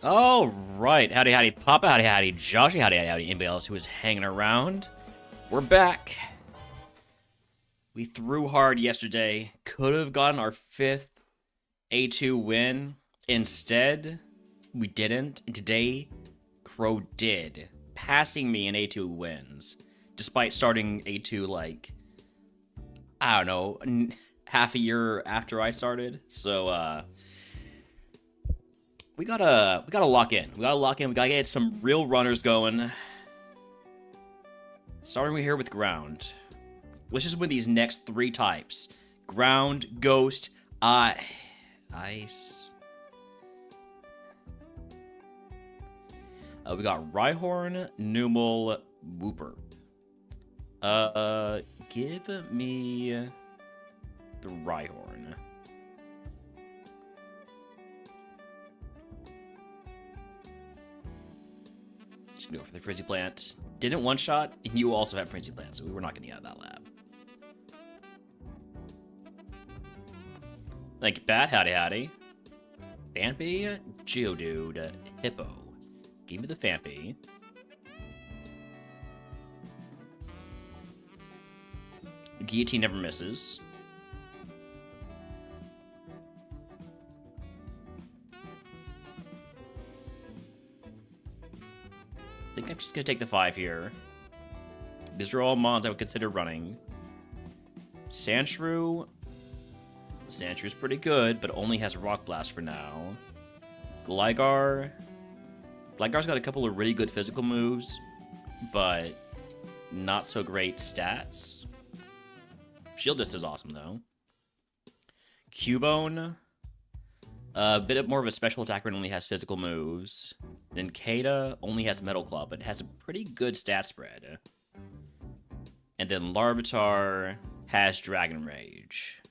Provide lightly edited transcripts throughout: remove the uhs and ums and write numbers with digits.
All right, howdy, howdy, Papa, howdy, howdy, Joshy, howdy, howdy, howdy, anybody else who was hanging around. We're back. We threw hard yesterday. Could have gotten our 5th A2 win. Instead, we didn't. And today, Crow did, passing me in A2 wins, despite starting A2 like, I don't know, half a year after I started. So, we gotta lock in. We gotta get some real runners going. Starting here with ground. Let's just win these next 3 types. Ground, ghost, ice. We got Rhyhorn, Numel, Wooper. Give me the Rhyhorn. Just gonna go for the Frizzy Plant. Didn't one-shot, and you also have Frizzy Plant, so we were not gonna get out of that lab. Thank you, Pat. Howdy, howdy. Phanpy, Geodude, Hippo. Give me the Phanpy. Guillotine never misses. I think I'm just gonna take the 5 here. These are all mons I would consider running. Sandshrew. Sandshrew's pretty good, but only has Rock Blast for now. Gligar. Gligar's got a couple of really good physical moves, but not so great stats. Shield Disc is awesome, though. Cubone. A bit more of a special attacker and only has physical moves. Then Kata only has Metal Claw, but has a pretty good stat spread. And then Larvitar has Dragon Rage.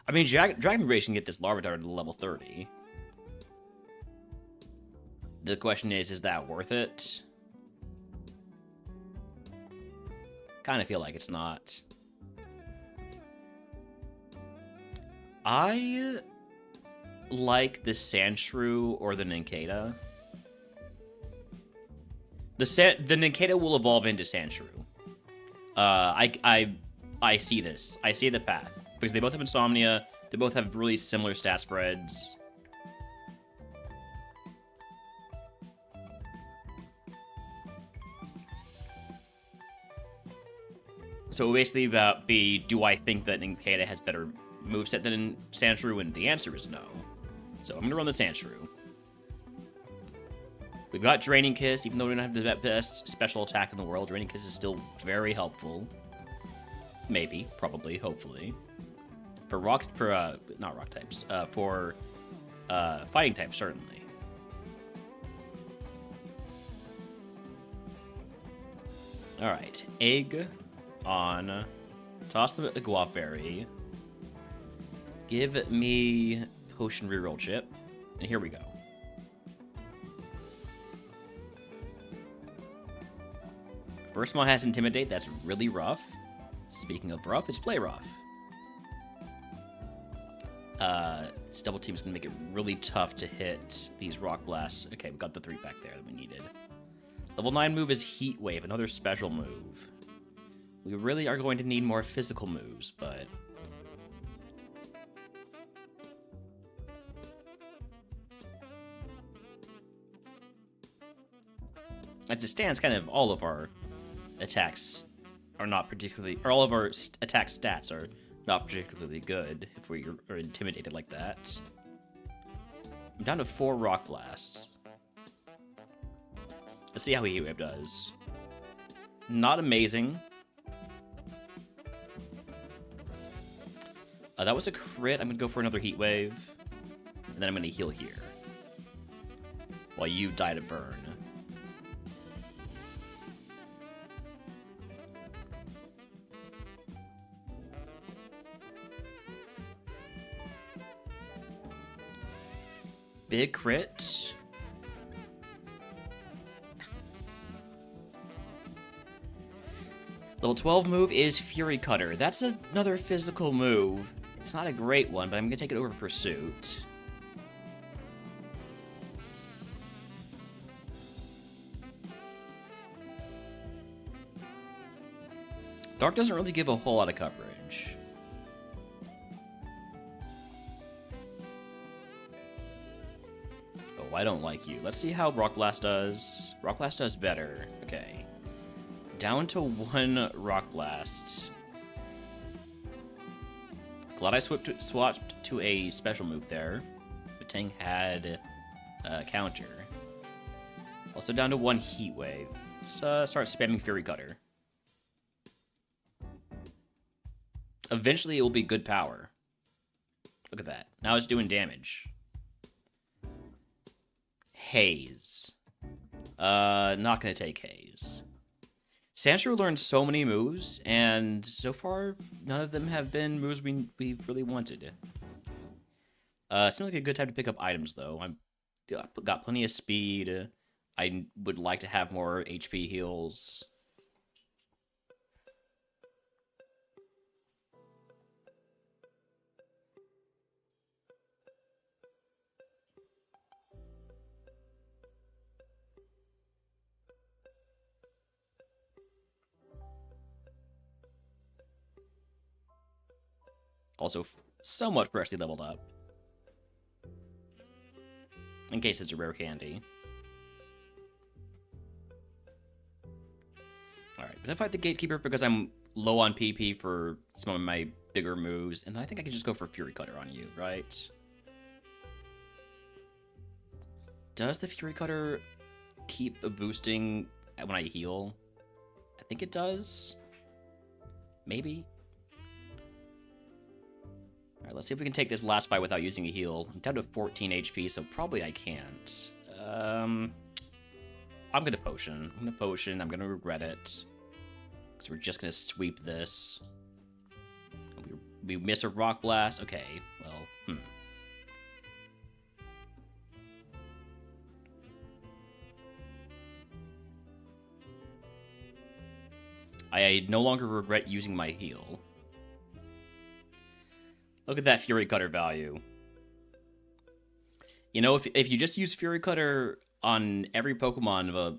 I mean, Dragon Rage can get this Larvitar to level 30. The question is that worth it? Kind of feel like it's not. I like the Sandshrew or the Nincada. The Nincada will evolve into Sandshrew. I see this. I see the path. Because they both have Insomnia. They both have really similar stat spreads. So basically about do I think that Nincada has better moveset than Sandshrew? And the answer is no. So I'm going to run the Sandshrew. We've got Draining Kiss, even though we don't have the best special attack in the world. Draining Kiss is still very helpful. Maybe, probably, hopefully. For not rock types, for fighting types, certainly. Alright, Egg on, toss the Guava Berry, give me Potion Reroll Chip, and here we go. First one has Intimidate, that's really rough. Speaking of rough, it's Play Rough. This double team is going to make it really tough to hit these Rock Blasts. Okay, we got the 3 back there that we needed. Level 9 move is Heat Wave, another special move. We really are going to need more physical moves, but... as it stands, kind of all of our attacks are not particularly... or all of our attack stats are not particularly good if we are intimidated like that. I'm down to 4 Rock Blasts. Let's see how Heat Wave does. Not amazing. That was a crit. I'm going to go for another Heat Wave. And then I'm going to heal here. While you die to burn. Big crit. Level 12 move is Fury Cutter. That's another physical move. It's not a great one, but I'm going to take it over Pursuit. Dark doesn't really give a whole lot of coverage. Oh, I don't like you. Let's see how Rock Blast does. Rock Blast does better. Okay. Down to 1 Rock Blast. Glad I swapped to a special move there. But Tang had a counter. Also down to 1 Heat Wave. Let's start spamming Fury Cutter. Eventually it will be good power. Look at that. Now it's doing damage. Haze. Not gonna take Haze. Sanshiro learned so many moves, and so far, none of them have been moves we really wanted. Seems like a good time to pick up items, though. I've got plenty of speed. I would like to have more HP heals. Also, somewhat freshly leveled up. In case it's a rare candy. Alright, I'm gonna fight the Gatekeeper because I'm low on PP for some of my bigger moves, and I think I can just go for Fury Cutter on you, right? Does the Fury Cutter keep boosting when I heal? I think it does. Maybe. Alright, let's see if we can take this last fight without using a heal. I'm down to 14 HP, so probably I can't. I'm gonna potion. I'm gonna regret it. Because we're just gonna sweep this. We miss a Rock Blast. Okay, well, I no longer regret using my heal. Look at that Fury Cutter value. You know, if you just use Fury Cutter on every Pokemon of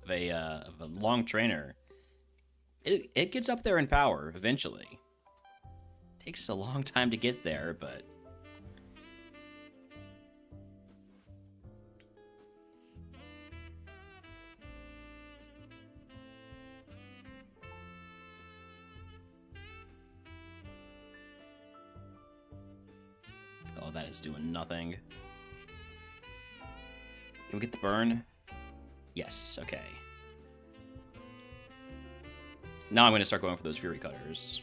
a long trainer, it gets up there in power eventually. Takes a long time to get there, but oh, that is doing nothing. Can we get the burn? Yes, okay. Now I'm going to start going for those Fury Cutters.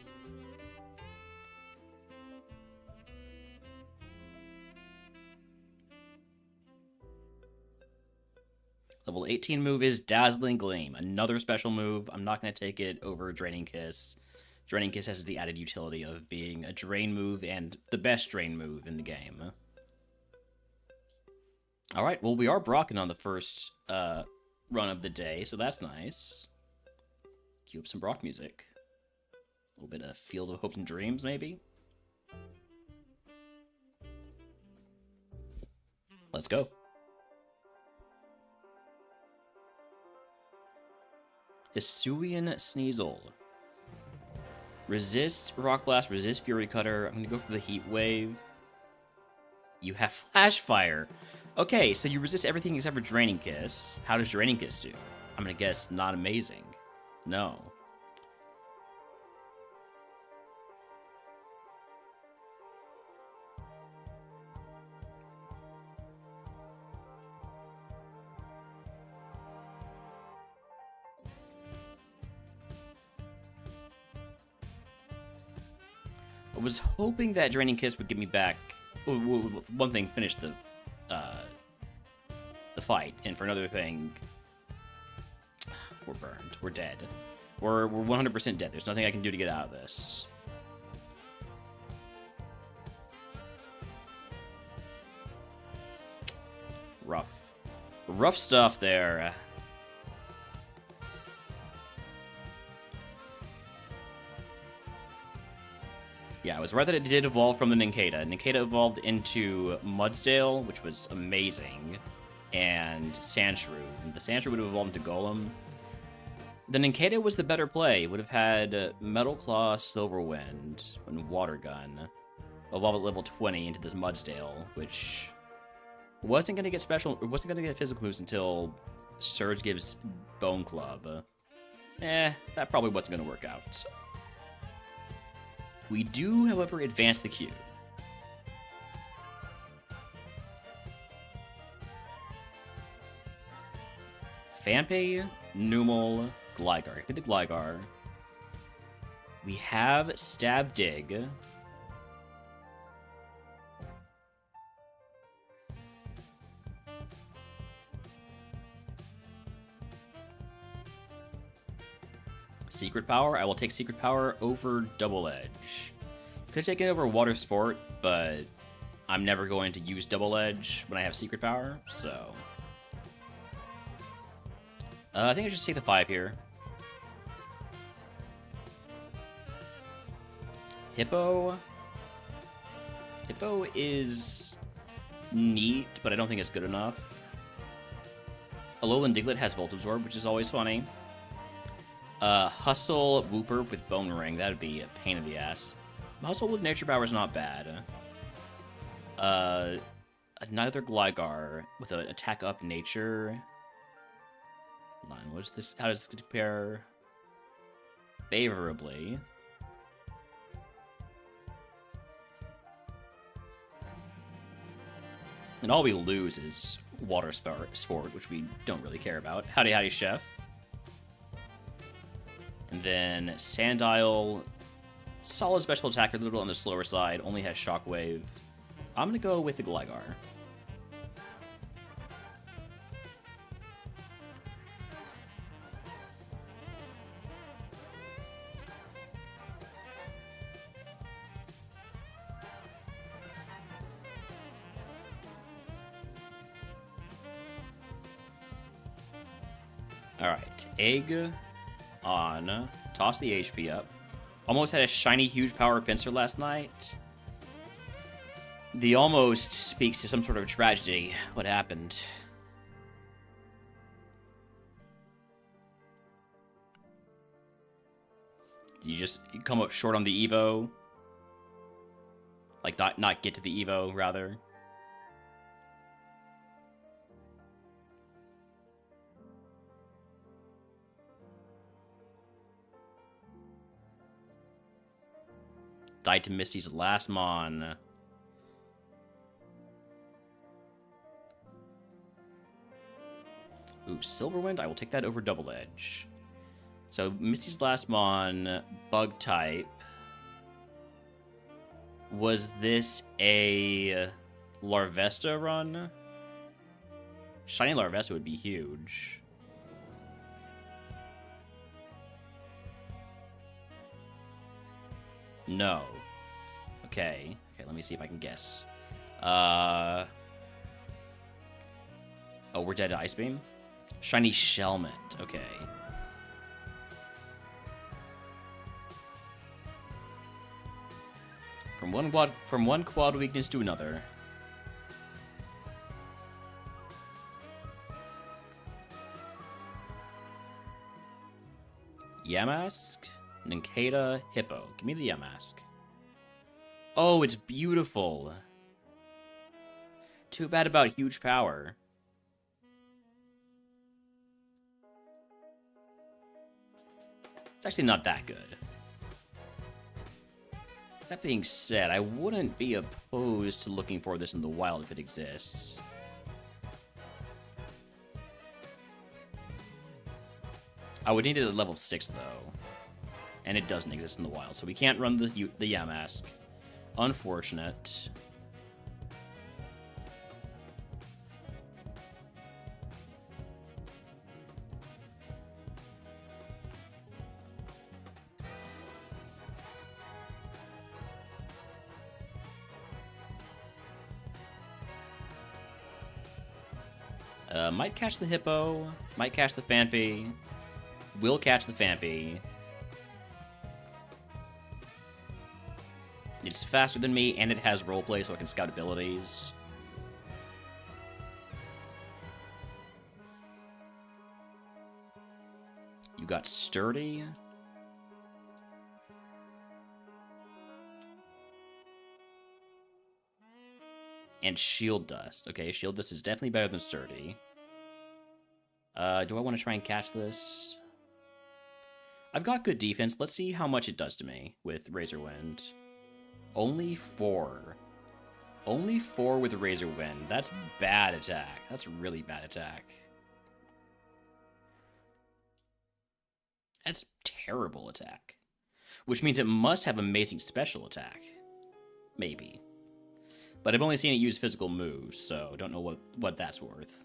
Level 18 move is Dazzling Gleam. Another special move. I'm not going to take it over Draining Kiss. Draining Kiss has the added utility of being a drain move and the best drain move in the game. Alright, well, we are Brocken on the first run of the day, so that's nice. Cue up some Brock music. A little bit of Field of Hopes and Dreams, maybe? Let's go. Hisuian Sneasel. Resist Rock Blast, resist Fury Cutter. I'm gonna go for the Heat Wave. You have Flash Fire. Okay, so you resist everything except for Draining Kiss. How does Draining Kiss do? I'm gonna guess not amazing. No. I was hoping that Draining Kiss would get me back. One thing, finish the fight, and for another thing, we're burned. We're dead. We're 100% dead. There's nothing I can do to get out of this. Rough stuff there. Yeah, I was right that it did evolve from the Nincada. Nincada evolved into Mudsdale, which was amazing, and Sandshrew. And the Sandshrew would have evolved into Golem. The Ninkata was the better play. Would have had Metal Claw, Silverwind, and Water Gun. Evolve at level 20 into this Mudsdale, which wasn't going to get special, or wasn't going to get physical moves until Surge gives Bone Club. That probably wasn't going to work out. We do, however, advance the queue. Fampe, Numel, Gligar. Hit the Gligar. We have Stab Dig. Secret Power. I will take Secret Power over Double Edge. Could take it over Water Sport, but I'm never going to use Double Edge when I have Secret Power, so... I think I just take the 5 here. Hippo. Hippo is neat, but I don't think it's good enough. Alolan Diglett has Volt Absorb, which is always funny. Hustle Wooper with Bone Ring. That would be a pain in the ass. Hustle with Nature Power is not bad. Another Gligar with an attack up Nature. Line. What's this? How does this compare favorably? And all we lose is Water Sport, which we don't really care about. Howdy, howdy, Chef. And then Sandile, solid special attacker, a little on the slower side, only has Shockwave. I'm gonna go with the Gligar. Alright, Egg on. Toss the HP up. Almost had a shiny, huge power pincer last night. The almost speaks to some sort of tragedy. What happened? You just come up short on the Evo? Like, not get to the Evo, rather? Died to Misty's last Mon. Ooh, Silverwind? I will take that over Double Edge. So, Misty's last Mon, Bug type. Was this a Larvesta run? Shiny Larvesta would be huge. No. Okay. Okay, let me see if I can guess. Oh, we're dead to Ice Beam? Shiny Shelmet. Okay. From one quad weakness to another. Yamask, Ninkata, Hippo. Give me the Yamask. Oh, it's beautiful. Too bad about huge power. It's actually not that good. That being said, I wouldn't be opposed to looking for this in the wild if it exists. I would need it at level 6, though. And it doesn't exist in the wild, so we can't run the Yamask. Unfortunate. Might catch the Hippo, might catch the Fampe, will catch the Fampe. It's faster than me, and it has roleplay, so I can scout abilities. You got Sturdy. And Shield Dust. Okay, Shield Dust is definitely better than Sturdy. Do I want to try and catch this? I've got good defense. Let's see how much it does to me with Razor Wind. Only 4. Only 4 with Razor Wind. That's bad attack. That's really bad attack. That's terrible attack. Which means it must have amazing special attack. Maybe. But I've only seen it use physical moves, so don't know what that's worth.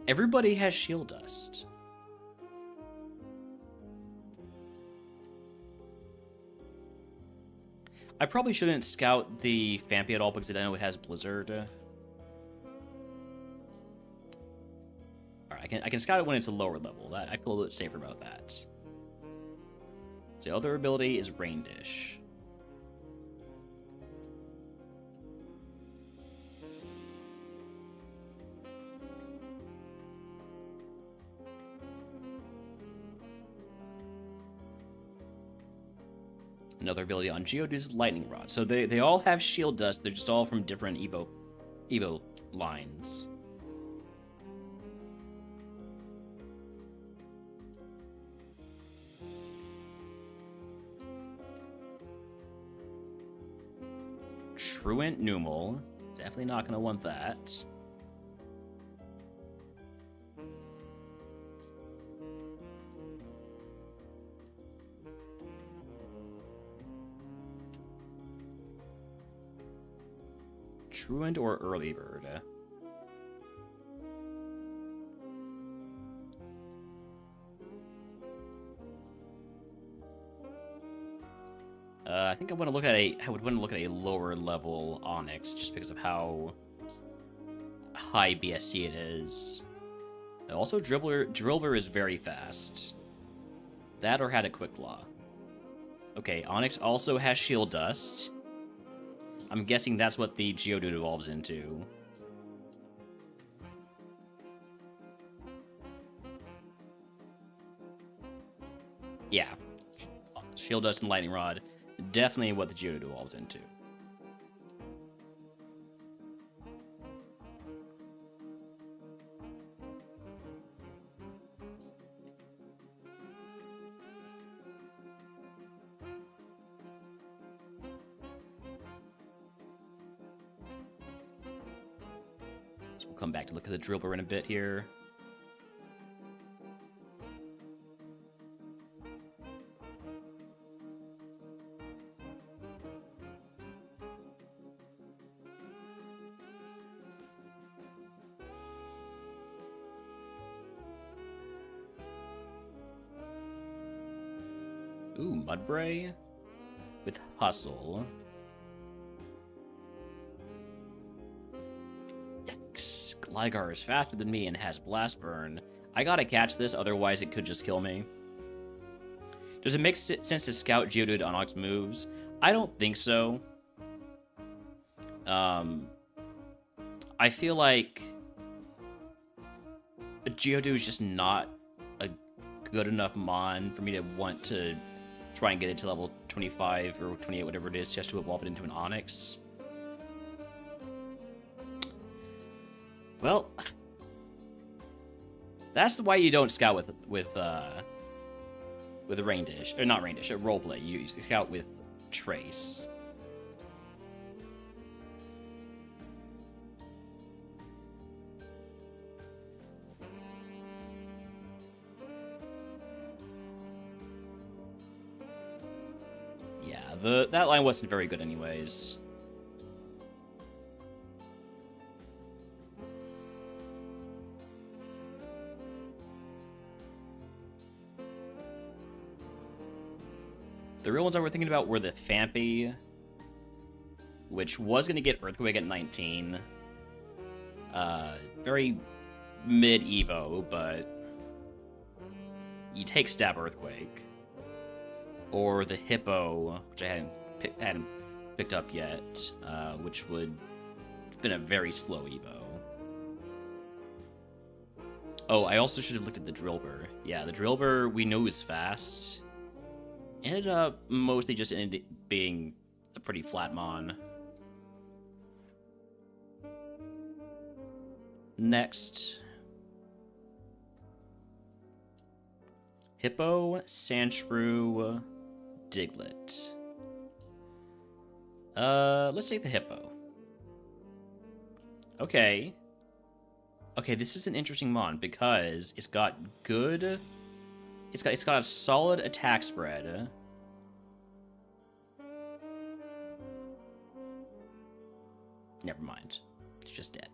Everybody has Shield Dust. I probably shouldn't scout the Phanpy at all because I know it has Blizzard. Alright, I can scout it when it's a lower level. That I feel a little safer about that. So the other ability is Rain Dish. Another ability on Geodude is Lightning Rod. So they all have Shield Dust. They're just all from different Evo lines. Truant Numel. Definitely not going to want that. Truant or Early Bird? I think I would want to look at a lower level Onyx just because of how high BSC it is. And also, Drillbur is very fast. That or had a Quick Claw. Okay, Onyx also has Shield Dust. I'm guessing that's what the Geodude evolves into. Yeah. Shield Dust and Lightning Rod. Definitely what the Geodude evolves into. So we'll come back to look at the Drillbur in a bit here. Ooh, Mudbray with Hustle. Yikes. Gligar is faster than me and has Blast Burn. I gotta catch this, otherwise it could just kill me. Does it make sense to scout Geodude on Onyx moves? I don't think so. I feel like a Geodude is just not a good enough Mon for me to want to try and get it to level 25 or 28, whatever it is, just to evolve it into an Onyx. Well, that's why you don't scout with a Rain Dish, or not Rain Dish, a Roleplay. You scout with Trace. Yeah, that line wasn't very good anyways. The real ones I were thinking about were the Phanpy, which was going to get Earthquake at 19. Very mid-Evo, but you take Stab Earthquake. Or the Hippo, which I hadn't picked up yet, which would have been a very slow Evo. Oh, I also should have looked at the Drillbur. Yeah, the Drillbur we know is fast. Ended up mostly just being a pretty flat mon. Next. Hippo, Sandshrew, Diglett. Let's take the Hippo. Okay. Okay, this is an interesting mon because it's got good... It's got a solid attack spread. Never mind. It's just dead.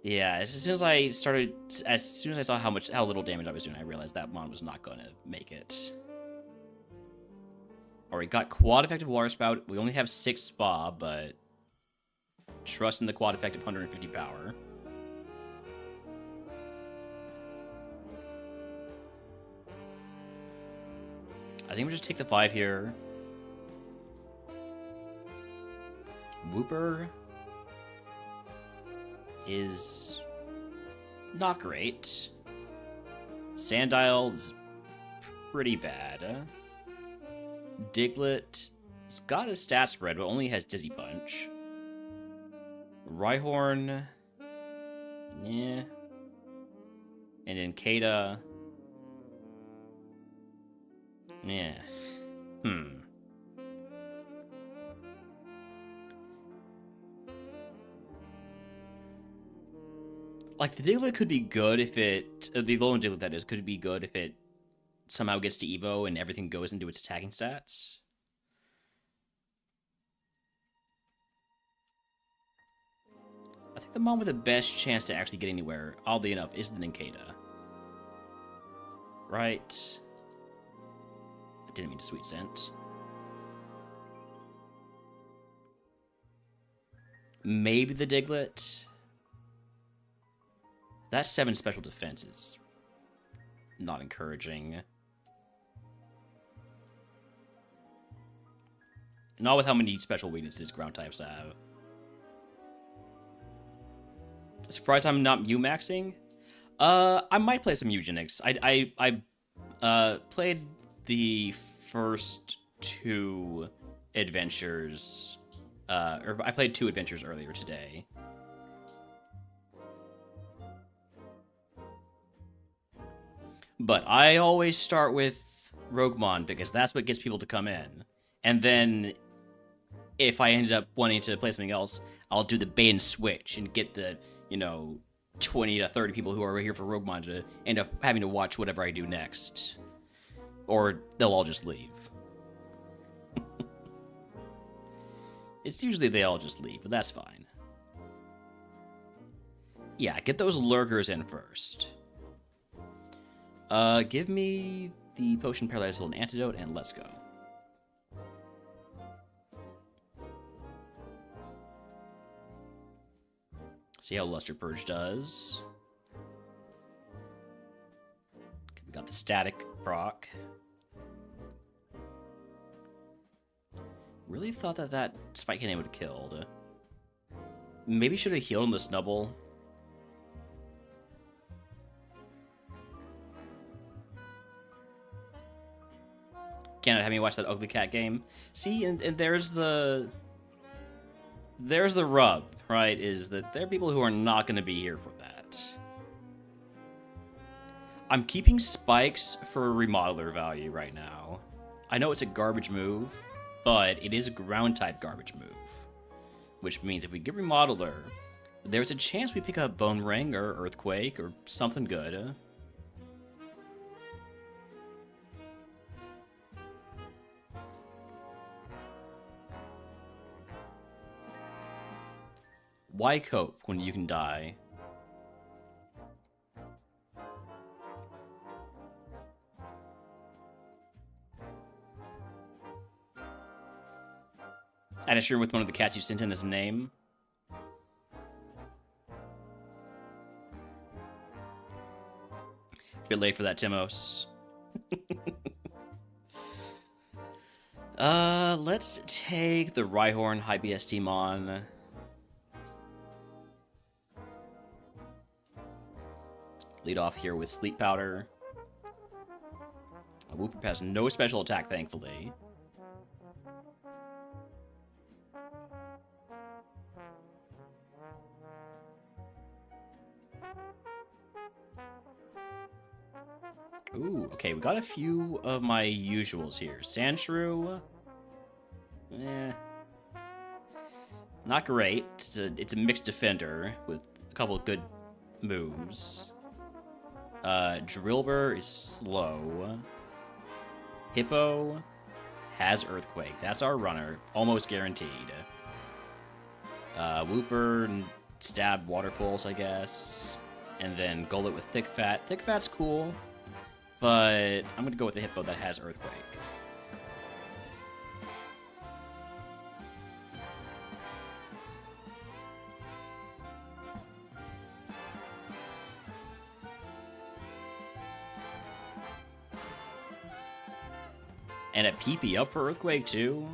Yeah, as soon as I saw how little damage I was doing, I realized that mon was not going to make it. Alright, got quad effective water spout. We only have 6 spa, but trust in the quad effective 150 power. I think we'll just take the 5 here. Wooper is not great. Sandile is pretty bad. Diglett has got a stat spread, but only has Dizzy Punch. Rhyhorn, yeah. And then Kada, yeah. Like, the Diglett could be good if it... the Alolan Diglett, that is, could be good if it somehow gets to Evo and everything goes into its attacking stats. I think the mon with the best chance to actually get anywhere, oddly enough, is the Nincada. Right? I didn't mean to sweet scent. Maybe the Diglett. That 7 special defense is not encouraging. Not with how many special weaknesses ground types have. Surprised I'm not Mew maxing? I might play some Eugenics. I played the first 2 adventures, or I played 2 adventures earlier today. But I always start with RogueMon because that's what gets people to come in. And then if I ended up wanting to play something else, I'll do the bait and switch and get the, 20 to 30 people who are here for RogueMon to end up having to watch whatever I do next. Or they'll all just leave. It's usually they all just leave, but that's fine. Yeah, get those lurkers in first. Give me the potion paralyzed and antidote, and let's go. See how Luster Purge does. We got the static proc. Really thought that Spike Cannon would have killed. Maybe should have healed on the Snubble. Cannot have me watch that Ugly Cat game. See, and there's the rub, right? Is that there are people who are not going to be here for that. I'm keeping Spikes for Remodeler value right now. I know it's a garbage move, but it is a ground type garbage move, which means if we get Remodeler, there's a chance we pick up Bone Ring or Earthquake or something good. Why cope when you can die? And assure with one of the cats you sent in his name. Bit late for that, Timos. Let's take the Rhyhorn High BST Mon. Lead off here with Sleep Powder. Wooper has no special attack, thankfully. Ooh, okay, we got a few of my usuals here. Sandshrew. Not great. It's a mixed defender with a couple of good moves. Drillbur is slow. Hippo has Earthquake. That's our runner. Almost guaranteed. Wooper and Stab Water Pulse, I guess. And then Golett with Thick Fat. Thick Fat's cool, but I'm going to go with the Hippo that has Earthquake. And a PP up for Earthquake, too.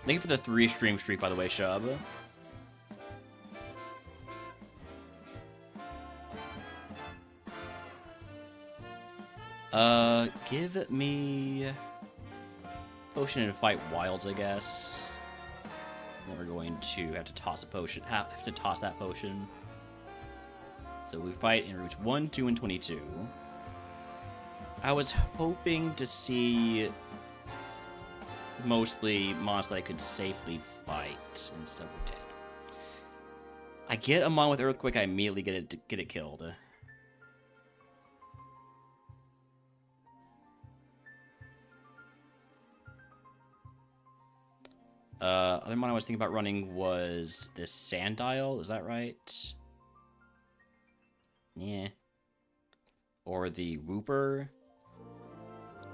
Thank you for the 3-stream streak, by the way, Shub. Give me potion and fight wilds, I guess. We're going to have to toss a potion. Have to toss that potion. So we fight in routes 1, 2, and 22. I was hoping to see mostly mons that I could safely fight, and so we did. I get a mon with Earthquake, I immediately get it killed. Other mon I was thinking about running was this Sandile, is that right? Yeah. Or the Wooper.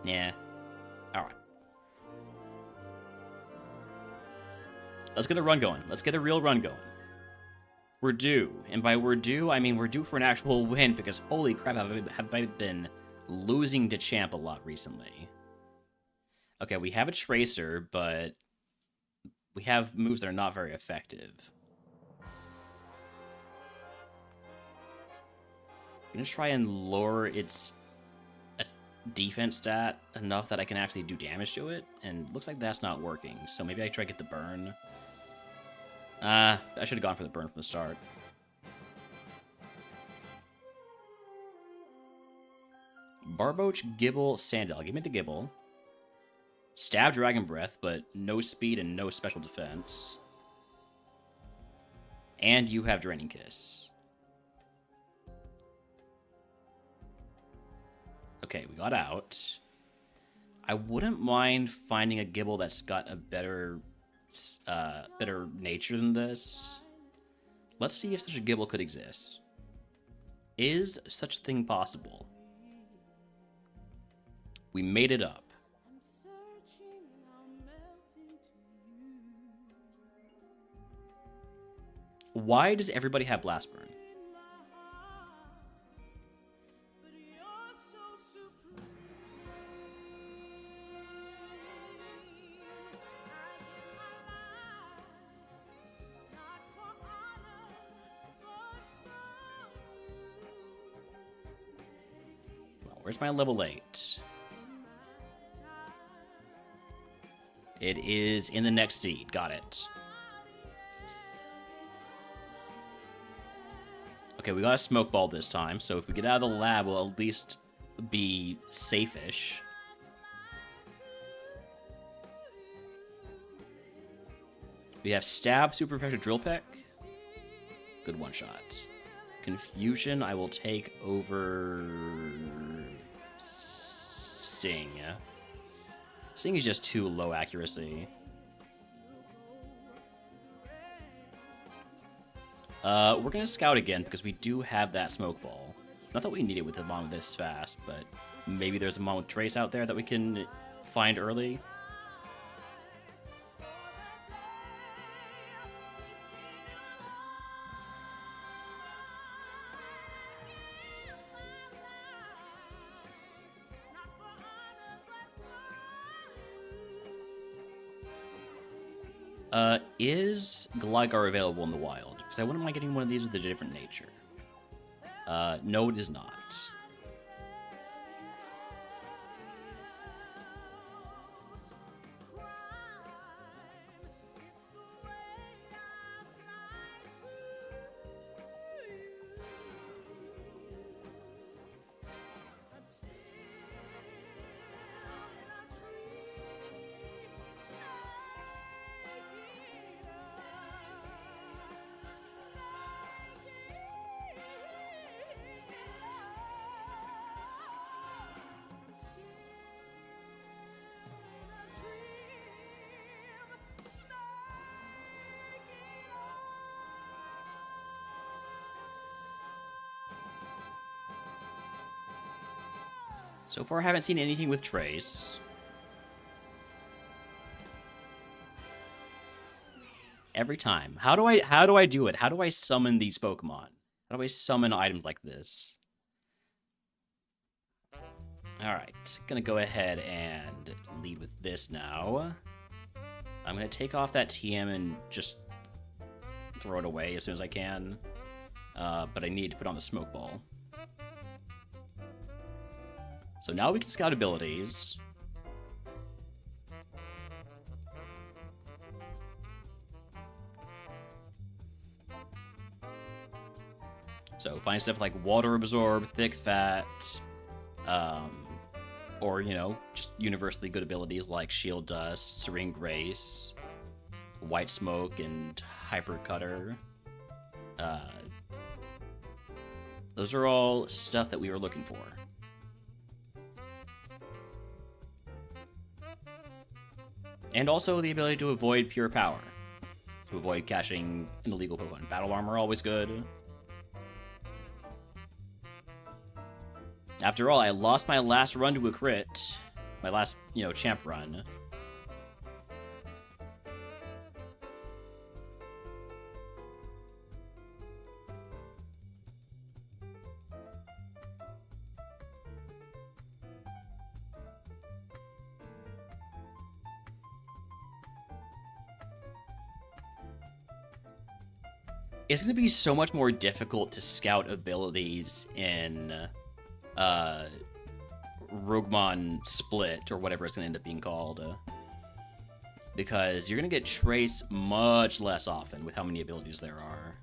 Yeah. Alright. Let's get a run going. Let's get a real run going. We're due. And by we're due, I mean we're due for an actual win, because holy crap, have I been losing to Champ a lot recently. Okay, we have a Tracer, but we have moves that are not very effective. I'm gonna try and lower its defense stat enough that I can actually do damage to it, and looks like that's not working, so maybe I try to get the burn. I should have gone for the burn from the start. Barboach, Gibble, Sandile. Give me the Gibble. Stab Dragon Breath, but no speed and no special defense. And you have Draining Kiss. Okay, we got out. I wouldn't mind finding a Gibble that's got a better nature than this. Let's see if such a Gibble could exist. Is such a thing possible? We made it up. Why does everybody have Blast Burn? Where's my level 8? It is in the next seed. Got it. Okay, we got a smoke ball this time, so if we get out of the lab, we'll at least be safe-ish. We have Stab, Super Effective Drill Peck. Good one-shot. Confusion, I will take over Sing. Sing is just too low accuracy. We're gonna scout again because we do have that smoke ball. Not that we need it with a mon this fast, but maybe there's a mon with Trace out there that we can find early. Is Gligar available in the wild? Because I wouldn't mind getting one of these with a different nature. No, it is not. So far, I haven't seen anything with Trace. Every time. How do I do it? How do I summon these Pokemon? How do I summon items like this? Alright, gonna go ahead and lead with this now. I'm gonna take off that TM and just throw it away as soon as I can. But I need to put on the Smoke Ball. So now we can scout abilities. So find stuff like Water Absorb, Thick Fat, or, you know, just universally good abilities like Shield Dust, Serene Grace, White Smoke, and Hyper Cutter. Those are all stuff that we were looking for. And also the ability to avoid pure power. To avoid catching an illegal Pokemon. Battle Armor, always good. After all, I lost my last run to a crit. My last, you know, champ run. It's going to be so much more difficult to scout abilities in RogueMon Split, or whatever it's going to end up being called. Because you're going to get Trace much less often with how many abilities there are.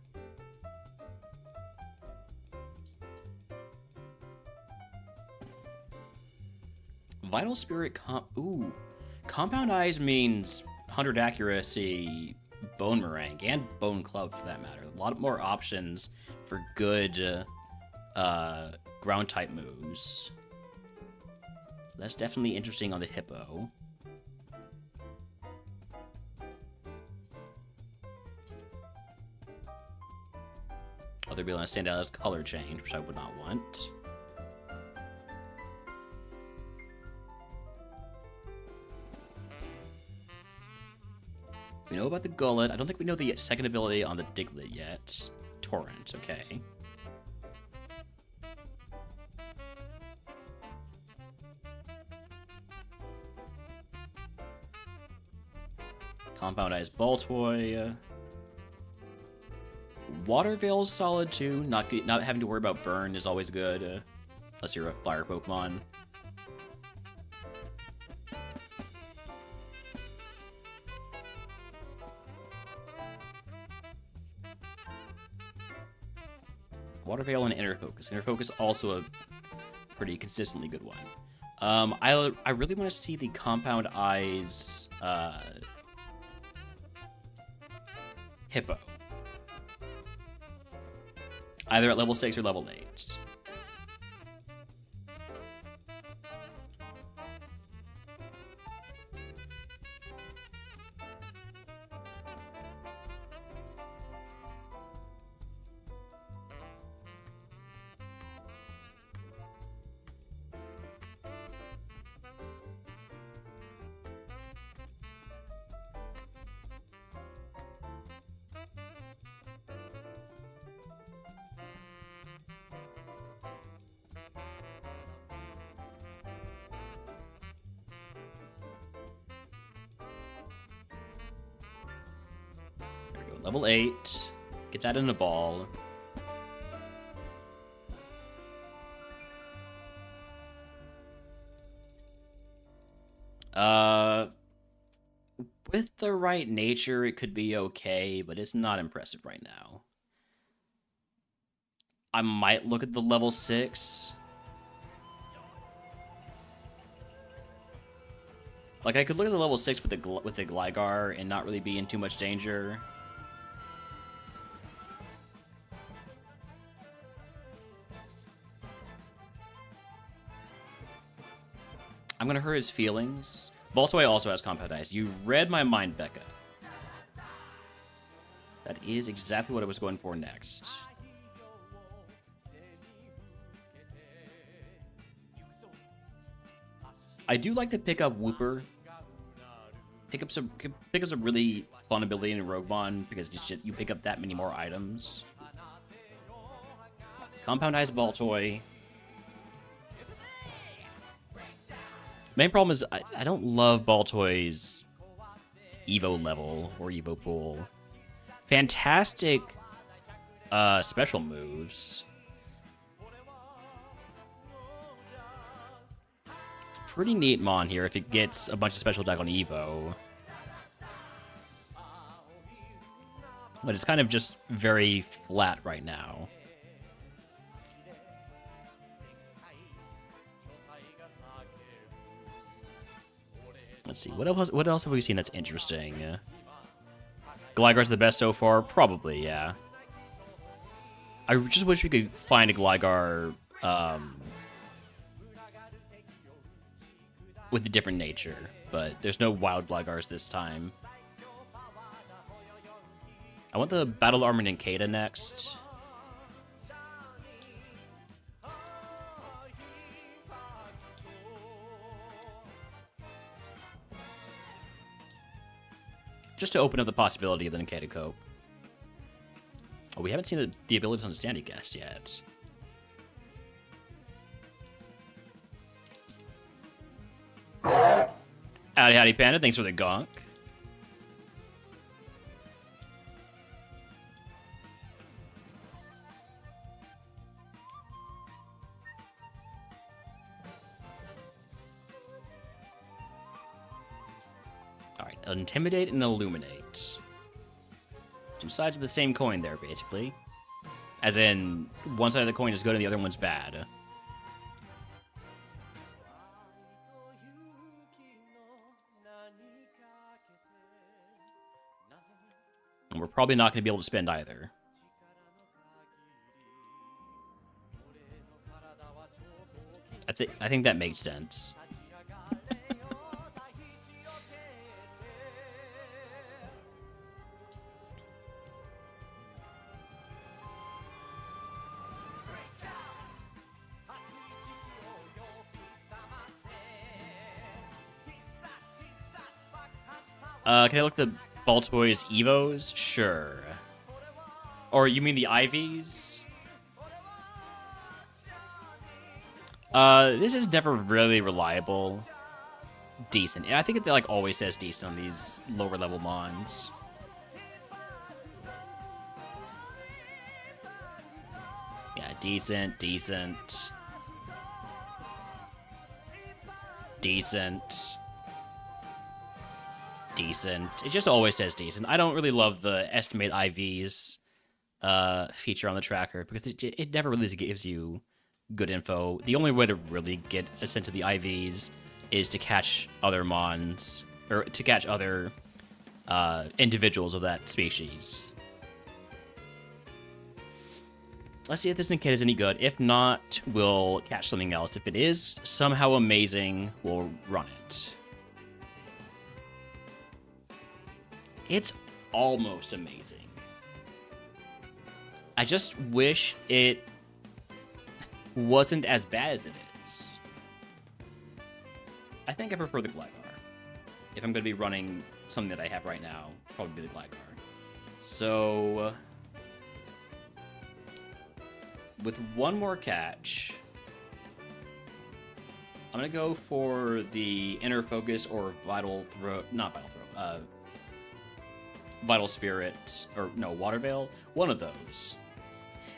Vital Spirit Compound Eyes means 100 accuracy Bone Meringue, and Bone Club for that matter. A lot more options for good ground type moves. That's definitely interesting on the Hippo. Other ability to stand out as color change, which I would not want. We know about the Gullet. I don't think we know the second ability on the Diglett yet. Torrent, okay. Compound Eyes Baltoy. Water Veil's solid too. Not having to worry about burn is always good, unless you're a fire Pokemon. Water Veil and Inner Focus. Inner Focus also a pretty consistently good one. I really want to see the Compound Eyes Hippo. Either at level 6 or level 8. Level 8. Get that in the ball. With the right nature, it could be okay, but it's not impressive right now. I might look at the level 6. Like, I could look at the level 6 with the Gligar and not really be in too much danger. I'm gonna hurt his feelings. Baltoy also has Compound Ice. You read my mind, Becca. That is exactly what I was going for next. I do like to pick up Wooper. Pick up some really fun ability in RogueMon because you pick up that many more items. Compound Ice Baltoy. Main problem is I don't love Baltoy's Evo level or Evo pool. Fantastic special moves. Pretty neat Mon here if it gets a bunch of special attack on Evo. But it's kind of just very flat right now. Let's see, what else have we seen that's interesting? Gligar's the best so far? Probably, yeah. I just wish we could find a Gligar with a different nature, but there's no wild Gligars this time. I want the Battle Armored Nincada next. Just to open up the possibility of the Nincada Cope. Oh, we haven't seen the abilities on the Sandy Guest yet. Howdy Panda, thanks for the gonk. Alright, Intimidate and Illuminate. Two sides of the same coin there, basically. As in, one side of the coin is good and the other one's bad. And we're probably not going to be able to spend either. I think that makes sense. Can I look at the Baltoy's Evos? Sure. Or you mean the IVs? This is never really reliable. Decent. I think it like always says decent on these lower level mons. Yeah, decent, decent. Decent. Decent. It just always says decent. I don't really love the estimate IVs feature on the tracker because it never really gives you good info. The only way to really get a sense of the IVs is to catch other mons, or to catch other individuals of that species. Let's see if this Nincada is any good. If not, we'll catch something else. If it is somehow amazing, we'll run it. It's almost amazing. I just wish it wasn't as bad as it is. I think I prefer the Gligar. If I'm going to be running something that I have right now, probably the Gligar. So, with one more catch, I'm going to go for the Inner Focus or Vital Throw, not Vital Throw, Vital Spirit, or no, Water Veil, one of those.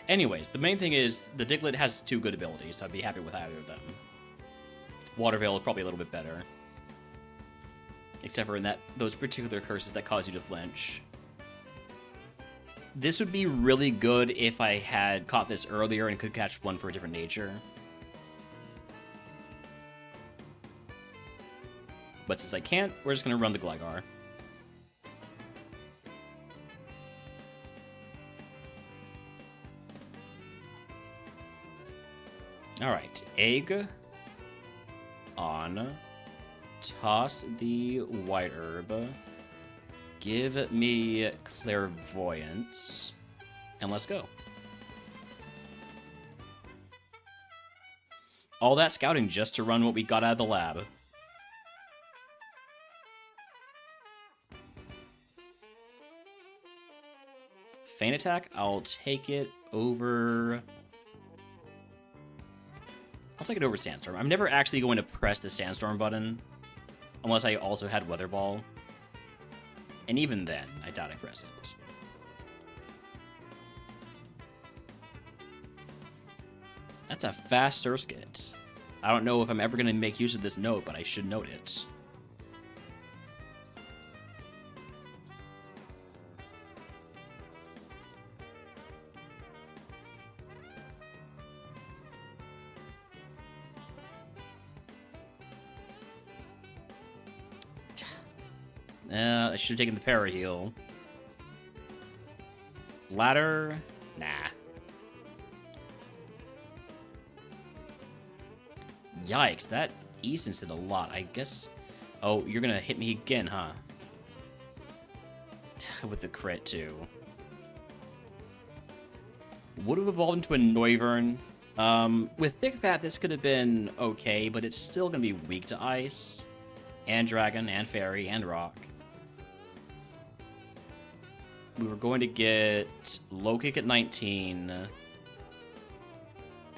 Anyways, the main thing is the Diglett has 2 good abilities, so I'd be happy with either of them. Water Veil is probably a little bit better. Except for in those particular curses that cause you to flinch. This would be really good if I had caught this earlier and could catch one for a different nature. But since I can't, we're just going to run the Gligar. Alright, Egg on. Toss the White Herb. Give me Clairvoyance. And let's go. All that scouting just to run what we got out of the lab. Feint Attack, I'll take it over... I'll take it over Sandstorm. I'm never actually going to press the Sandstorm button. Unless I also had Weather Ball. And even then, I doubt I press it. That's a fast Surskit. I don't know if I'm ever going to make use of this note, but I should note it. I should have taken the Paraheal. Ladder? Nah. Yikes, that Easton's did a lot. I guess... Oh, you're gonna hit me again, huh? With the crit, too. Would have evolved into a Noivern. With Thick Fat, this could have been okay, but it's still gonna be weak to Ice. And Dragon, and Fairy, and Rock. We were going to get Low Kick at 19.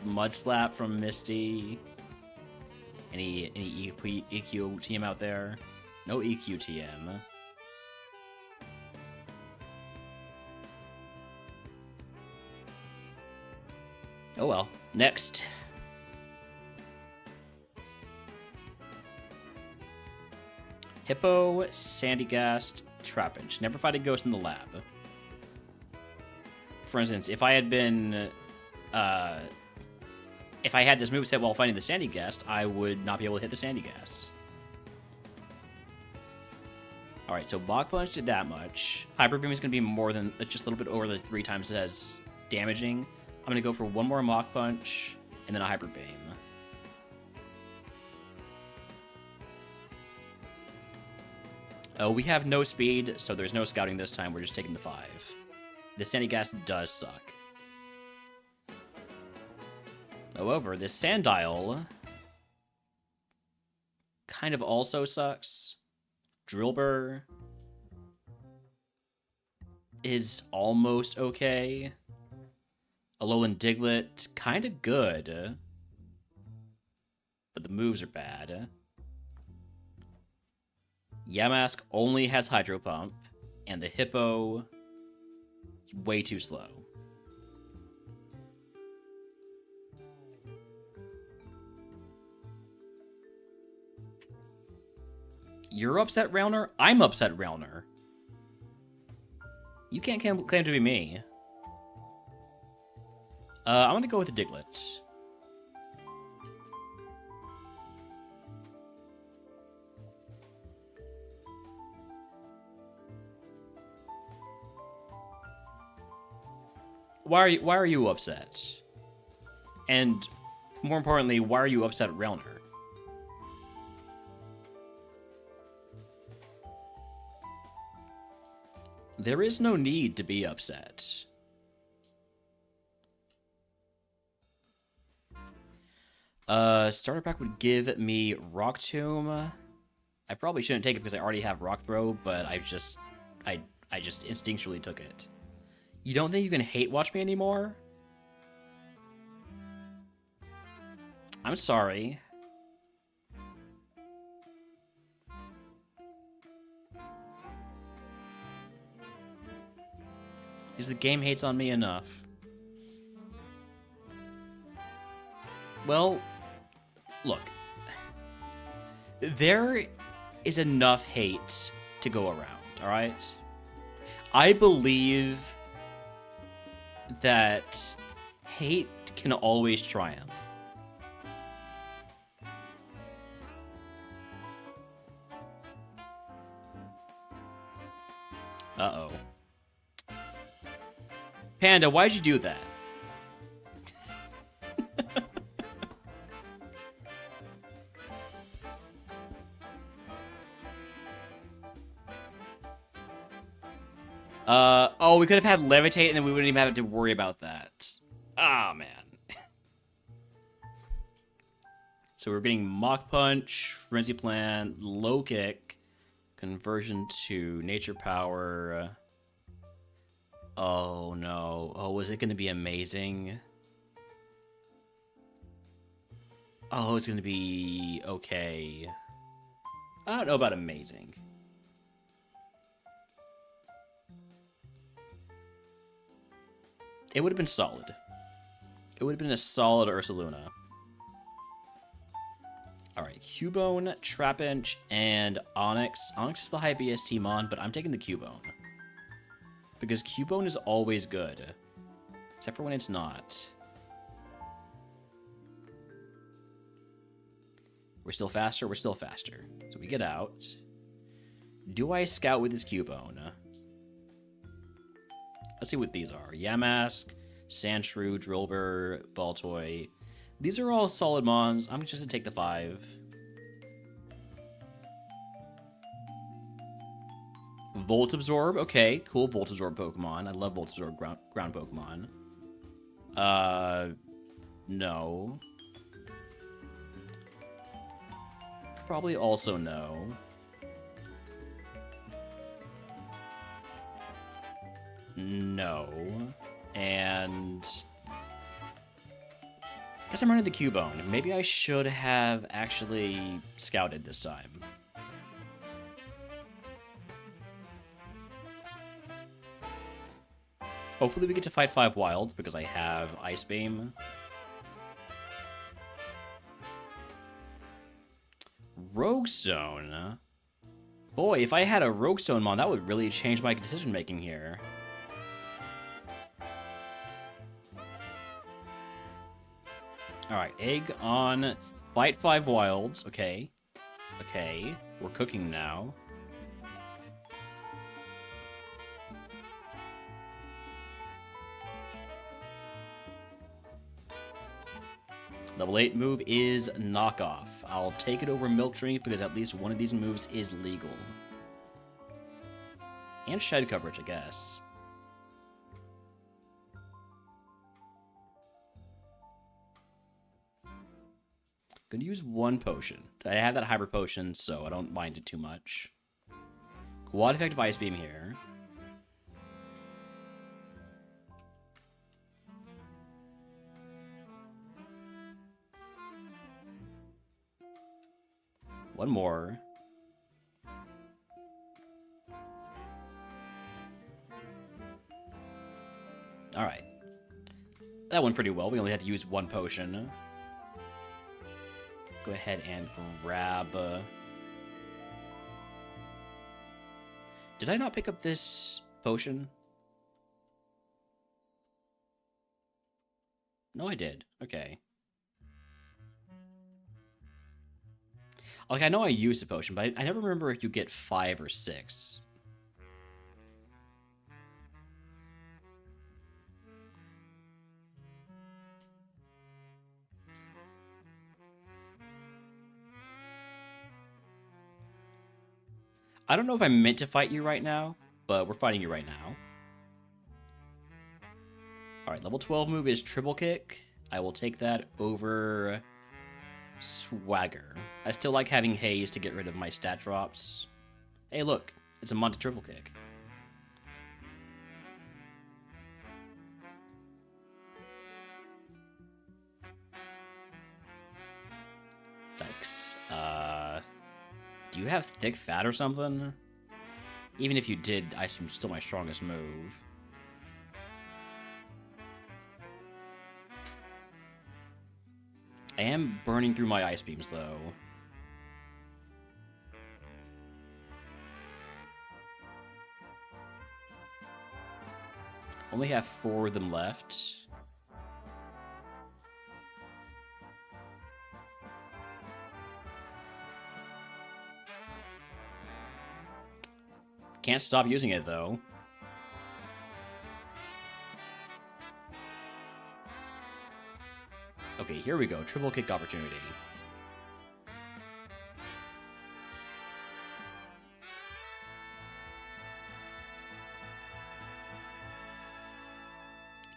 Mud Slap from Misty. Any EQ TM out there? No EQ TM. Oh well. Next. Hippo, Sandygast, Trapinch. Never fight a ghost in the lab. For instance, if I had been... if I had this moveset while fighting the Sandygast, I would not be able to hit the Sandygast. Alright, so Mach Punch did that much. Hyper Beam is going to be more than... just a little bit over the 3 times as damaging. I'm going to go for one more Mach Punch, and then a Hyper Beam. We have no speed, so there's no scouting this time. We're just taking the 5. The Sandygast does suck. However, this Sandile kind of also sucks. Drillbur is almost okay. Alolan Diglett, kind of good. But the moves are bad. Yamask only has Hydro Pump, and the Hippo is way too slow. You're upset, Rauner? I'm upset, Rauner. You can't claim to be me. I'm gonna go with the Diglett. Why are you upset? And more importantly, why are you upset at Rauner? There is no need to be upset. Starter pack would give me Rock Tomb. I probably shouldn't take it because I already have Rock Throw, but I just instinctually took it. You don't think you can hate watch me anymore? I'm sorry. Is the game hates on me enough? Well, look. There is enough hate to go around, alright? I believe that hate can always triumph. Uh-oh. Panda, why'd you do that? Oh, we could have had levitate and then we wouldn't even have to worry about that. Ah, man. So we're getting Mach Punch, Frenzy Plant, Low Kick, Conversion to Nature Power. Oh, no. Oh, was it going to be amazing? Oh, it's going to be okay. I don't know about amazing. It would have been solid. It would have been a solid Ursaluna. Alright, Cubone, Trapinch, and Onyx. Onyx is the high BST mon, but I'm taking the Cubone. Because Cubone is always good. Except for when it's not. We're still faster, we're still faster. So we get out. Do I scout with this Cubone? Let's see what these are. Yamask, Sandshrew, Drillbur, Baltoy. These are all solid mons. I'm just going to take the 5. Volt Absorb. Okay, cool Volt Absorb Pokemon. I love Volt Absorb ground Pokemon. No. Probably also no. No. And I guess I'm running the Cubone. Maybe I should have actually scouted this time. Hopefully we get to fight 5 wild because I have Ice Beam. Rogue Stone. Boy, if I had a Rogue Stone mon, that would really change my decision making here. Alright, egg on fight 5 wilds. Okay. Okay. We're cooking now. Level 8 move is Knockoff. I'll take it over Milk Drink because at least one of these moves is legal. And Shed Coverage, I guess. Gonna use 1 potion. I have that Hybrid Potion, so I don't mind it too much. Quad Effective Ice Beam here. One more. Alright. That went pretty well. We only had to use 1 potion. Go ahead and grab... Did I not pick up this potion? No, I did. Okay. Like, I know I used a potion, but I never remember if you get 5 or 6. I don't know if I meant to fight you right now, but we're fighting you right now. Alright, level 12 move is Triple Kick. I will take that over Swagger. I still like having Haze to get rid of my stat drops. Hey, look. It's a Monte Triple Kick. Yikes. Do you have Thick Fat or something? Even if you did, Ice Beam's still my strongest move. I am burning through my ice beams, though. Only have 4 of them left. Can't stop using it, though. Okay, here we go. Triple kick opportunity.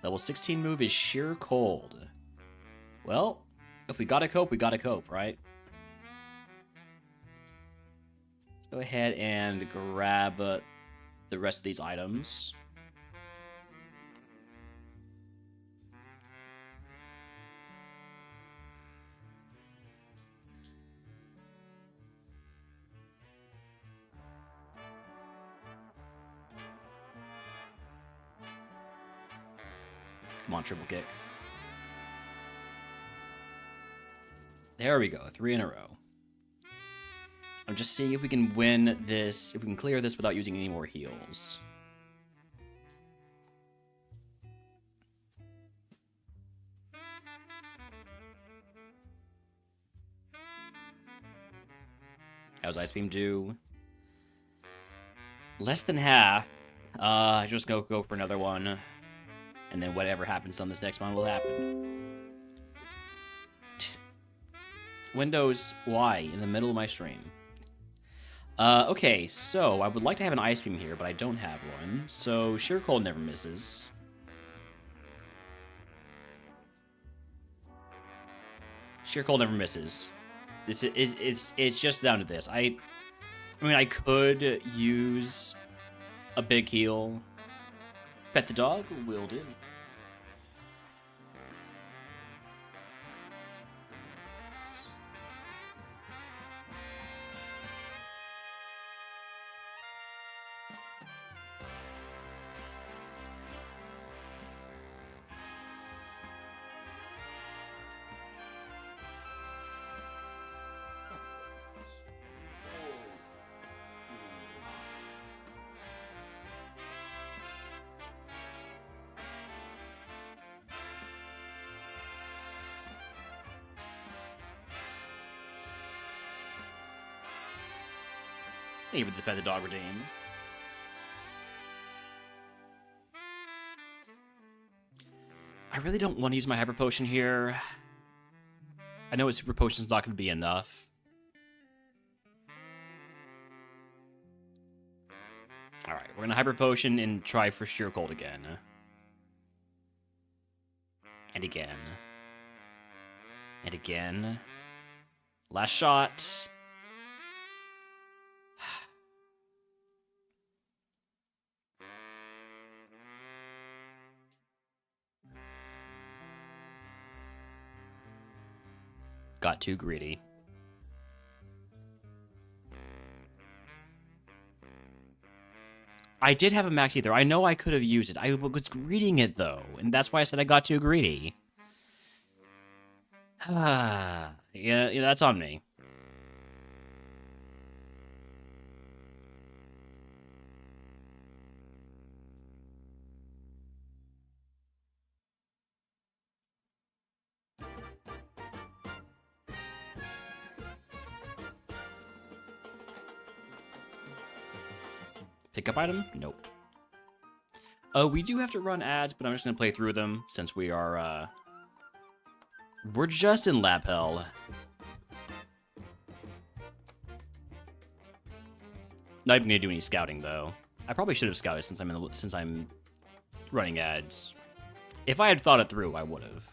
Level 16 move is Sheer Cold. Well, if we gotta cope, we gotta cope, right? Let's go ahead and grab the rest of these items. Come on, triple kick. There we go, 3 in a row. I'm just seeing if we can win this, if we can clear this without using any more heals. How's Ice Beam do? Less than half. Just go for another one. And then whatever happens on this next one will happen. Windows, why? In the middle of my stream. Okay, so I would like to have an Ice Beam here, but I don't have one. So Sheer Cold never misses. Sheer Cold never misses. It's just down to this. I mean, I could use a big heal. Pet the dog will do. Even the Pet the Dog redeem. I really don't want to use my Hyper Potion here. I know a Super Potion's not going to be enough. Alright, we're going to Hyper Potion and try for Sheer Cold again. And again. And again. Last shot. Got too greedy. I did have a max ether. I know I could have used it. I was reading it, though. And that's why I said I got too greedy. yeah, that's on me. Pickup item? Nope. We do have to run ads, but I'm just going to play through them since we are, we're just in lab hell. Not even going to do any scouting, though. I probably should have scouted since I'm running ads. If I had thought it through, I would have.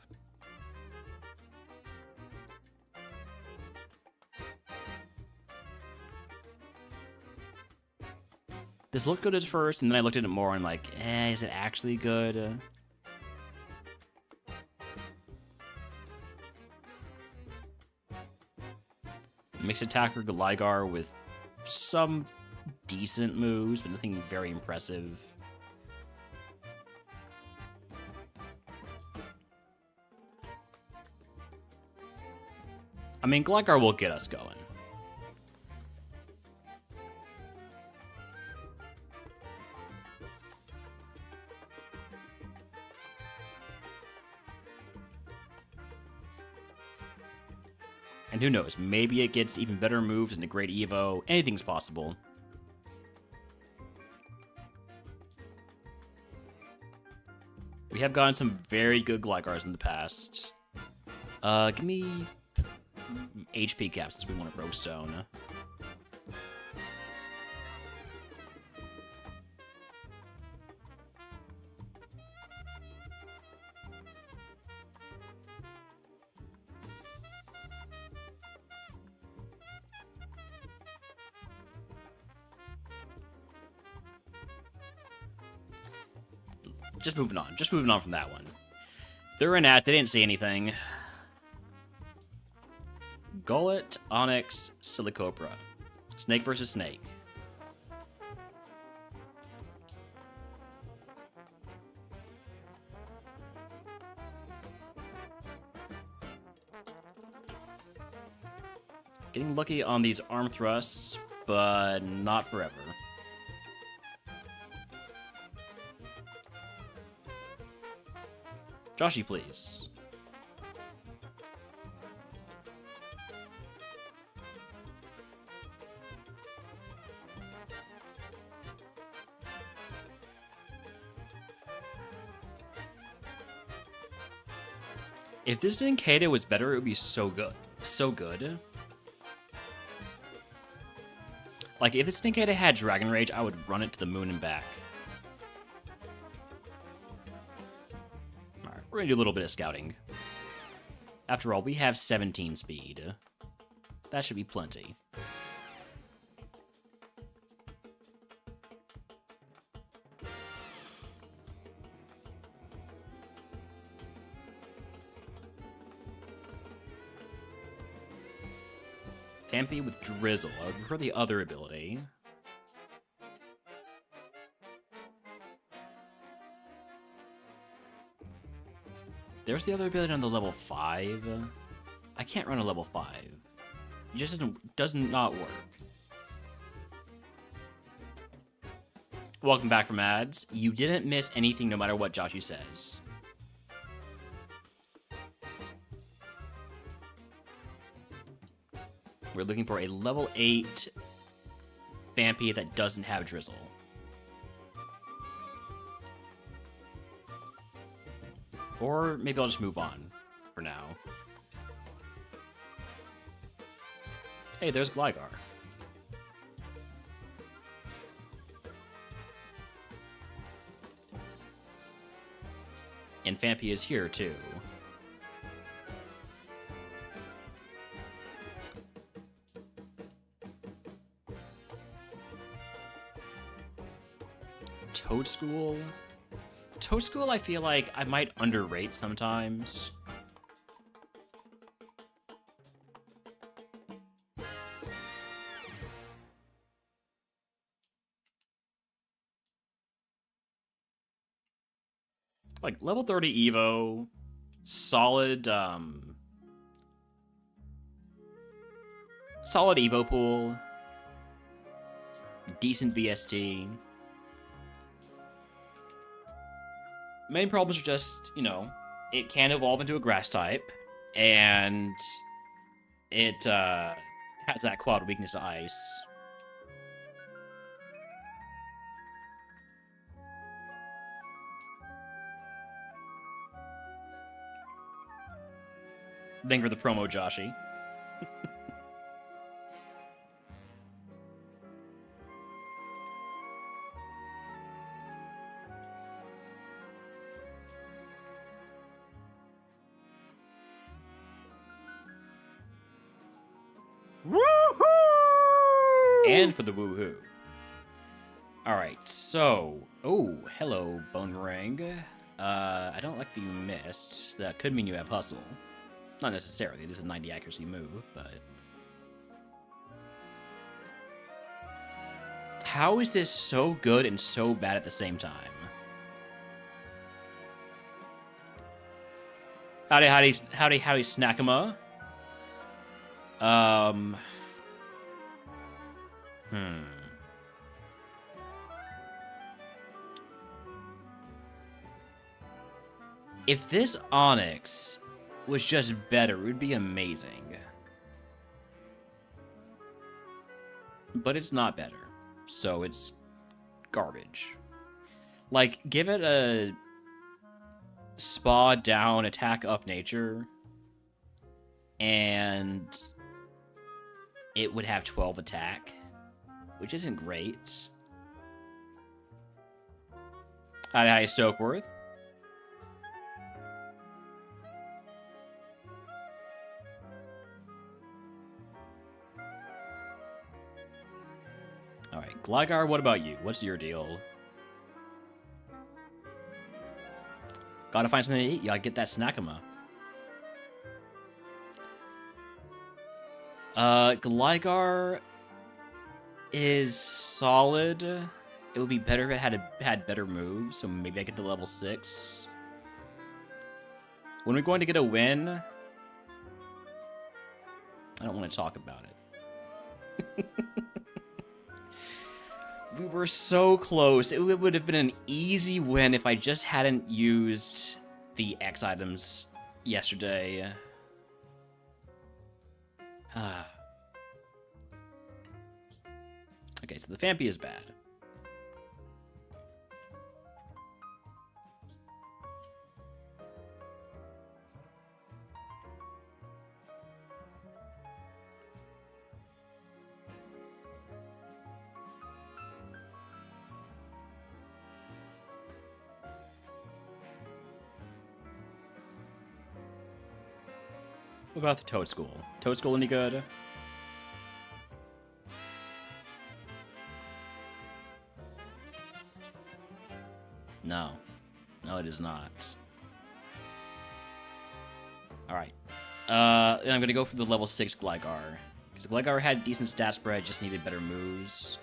This looked good at first, and then I looked at it more and like, is it actually good? Mixed attacker Gligar with some decent moves, but nothing very impressive. I mean, Gligar will get us going. And who knows, maybe it gets even better moves in the Great Evo. Anything's possible. We have gotten some very good Gligars in the past. Give me HP caps since we want a Rogue Stone. Just moving on from that one. They're in at, they didn't see anything. Gullet, Onyx, Silicopra. Snake versus Snake. Getting lucky on these arm thrusts, but not forever. Joshy, please. If this Nincada was better, it would be so good. So good. Like, if this Nincada had Dragon Rage, I would run it to the moon and back. Alright, we're gonna do a little bit of scouting. After all, we have 17 speed. That should be plenty. Tampy with Drizzle. I would prefer the other ability. There's the other ability on the level 5. I can't run a level 5. It just does not work. Welcome back from ads. You didn't miss anything no matter what Joshy says. We're looking for a level 8 Vampy that doesn't have Drizzle. Or maybe I'll just move on for now. Hey, there's Gligar. And Vampy is here too. Toadschool? Toadschool, I feel like I might underrate sometimes. Like, level 30 Evo, solid, solid Evo pool, decent BST. Main problems are just, you know, it can evolve into a grass type, and it has that quad weakness to ice. Thank you for the promo, Joshy. And for the woohoo. Alright, so... Oh, hello, Bonerang. I don't like that you missed. That could mean you have Hustle. Not necessarily, it is a 90 accuracy move, but... How is this so good and so bad at the same time? Howdy, Snackama. Um. Hmm. If this Onyx was just better, it would be amazing. But it's not better, so it's garbage. Like, give it a spa down, attack up nature, and it would have 12 attack, which isn't great. Hi, Stokeworth. Alright, Gligar, what about you? What's your deal? Gotta find something to eat. You gotta get that snackama. Gligar is solid. It would be better if it had better moves, so maybe I get to level 6. When we're going to get a win, I don't want to talk about it. We were so close. It would have been an easy win if I just hadn't used the X items yesterday. Okay, so the Phanpy is bad. What about the Toadstool? Toadstool any good? No. No, it is not. Alright. And I'm gonna go for the level 6 Gligar. Because Gligar had decent stat spread, just needed better moves.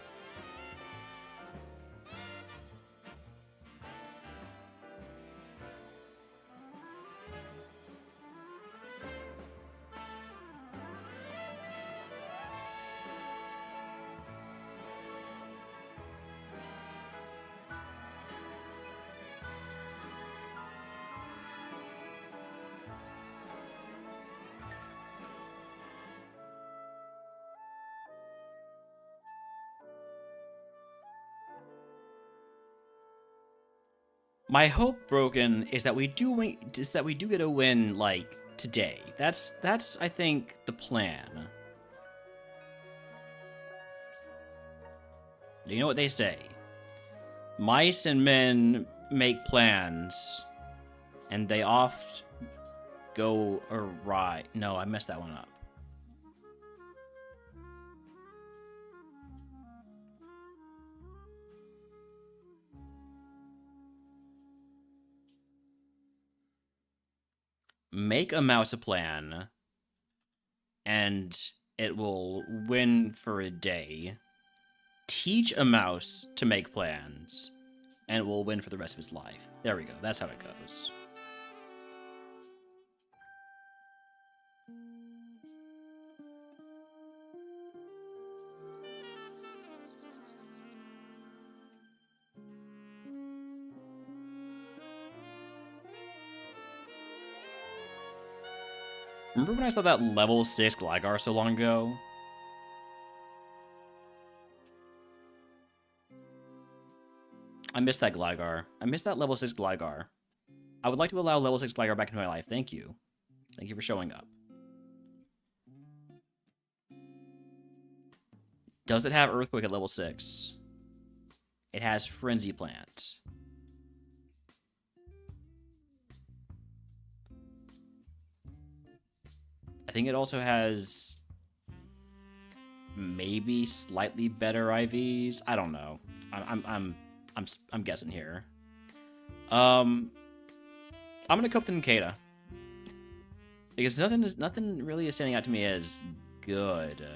My hope, Broken, is that we do get a win like today. That's I think the plan. You know what they say? Mice and men make plans, and they oft go awry. No, I messed that one up. Make a mouse a plan, and it will win for a day. Teach a mouse to make plans, and it will win for the rest of his life. There we go. That's how it goes. Remember when I saw that level 6 Gligar so long ago? I missed that Gligar. I missed that level 6 Gligar. I would like to allow level 6 Gligar back into my life. Thank you. Thank you for showing up. Does it have Earthquake at level 6? It has Frenzy Plant. I think it also has maybe slightly better IVs. I don't know. I'm guessing here. I'm gonna go up to Nikeda because nothing really is standing out to me as good.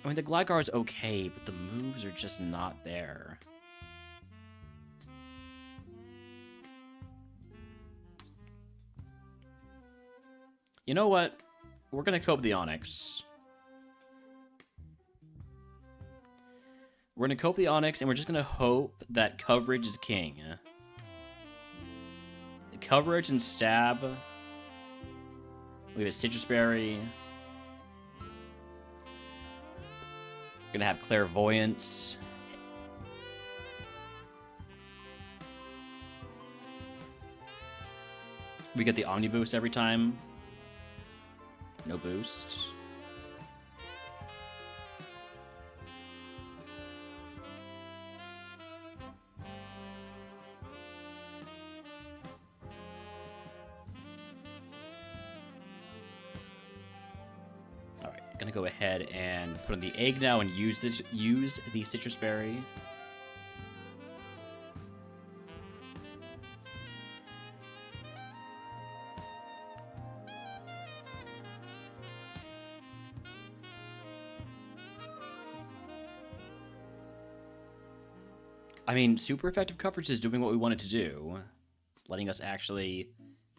I mean, the Gligar is okay, but the moves are just not there. You know what? we're gonna cope the Onyx. We're gonna cope the Onyx, and we're just gonna hope that coverage is king. Coverage and stab. We have a Citrus Berry. We're gonna have Clairvoyance. We get the Omni boost every time. No boost. Alright, gonna go ahead and put on the egg now and use the Citrus Berry. I mean, super effective coverage is doing what we want it to do. It's letting us actually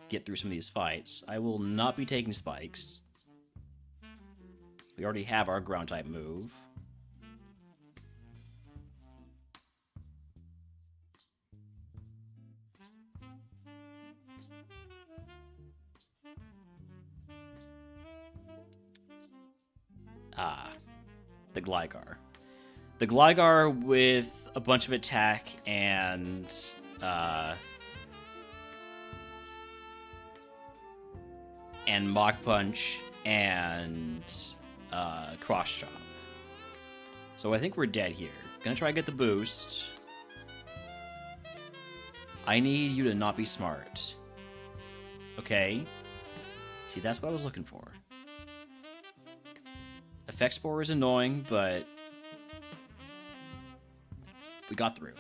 get through some of these fights. I will not be taking spikes. We already have our ground type move. Ah, the Gligar. The Gligar with a bunch of attack and Mach Punch and Cross Chop. So I think we're dead here. Gonna try to get the boost. I need you to not be smart. Okay. See, that's what I was looking for. Effect Spore is annoying, but we got through.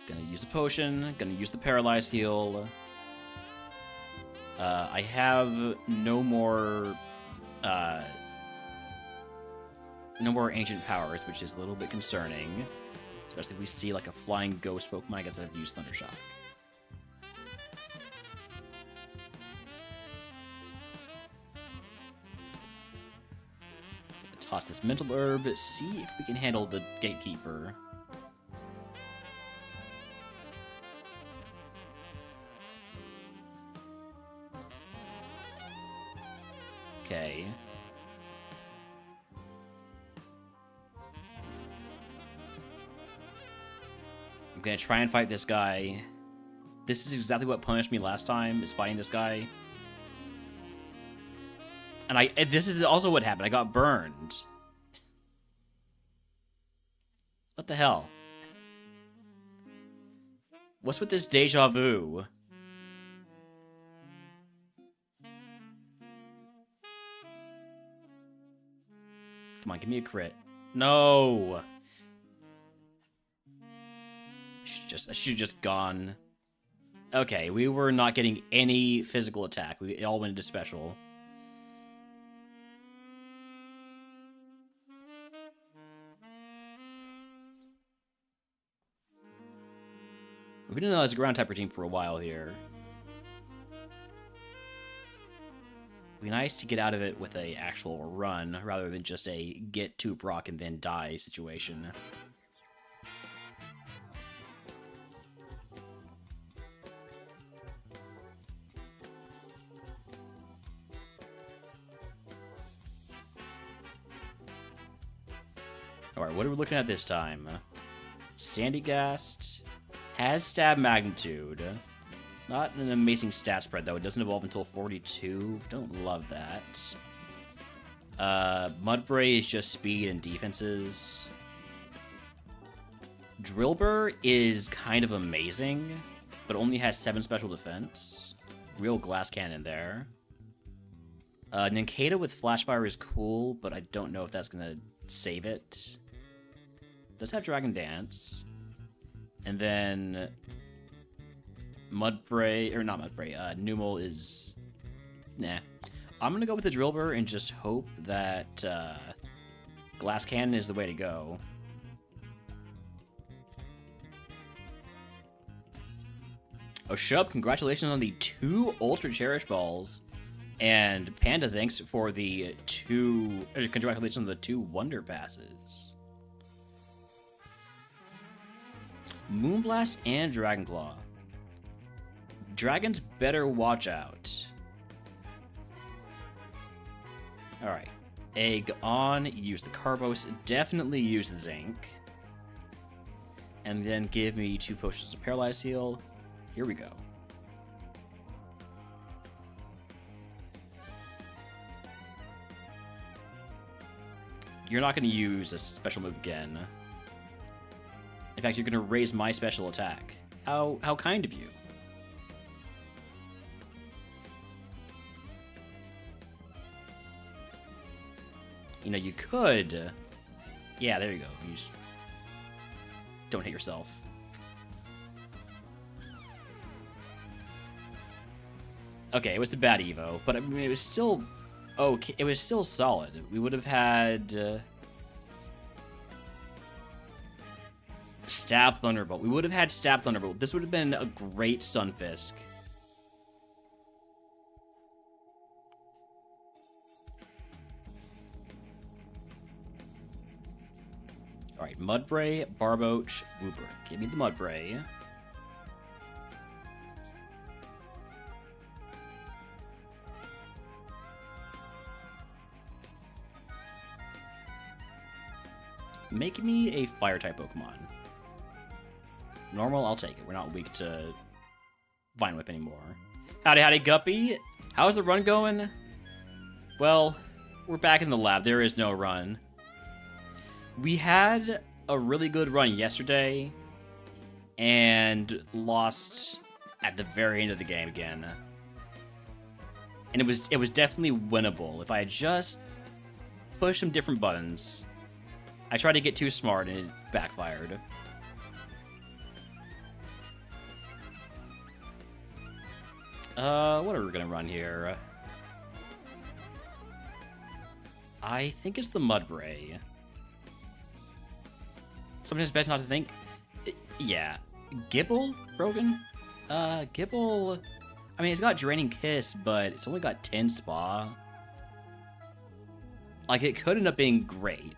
Gonna use a potion. Gonna use the Paralyze heal. I have no more ancient powers, which is a little bit concerning. Especially if we see like a flying ghost Pokemon, I guess I have to use Thundershock. Toss this Mental Herb, see if we can handle the Gatekeeper. Okay. I'm gonna try and fight this guy. This is exactly what punished me last time, is fighting this guy. And this is also what happened. I got burned. What the hell? What's with this deja vu? Come on, give me a crit. No! I should have just gone. Okay, we were not getting any physical attack. It all went into special. We've been in as a ground type team for a while here. It'd be nice to get out of it with a actual run rather than just a get to Brock and then die situation. Alright, what are we looking at this time? Sandygast has stab magnitude. Not an amazing stat spread, though. It doesn't evolve until 42. Don't love that. Mudbray is just speed and defenses. Drillbur is kind of amazing, but only has 7 special defense. Real glass cannon there. Nincada with Flashfire is cool, but I don't know if that's going to save it. Does have Dragon Dance. And then Mudbray, or not Mudbray, Numel is... Nah. I'm going to go with the Drillbur and just hope that Glass Cannon is the way to go. Oh, Shub, congratulations on the 2 Ultra Cherish Balls. And Panda, thanks for the 2... congratulations on the 2 Wonder Passes. Moonblast and Dragonclaw. Dragons better watch out. Alright. Egg on, use the Carbos, definitely use the Zinc. And then give me 2 potions to Paralyze Heal. Here we go. You're not going to use a special move again. In fact, you're going to raise my special attack. How kind of you. You know, you could... Yeah, there you go. You just don't hit yourself. Okay, it was a bad Evo, but I mean, it was still... Okay, it was still solid. We would have had... Stab Thunderbolt. We would have had Stab Thunderbolt. This would have been a great Stunfisk. Alright, Mudbray, Barboach, Wooper. Give me the Mudbray. Make me a Fire-type Pokemon. Normal, I'll take it. We're not weak to Vine Whip anymore. Howdy, howdy, Guppy. How's the run going? Well, we're back in the lab. There is no run. We had a really good run yesterday and lost at the very end of the game again. And it was definitely winnable if I had just pushed some different buttons. I tried to get too smart and it backfired. What are we gonna run here? I think it's the Mudbray. Sometimes it's best not to think. Yeah. Gibble? Broken? Gibble... I mean, it's got Draining Kiss, but it's only got 10 Spa. Like, it could end up being great,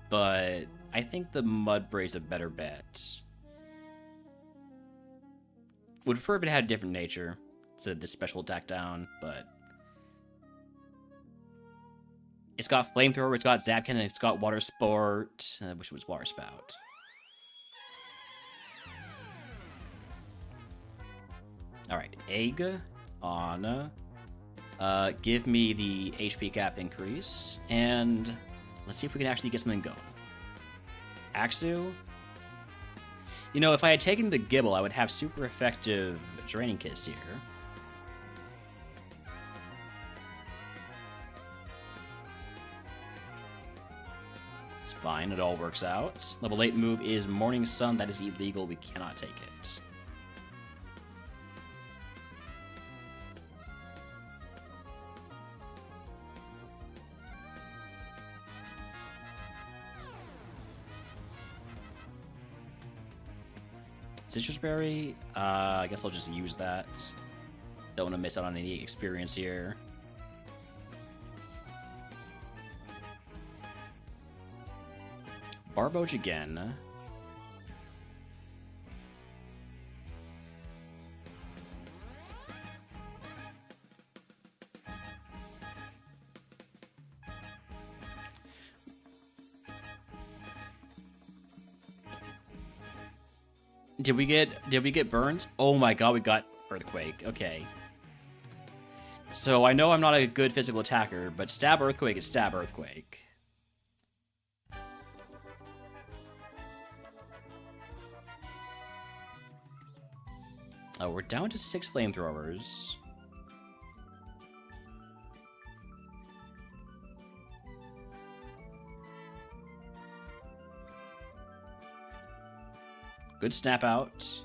but I think the Mudbray's a better bet. Would prefer if it had a different nature instead of this special attack down, but... It's got Flamethrower, it's got Zap Cannon, it's got Water Sport. I wish it was Water Spout. Alright, Egg on. Give me the HP cap increase, and let's see if we can actually get something going. Axu. You know, if I had taken the Gibble, I would have super effective Draining Kiss here. It's fine, it all works out. Level 8 move is Morning Sun. That is illegal, we cannot take it. Citrus Berry, I guess I'll just use that. Don't want to miss out on any experience here. Barboach again. Did we get burns? Oh my god, we got Earthquake. Okay. So I know I'm not a good physical attacker, but Stab Earthquake is Stab Earthquake. Oh, we're down to 6 Flamethrowers. Good Snap Out.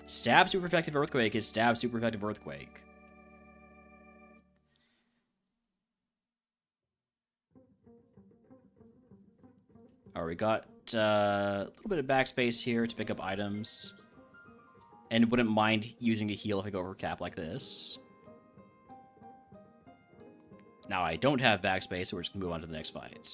Stab Super Effective Earthquake is Stab Super Effective Earthquake. Alright, we got a little bit of backspace here to pick up items. And wouldn't mind using a heal if I go over cap like this. Now I don't have backspace, so we're just gonna move on to the next fight.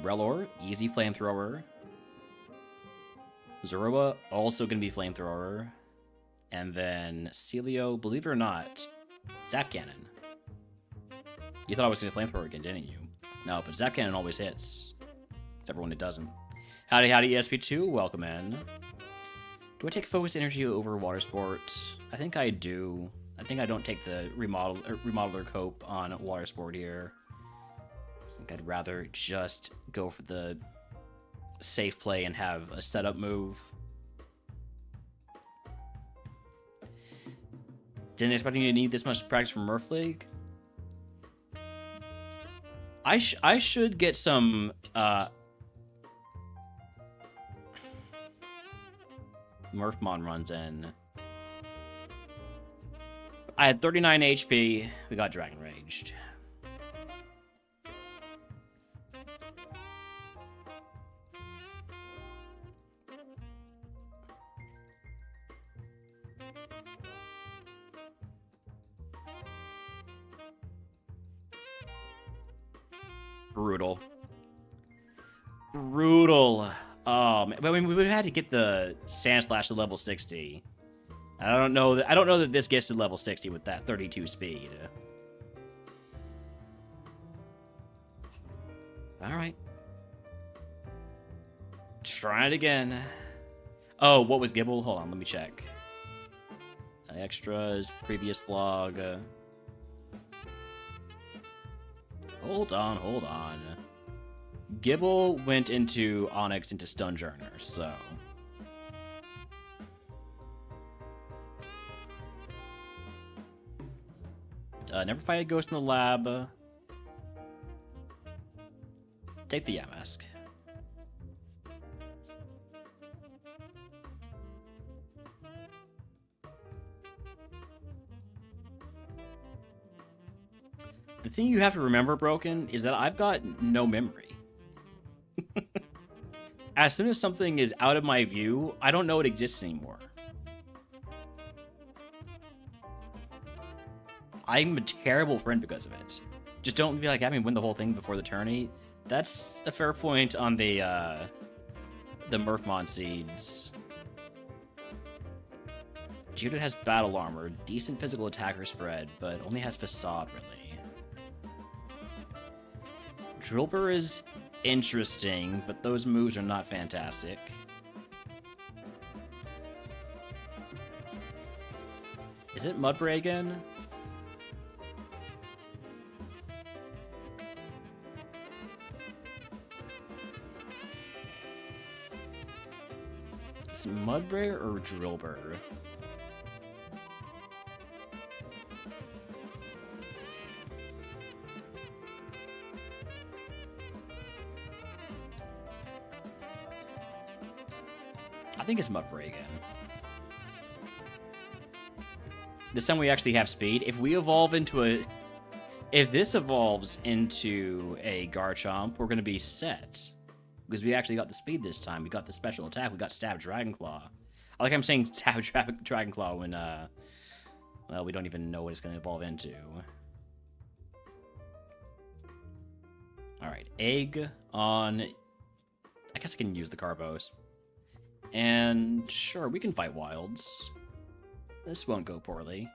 Relor, easy flamethrower. Zorua, also gonna be flamethrower. And then Celio, believe it or not, Zap Cannon. You thought I was gonna flamethrower again, didn't you? No, but Zap Cannon always hits. Except for when it doesn't. Howdy, howdy, ESP2, welcome in. Do I take Focus Energy over Water Sport? I think I do. I think I don't take the Remodeler Cope on Water Sport here. I think I'd rather just go for the safe play and have a setup move. Didn't expect you to need this much practice from Murph League. I should get some Murphmon runs in. I had 39 HP. We got Dragon Raged. Brutal. Brutal. Oh, man. I mean, we would have had to get the Sand Slash to level 60. I don't know that this gets to level 60 with that 32 speed. All right. Try it again. Oh, what was Gibble? Hold on, let me check. Extras, previous log. Hold on. Gibble went into Onyx into Stunjourner, so... never fight a ghost in the lab. Take the Yamask. The thing you have to remember, Broken, is that I've got no memory. As soon as something is out of my view, I don't know it exists anymore. I'm a terrible friend because of it. Just don't be like, have me win the whole thing before the tourney. That's a fair point on the Murphmon seeds. Judo has battle armor, decent physical attacker spread, but only has facade, really. Drillbur is interesting, but those moves are not fantastic. Is it Mudbray again? Is it Mudbray or Drillbur? I think it's Mudbray again. This time we actually have speed. If we evolve into a... If this evolves into a Garchomp, we're going to be set. Because we actually got the speed this time. We got the special attack. We got Stab Dragonclaw. I like I'm saying Stab Dragonclaw when, well, we don't even know what it's going to evolve into. Alright, Egg on... I guess I can use the Carbos. And sure, we can fight wilds. This won't go poorly.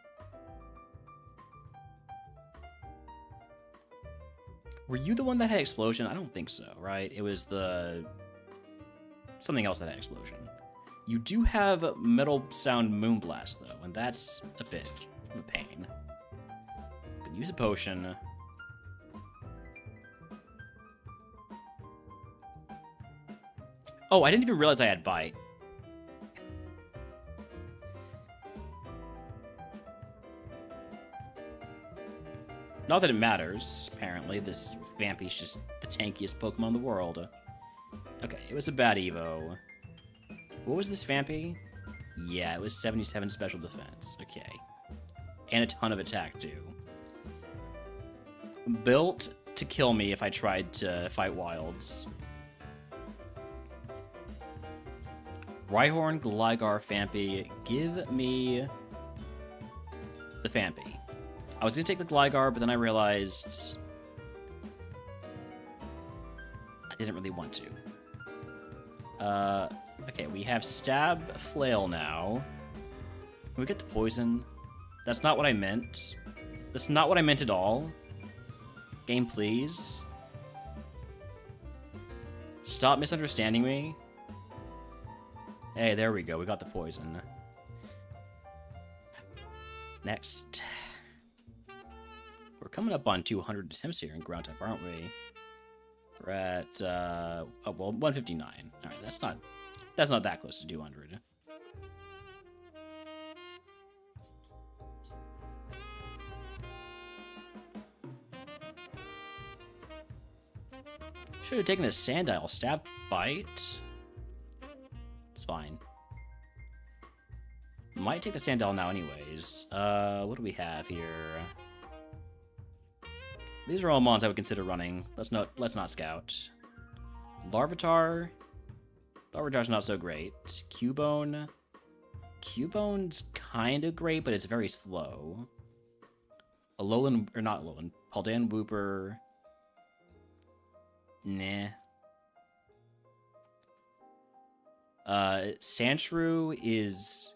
Were you the one that had explosion? I don't think so, right? It was the... something else that had explosion. You do have Metal Sound Moonblast, though, and that's a bit of a pain. You can use a potion. Oh, I didn't even realize I had Bite. Not that it matters, apparently. This Vampy's just the tankiest Pokemon in the world. Okay, it was a bad Evo. What was this Vampy? Yeah, it was 77 special defense. Okay. and a ton of attack, too. Built to kill me if I tried to fight wilds. Rhyhorn, Gligar, Phanpy. Give me the Phanpy. I was going to take the Gligar, but then I realized I didn't really want to. Okay, we have Stab, Flail now. Can we get the Poison? That's not what I meant. That's not what I meant at all. Game, please. Stop misunderstanding me. Hey, there we go. We got the Poison. Next. We're coming up on 200 attempts here in ground type, aren't we? We're at, oh, well, 159. All right, that's not that close to 200. Should have taken the Sandile. Stab, Bite. It's fine. Might take the Sandile now anyways. What do we have here? These are all mons I would consider running. Let's not scout. Larvitar. Larvitar's not so great. Cubone. Cubone's kind of great, but it's very slow. Alolan, or not Alolan. Paldean Wooper. Nah. Sandshrew is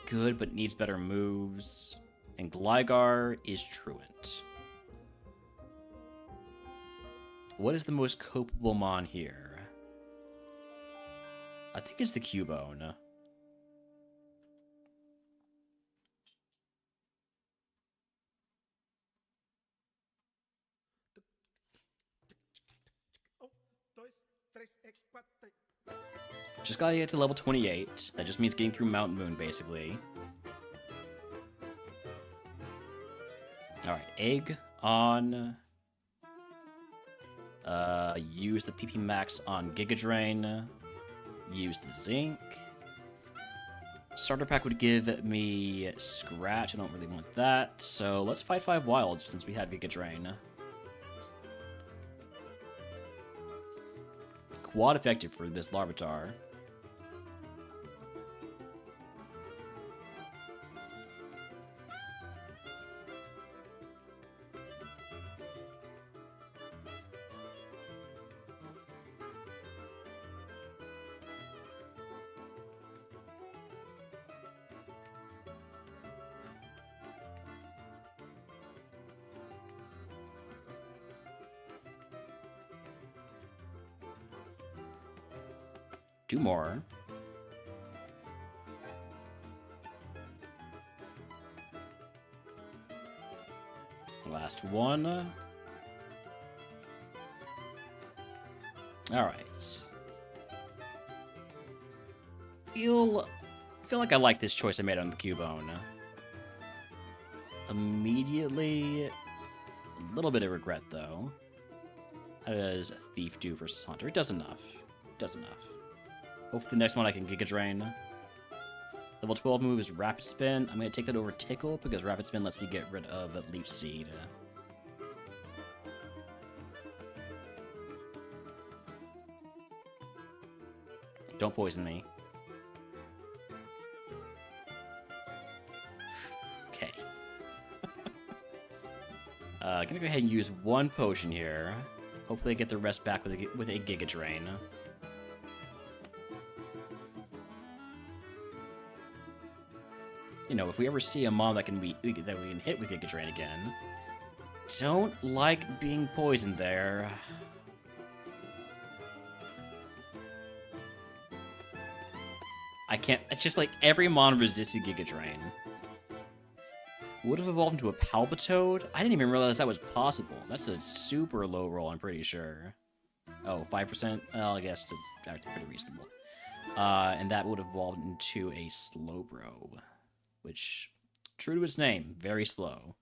good, but needs better moves. And Gligar is truant. What is the most copeable mon here? I think it's the Cubone. Just gotta get to level 28. That just means getting through Mountain Moon, basically. Alright, Egg on... use the PP Max on Giga Drain. Use the Zinc. Starter Pack would give me Scratch. I don't really want that. So let's fight 5 Wilds since we have Giga Drain. Quad effective for this Larvitar. Two more. Last one. All right. Feel like I like this choice I made on the Cubone. Immediately, a little bit of regret though. How does Thief do versus Hunter? It does enough. It does enough. Hopefully the next one I can Giga Drain. Level 12 move is Rapid Spin. I'm going to take that over Tickle because Rapid Spin lets me get rid of Leaf Seed. Don't poison me. Okay. Gonna go ahead and use one potion here. Hopefully I get the rest back with a Giga Drain. You know, if we ever see a mon that we can hit with Giga Drain again, don't like being poisoned there. I can't. It's just like every mon resisted Giga Drain. Would have evolved into a Palpitoad? I didn't even realize that was possible. That's a super low roll, I'm pretty sure. Oh, 5%? Well, I guess that's actually pretty reasonable. And that would have evolved into a Slowbro. Which, true to its name, very slow.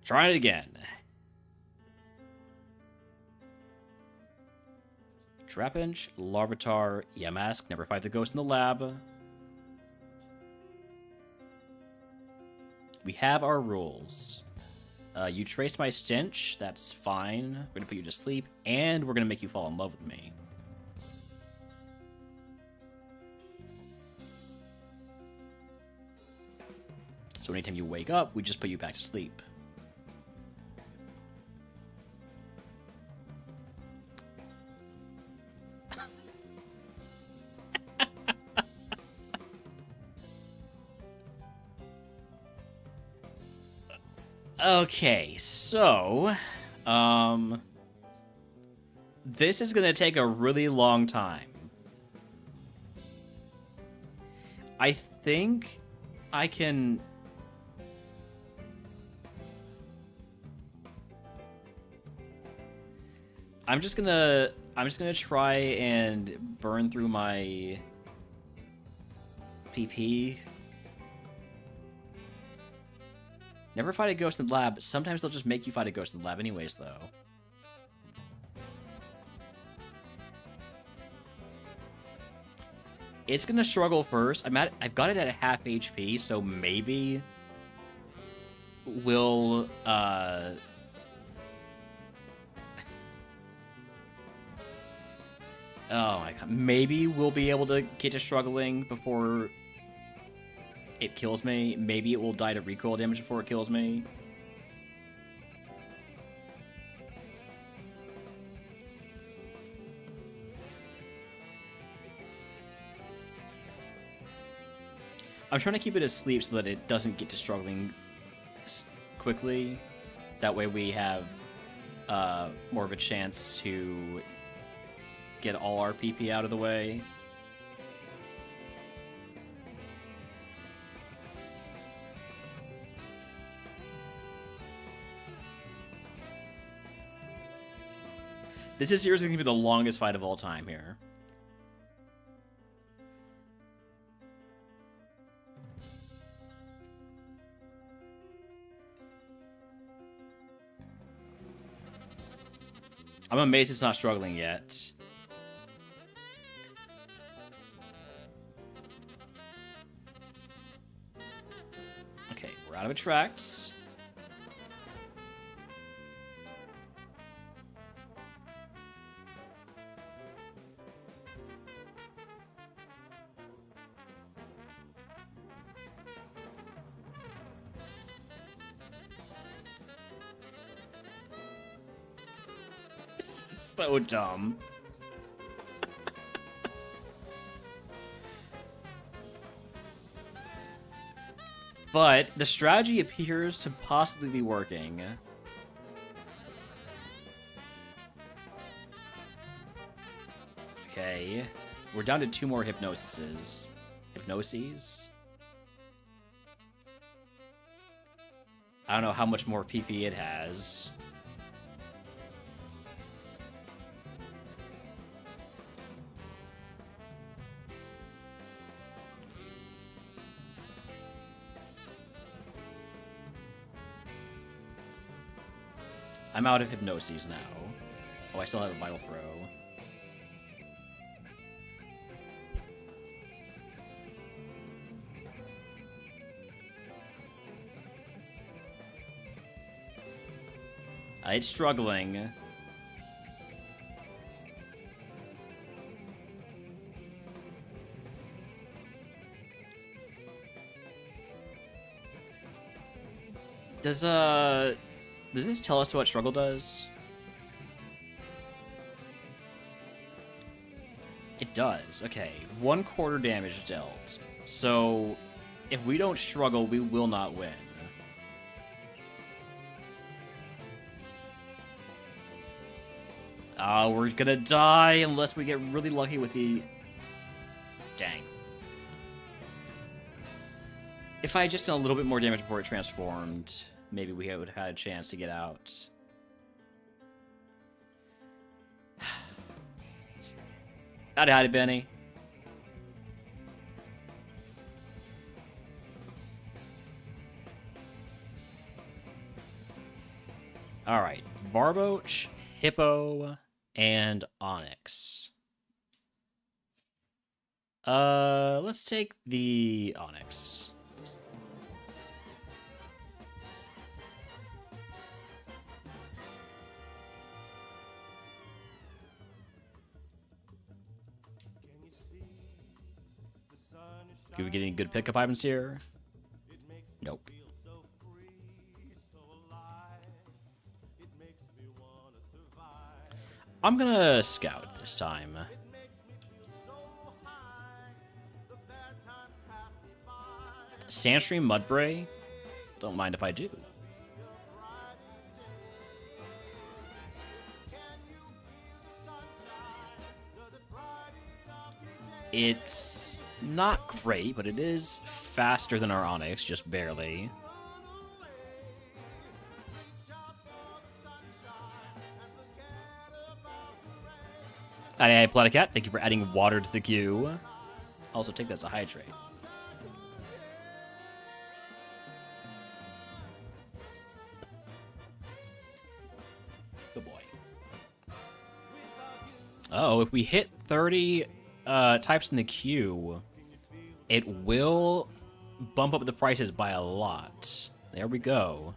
Try it again. Trapinch, Larvitar, Yamask, never fight the ghost in the lab. We have our rules. You traced my stench. That's fine. We're gonna put you to sleep, and we're gonna make you fall in love with me. So anytime you wake up, we just put you back to sleep. Okay, so, this is gonna take a really long time. I think I can... I'm just gonna try and burn through my PP. Never fight a ghost in the lab. Sometimes they'll just make you fight a ghost in the lab anyways, though. It's gonna struggle first. I've got it at half HP, so maybe we'll oh my god. Maybe we'll be able to get to struggling before it kills me. Maybe it will die to recoil damage before it kills me. I'm trying to keep it asleep so that it doesn't get to struggling quickly. That way we have more of a chance to get all our PP out of the way. This is seriously going to be the longest fight of all time here. I'm amazed it's not struggling yet. Okay, we're out of attracts. So dumb. But the strategy appears to possibly be working. Okay. We're down to 2 more hypnoses. Hypnoses? I don't know how much more PP it has. I'm out of hypnoses now. Oh, I still have a vital throw. It's struggling. Does this tell us what struggle does? It does. Okay. 1/4 damage dealt. So, if we don't struggle, we will not win. We're gonna die unless we get really lucky with the... Dang. If I had just done a little bit more damage before it transformed, maybe we would have had a chance to get out. Howdy, Benny. Alright. Barboach, Hippo, and Onyx. Let's take the Onyx. Do we get any good pickup items here? Nope. I'm gonna scout this time. Sandstream Mudbray? Don't mind if I do. It's not great, but it is faster than our Onyx, just barely. Hey, Platicat, thank you for adding water to the queue. Also, take that as a hydrate. Good boy. Oh, if we hit 30 types in the queue, it will bump up the prices by a lot. There we go.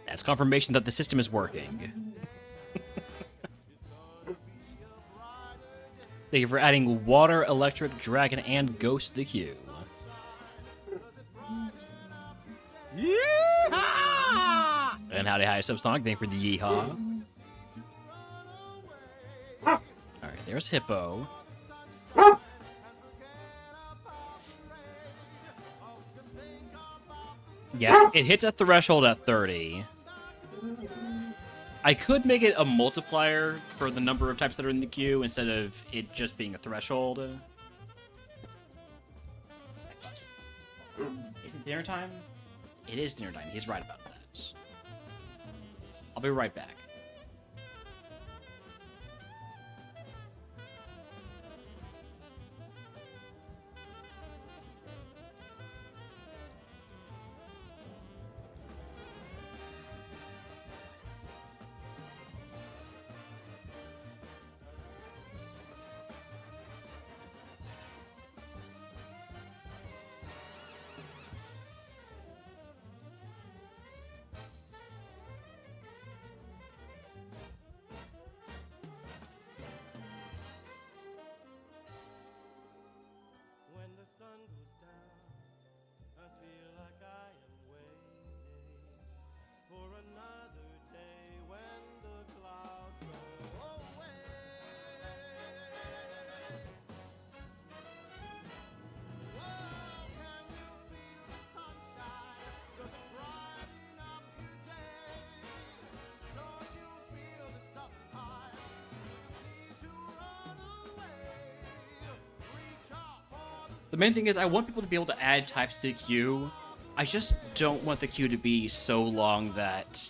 That's confirmation that the system is working. Thank you for adding Water, Electric, Dragon, and Ghost to the queue. Yeehaw! And howdy hi, Subsonic. Thank you for the yeehaw. Alright, there's Hippo. Yeah, it hits a threshold at 30. I could make it a multiplier for the number of types that are in the queue instead of it just being a threshold. Is it dinner time? It is dinner time. He's right about that. I'll be right back. The main thing is I want people to be able to add types to the queue. I just don't want the queue to be so long that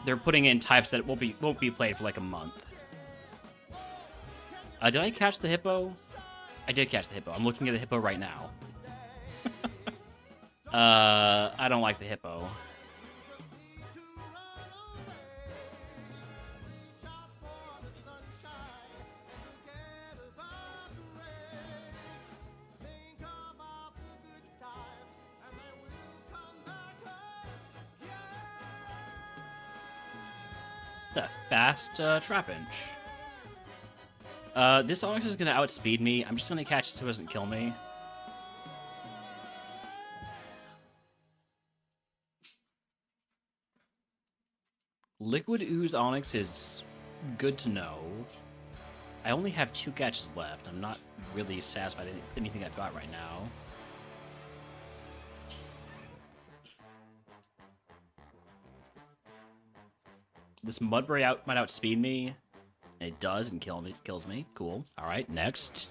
they're putting in types that won't be played for like a month. Did I catch the hippo? I did catch the hippo. I'm looking at the hippo right now. I don't like the hippo. Fast Trapinch. This Onyx is gonna outspeed me. I'm just gonna catch it so it doesn't kill me. Liquid Ooze Onyx is good to know. I only have 2 catches left. I'm not really satisfied with anything I've got right now. This Mudbray might outspeed me. And it does and kills me. Cool. Alright, next.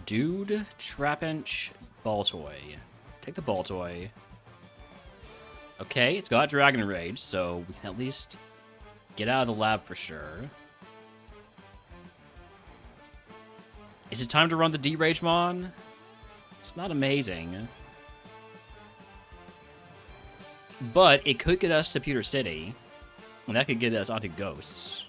Dude, Trapinch, Baltoy. Take the Baltoy. Okay, it's got Dragon Rage, so we can at least get out of the lab for sure. Is it time to run the D-RageMon? It's not amazing. But it could get us to Pewter City, and that could get us onto Ghosts.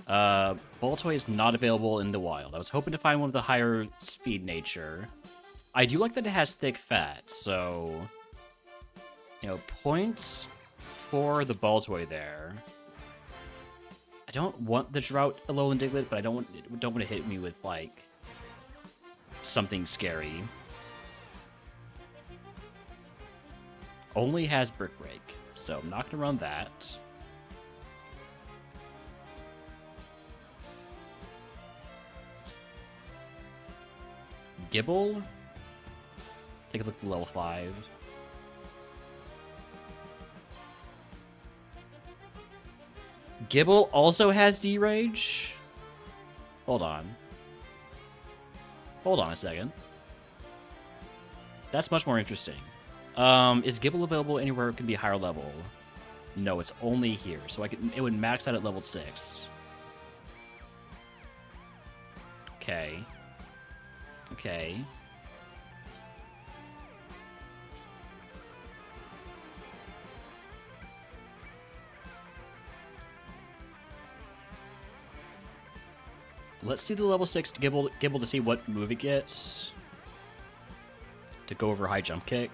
Baltoy is not available in the wild. I was hoping to find one of the higher speed nature. I do like that it has thick fat, so You know, points for the ball toy there. I don't want the Drought Alolan Diglett, but I don't want to hit me with, like, something scary. Only has Brick Break, so I'm not going to run that. Gibble? Take a look at level 5. Gibble also has D-Rage? Hold on. Hold on a second. That's much more interesting. Is Gibble available anywhere it can be higher level? No, it's only here. So it would max out at level 6. Okay. Okay. Let's see the level 6 Gibble to see what move it gets. To go over high jump kick.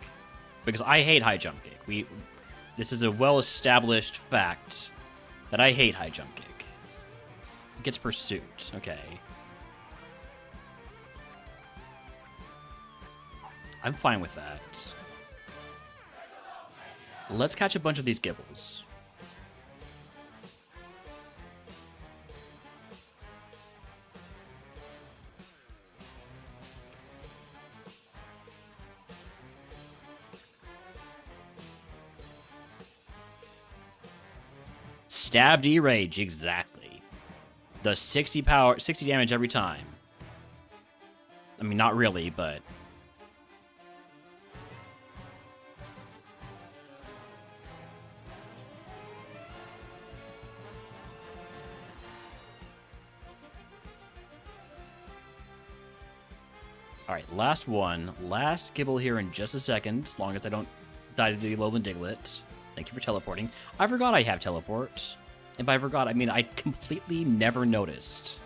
Because I hate high jump kick. This is a well-established fact that I hate high jump kick. It gets Pursuit. Okay. I'm fine with that. Let's catch a bunch of these Gibbles. Stab D-Rage, exactly. Does 60 damage every time. I mean, not really, but... Alright, last one. Last Gibble here in just a second, as long as I don't die to the Alolan Diglett. Thank you for teleporting. I forgot I have teleport. And by forgot, I mean I completely never noticed.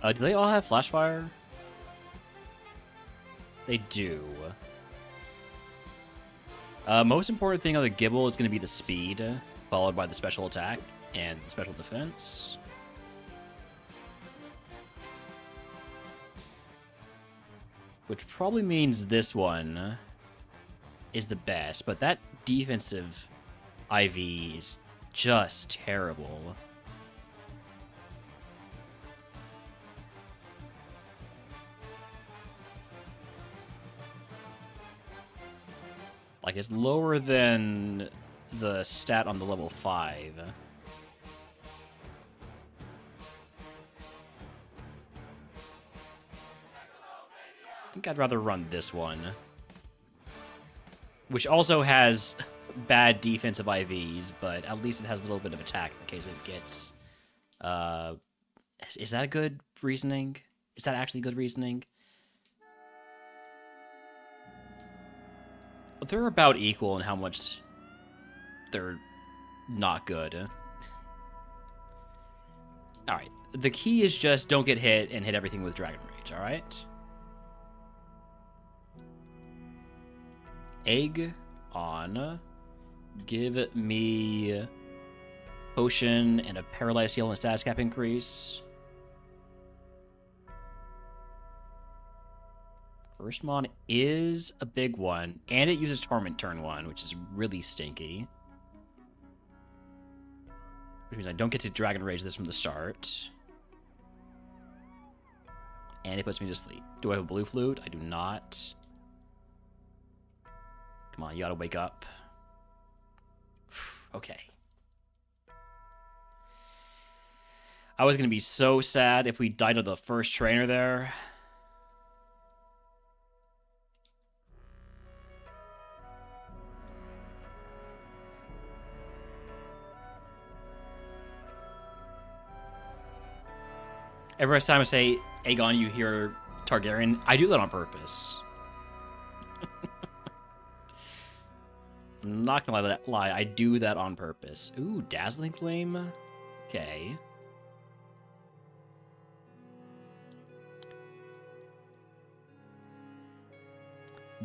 Do they all have Flash Fire? They do. Most important thing on the Gibble is going to be the speed, followed by the special attack and the special defense. Which probably means this one is the best, but that defensive IV is just terrible. Like, it's lower than the stat on the level 5. I think I'd rather run this one. Which also has bad defensive IVs, but at least it has a little bit of attack in case it gets... Is that a good reasoning? Is that actually good reasoning? They're about equal in how much they're not good. Alright, the key is just don't get hit and hit everything with Dragon Rage, alright? Egg on. Give me potion and a paralyzed heal and status cap increase. First mon is a big one, and it uses Torment turn 1, which is really stinky. Which means I don't get to Dragon Rage this from the start. And it puts me to sleep. Do I have a Blue Flute? I do not. Come on, you gotta wake up. Okay. I was gonna be so sad if we died to the first trainer there. Every time I say Aegon, you hear Targaryen. I do that on purpose. I'm not gonna lie, I do that on purpose. Ooh, Dazzling Flame? Okay.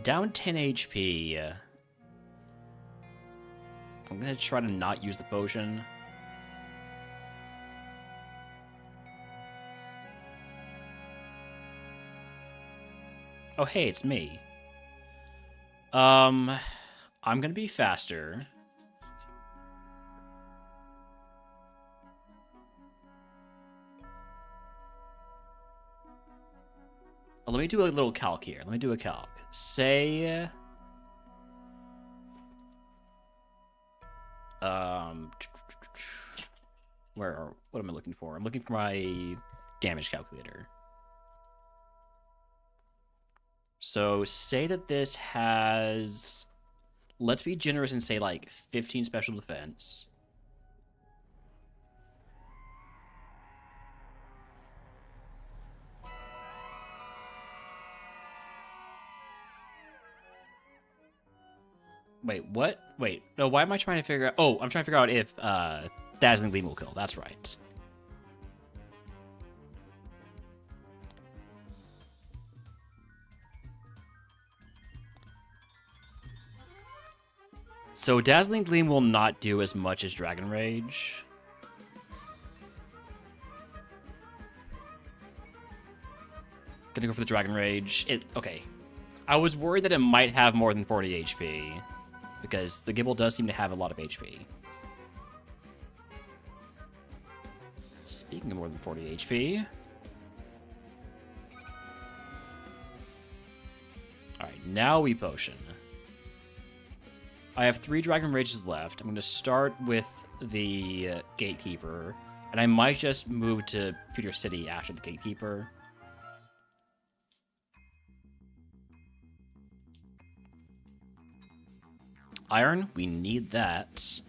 Down 10 HP. I'm gonna try to not use the potion. Oh, hey, it's me. I'm gonna be faster. Let me do a little calc here. Let me do a calc. Say... what am I looking for? I'm looking for my damage calculator. So say that this has... Let's be generous and say like 15 special defense. Wait, what? Wait, no, why am I trying to figure out... Oh, I'm trying to figure out if Dazzling Gleam will kill. That's right. So Dazzling Gleam will not do as much as Dragon Rage. Gonna go for the Dragon Rage. Okay. I was worried that it might have more than 40 HP. Because the Gibble does seem to have a lot of HP. Speaking of more than 40 HP. Alright, now we potion. I have 3 Dragon Rages left. I'm going to start with the Gatekeeper. And I might just move to Pewter City after the Gatekeeper. Iron, we need that.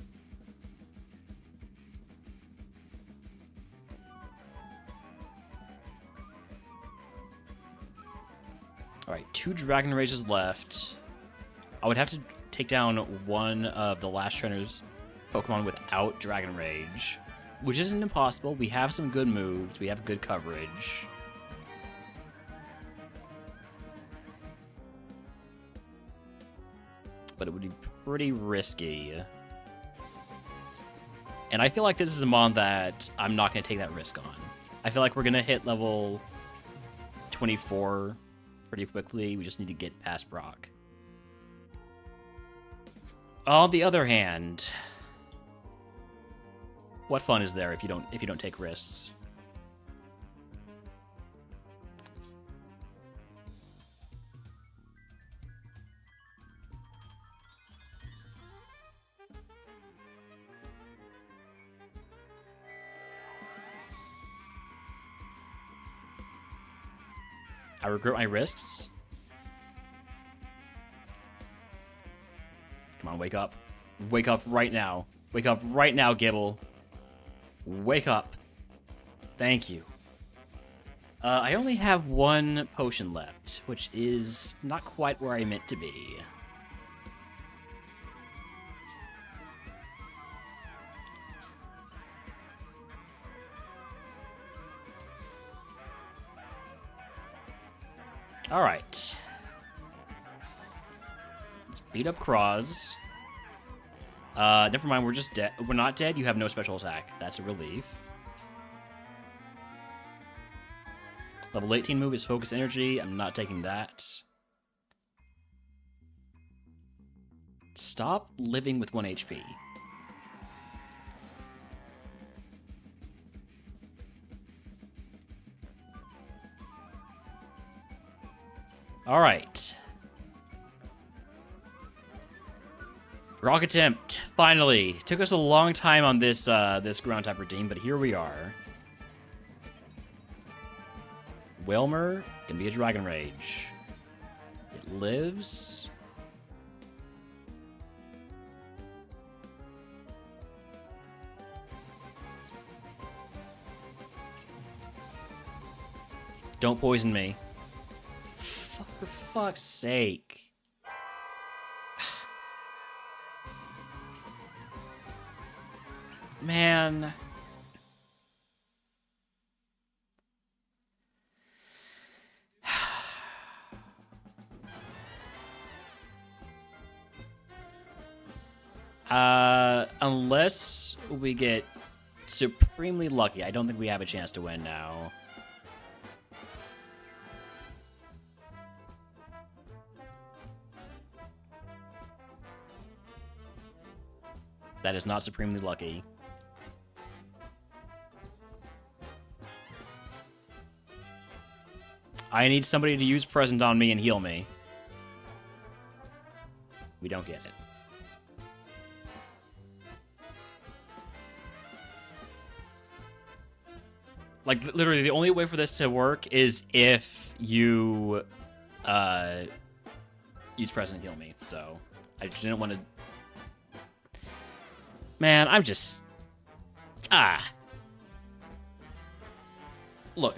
Alright, 2 Dragon Rages left. I would have to take down one of the last trainer's Pokemon without Dragon Rage, which isn't impossible. We have some good moves. We have good coverage. But it would be pretty risky. And I feel like this is a mon that I'm not going to take that risk on. I feel like we're going to hit level 24 pretty quickly. We just need to get past Brock. On the other hand, what fun is there if you don't take risks? I regret my risks. Come on, wake up. Wake up right now. Wake up right now, Gibble. Wake up. Thank you. I only have 1 potion left, which is not quite where I meant to be. All right. Let's beat up Cross. Never mind, we're just dead. We're not dead. You have no special attack. That's a relief. Level 18 move is Focus Energy. I'm not taking that. Stop living with 1 HP. All right. Rock attempt. Finally. Took us a long time on this this ground type redeem, but here we are. Wilmer can be a Dragon Rage. It lives. Don't poison me. For fuck's sake. Man. Unless we get supremely lucky, I don't think we have a chance to win now. That is not supremely lucky. I need somebody to use Present on me and heal me. We don't get it. Like, literally, the only way for this to work is if you use Present and heal me. So, I didn't want to... Man, I'm just... Look,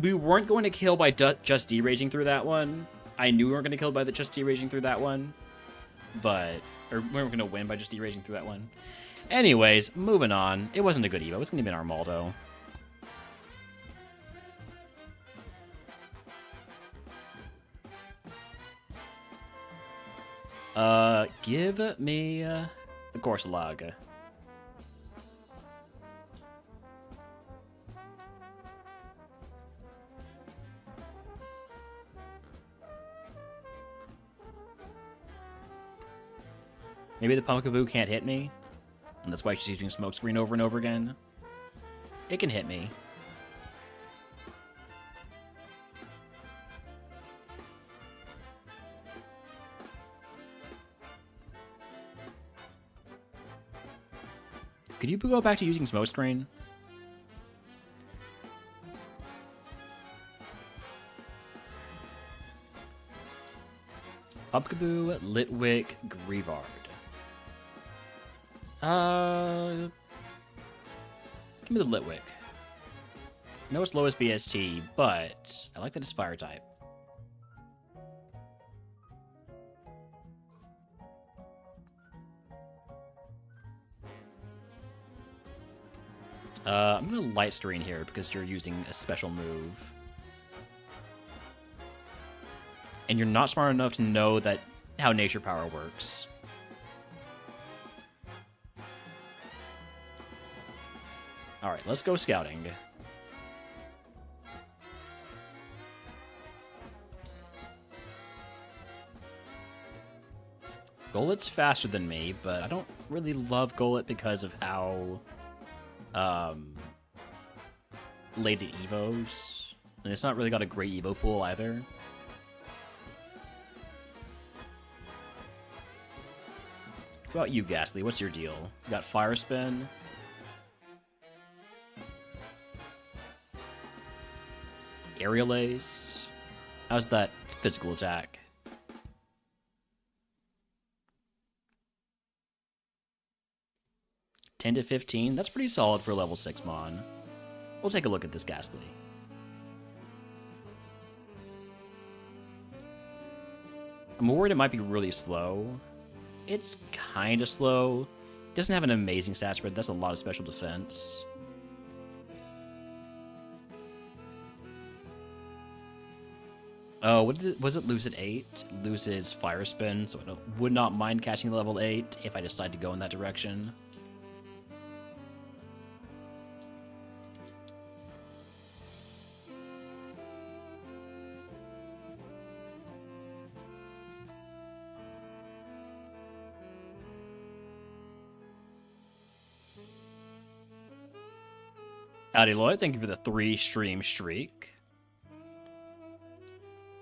we weren't going to kill by just deraging through that one. I knew we weren't going to kill by just deraging through that one. But... Or we weren't going to win by just deraging through that one. Anyways, moving on. It wasn't a good Evo. It was going to be an Armaldo. Give me the Corsalag. Maybe the Pumpkaboo can't hit me, and that's why she's using Smokescreen over and over again. It can hit me. Could you go back to using Smokescreen? Pumpkaboo, Litwick, Greavard. Give me the Litwick. No, it's lowest BST, but I like that it's fire type. I'm gonna light screen here because you're using a special move. And you're not smart enough to know that how nature power works. Alright, let's go scouting. Golit's faster than me, but I don't really love Golit because of how late it evos. And it's not really got a great evo pool either. What about you, Ghastly? What's your deal? You got Fire Spin. Aerial Ace. How's that physical attack? $10 to $15? That's pretty solid for a level 6 Mon. We'll take a look at this Ghastly. I'm worried it might be really slow. It's kind of slow. It doesn't have an amazing stat spread. That's a lot of special defense. Oh, was it lose at 8? It loses Fire Spin, so I would not mind catching level 8 if I decide to go in that direction. Howdy, Lloyd. Thank you for the 3-stream streak.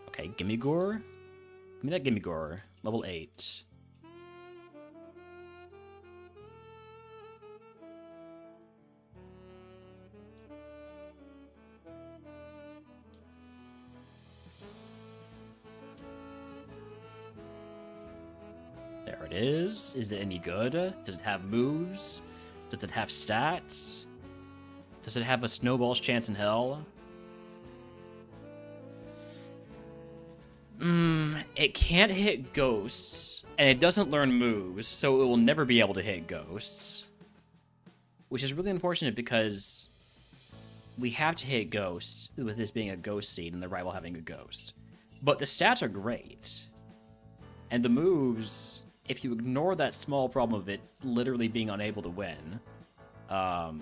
Okay, Gimme Gore. Give me that Gimme Gore. Level 8. There it is. Is it any good? Does it have moves? Does it have stats? Does it have a snowball's chance in hell? It can't hit ghosts, and it doesn't learn moves, so it will never be able to hit ghosts. Which is really unfortunate because we have to hit ghosts with this being a ghost seed and the rival having a ghost. But the stats are great. And the moves, if you ignore that small problem of it literally being unable to win, are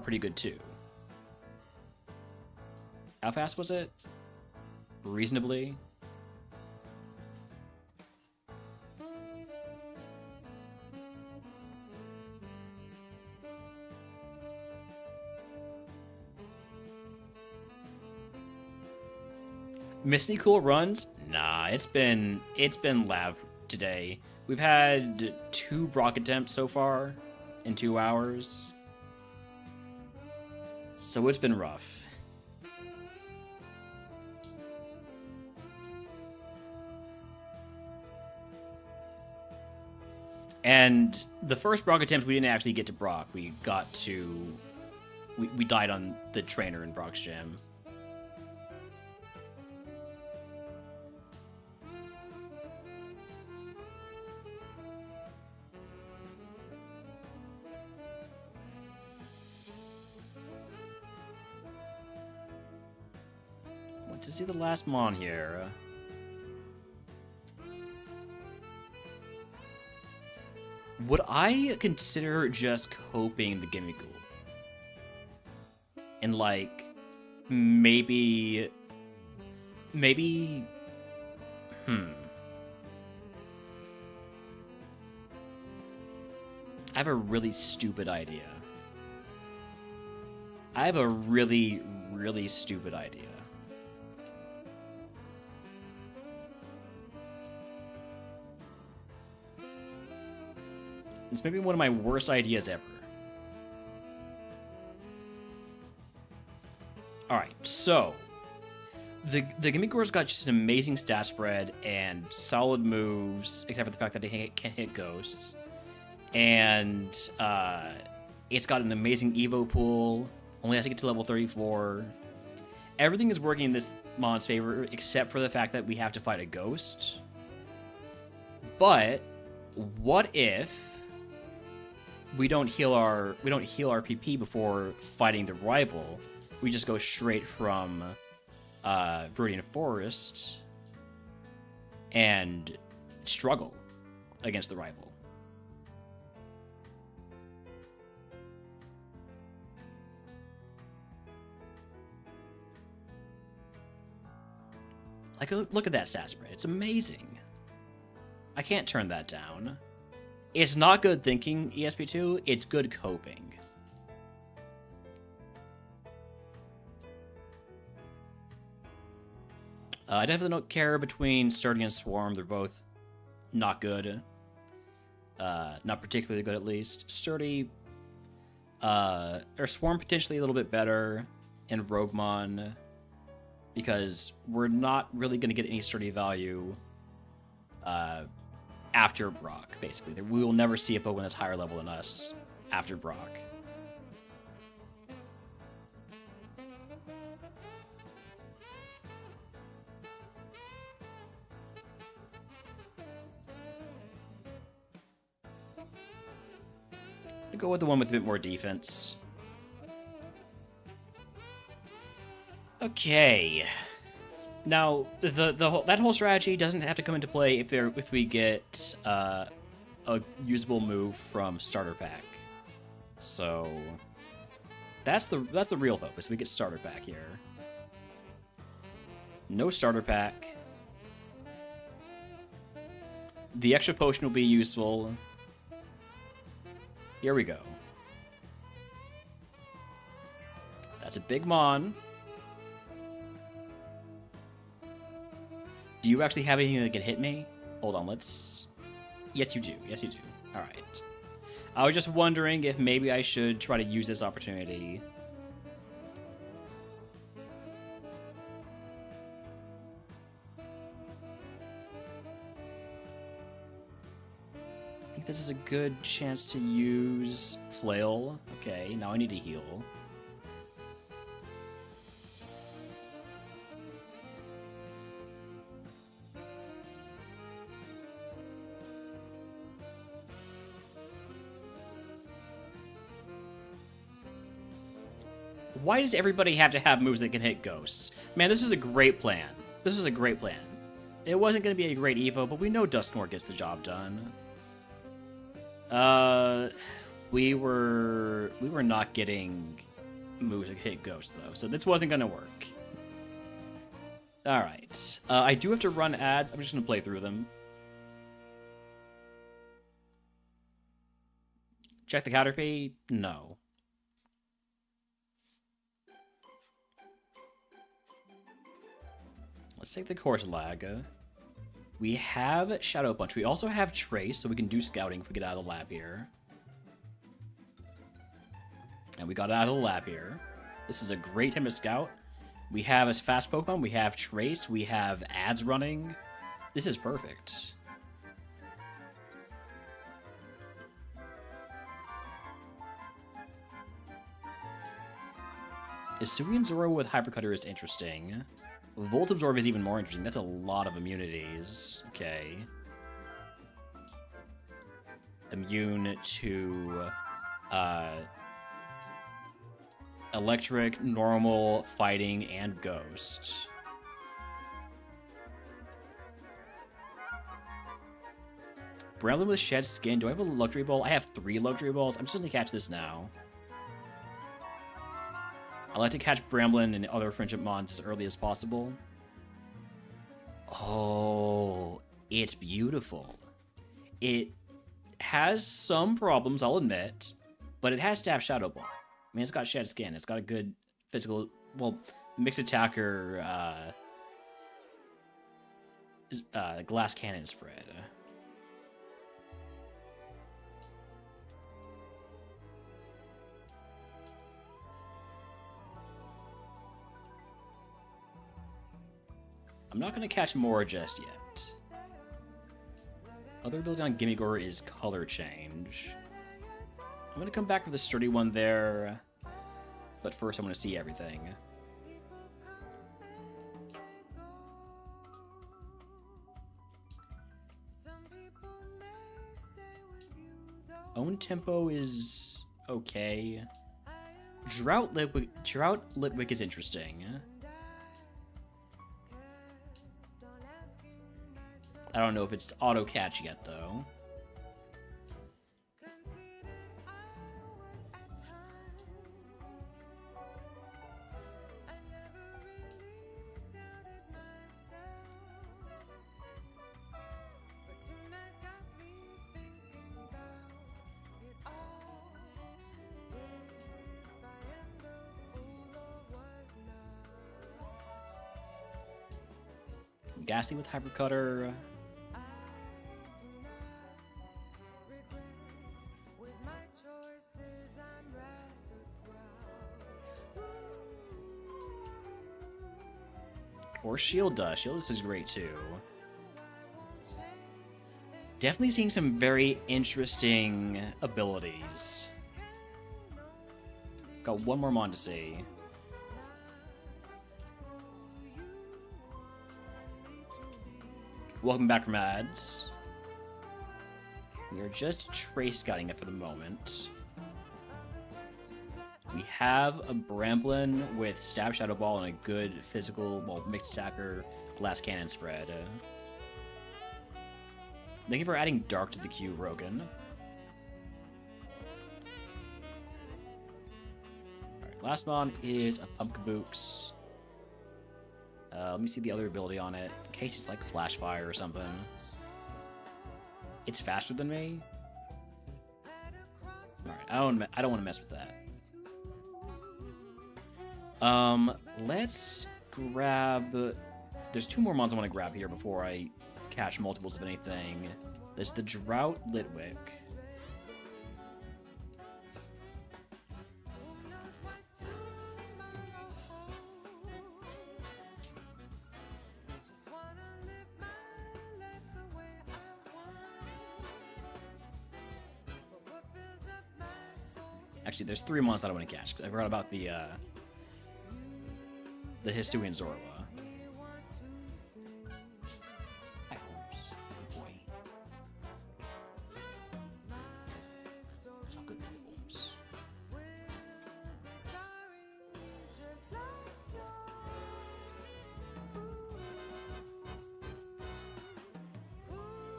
pretty good too. How fast was it? Reasonably. Missed any cool runs? Nah, it's been lab today. We've had 2 Brock attempts so far in 2 hours. So it's been rough. And the first Brock attempt, we didn't actually get to Brock. We died on the trainer in Brock's gym. Want to see the last Mon here. Would I consider just coping the Gimme Ghoul? And like, maybe... I have a really stupid idea. I have a really, really stupid idea. It's maybe one of my worst ideas ever. Alright, so the Gimme Ghoul's got just an amazing stat spread and solid moves, except for the fact that it can't hit ghosts. And it's got an amazing Evo pool, only has to get to level 34. Everything is working in this Mon's favor, except for the fact that we have to fight a ghost. But what if we don't heal our PP before fighting the rival? We just go straight from Viridian Forest and struggle against the rival. Like, look at that stat spread. It's amazing. I can't turn that down. It's not good thinking, ESP2. It's good coping. I definitely don't care between Sturdy and Swarm. They're both not good. Not particularly good, at least. Sturdy, or Swarm potentially a little bit better, and RogueMon, because we're not really going to get any Sturdy value after Brock, basically. We will never see a Pokemon that's higher level than us after Brock. I'll go with the one with a bit more defense. Okay. Now, that whole strategy doesn't have to come into play if we get a usable move from starter pack. So that's the real focus. We get starter pack here. No starter pack. The extra potion will be useful. Here we go. That's a big Mon. Do you actually have anything that can hit me? Hold on, let's... Yes, you do. Yes, you do. Alright. I was just wondering if maybe I should try to use this opportunity. I think this is a good chance to use Flail. Okay, now I need to heal. Why does everybody have to have moves that can hit ghosts? Man, this is a great plan. This is a great plan. It wasn't going to be a great Evo, but we know Dustmore gets the job done. We were not getting moves that hit Ghost, though, so this wasn't going to work. Alright. I do have to run ads. I'm just going to play through them. Check the Caterpie? No. Let's take the course lag. We have Shadow Punch. We also have Trace, so we can do scouting if we get out of the lab here. And we got out of the lab here. This is a great time to scout. We have a fast Pokemon. We have Trace. We have ads running. This is perfect. Hisuian Zoro with Hypercutter is interesting. Volt Absorb is even more interesting. That's a lot of immunities. Okay. Immune to Electric, Normal, Fighting, and Ghost. Bramblin with Shed Skin. Do I have a Luxury Ball? I have 3 Luxury Balls. I'm just going to catch this now. I like to catch Bramblin and other Friendship Mons as early as possible. Oh, it's beautiful. It has some problems, I'll admit, but it has to have Shadow Ball. I mean, it's got Shed Skin. It's got a good physical, well, mixed attacker, glass cannon spread. I'm not going to catch more just yet. Other ability on Gimmigore is Color Change. I'm going to come back for the sturdy one there, but first I want to see everything. Own Tempo is okay. Drought Litwick is interesting. I don't know if it's auto catch yet, though. Ghastly with Hypercutter. Or Shield Dust. Shield Dust is great too. Definitely seeing some very interesting abilities. Got one more Mon to see. Welcome back from ads. We are just trace scouting it for the moment. We have a Bramblin with Stab Shadow Ball and a good physical, well, mixed attacker, glass cannon spread. Thank you for adding Dark to the queue, Rogan. Alright, last one is a Pumpkabooks. Let me see the other ability on it, in case it's like Flash Fire or something. It's faster than me? Alright, I don't want to mess with that. Let's grab... There's 2 more mons I want to grab here before I catch multiples of anything. There's the Drought Litwick. Actually, there's 3 mons that I want to catch. I forgot about the Hisuian Zorua.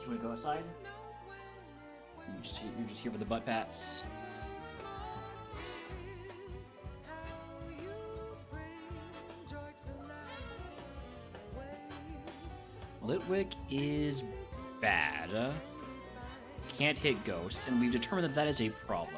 You wanna go outside? You're just here for the butt pats. Litwick is bad. Can't hit Ghost, and we've determined that that is a problem.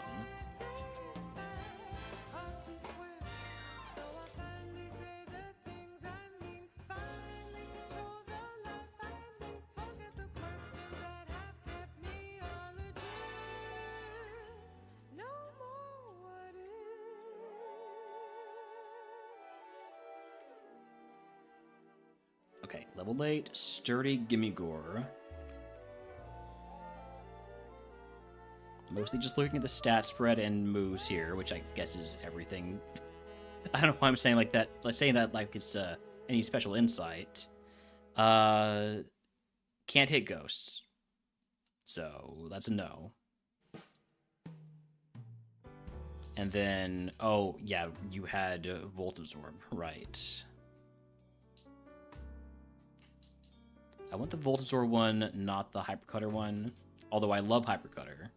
Okay, level 8, Sturdy Gimme Gore. Mostly just looking at the stat spread and moves here, which I guess is everything. I don't know why I'm saying like that. Like saying that like it's any special insight. Can't hit ghosts, so that's a no. And then, oh yeah, you had Volt Absorb, right? I want the Volt Absorb one, not the Hypercutter one. Although I love Hypercutter.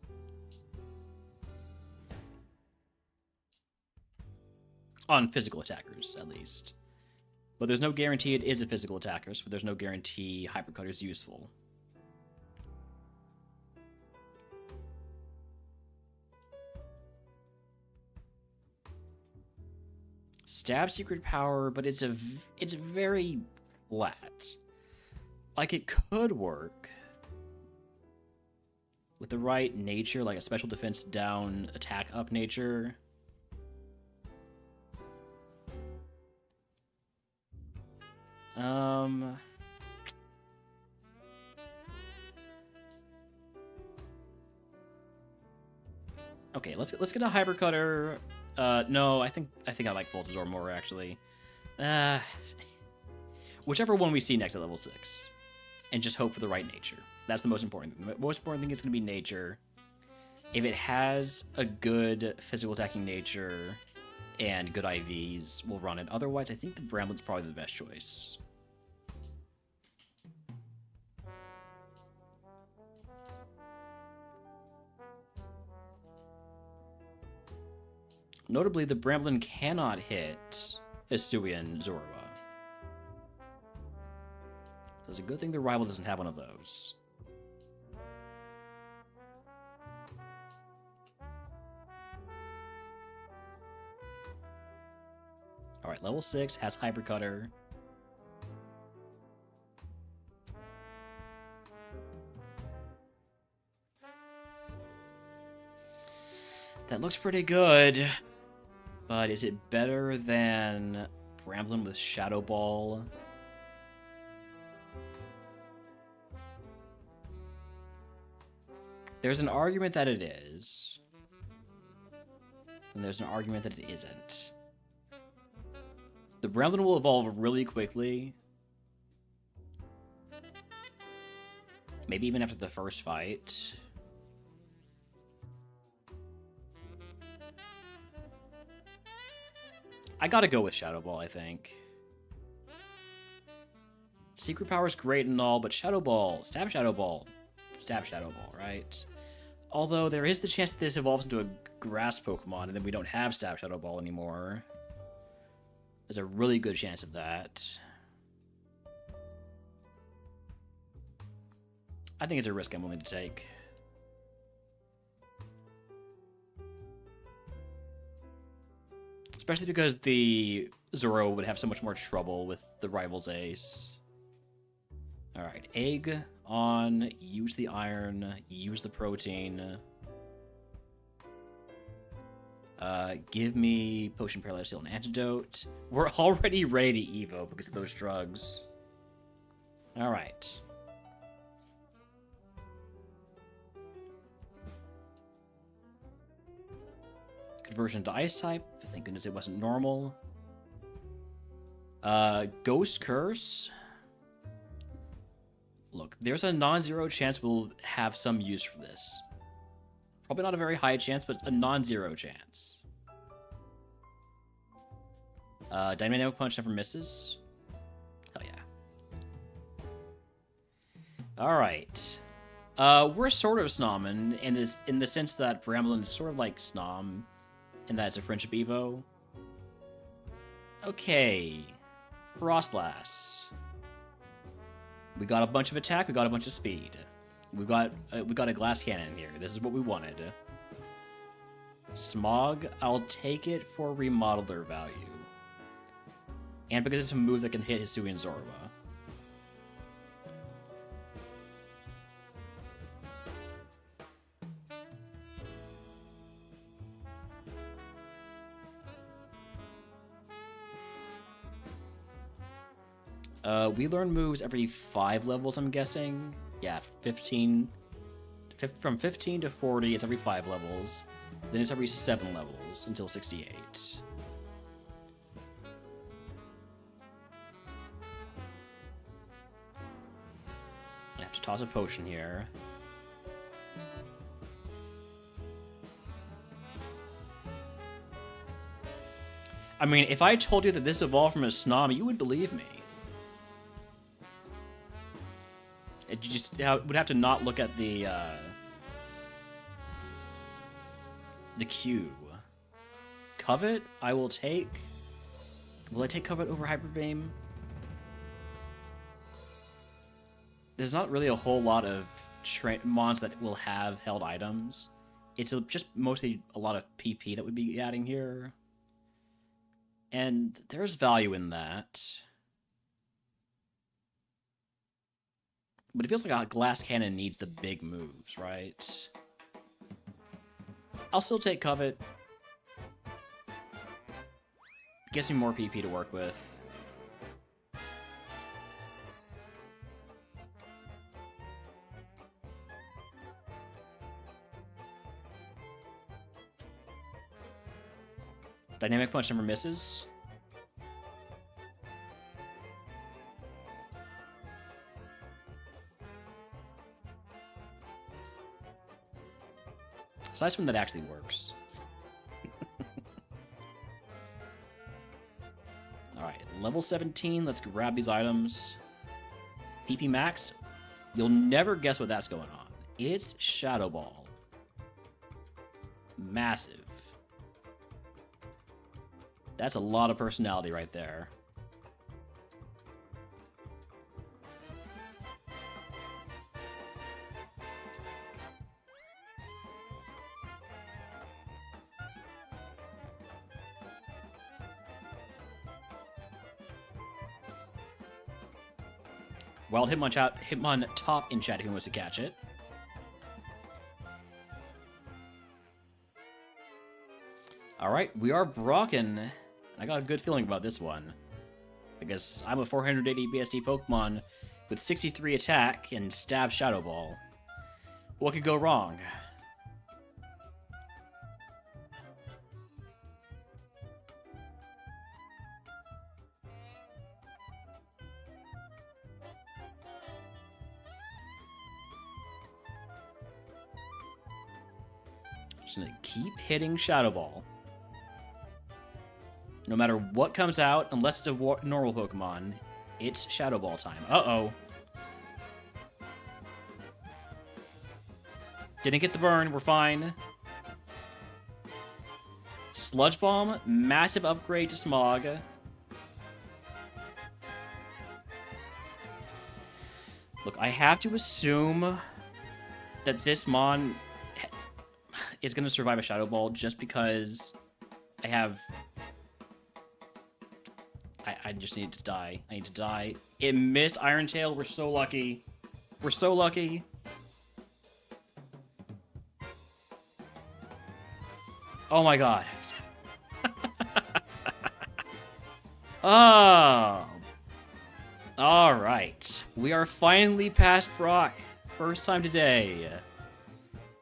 On physical attackers, at least. But there's no guarantee it is a physical attacker, so there's no guarantee Hypercutter is useful. Stab secret power, but it's very flat. Like, it could work with the right nature, like a special defense down, attack up nature. Okay, let's get a Hypercutter. No, I think I like Volt Absorb more actually. Whichever one we see next at level 6. And just hope for the right nature. That's the most important thing. The most important thing is going to be nature. If it has a good physical attacking nature and good IVs, we'll run it. Otherwise, I think the Bramblin's probably the best choice. Notably, the Bramblin cannot hit Hisui and Zorua. So it's a good thing the rival doesn't have one of those. Alright, level 6 has Hypercutter. That looks pretty good. But is it better than Bramblin with Shadow Ball? There's an argument that it is. And there's an argument that it isn't. The Bramblin will evolve really quickly. Maybe even after the first fight. I gotta go with Shadow Ball, I think. Secret Power's great and all, but Shadow Ball, Stab Shadow Ball, right? Although there is the chance that this evolves into a grass Pokemon and then we don't have Stab Shadow Ball anymore. There's a really good chance of that. I think it's a risk I'm willing to take. Especially because the Zoro would have so much more trouble with the rival's ace. Alright, egg on, use the iron, use the protein. Give me Potion Paralysis Heal and Antidote. We're already ready to Evo because of those drugs. Alright. Conversion to Ice type. Thank goodness it wasn't normal. Ghost Curse. Look, there's a non-zero chance we'll have some use for this. Probably not a very high chance, but a non-zero chance. Dynamic Punch never misses. Hell yeah. Alright. We're sort of Snom in the sense that Bramblin is sort of like Snom, in that it's a friendship evo. Okay, Frostlass. We got a bunch of attack. We got a bunch of speed. We got a glass cannon here. This is what we wanted. Smog. I'll take it for remodeler value, and because it's a move that can hit Hisui and Zorba. We learn moves every 5 levels, I'm guessing. Yeah, 15. From 15 to 40, it's every 5 levels. Then it's every 7 levels until 68. I have to toss a potion here. I mean, if I told you that this evolved from a Snom, you would believe me. It just would have to not look at the queue. Covet, I will take. Will I take Covet over Hyper Beam? There's not really a whole lot of mons that will have held items. It's just mostly a lot of PP that we'd be adding here. And there's value in that. But it feels like a glass cannon needs the big moves, right? I'll still take Covet. Gives me more PP to work with. Dynamic Punch never misses. Aside from that actually works. Alright, level 17, let's grab these items. PP max, you'll never guess what that's going on. It's Shadow Ball. Massive. That's a lot of personality right there. Wild Hitmon top in chat if he wants to catch it. Alright, we are Brocken. I got a good feeling about this one. Because I'm a 480 BSD Pokemon with 63 attack and stab Shadow Ball. What could go wrong? Just gonna keep hitting Shadow Ball. No matter what comes out, unless it's a normal Pokemon, it's Shadow Ball time. Uh-oh. Didn't get the burn, we're fine. Sludge Bomb, massive upgrade to Smog. Look, I have to assume that this Mon is going to survive a Shadow Ball just because I have... I just need to die. I need to die. It missed Iron Tail. We're so lucky. We're so lucky. Oh my god. Oh. Alright. We are finally past Brock. First time today.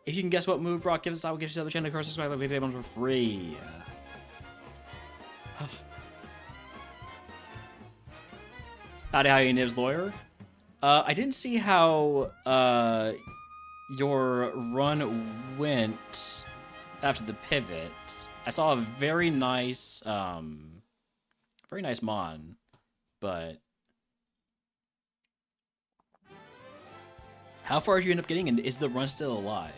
If you can guess what move Brock gives us, I will give you the other channel. Of course, subscribe to the ones for free. Howdy, how you, Nibs Lawyer? I didn't see how your run went after the pivot. I saw a very nice Mon, but How far did you end up getting, and is the run still alive?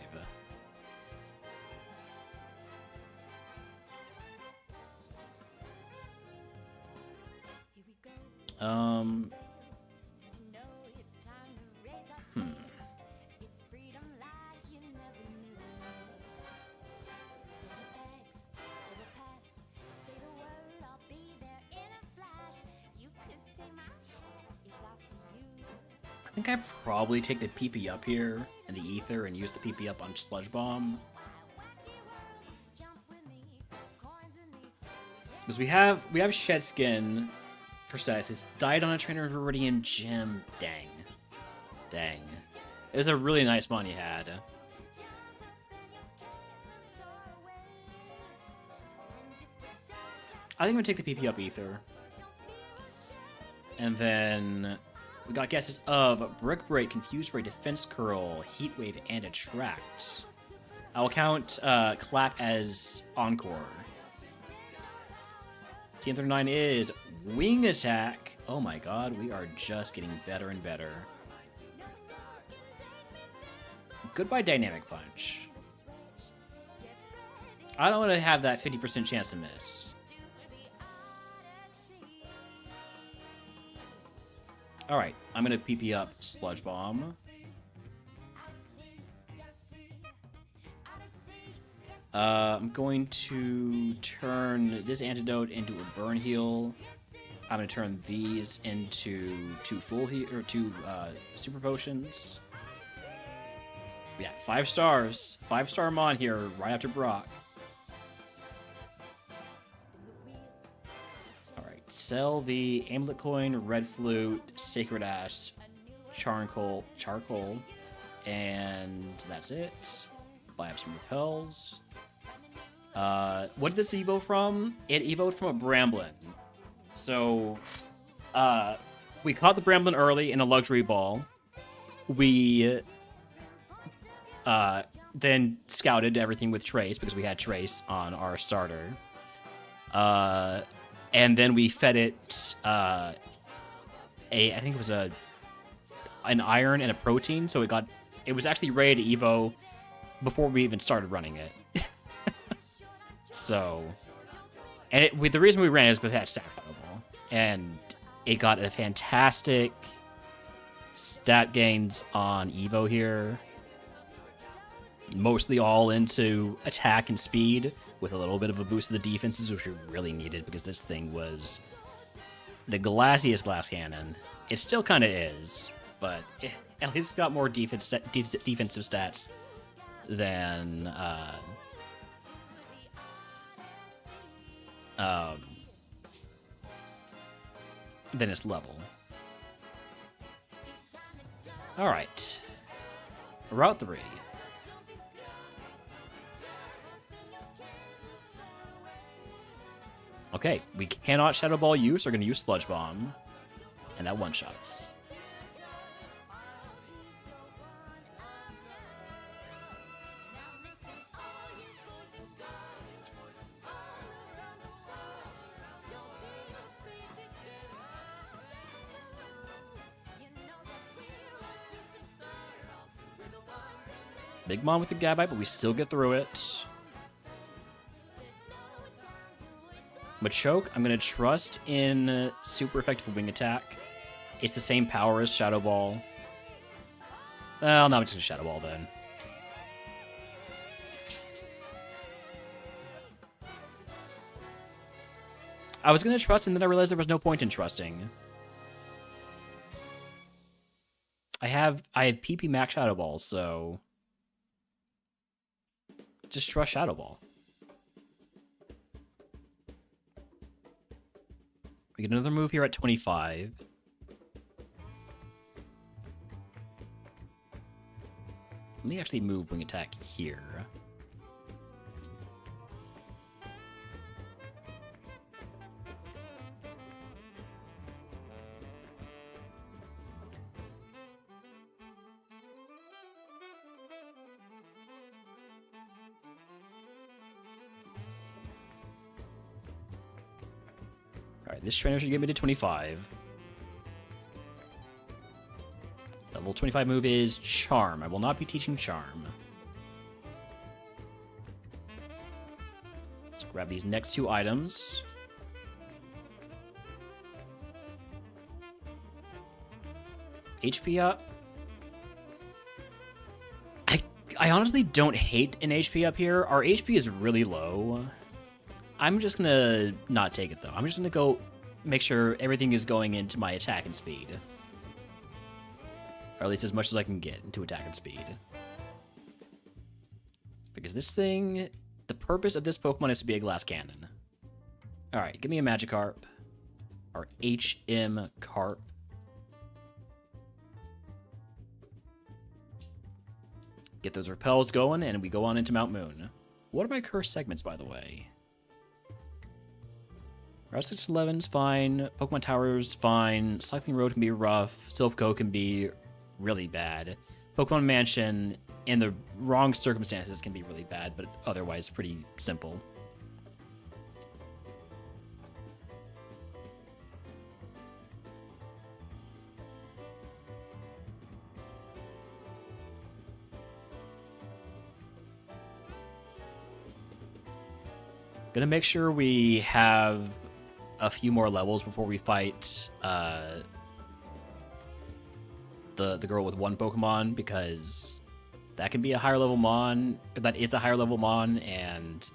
I think I'd probably take the PP up here and the ether and use the PP up on Sludge Bomb. Because we have Shed Skin for status. Died on a Trainer Viridian Gem. Dang. Dang. It was a really nice mon he had. I think I'm gonna take the PP up ether. And then we got guesses of Brick Break, Confused Ray, Defense Curl, Heat Wave, and Attract. I'll count Clap as Encore. TM39 is Wing Attack. Oh my god, we are just getting better and better. Goodbye Dynamic Punch. I don't want to have that 50% chance to miss. Alright, I'm going to PP up Sludge Bomb. I'm going to turn this antidote into a burn heal. I'm going to turn these into two super potions. Yeah, 5 stars. 5-star mon here right after Brock. Alright, sell the Amulet Coin, Red Flute, Sacred Ash, Charcoal, and that's it. Buy up some repels. What did this evo from? It evoed from a Bramblin. So, we caught the Bramblin early in a luxury ball. We then scouted everything with Trace because we had Trace on our starter. And then we fed it I think it was an iron and a protein, so it was actually ready to evo before we even started running it. So, and the reason we ran it is because it had Stack Shadow Ball, and it got a fantastic stat gains on Evo here. Mostly all into attack and speed, with a little bit of a boost to the defenses, which we really needed because this thing was the glassiest glass cannon. It still kind of is, but at least it's got more defensive stats than its level. Alright. Route 3. Okay, we cannot Shadow Ball use. We're going to use Sludge Bomb. And that one-shots. Big Mom with the Gabite, but we still get through it. Machoke, I'm going to trust in super effective wing attack. It's the same power as Shadow Ball. Well, no, I'm just going to Shadow Ball then. I was going to trust, and then I realized there was no point in trusting. I have PP Max Shadow Ball, so just trust Shadow Ball. We get another move here at 25. Let me actually move wing attack here. Alright, this trainer should get me to 25. Level 25 move is Charm. I will not be teaching Charm. Let's grab these next 2 items. HP up. I honestly don't hate an HP up here. Our HP is really low. I'm just gonna not take it though. I'm just gonna go make sure everything is going into my attack and speed. Or at least as much as I can get into attack and speed. Because this thing, the purpose of this Pokemon is to be a glass cannon. Alright, give me a Magikarp. Our HM Carp. Get those repels going, and we go on into Mount Moon. What are my cursed segments, by the way? Route 611's fine. Pokemon Tower's fine. Cycling Road can be rough. Silph can be really bad. Pokemon Mansion, in the wrong circumstances, can be really bad, but otherwise pretty simple. Gonna make sure we have a few more levels before we fight the girl with 1 Pokemon, because that can be a higher level Mon. That is a higher level Mon, and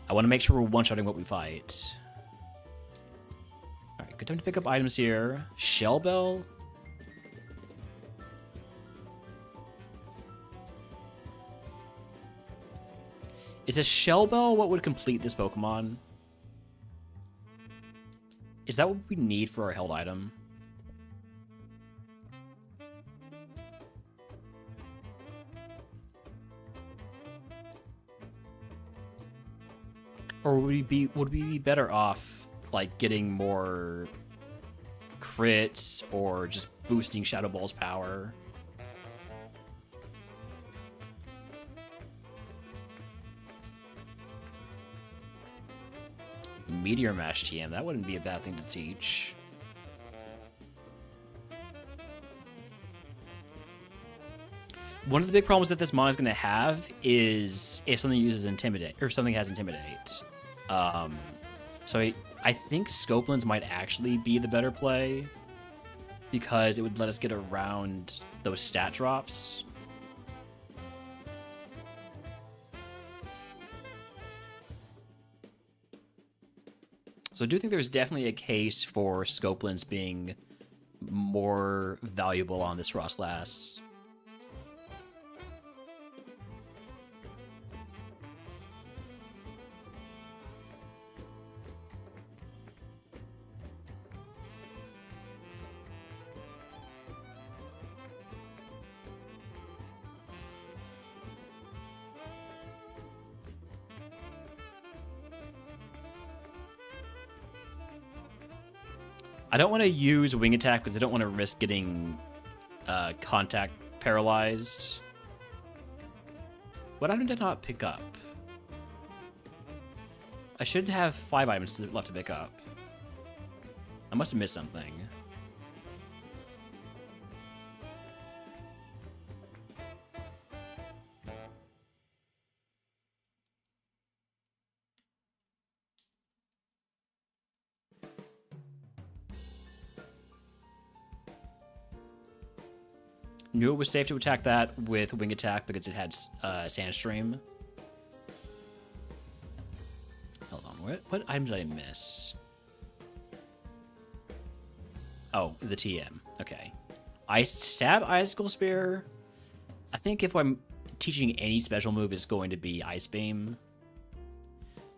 I want to make sure we're one-shotting what we fight. All right, good time to pick up items here. Shell Bell. Is a Shell Bell what would complete this Pokemon? Is that what we need for our held item? Or would we be better off like getting more crits or just boosting Shadow Ball's power? Meteor Mash TM, that wouldn't be a bad thing to teach. One of the big problems that this Mon is going to have is if something uses Intimidate, or if something has Intimidate. So I think Scopelands might actually be the better play, because it would let us get around those stat drops. So I do think there's definitely a case for Scopelands being more valuable on this Frostlass. I don't want to use Wing Attack because I don't want to risk getting contact paralyzed. What item did I not pick up? I should have 5 items left to pick up. I must have missed something. Knew it was safe to attack that with Wing Attack because it had Sandstream. Hold on, what item did I miss? Oh, the TM. Okay. Ice Stab, Icicle Spear. I think if I'm teaching any special move, it's going to be Ice Beam.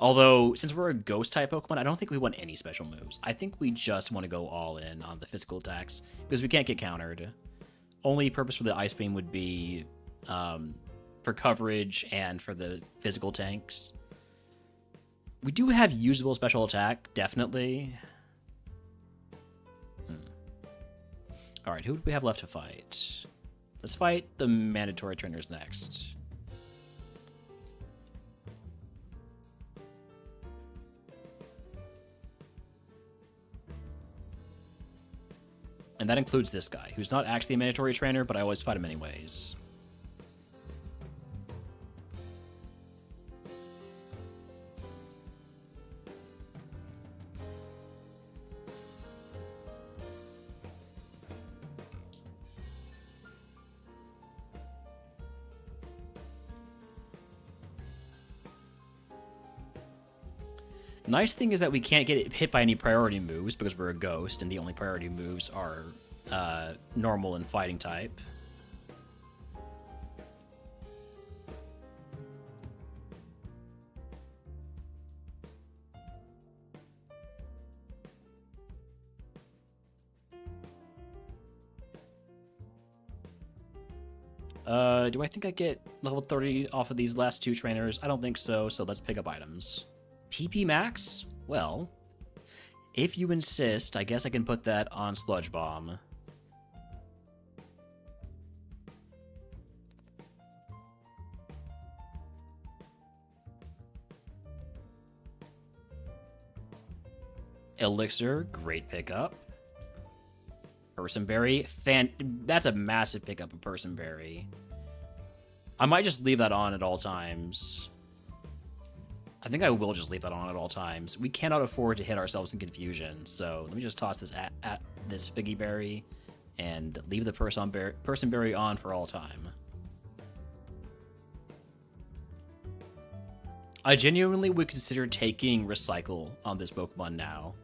Although, since we're a Ghost-type Pokemon, I don't think we want any special moves. I think we just want to go all in on the physical attacks, because we can't get countered. Only purpose for the Ice Beam would be for coverage and for the physical tanks. We do have usable special attack, definitely. Alright, who do we have left to fight? Let's fight the mandatory trainers next. And that includes this guy, who's not actually a mandatory trainer, but I always fight him anyways. Nice thing is that we can't get hit by any priority moves because we're a ghost, and the only priority moves are normal and fighting type. Do I think I get level 30 off of these last two trainers? I don't think so, so let's pick up items. PP max? Well, if you insist, I guess I can put that on Sludge Bomb. Elixir, great pickup. Personberry, that's a massive pickup of Personberry. I might just leave that on at all times. I think I will just leave that on at all times. We cannot afford to hit ourselves in confusion, so let me just toss this at this Figgy Berry and leave the Personberry on for all time. I genuinely would consider taking Recycle on this Pokemon now.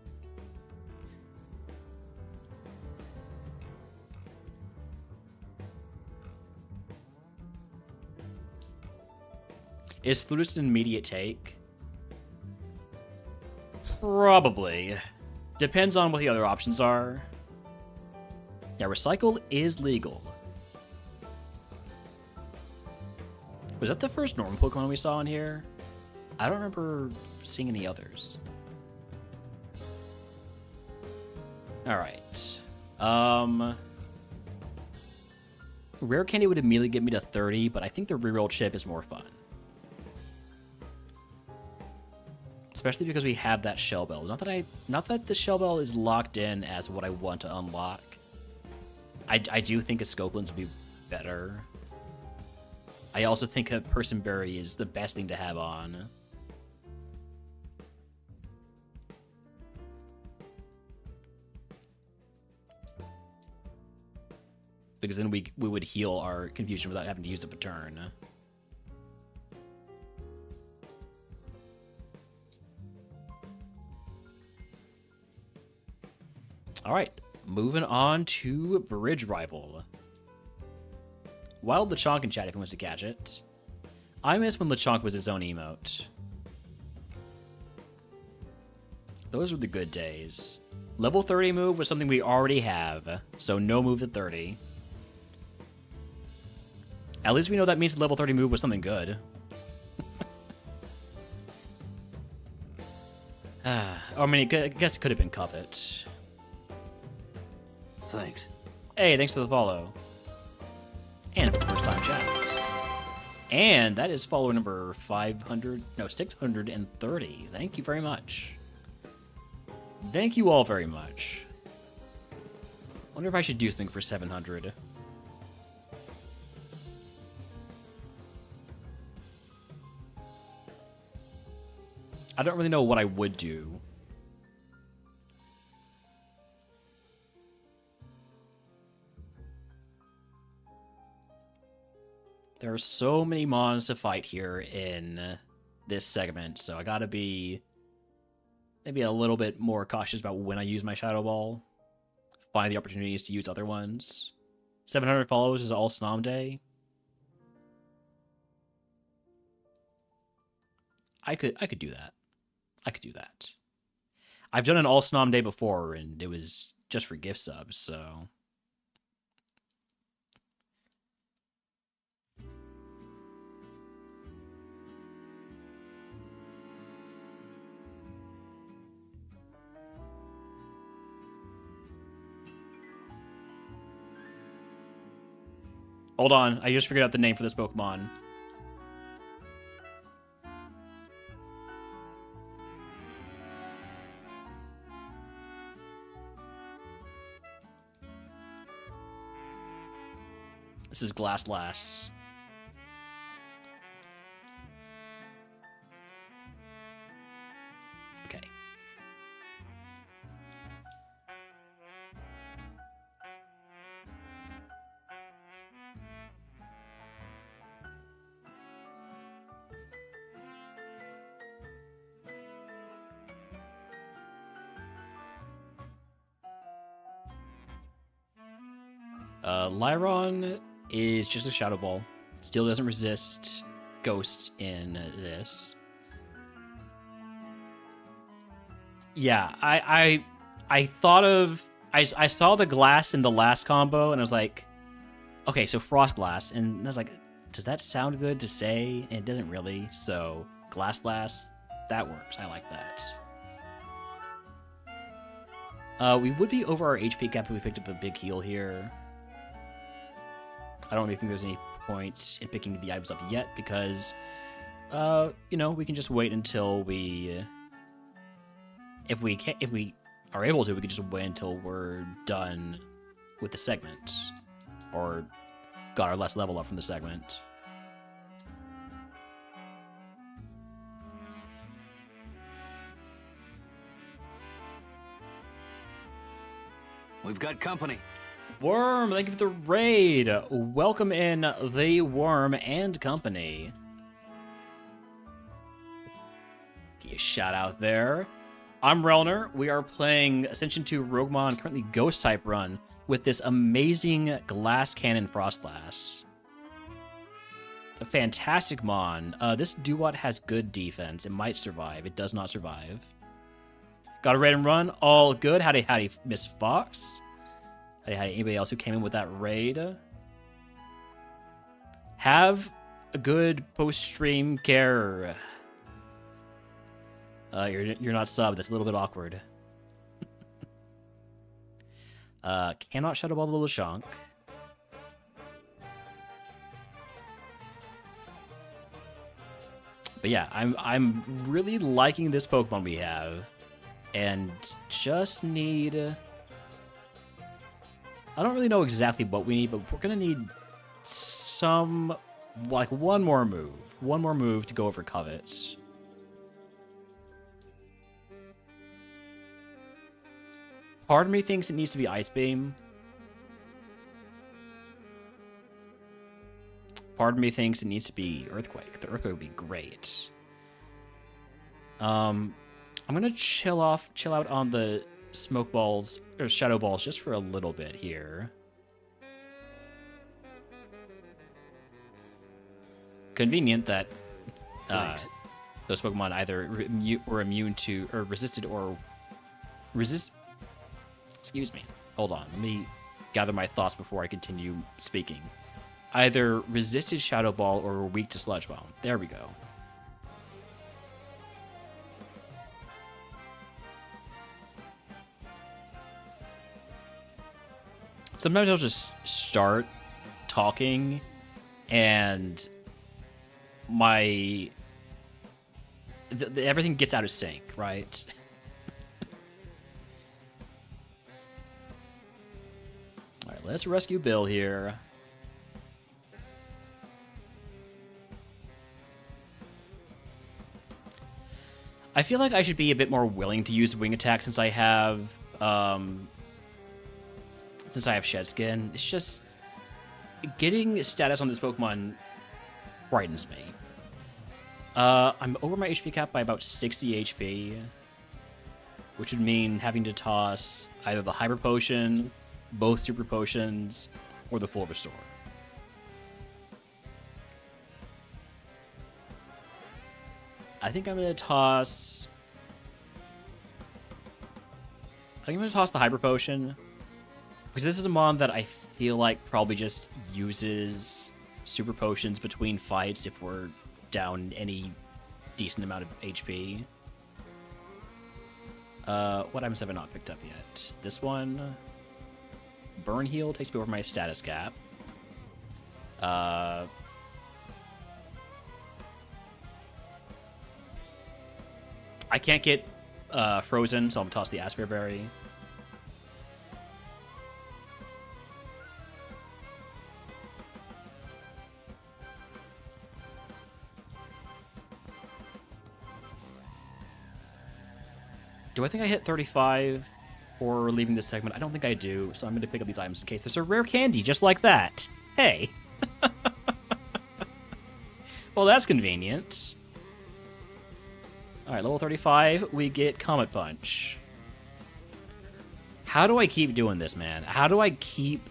Is Flutist an immediate take? Probably. Depends on what the other options are. Yeah, Recycle is legal. Was that the first normal Pokemon we saw in here? I don't remember seeing any others. Alright. Rare Candy would immediately get me to 30, but I think the reroll chip is more fun. Especially because we have that Shell Bell. Not that the Shell Bell is locked in as what I want to unlock. I do think a Scopelands would be better. I also think a Personberry is the best thing to have on. Because then we would heal our confusion without having to use up a turn. Alright, moving on to Bridge Rival. Wild Lechonk in chat if he wants to catch it. I miss when Lechonk was his own emote. Those were the good days. Level 30 move was something we already have, so no move at 30. At least we know that means the level 30 move was something good. I mean, I guess it could have been Covet. Thanks. Hey, thanks for the follow. And for the first time chat. And that is follower number 630. Thank you very much. Thank you all very much. Wonder if I should do something for 700. I don't really know what I would do. There are so many mons to fight here in this segment, so I gotta be maybe a little bit more cautious about when I use my Shadow Ball. Find the opportunities to use other ones. 700 followers is all Snom Day. I could do that. I could do that. I've done an all Snom Day before, and it was just for gift subs, so... Hold on, I just figured out the name for this Pokemon. This is Glass Lass. Okay. Lyron is just a Shadow Ball. Still doesn't resist Ghost in this. Yeah, I thought of... I saw the glass in the last combo, and I was like, okay, so Frost Glass. And I was like, does that sound good to say? And it didn't really, so Glass Lass, that works. I like that. We would be over our HP cap if we picked up a big heal here. I don't really think there's any point in picking the items up yet because, you know, we can just wait until we, if we are able to, we can just wait until we're done with the segment, or got our last level up from the segment. We've got company. Worm, thank you for the raid. Welcome in the Worm and company. Give you a shout out there. I'm Relner. We are playing Ascension 2 RogueMon, currently Ghost type run, with this amazing Glass Cannon Frostlass. A fantastic Mon. This Duat has good defense. It might survive. It does not survive. Got a raid and run. All good. Howdy, Miss Fox. Howdy, anybody else who came in with that raid. Have a good post-stream care. You're not subbed. That's a little bit awkward. Cannot Shadow Ball the Little Shonk. But yeah, I'm really liking this Pokemon we have, and just need... I don't really know exactly what we need, but we're gonna need some, like, one more move to go over Covet. Part of me thinks it needs to be Ice Beam. Part of me thinks it needs to be Earthquake. The Earthquake would be great. I'm gonna chill out on the Smoke Balls, or Shadow Balls, just for a little bit here. Convenient that those Pokemon either were immune to, or resisted, or resist... Excuse me. Hold on. Let me gather my thoughts before I continue speaking. Either resisted Shadow Ball or were weak to Sludge Bomb. There we go. Sometimes I'll just start talking and everything gets out of sync, right? All right, let's rescue Bill here. I feel like I should be a bit more willing to use Wing Attack since I have Shed Skin. It's just getting status on this Pokemon frightens me. I'm over my HP cap by about 60 HP, which would mean having to toss either the Hyper Potion, both Super Potions, or the Full Restore. I think I'm going to toss... the Hyper Potion, because this is a Mon that I feel like probably just uses Super Potions between fights if we're down any decent amount of HP. What items have I not picked up yet? This one... Burn Heal takes me over my status cap. I can't get Frozen, so I'm gonna toss the Asper Berry. Do I think I hit 35 for leaving this segment? I don't think I do, so I'm going to pick up these items in case there's a rare candy just like that. Hey. Well, that's convenient. Alright, level 35, we get Comet Punch. How do I keep doing this, man? How do I keep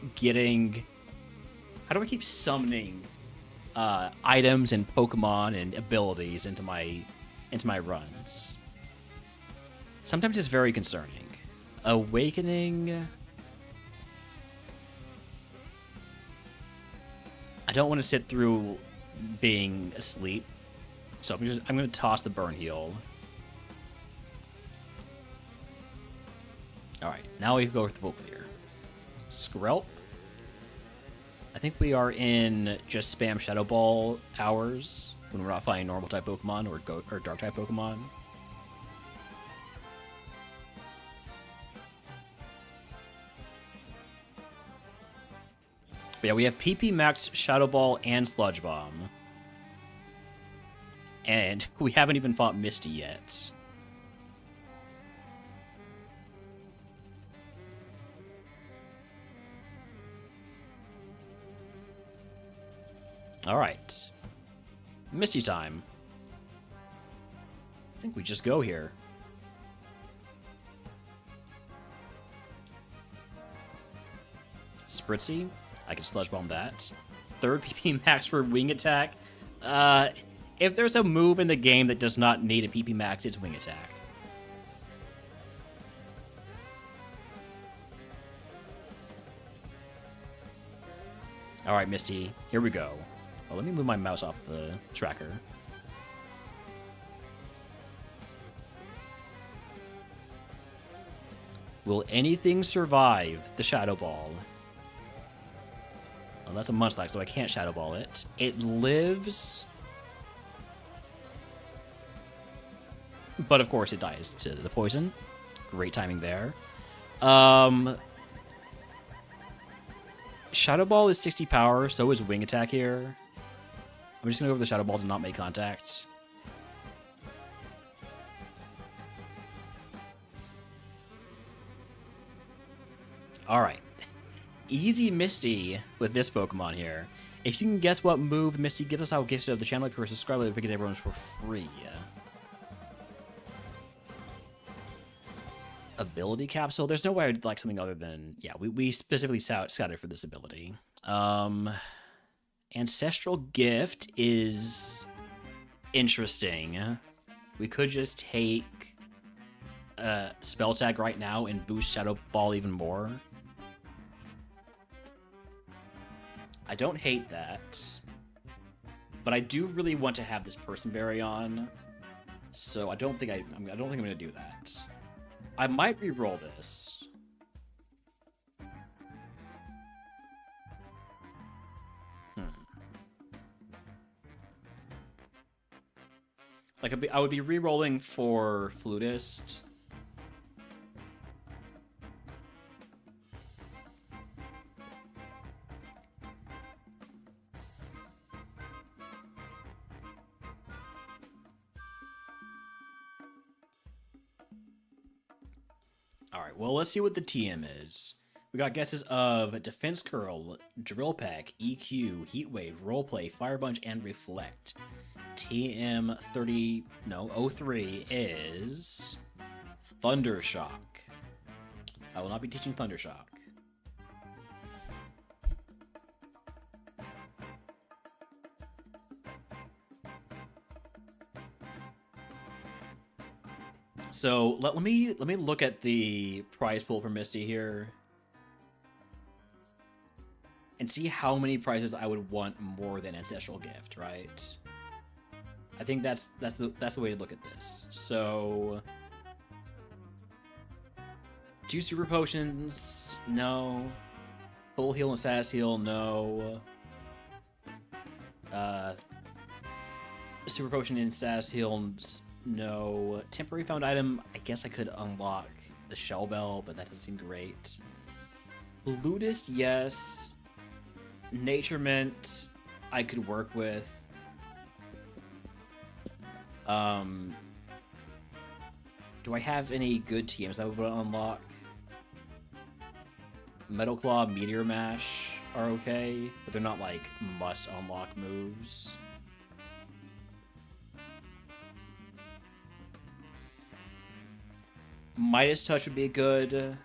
summoning items and Pokemon and abilities into my runs? Sometimes it's very concerning. Awakening. I don't want to sit through being asleep, so I'm going to toss the burn heal. All right, now we go with full clear. Skrelp. I think we are in just spam Shadow Ball hours when we're not fighting normal type Pokemon or dark type Pokemon. But yeah, we have PP Max, Shadow Ball, and Sludge Bomb. And we haven't even fought Misty yet. Alright. Misty time. I think we just go here. Spritzy. I can Sludge Bomb that. Third PP Max for Wing Attack. If there's a move in the game that does not need a PP Max, it's Wing Attack. Alright, Misty. Here we go. Oh, let me move my mouse off the tracker. Will anything survive the Shadow Ball? Well, that's a Munchlax, so I can't Shadow Ball it. It lives, but of course it dies to the poison. Great timing there. Shadow Ball is 60 power, so is Wing Attack here. I'm just going to go for the Shadow Ball to not make contact. Alright. Easy Misty with this Pokemon here. If you can guess what move Misty gives us, I'll give it to the channel. If you're a subscriber, we can get everyone's for free. Ability Capsule. There's no way I'd like something other than... Yeah, we specifically scouted for this ability. Ancestral Gift is interesting. We could just take Spell Tag right now and boost Shadow Ball even more. I don't hate that, but I do really want to have this Person Berry on, so I don't think I'm gonna do that. I might re-roll this. Like I would be re-rolling for Flutist. Alright, well, let's see what the TM is. We got guesses of Defense Curl, Drill Peck, EQ, Heat Wave, Roleplay, Fire Punch, and Reflect. TM 03 is Thunder Shock. I will not be teaching Thunder Shock. So let me look at the prize pool for Misty here and see how many prizes I would want more than Ancestral Gift, right? I think that's the way to look at this. So 2 Super Potions, no. Full Heal and Status Heal, no. Super Potion and Status Heal, no. Temporary found item, I guess I could unlock the Shell Bell, but that doesn't seem great. Ludist, yes. Nature Mint, I could work with. Do I have any good TMs that would unlock? Metal Claw, Meteor Mash are okay, but they're not like must unlock moves. Midas Touch would be good.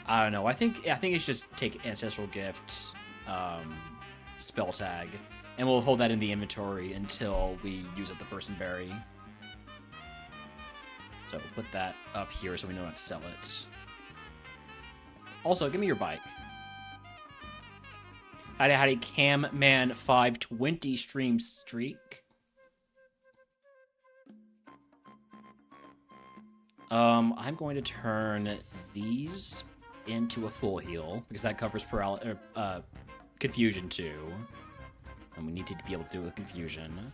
I don't know. I think it's just take Ancestral Gift, Spell Tag, and we'll hold that in the inventory until we use up the Person Berry. So put that up here so we know how to sell it. Also, give me your bike. Howdy, Cam Man 520 stream streak. I'm going to turn these into a full heal because that covers confusion too, and we need to be able to do it with confusion.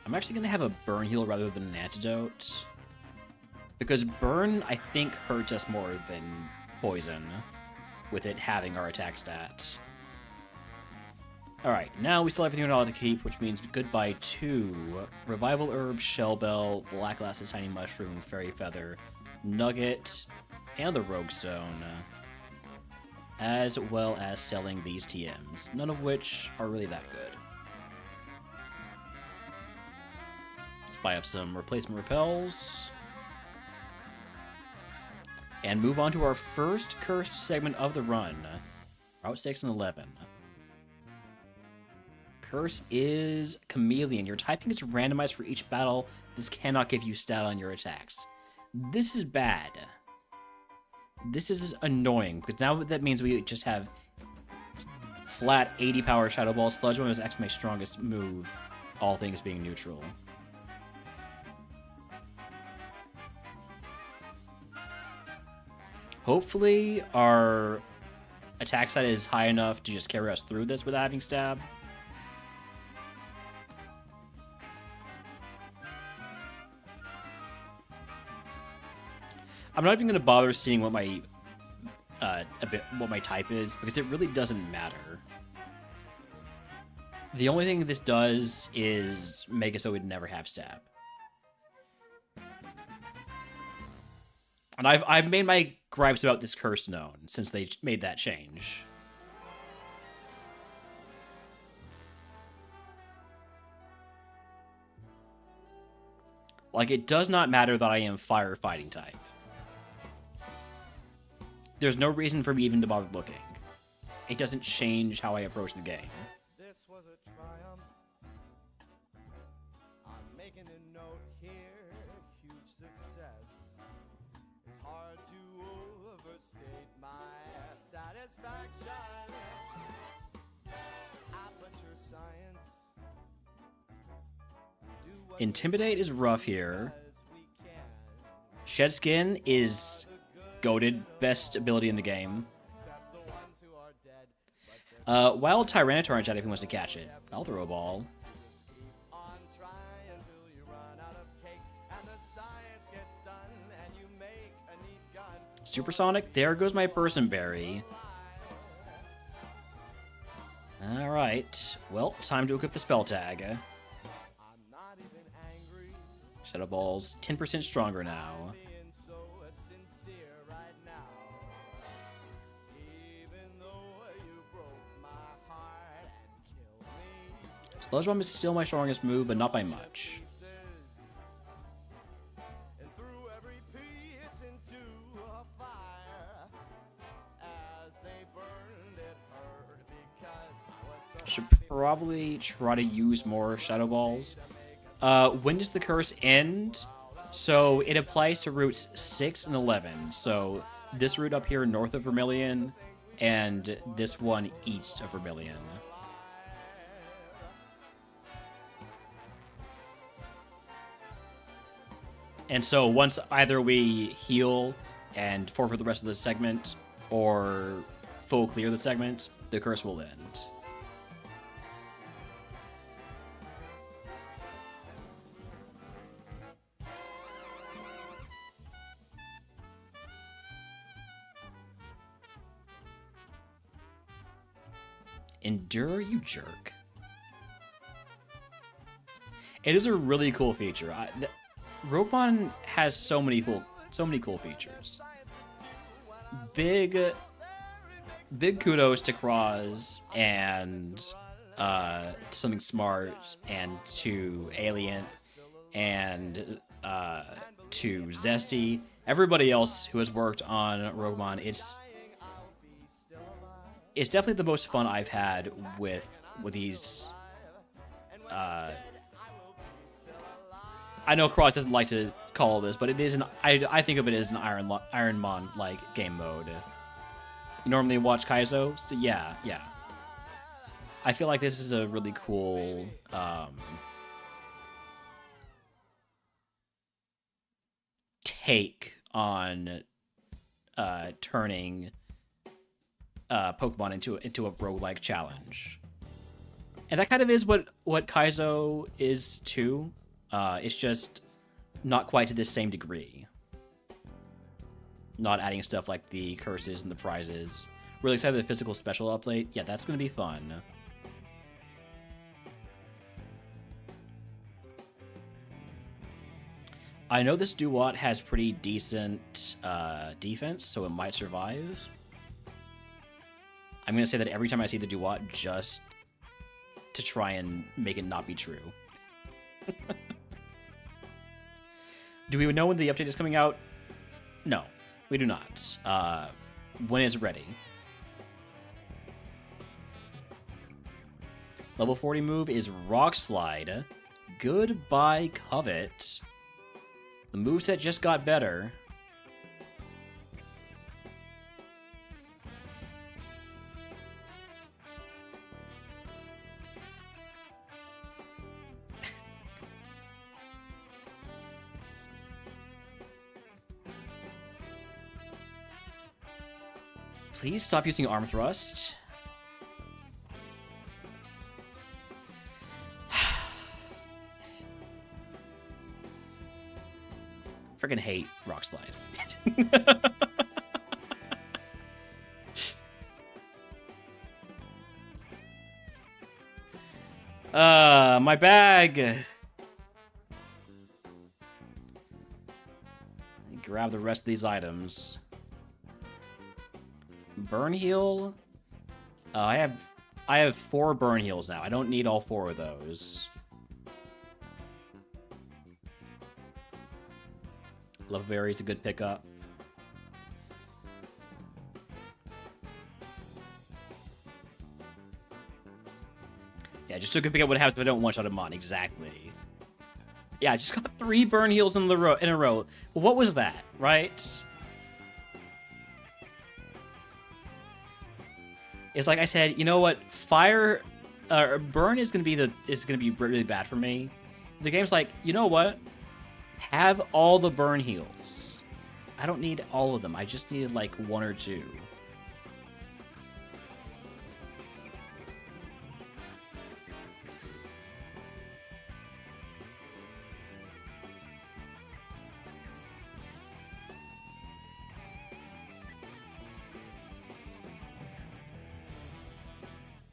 I'm actually going to have a burn heal rather than an antidote, because burn, I think, hurts us more than poison, with it having our attack stat. Alright, now we still have everything we're allowed to keep, which means goodbye to Revival Herb, Shell Bell, Black Glasses, Tiny Mushroom, Fairy Feather, Nugget, and the Rogue Stone, as well as selling these TMs, none of which are really that good. Let's buy up some replacement repels, and move on to our first cursed segment of the run, Route 6 and 11. Curse is Chameleon. Your typing is randomized for each battle. This cannot give you stat on your attacks. This is bad. This is annoying, because now that means we just have flat 80 power Shadow Ball. Sludge Bomb is actually my strongest move, all things being neutral. Hopefully our attack stat is high enough to just carry us through this without having stab. I'm not even going to bother seeing what my what my type is, because it really doesn't matter. The only thing this does is make it so we'd never have stab. And I've made my gripes about this curse known since they made that change. Like, it does not matter that I am firefighting type. There's no reason for me even to bother looking. It doesn't change how I approach the game. This was a triumph. I'm making a note here, huge success. It's hard to overstate my satisfaction. Aperture science. Do what Intimidate is rough here. we can. Shed Skin is goated, best ability in the game. Except the ones who are dead. Wild Tyranitar in chat if he wants to catch it. I'll throw a ball. Just keep on trying until you run out of cake and the science gets done and you make a neat gun. Supersonic, there goes my Person Berry. Alright, well, time to equip the spell tag. I'm not even angry, Shadow Ball's 10% stronger now. being so sincere right now. Even though you broke my heart and killed me. Sludge Bomb is still my strongest move, but not by much. And threw every piece into a fire. As they burned, it hurt because I was so Should probably try to use more Shadow Balls. When does the curse end? So it applies to routes 6 and 11. So this route up here north of Vermilion, and this one east of Vermilion. And so once either we heal and forfeit the rest of the segment, or full clear the segment, the curse will end. Endure, you jerk. It is a really cool feature. RogueMon has so many cool features. Big kudos to Cross and to Something Smart and to Alien and to Zesty. Everybody else who has worked on RogueMon, it's definitely the most fun I've had with these. I know Cross doesn't like to call this, but it is I think of it as an Ironmon like game mode. You normally watch Kaizo, so yeah. I feel like this is a really cool take on turning Pokemon into a roguelike challenge. And that kind of is what Kaizo is too. It's just not quite to the same degree. Not adding stuff like the curses and the prizes. Really excited for the physical special update. Yeah, that's going to be fun. I know this Duat has pretty decent defense, so it might survive. I'm going to say that every time I see the Duat, just to try and make it not be true. Do we know when the update is coming out? No, we do not. When it's ready. Level 40 move is Rock Slide. Goodbye, Covet. The moveset just got better. Please stop using Arm Thrust. Freaking hate Rock Slide. My bag. Grab the rest of these items. Burn heal. I have 4 burn heals now. I don't need all 4 of those. Love Berry is a good pickup. Yeah, just a good pickup. What happens if I don't one-shot him on? Exactly. Yeah, I just got 3 burn heals in a row. What was that, right? It's like I said, you know what? Burn is gonna be really bad for me. The game's like, you know what? Have all the burn heals. I don't need all of them. I just needed like 1 or 2.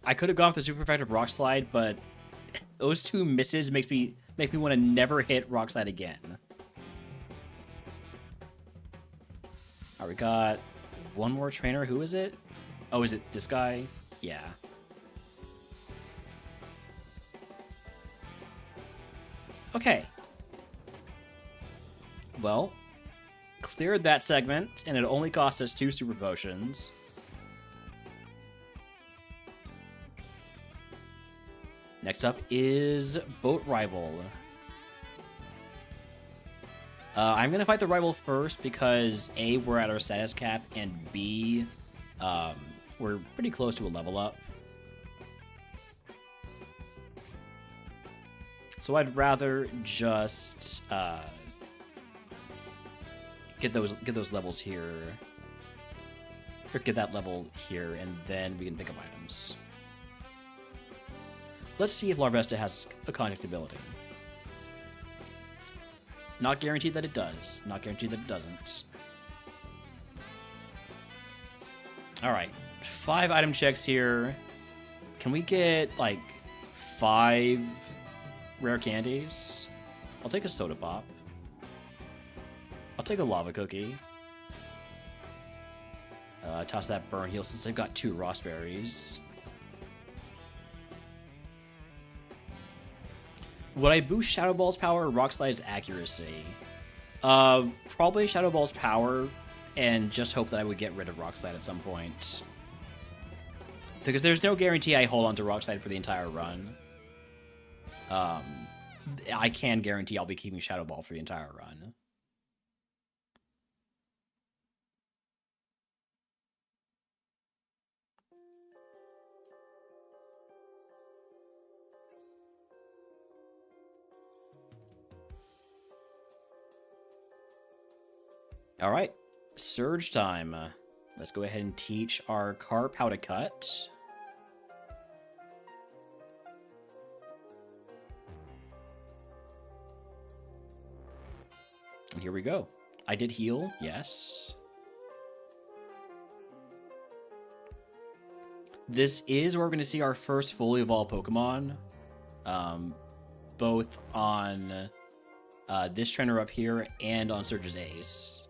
I could have gone for the super effective Rock Slide, but those 2 misses make me want to never hit Rock Slide again. Alright, we got 1 more trainer. Who is it? Oh, is it this guy? Yeah. Okay. Well, cleared that segment, and it only cost us 2 super potions. Next up is Boat Rival. I'm going to fight the rival first because A, we're at our status cap, and B, we're pretty close to a level up. So I'd rather just get those levels here, or get that level here, and then we can pick up items. Let's see if Larvesta has a contact ability. Not guaranteed that it does. Not guaranteed that it doesn't. Alright. 5 item checks here. Can we get, like, 5 rare candies. I'll take a soda pop. I'll take a lava cookie. Toss that burn heal since they've got 2 raspberries. Would I boost Shadow Ball's power or Rock Slide's accuracy? Probably Shadow Ball's power, and just hope that I would get rid of Rock Slide at some point. Because there's no guarantee I hold on to Rock Slide for the entire run. I can guarantee I'll be keeping Shadow Ball for the entire run. All right, Surge time. Let's go ahead and teach our Carp how to cut. And here we go. I did heal, yes. This is where we're going to see our first fully evolved Pokemon. Both on this trainer up here and on Surge's Ace.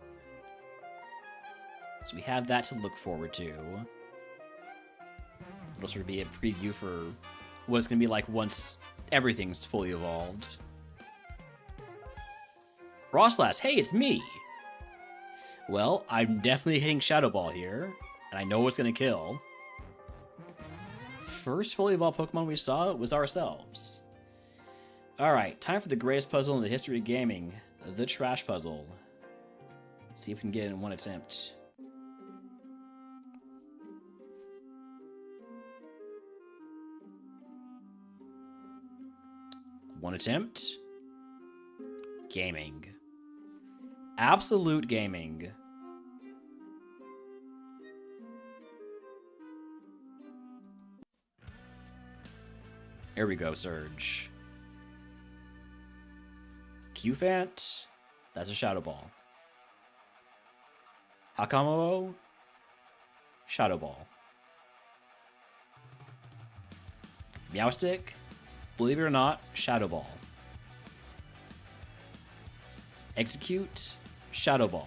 So we have that to look forward to. It'll sort of be a preview for what it's going to be like once everything's fully evolved. Frostlass, hey, it's me! Well, I'm definitely hitting Shadow Ball here, and I know what's going to kill. First fully evolved Pokemon we saw was ourselves. Alright, time for the greatest puzzle in the history of gaming, the Trash Puzzle. Let's see if we can get it in one attempt. One attempt. Gaming. Absolute gaming. Here we go, Surge. Qfant. That's a Shadow Ball. Hakamo. Shadow Ball. Meowstic. Believe it or not, Shadow Ball. Execute, Shadow Ball.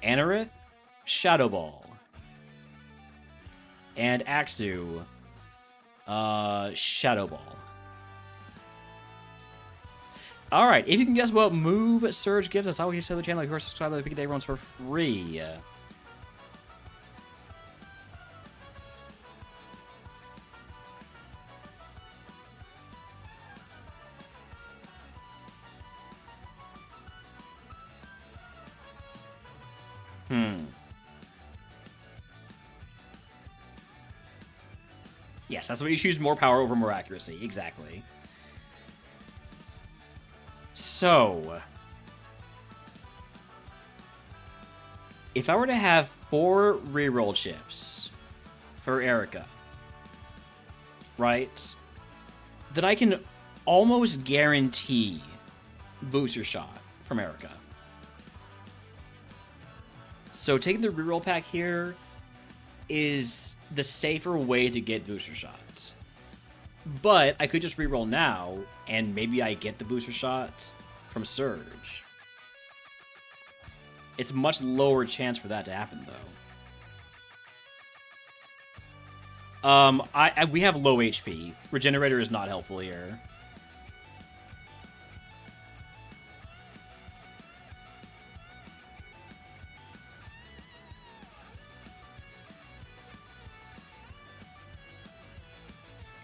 Anorith, Shadow Ball. And Axu, Shadow Ball. Alright, if you can guess what move Surge gives us, I will get to the channel. Of course, subscribe to the Pick Day runs for free. Yes, that's what you choose, more power over more accuracy. Exactly. So, if I were to have 4 reroll chips for Erica, right, then I can almost guarantee Booster Shot from Erica. So taking the reroll pack here is the safer way to get Booster Shot. But I could just reroll now, and maybe I get the Booster Shot from Surge. It's a much lower chance for that to happen, though. We have low HP. Regenerator is not helpful here.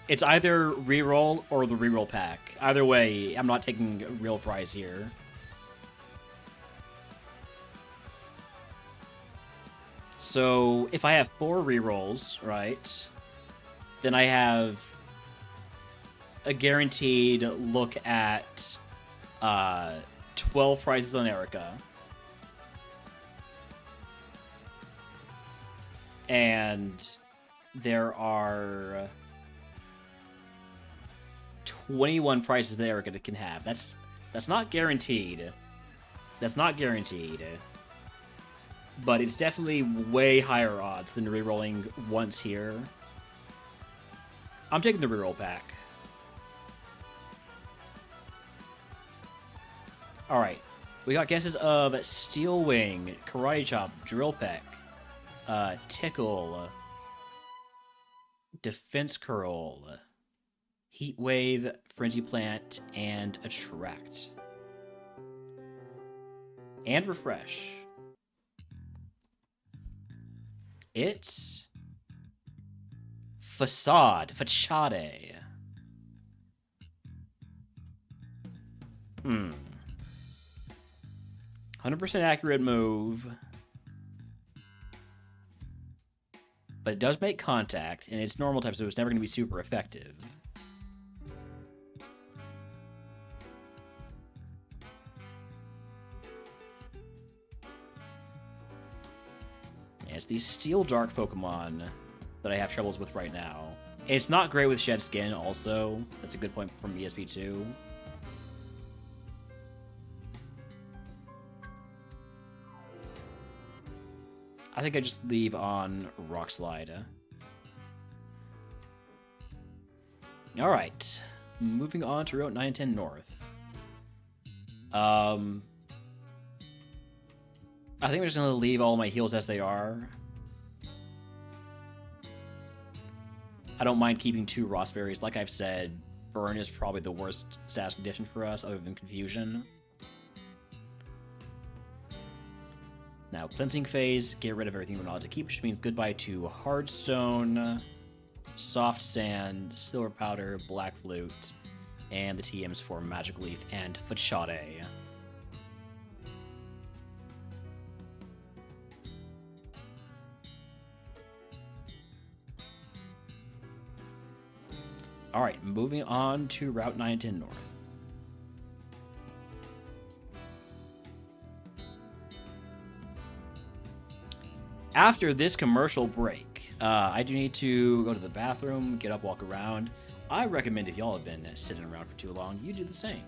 It's either reroll or the reroll pack. Either way, I'm not taking a real prize here. So if I have 4 rerolls, right, then I have a guaranteed look at 12 prizes on Erica. And there are 21 prizes that Erica can have. That's not guaranteed. That's not guaranteed. But it's definitely way higher odds than rerolling once here. I'm taking the reroll pack. Alright. We got guesses of Steel Wing, Karate Chop, Drill Peck, Tickle, Defense Curl, Heat Wave, Frenzy Plant, and Attract. And Refresh. It's Facade. 100% accurate move. But it does make contact, and it's normal type, so it's never going to be super effective. And it's these Steel Dark Pokemon that I have troubles with right now. It's not great with Shed Skin, also. That's a good point from ESP2. I think I just leave on Rock Slide. Alright. Moving on to Route 910 North. I think I'm just going to leave all my heals as they are. I don't mind keeping 2 Rossberries. Like I've said, Burn is probably the worst status condition for us, other than Confusion. Now, Cleansing Phase, get rid of everything we're not allowed to keep, which means goodbye to Hardstone, Soft Sand, Silver Powder, Black Flute, and the TMs for Magic Leaf and Fachade. Alright, moving on to Route 910 North. After this commercial break, I do need to go to the bathroom, get up, walk around. I recommend if y'all have been sitting around for too long, you do the same.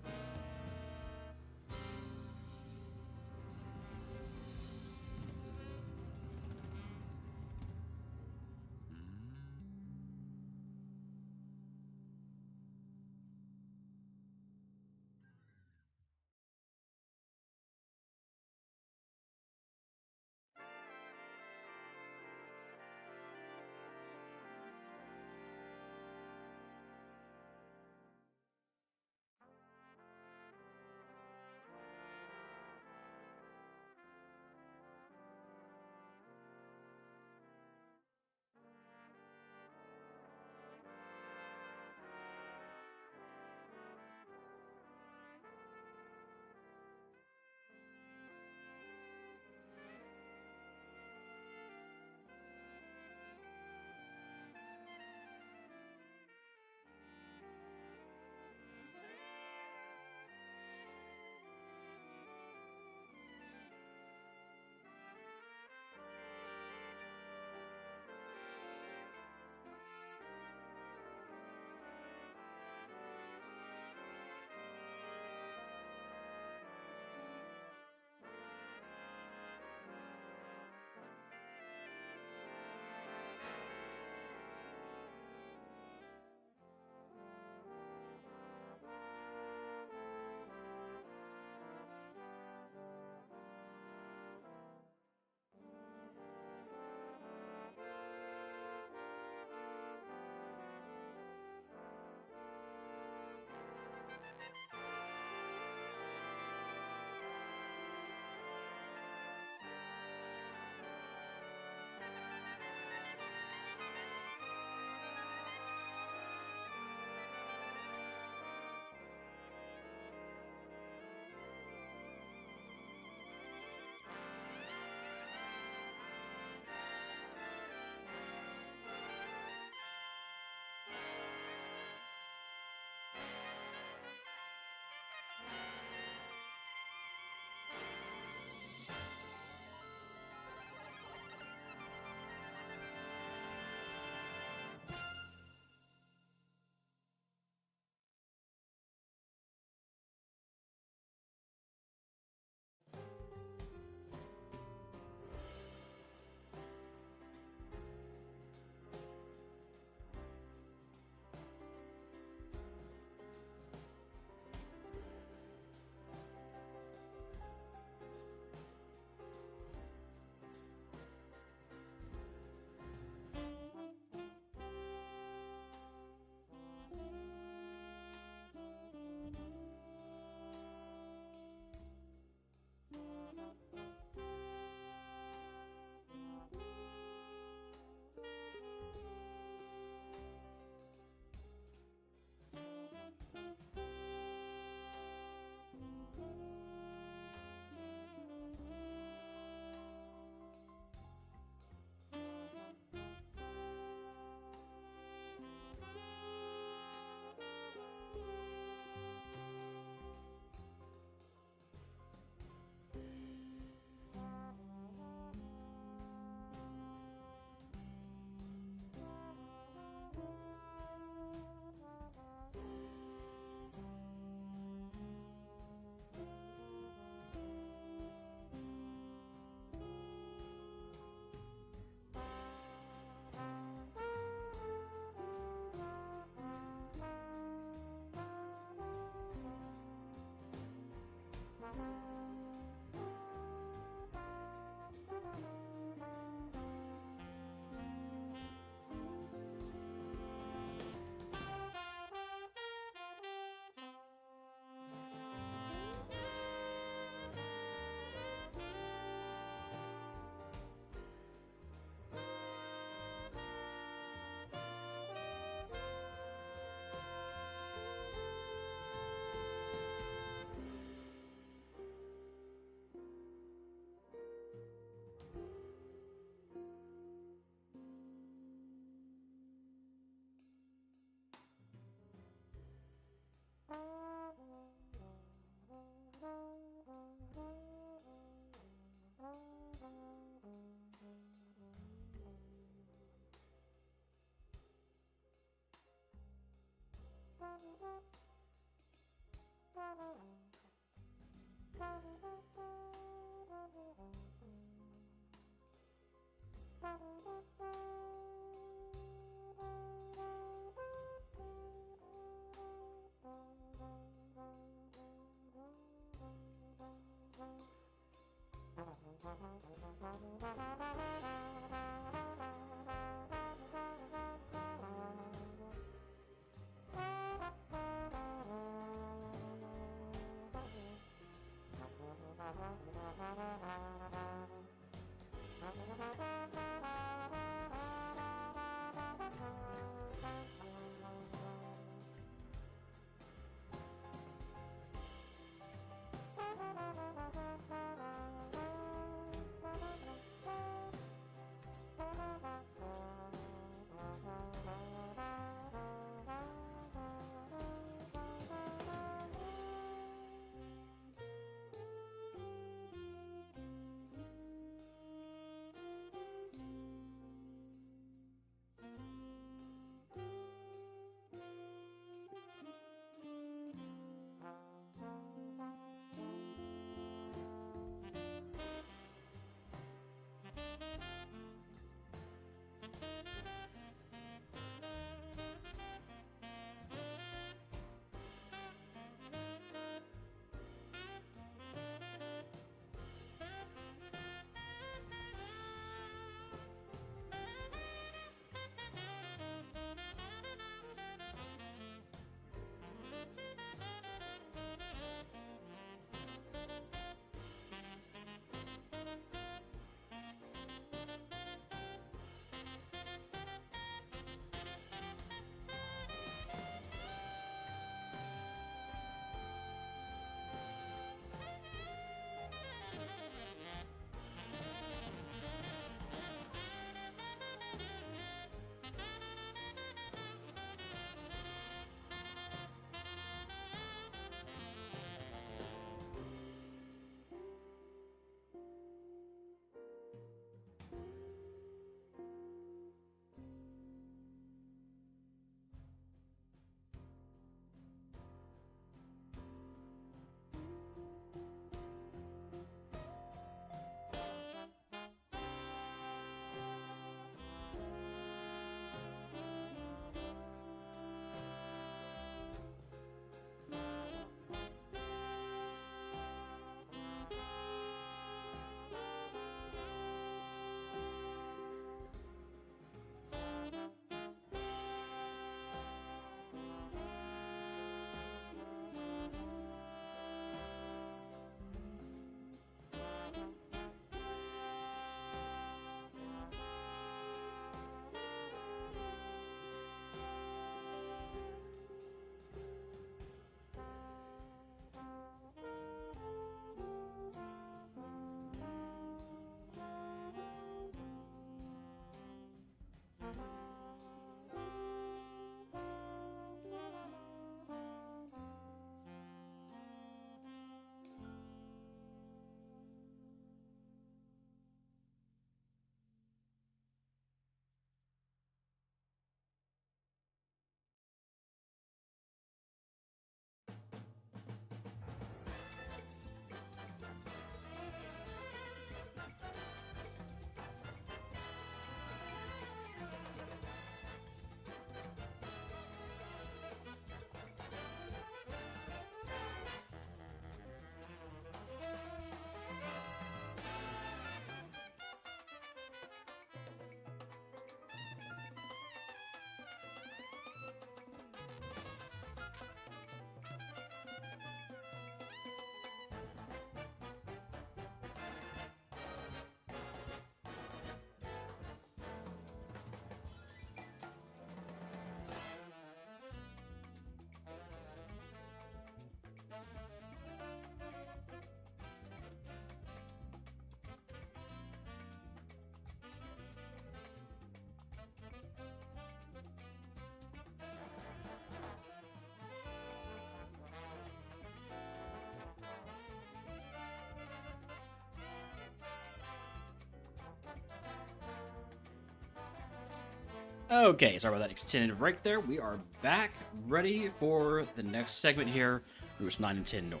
Okay, sorry about that extended break there. We are back, ready for the next segment here, routes 9 and 10 north.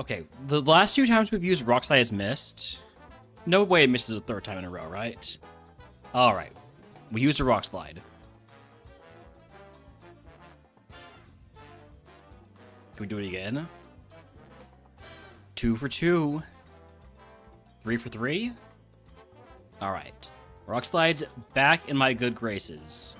Okay, the last few times we've used Rockslide has missed. No way it misses a third time in a row, right? Alright, we used a Rockslide. Can we do it again? 2 for 2. 3 for 3? Alright. Rockslide's back in my good graces.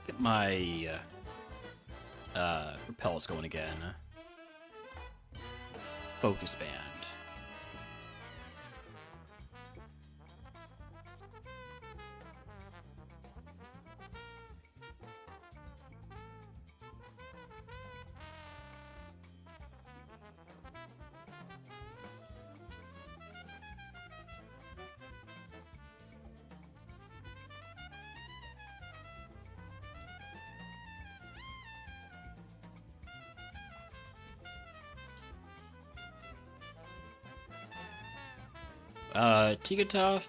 Get my repels going again. Focus band. Tigatov.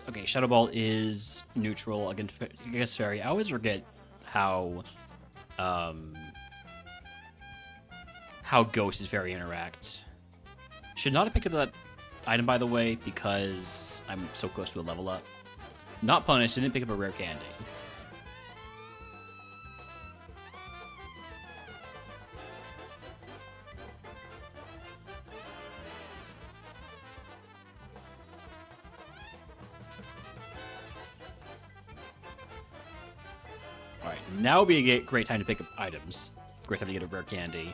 Okay, Shadow Ball is neutral against Fairy. I always forget how Ghost and Fairy interact. Should not have picked up that item, by the way, because I'm so close to a level up. Not punished, didn't pick up a rare candy. Alright, now would be a great time to pick up items. Great time to get a rare candy.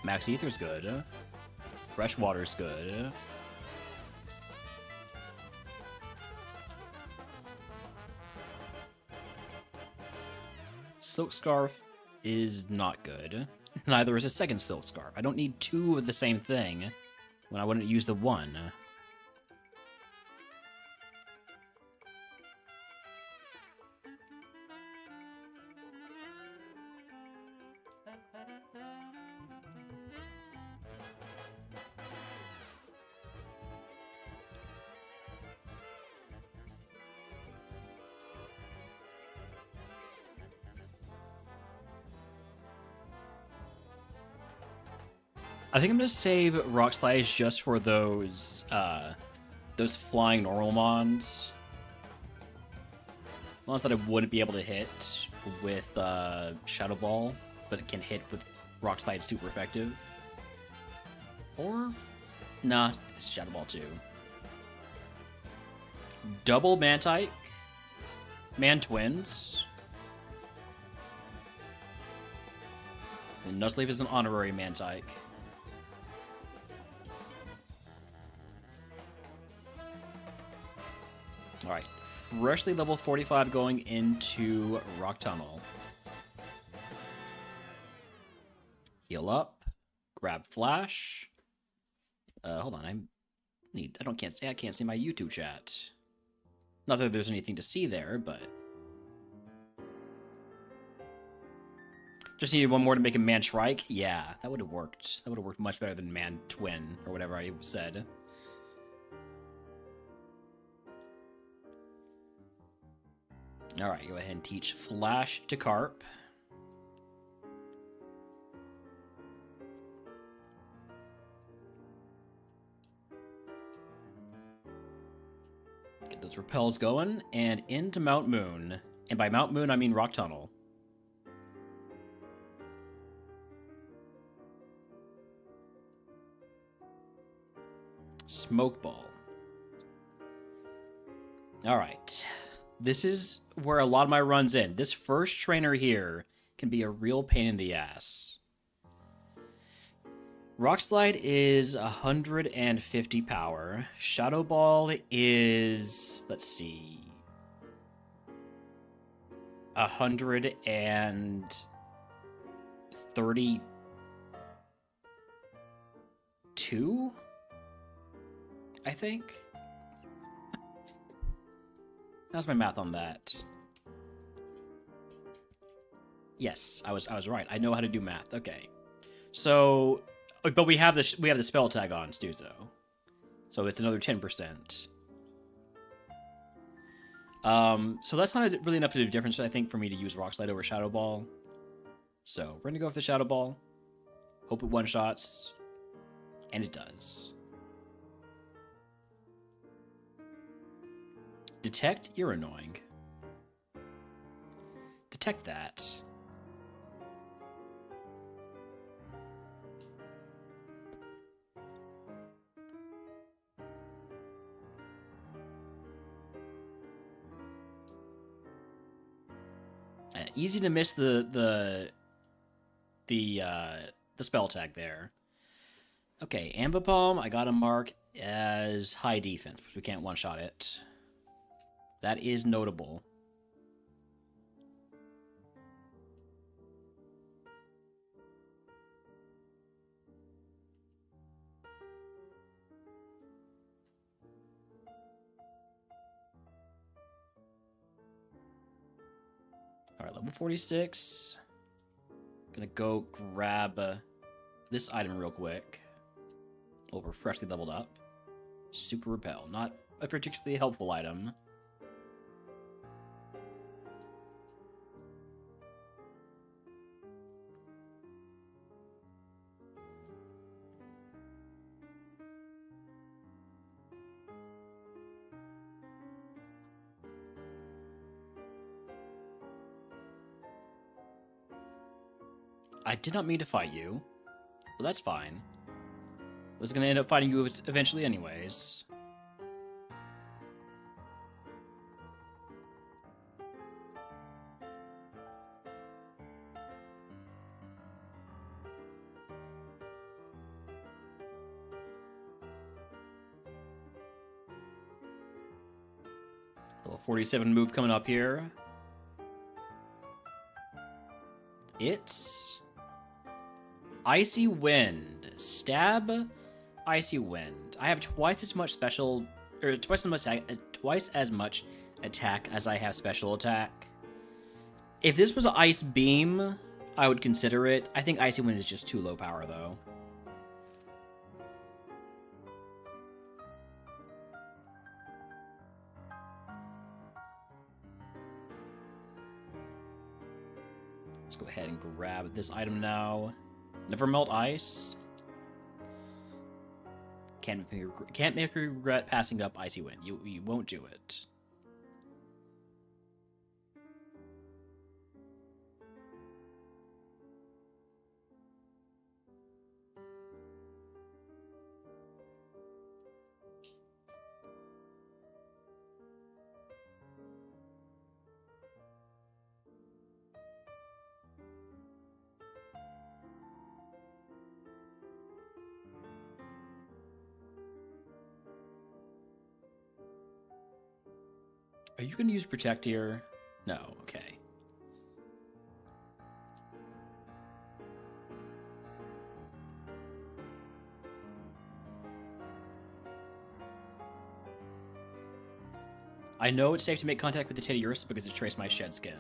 Max Ether's good. Fresh Water's good. Silk Scarf is not good. Neither is a second Silk Scarf. I don't need two of the same thing when I wouldn't use the one. I think I'm gonna save Rock Slides just for those flying normal mons. Ones that I wouldn't be able to hit with Shadow Ball, but it can hit with Rock Slide super effective. Or, nah, this is Shadow Ball too. Double Mantike, Man Twins. And Nuzleaf is an honorary Mantike. Alright, freshly level 45 going into Rock Tunnel. Heal up, grab Flash. Hold on, I can't see my YouTube chat. Not that there's anything to see there, but just needed one more to make a Man Shrike. Yeah, that would have worked. That would have worked much better than Man Twin or whatever I said. Alright, go ahead and teach Flash to Carp. Get those repels going, and into Mount Moon. And by Mount Moon, I mean Rock Tunnel. Smoke Ball. Alright. This is where a lot of my runs in. This first trainer here can be a real pain in the ass. Rock Slide is 150 power. Shadow Ball is, let's see, 100 and 32, I think. How's my math on that? Yes, I was right. I know how to do math. Okay, so, but we have the spell tag on Stuzo, so it's another 10%. So that's not really enough to do a difference, I think, for me to use Rock Slide over Shadow Ball. So we're gonna go with the Shadow Ball. Hope it one-shots, and it does. Detect, you're annoying. Detect that. Easy to miss the spell tag there. Okay, Ambipalm, I got a mark as high defense, because we can't one-shot it. That is notable. All right, level 46. Gonna go grab this item real quick. Well, we're freshly leveled up. Super Repel, not a particularly helpful item. I did not mean to fight you, but that's fine. I was gonna end up fighting you eventually anyways. Level 47 move coming up here. It's Icy Wind. Stab, Icy Wind. I have twice as much attack as I have special attack. If this was Ice Beam, I would consider it. I think Icy Wind is just too low power, though. Let's go ahead and grab this item now. Never Melt Ice. Can't make me regret passing up Icy Wind. You won't do it. Are you going to use Protect here? No, okay. I know it's safe to make contact with the Teddiursa because it traced my shed skin.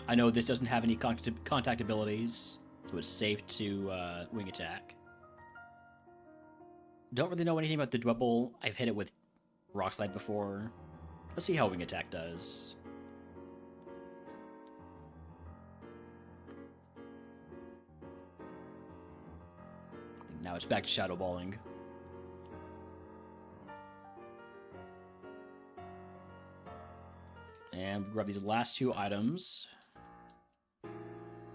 I know this doesn't have any contact abilities, so it's safe to wing attack. Don't really know anything about the Dwebble. I've hit it with Rock Slide before. Let's see how wing attack does. Now it's back to Shadow Balling. And grab these last two items.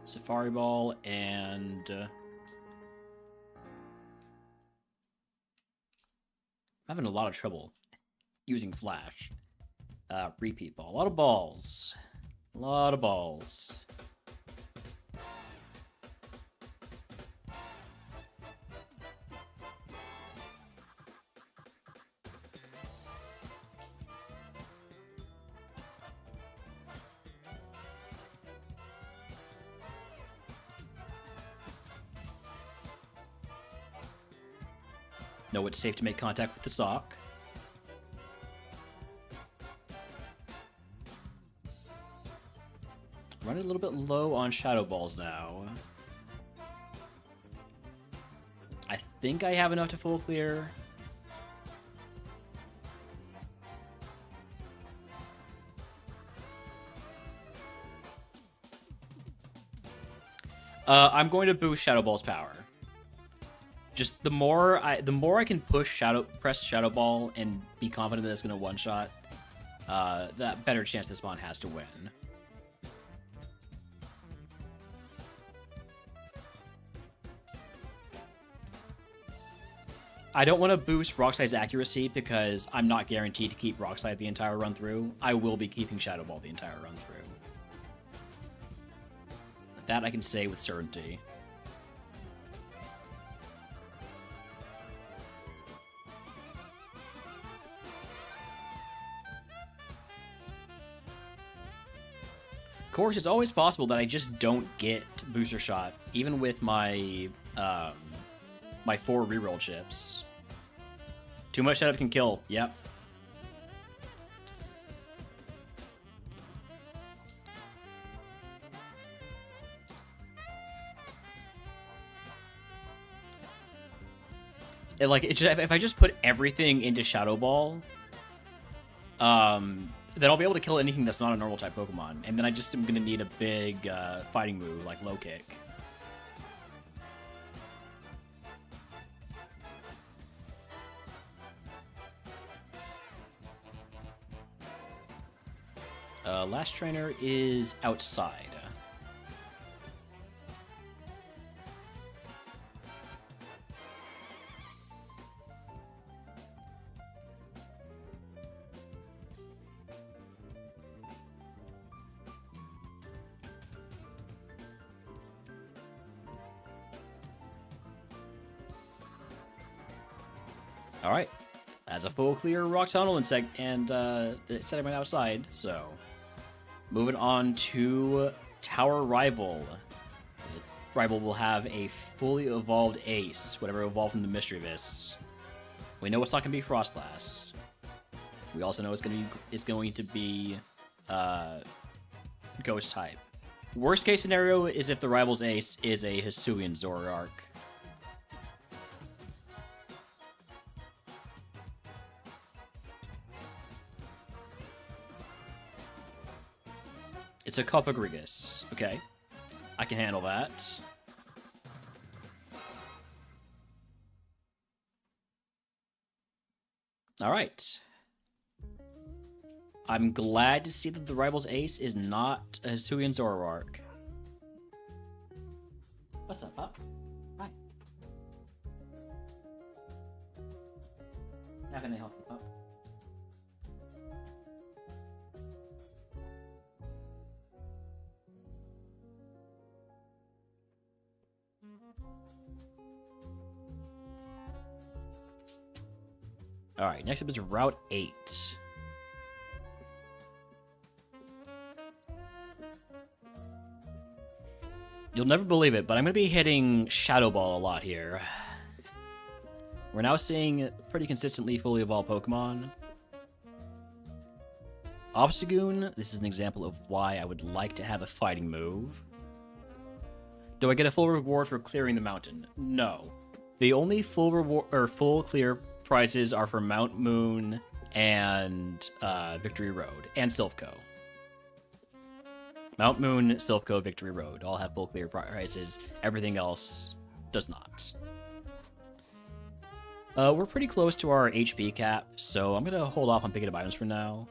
Safari Ball and... I'm having a lot of trouble using Flash. Repeat Ball. A lot of balls. A lot of balls. Know it's safe to make contact with the sock. Running a little bit low on Shadow Balls now. I think I have enough to full clear. I'm going to boost Shadow Ball's power. Just the more I can press Shadow Ball and be confident that it's gonna one shot, that better chance this spawn has to win. I don't want to boost Rockslide accuracy because I'm not guaranteed to keep Rockslide the entire run through. I will be keeping Shadow Ball the entire run through. That I can say with certainty. Of course, it's always possible that I just don't get Booster Shot, even with my my 4 reroll chips. Too much setup can kill. Yep. If I just put everything into Shadow Ball, then I'll be able to kill anything that's not a normal type Pokemon, and then I just am gonna need a big fighting move like Low Kick. Last trainer is outside. All right, as a full clear Rock Tunnel and the segment outside. So, moving on to Tower Rival. Rival will have a fully evolved Ace, whatever evolved from the Mystery Abyss. We know it's not going to be Frostlass. We also know it's going to be Ghost type. Worst case scenario is if the Rival's Ace is a Hisuian Zoroark. It's a Copagrigus. Okay. I can handle that. Alright. I'm glad to see that the Rival's Ace is not a Hisuian Zoroark. What's up, pup? Hi. How can I help you, pup? Alright, next up is Route 8. You'll never believe it, but I'm going to be hitting Shadow Ball a lot here. We're now seeing pretty consistently fully evolved Pokemon. Obstagoon, this is an example of why I would like to have a fighting move. Do I get a full reward for clearing the mountain? No. The only full reward or full clear prizes are for Mount Moon and Victory Road and Silphco. Mount Moon, Silphco, Victory Road all have full clear prizes. Everything else does not. We're pretty close to our HP cap, so I'm gonna hold off on picking up items for now.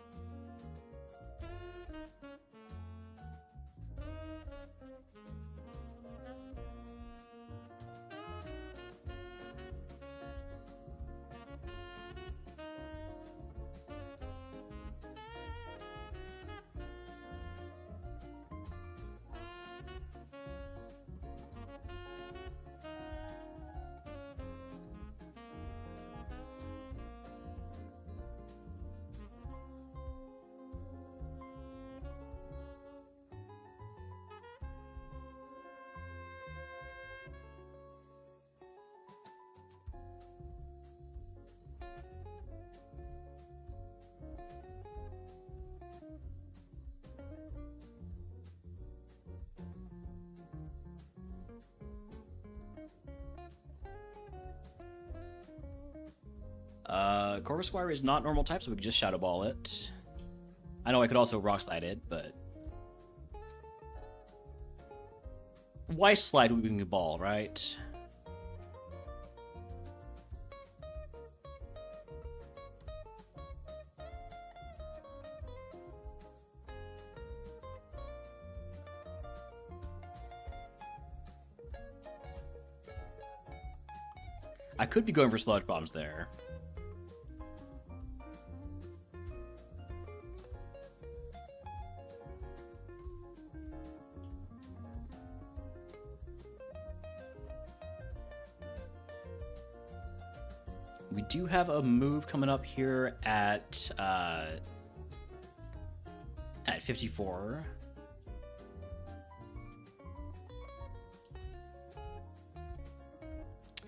Corvusquire is not normal type, so we can just Shadow Ball it. I know I could also Rock Slide it, but... Why slide when we can ball, right? I could be going for Sludge Bombs there. We do have a move coming up here at 54.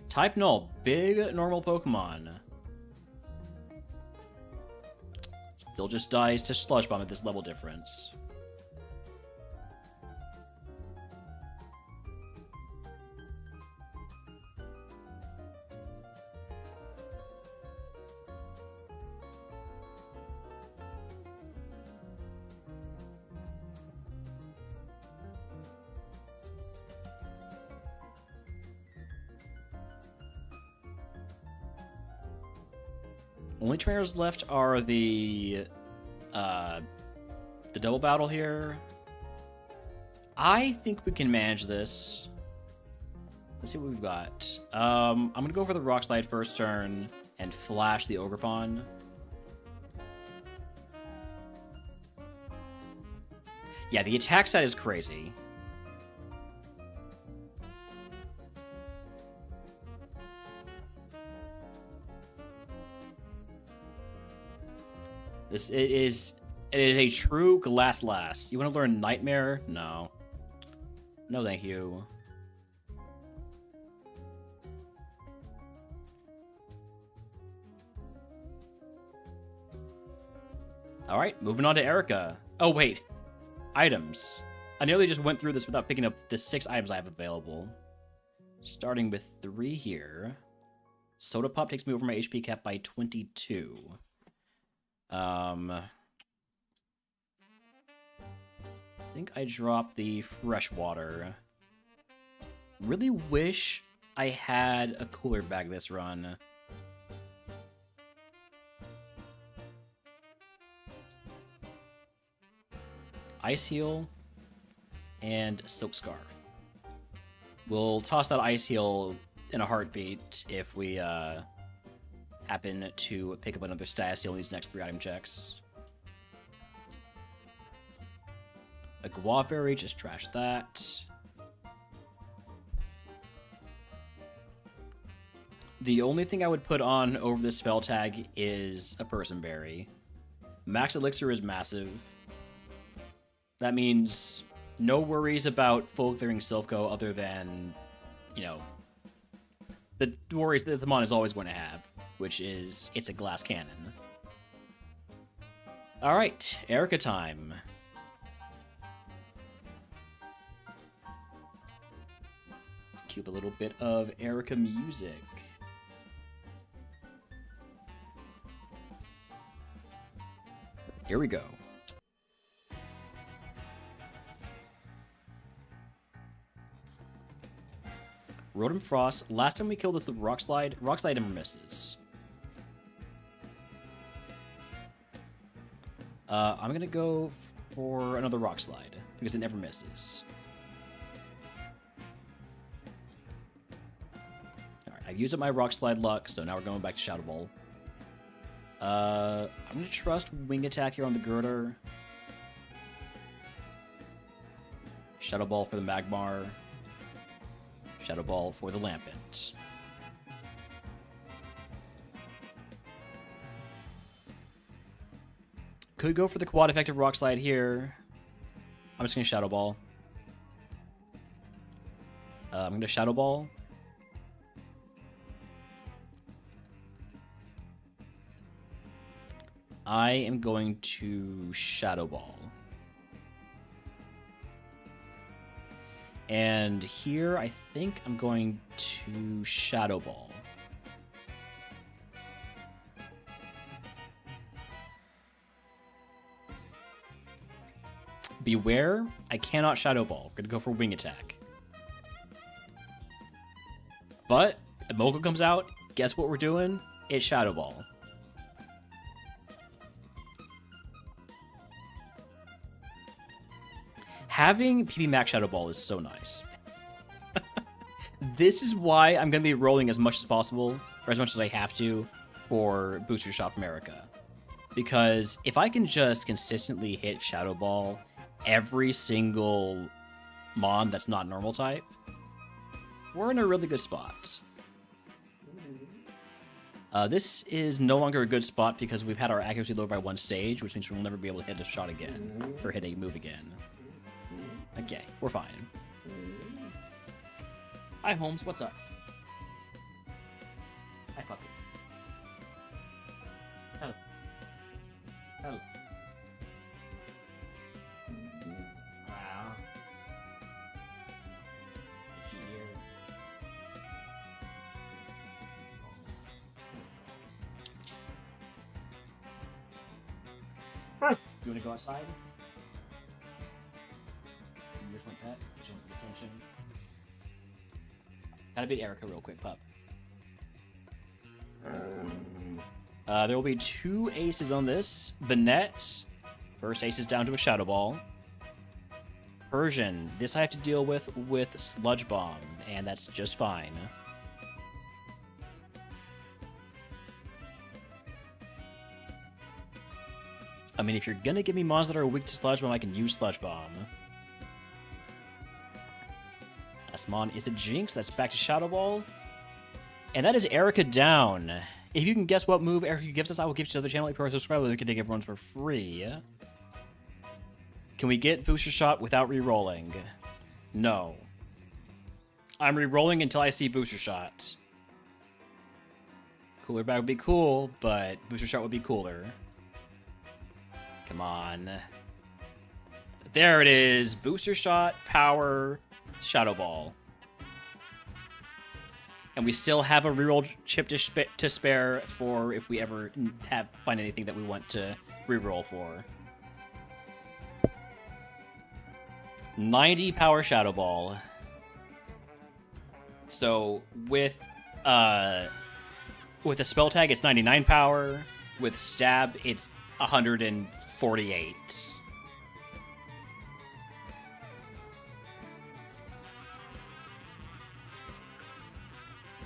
Type Null, big normal Pokemon. Still just dies to Sludge Bomb at this level difference. Only trainers left are the double battle here. I think we can manage this. Let's see what we've got. I'm gonna go for the Rock Slide first turn and flash the Ogerpon. Yeah, the attack stat is crazy. It is a true Glass. You want to learn Nightmare? No. No, thank you. All right, moving on to Erica. Oh, wait. Items. I nearly just went through this without picking up the 6 items I have available. Starting with 3 here. Soda Pop takes me over my HP cap by 22. I think I dropped the fresh water. Really wish I had a cooler bag this run. Ice Heal and Silk Scarf. We'll toss that Ice Heal in a heartbeat if we happen to pick up another status deal in these next 3 item checks. A Guavaberry, just trash that. The only thing I would put on over this spell tag is a Person Berry. Max Elixir is massive. That means no worries about full clearing Silpho other than, you know, the worries that the Mon is always going to have, which is it's a glass cannon. All right, Erica time. Cue up a little bit of Erica music. Here we go. Rotom Frost. Last time we killed this with Rock Slide never misses. I'm gonna go for another Rock Slide because it never misses. Alright, I've used up my Rock Slide luck, so now we're going back to Shadow Ball. I'm gonna trust Wing Attack here on the Girder. Shadow Ball for the Magmar. Shadow Ball for the Lampent. Could go for the quad effective Rock Slide here. I'm just going to Shadow Ball. I'm going to Shadow Ball. I am going to Shadow Ball. And here, I think I'm going to Shadow Ball. Beware, I cannot Shadow Ball. We're gonna go for Wing Attack. But, if Mogul comes out, guess what we're doing? It's Shadow Ball. Having PB Max Shadow Ball is so nice. This is why I'm going to be rolling as much as possible, or as much as I have to, for Booster Shot from Erica. Because if I can just consistently hit Shadow Ball every single Mon that's not normal type, we're in a really good spot. This is no longer a good spot because we've had our accuracy lowered by 1 stage, which means we'll never be able to hit a shot again, or hit a move again. Okay, we're fine. Hi, Holmes, what's up? Hi, fucker. Hello. Hello. Wow. Is she here? You wanna go outside? Where's my pets? Jump for attention. Gotta beat Erica real quick, pup. There will be 2 aces on this. Banette. First ace is down to a Shadow Ball. Persian. This I have to deal with Sludge Bomb, and that's just fine. I mean, if you're gonna give me mons that are weak to Sludge Bomb, I can use Sludge Bomb. Last mon is a Jinx. That's back to Shadow Ball. And that is Erica down. If you can guess what move Erica gives us, I will give it to the channel. If you're a subscriber, we can take everyone's for free. Can we get Booster Shot without re-rolling? No. I'm re-rolling until I see Booster Shot. Cooler Bag would be cool, but Booster Shot would be cooler. Come on. There it is. Booster Shot, Power, Shadow Ball. And we still have a reroll chip to spare for if we ever find anything that we want to reroll for. 90 Power Shadow Ball. So with a spell tag, it's 99 power. With stab, it's 148.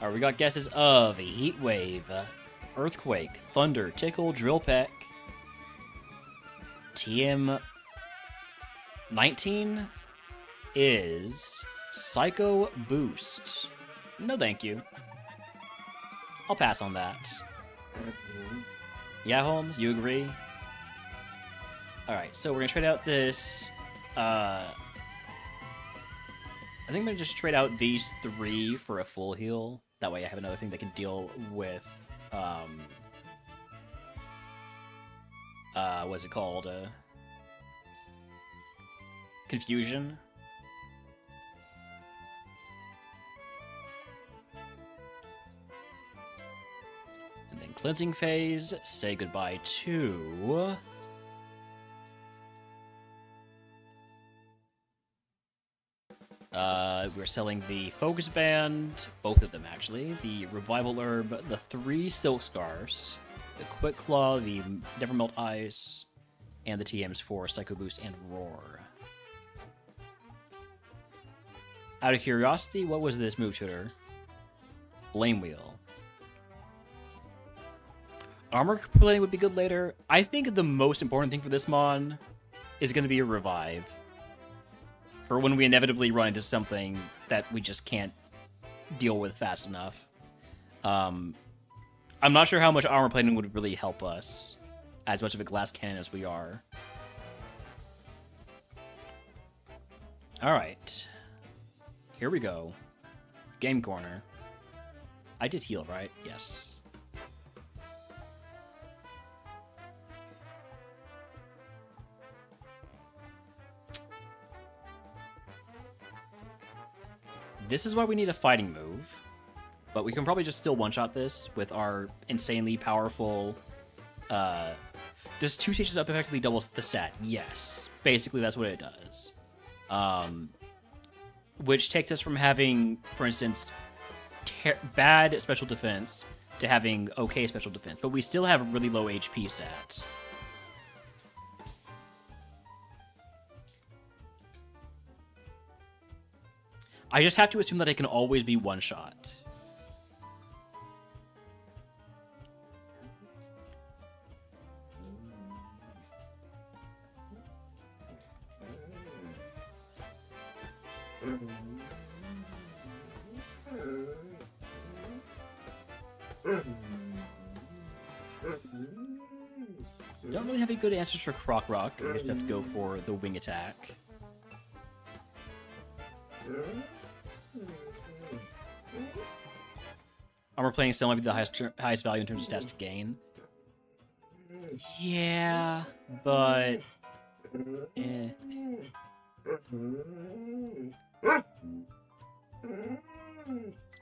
Alright, we got guesses of Heat Wave, Earthquake, Thunder, Tickle, Drill Peck, TM 19 is Psycho Boost. No thank you. I'll pass on that. Yeah, Holmes, you agree? Alright, so we're gonna trade out this I think I'm gonna just trade out these 3 for a full heal. That way I have another thing that can deal with, what's it called? Confusion. And then Cleansing Phase, say goodbye to... we're selling the Focus Band, both of them actually, the Revival Herb, the 3 Silk Scarves, the Quick Claw, the Never Melt Ice, and the TMs for Psycho Boost and Roar. Out of curiosity, what was this move tutor? Flame Wheel. Armor plating would be good later. I think the most important thing for this mon is going to be a Revive. For when we inevitably run into something that we just can't deal with fast enough. I'm not sure how much armor plating would really help us, as much of a glass cannon as we are. Alright. Here we go. Game Corner. I did heal, right? Yes. This is why we need a fighting move, but we can probably just still one-shot this with our insanely powerful... Does 2 stages up effectively doubles the stat? Yes. Basically, that's what it does. Which takes us from having, for instance, bad special defense to having okay special defense, but we still have a really low HP stat. I just have to assume that it can always be one shot. Don't really have any good answers for Croc Rock. I guess you have to go for the wing attack. Armor plating still might be the highest value in terms of stats to gain. Yeah, but... eh.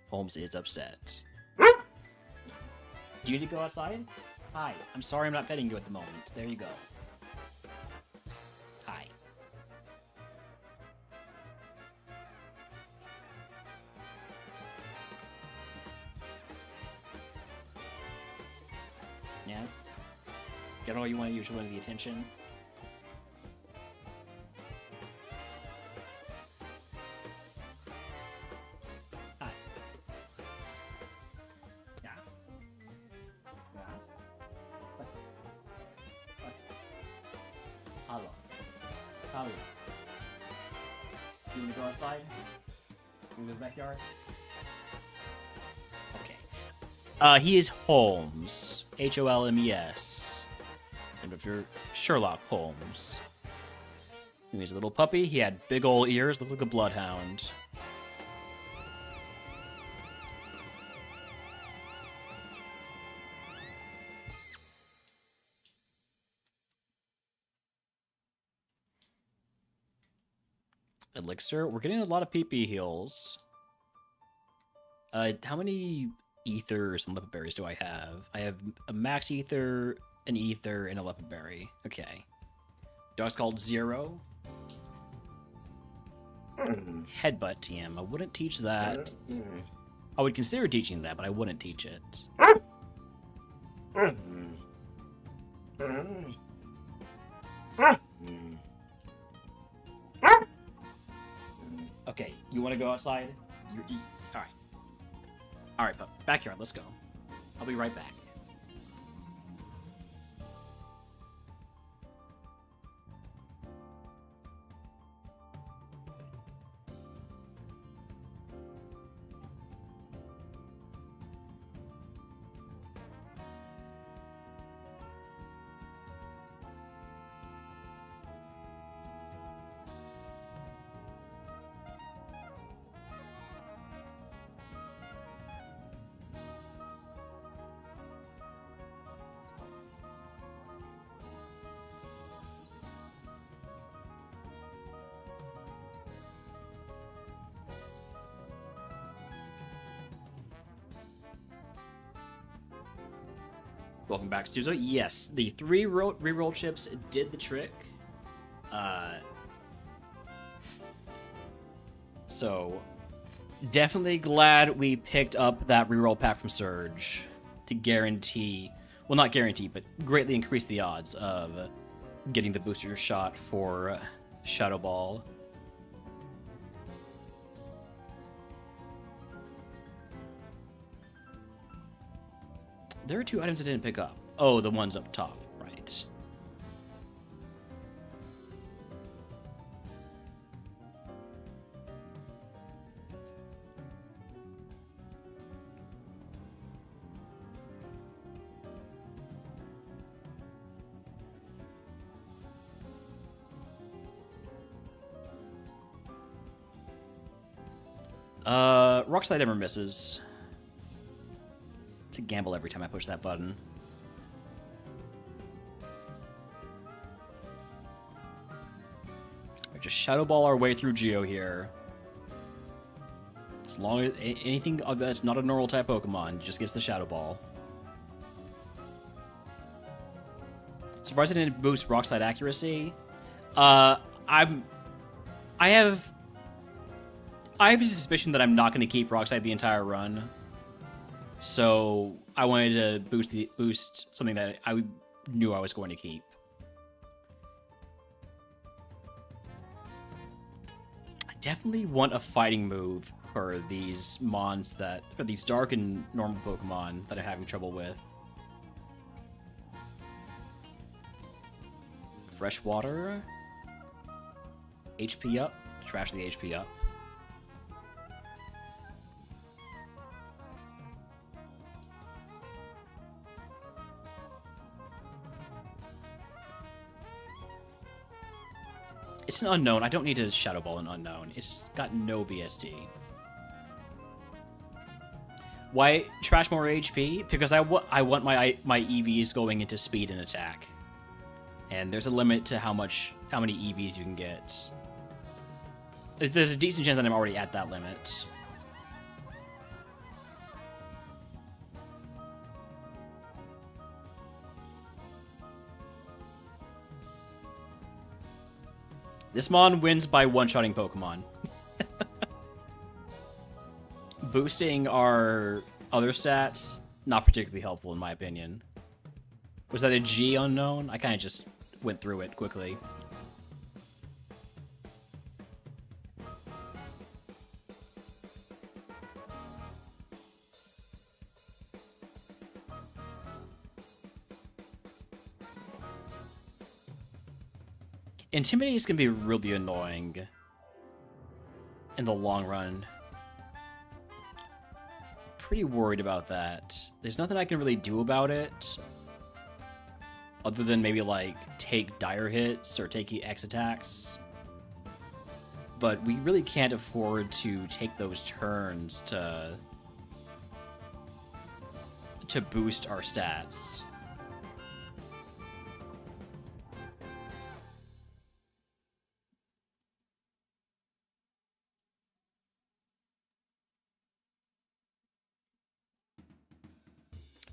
Holmes is upset. Do you need to go outside? Hi, I'm sorry I'm not petting you at the moment. There you go. Hi. Yeah? Get all you want to use, you want the attention. Hi. Yeah. Hello. Hello. You want to go outside? You want to go to the backyard? Okay. He is Holmes. Holmes. And if you're Sherlock Holmes. He was a little puppy. He had big ol' ears, looked like a bloodhound. Elixir. We're getting a lot of PP heals. How many ethers and leopard berries do I have? I have a max ether, an ether, and a leopard berry. Okay. Dog's called Zero. Headbutt TM. I wouldn't teach that. I would consider teaching that, but I wouldn't teach it. Okay, you want to go outside? Alright. Alright, pup. Backyard, let's go. I'll be right back. Welcome back, Stuzo. Yes, the 3 reroll chips did the trick. So, definitely glad we picked up that reroll pack from Surge to guarantee, well, not guarantee, but greatly increase the odds of getting the booster shot for Shadow Ball. There are 2 items I didn't pick up. Oh, the ones up top, right. Rock Slide never misses. It's a gamble every time I push that button. We just Shadow Ball our way through Geo here. As long as anything that's not a normal type Pokemon just gets the Shadow Ball. Surprised it didn't boost Rock Slide accuracy. I have a suspicion that I'm not going to keep Rockside the entire run. So I wanted to boost something that I knew I was going to keep. I definitely want a fighting move for these for these dark and normal Pokemon that I'm having trouble with. Fresh water. HP up. Trash the HP up. It's an unknown. I don't need to Shadow Ball an unknown. It's got no BSD. Why trash more HP? Because I want my EVs going into speed and attack. And there's a limit to how many EVs you can get. There's a decent chance that I'm already at that limit. This Mon wins by one-shotting Pokemon. Boosting our other stats, not particularly helpful in my opinion. Was that a G unknown? I kind of just went through it quickly. Intimidate is going to be really annoying in the long run. Pretty worried about that. There's nothing I can really do about it. Other than maybe, like, take dire hits or take X attacks. But we really can't afford to take those turns to boost our stats.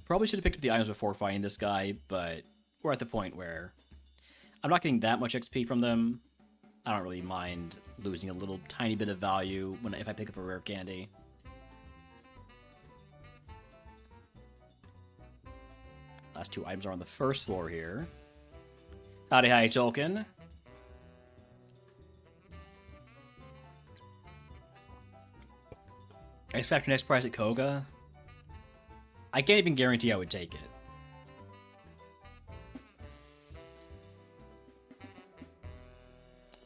Probably should have picked up the items before fighting this guy, but we're at the point where I'm not getting that much XP from them. I don't really mind losing a little tiny bit of value if I pick up a rare candy. Last two items are on the first floor here. Howdy, hi, Tolkien. Expect your next prize at Koga. I can't even guarantee I would take it.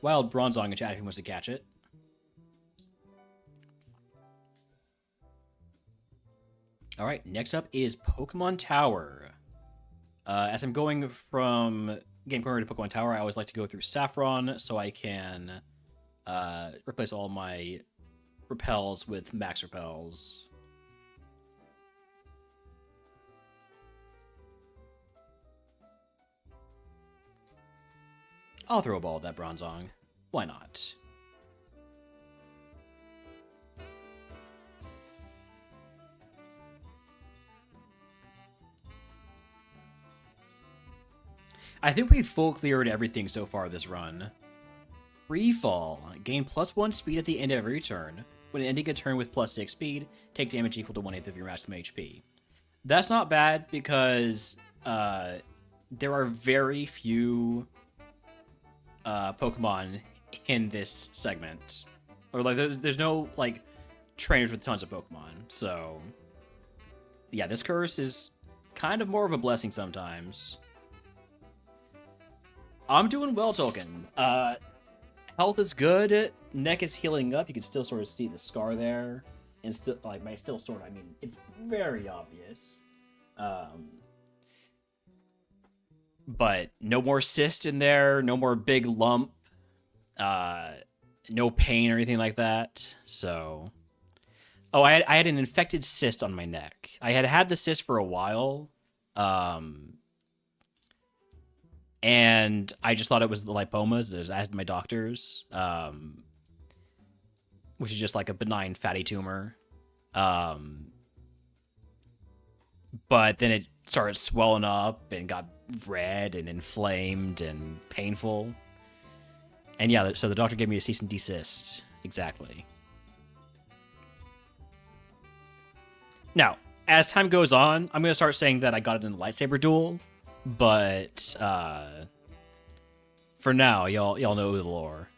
Wild Bronzong in chat if he wants to catch it. Alright, next up is Pokemon Tower. As I'm going from Game Corner to Pokemon Tower, I always like to go through Saffron so I can replace all my repels with max repels. I'll throw a ball at that Bronzong. Why not? I think we've full cleared everything so far this run. Free Fall. Gain +1 speed at the end of every turn. When ending a turn with +6 speed, take damage equal to 1/8 of your maximum HP. That's not bad because there are very few Pokemon in this segment, or like there's no like trainers with tons of Pokemon, so yeah, this curse is kind of more of a blessing sometimes. I'm doing well, Tolkien. Health is good, neck is healing up. You can still sort of see the scar there, and still like by still sort of, I mean it's very obvious. But no more cyst in there, no more big lump, no pain or anything like that. So, oh, I had an infected cyst on my neck. I had the cyst for a while, and I just thought it was the lipomas. I asked my doctors, which is just like a benign fatty tumor. But then it started swelling up and got red and inflamed and painful. And yeah, so the doctor gave me a cease and desist. Exactly. Now, as time goes on, I'm going to start saying that I got it in the lightsaber duel, but for now, y'all know the lore.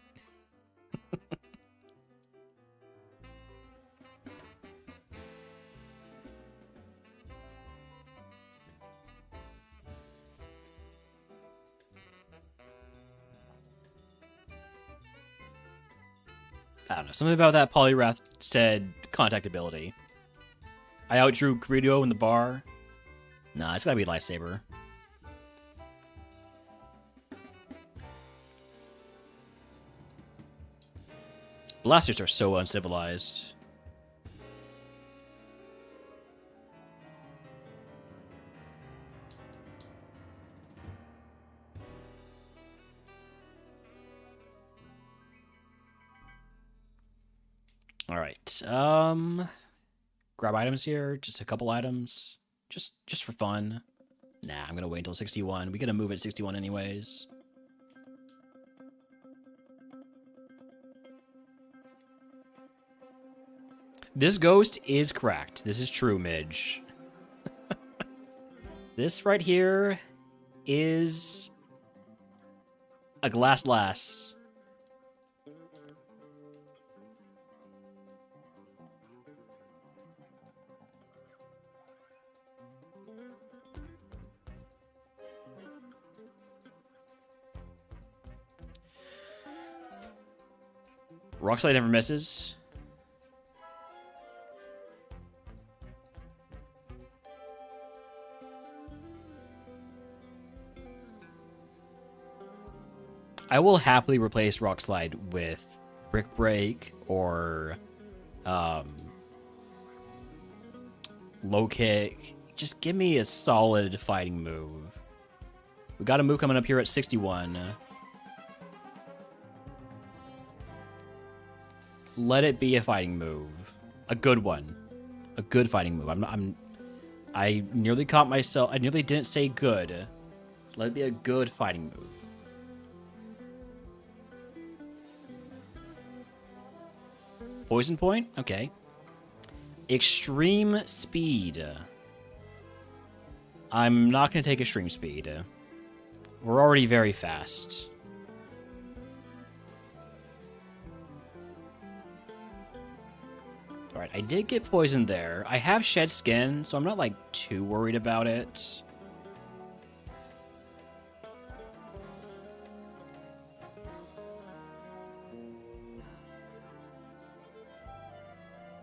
I don't know. Something about that polyrath said contact ability. I outdrew Greedo in the bar. Nah, it's gotta be lightsaber. Blasters are so uncivilized. All right. Grab items here. Just a couple items. Just for fun. Nah, I'm gonna wait until 61. We gotta move at 61 anyways. This ghost is cracked. This is true, Midge. This right here is a glass lass. Rockslide never misses. I will happily replace Rockslide with Brick Break or Low Kick. Just give me a solid fighting move. We got a move coming up here at 61. Let it be a fighting move. A good one. A good fighting move. I nearly caught myself. I nearly didn't say good. Let it be a good fighting move. Poison point? Okay. Extreme speed. I'm not going to take extreme speed. We're already very fast. Alright, I did get poisoned there. I have shed skin, so I'm not, like, too worried about it.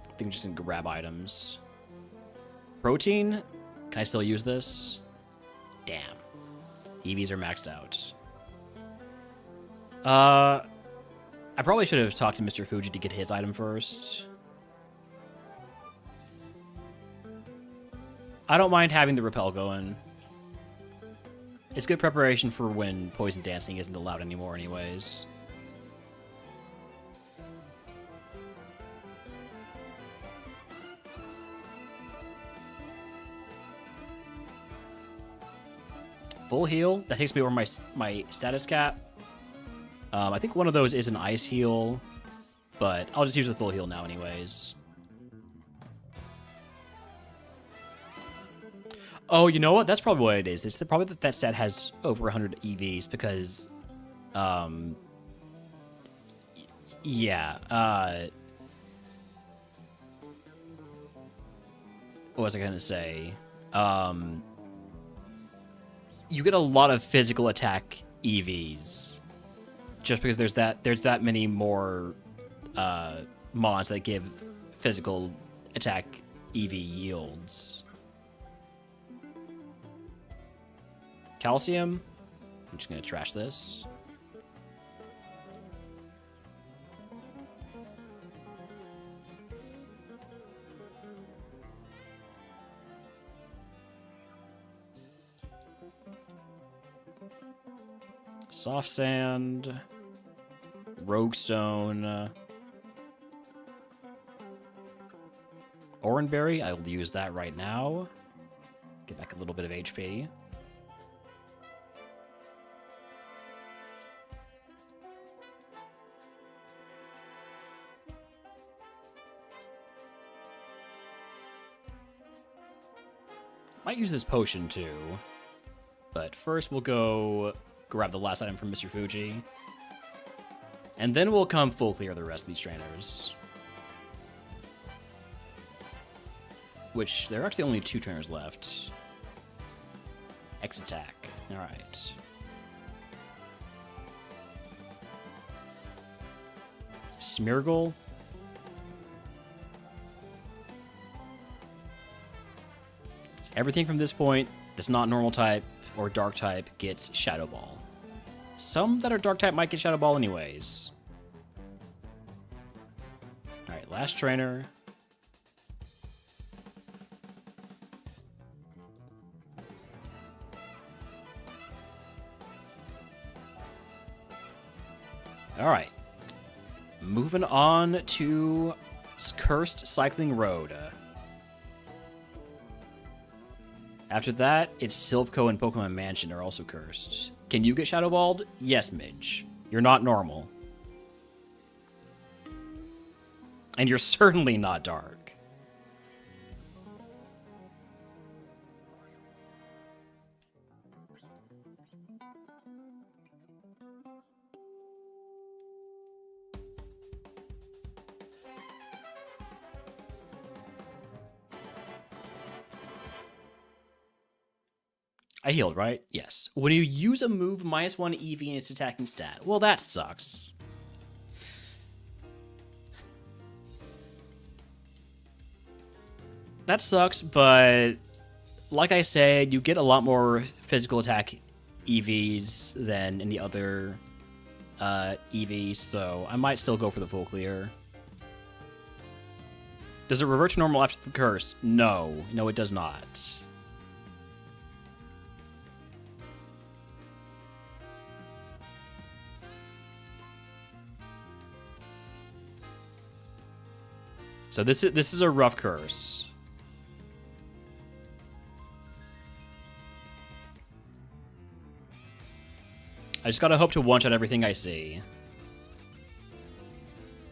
I think I'm just gonna grab items. Protein? Can I still use this? Damn. EVs are maxed out. I probably should have talked to Mr. Fuji to get his item first. I don't mind having the repel going. It's good preparation for when poison dancing isn't allowed anymore anyways. Full heal. That takes me over my status cap. I think one of those is an ice heal, but I'll just use the full heal now anyways. Oh, you know what? That's probably what it is. It's probably that set has over 100 EVs because, yeah. What was I gonna say? You get a lot of physical attack EVs, just because there's that many more mods that give physical attack EV yields. Calcium. I'm just gonna trash this. Soft sand, rogue stone, oranberry. I will use that right now. Get back a little bit of HP. Might use this potion too. But first we'll go grab the last item from Mr. Fuji. And then we'll come full clear the rest of these trainers. Which, there are actually only 2 trainers left. X attack. Alright. Smeargle. Everything from this point that's not normal type or dark type gets Shadow Ball. Some that are dark type might get Shadow Ball anyways. Alright, last trainer. Alright. Moving on to Cursed Cycling Road. After that, it's Silph and Pokemon Mansion are also cursed. Can you get Shadow Balled? Yes, Midge. You're not normal. And you're certainly not dark. I healed, right? Yes. When you use a move, -1 EV in its attacking stat. Well, that sucks. That sucks, but like I said, you get a lot more physical attack EVs than any other EVs, so I might still go for the full clear. Does it revert to normal after the curse? No. No, it does not. So this is a rough curse. I just gotta hope to one-shot everything I see.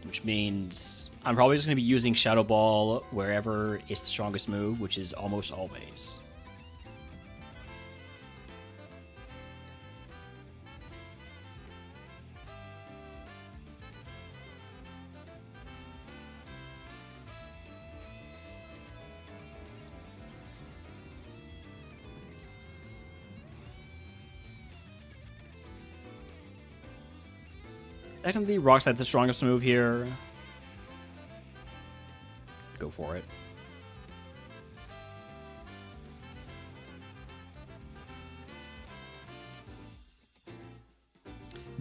Which means I'm probably just gonna be using Shadow Ball wherever it's the strongest move, which is almost always. Technically, Rock Slide's the strongest move here. Go for it.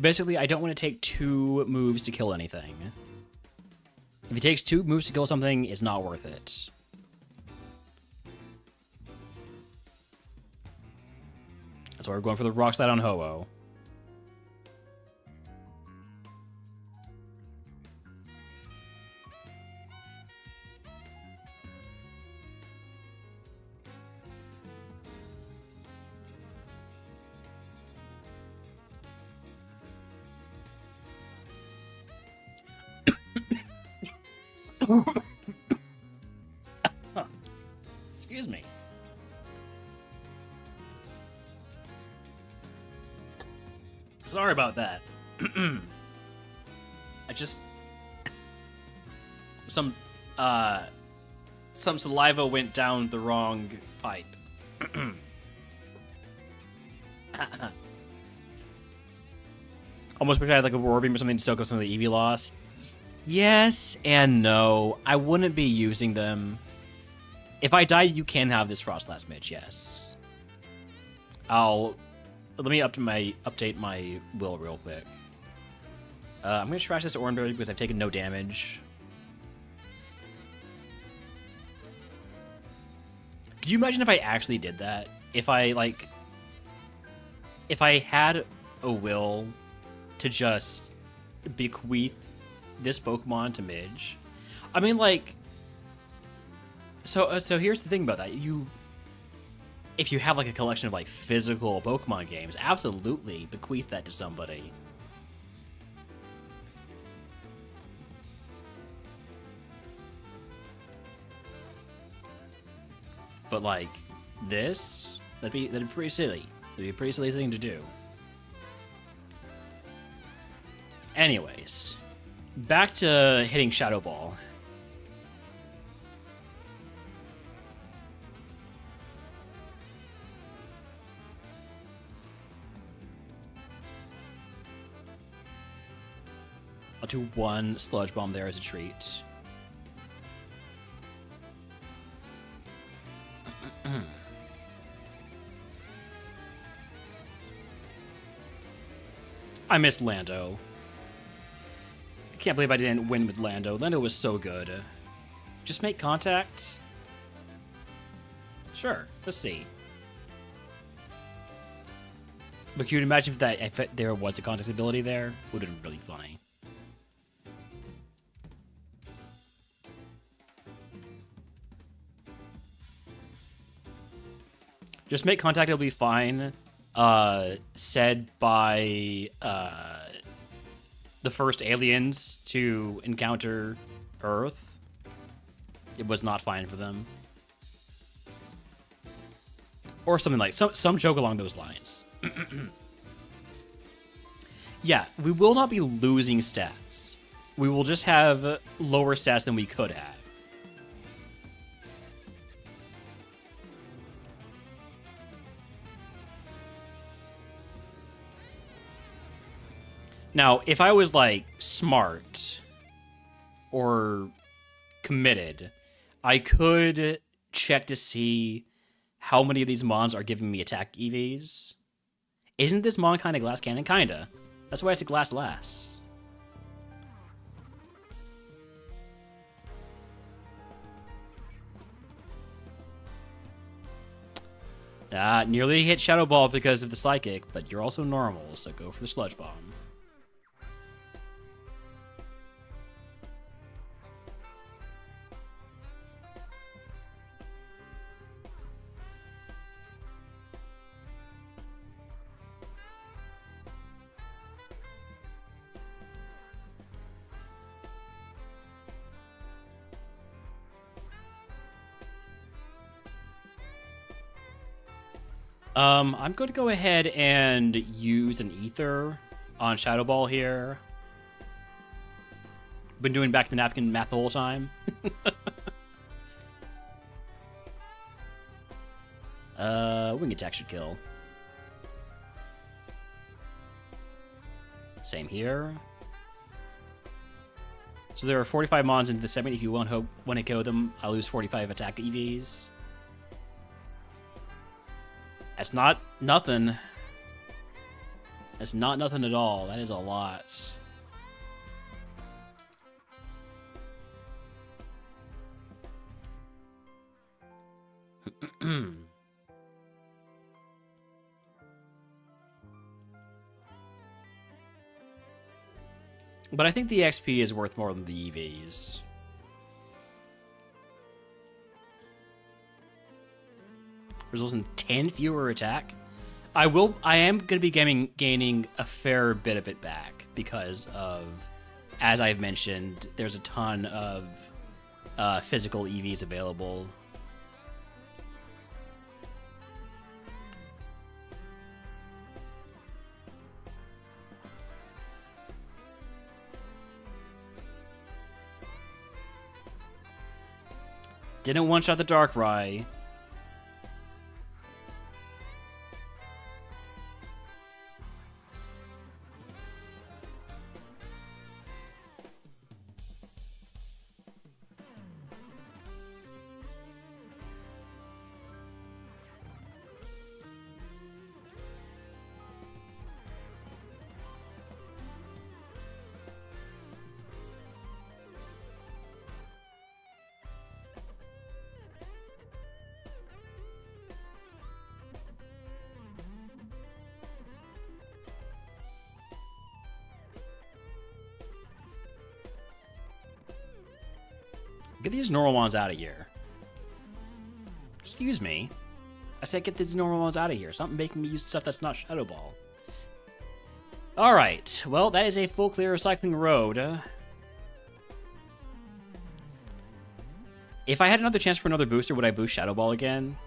Basically, I don't want to take 2 moves to kill anything. If it takes 2 moves to kill something, it's not worth it. That's why we're going for the Rock Slide on Ho-Oh. Excuse me. Sorry about that. I just some saliva went down the wrong pipe. Almost wish I had like a Roar Beam or something to soak up some of the EV loss. Yes and no. I wouldn't be using them. If I die, you can have this Frostlass Midge, yes. Let me update my will real quick. I'm gonna trash this Oranberry because I've taken no damage. Could you imagine if I actually did that? If I had a will to just bequeath this Pokemon to Midge. I mean, like, so here's the thing about that. If you have like a collection of like physical Pokemon games, absolutely bequeath that to somebody. But like, this, that'd be pretty silly. That'd be a pretty silly thing to do. Anyways, back to hitting Shadow Ball. I'll do one Sludge Bomb there as a treat. I miss Lando. I can't believe I didn't win with Lando. Lando was so good. Just make contact? Sure, let's see. But can you imagine if there was a contact ability there? Would have been really funny. Just make contact, it'll be fine. Said by the first aliens to encounter Earth. It was not fine for them. Or something like some joke along those lines. Yeah, we will not be losing stats. We will just have lower stats than we could have. Now, if I was, like, smart or committed, I could check to see how many of these mons are giving me attack EVs. Isn't this mon kind of glass cannon? Kinda. That's why it's a glass lass. Nearly hit Shadow Ball because of the Psychic, but you're also normal, so go for the Sludge Bomb. I'm going to go ahead and use an Ether on Shadow Ball here. Been doing back to the napkin math the whole time. Wing attack should kill. Same here. So there are 45 mons into the segment. If you want to kill them, I'll lose 45 attack EVs. That's not nothing. That's not nothing at all. That is a lot. But I think the XP is worth more than the EVs. Results in 10 fewer attack. I am going to be gaining a fair bit of it back because of, as I've mentioned, there's a ton of physical EVs available. Didn't one-shot the Darkrai. Get these normal ones out of here. Excuse me. I said get these normal ones out of here. Stop making me use stuff that's not Shadow Ball. Alright. Well, that is a full clear recycling road. If I had another chance for another booster, would I boost Shadow Ball again?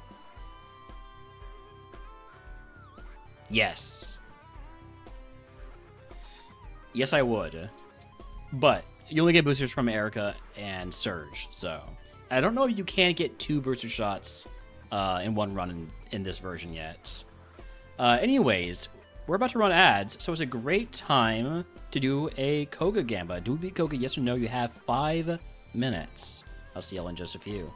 Yes. Yes, I would. But you only get boosters from Erica and Surge, so I don't know if you can get 2 booster shots in one run in this version yet. Anyways, we're about to run ads, so it's a great time to do a Koga Gamba. Do we beat Koga, yes or no? You have 5 minutes. I'll see y'all in just a few.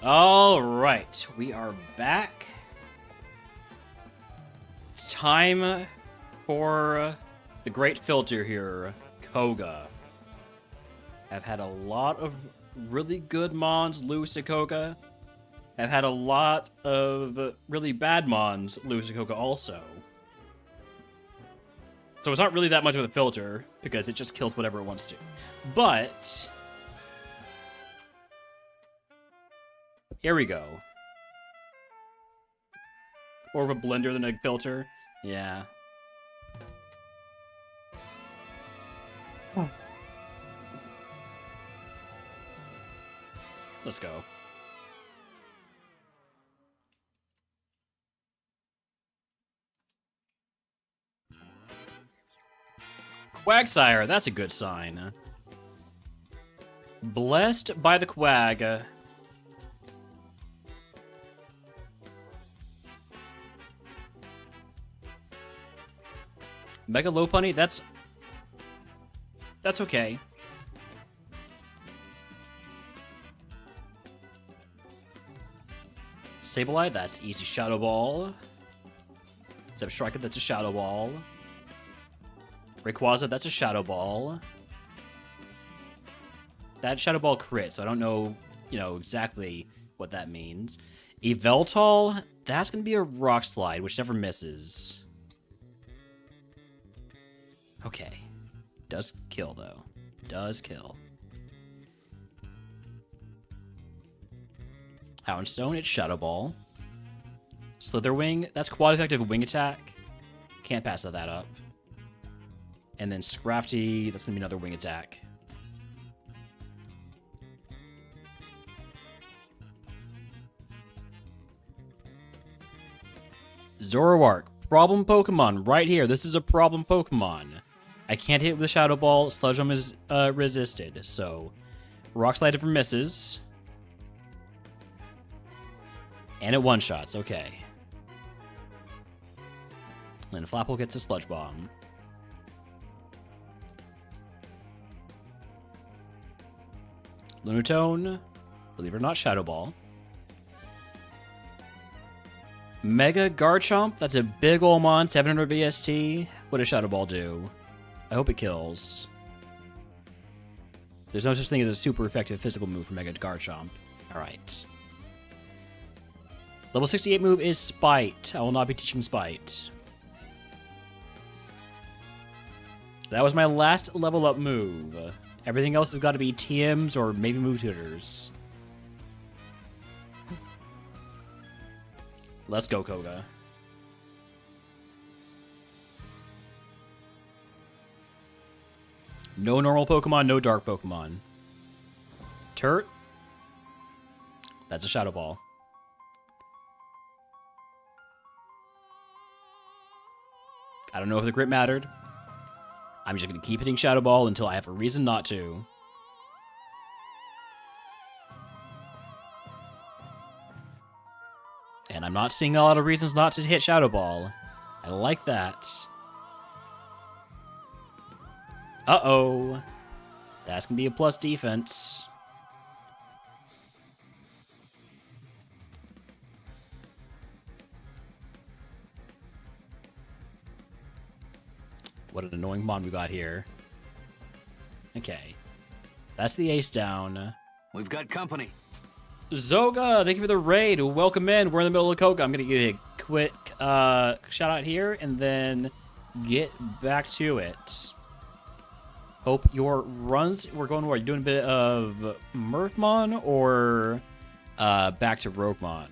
All right, we are back. It's time for the great filter here, Koga. I've had a lot of really good mons lose to Koga. I've had a lot of really bad mons lose to Koga also. So it's not really that much of a filter, because it just kills whatever it wants to. But here we go. More of a blender than a filter. Yeah. Let's go. Quagsire, that's a good sign. Blessed by the Quag. Mega Lopunny, that's okay. Sableye, that's easy Shadow Ball. Zebstrika, that's a Shadow Ball. Rayquaza, that's a Shadow Ball. That Shadow Ball crit, so I don't know, exactly what that means. Yveltal, that's going to be a Rock Slide, which never misses. Okay. Does kill, though. Does kill. Houndstone, it's Shadow Ball. Slitherwing, that's quad effective wing attack. Can't pass that up. And then Scrafty, that's going to be another wing attack. Zoroark, problem Pokemon right here. This is a problem Pokemon. I can't hit with a Shadow Ball. Sludge Bomb is resisted, so Rock Slide for misses. And it one-shots, okay. And Flapple gets a Sludge Bomb. Lunatone, believe it or not, Shadow Ball. Mega Garchomp, that's a big ol' mon, 700 BST. What does Shadow Ball do? I hope it kills. There's no such thing as a super effective physical move for Mega Garchomp. Alright. Level 68 move is Spite. I will not be teaching Spite. That was my last level up move. Everything else has got to be TMs or maybe move tutors. Let's go, Koga. No normal Pokemon, no dark Pokemon. Turt. That's a Shadow Ball. I don't know if the crit mattered. I'm just going to keep hitting Shadow Ball until I have a reason not to. And I'm not seeing a lot of reasons not to hit Shadow Ball. I like that. Uh-oh. That's going to be a plus defense. What an annoying mon we got here. Okay. That's the ace down. We've got company. Zoga, thank you for the raid. Welcome in. We're in the middle of Koga. I'm going to give you a quick shout out here and then get back to it. Hope your runs, we're going where? You're doing a bit of Murphmon or back to RogueMon?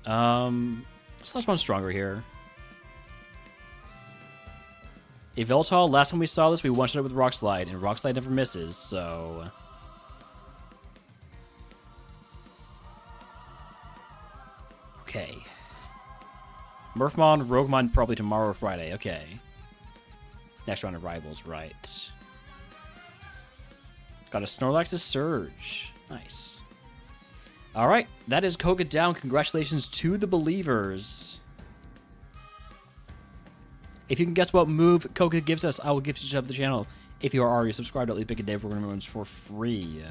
Slashmon's stronger here. Yveltal, last time we saw this, we one-shot it with Rock Slide, and Rock Slide never misses, so... Okay. Murphmon, RogueMon probably tomorrow or Friday, okay. Next round of Rivals, right. Got a Snorlax's Surge. Nice. Alright, that is Koga down. Congratulations to the believers. If you can guess what move Koga gives us, I will gift you to the channel. If you are already subscribed, at least pick a day for ones for free.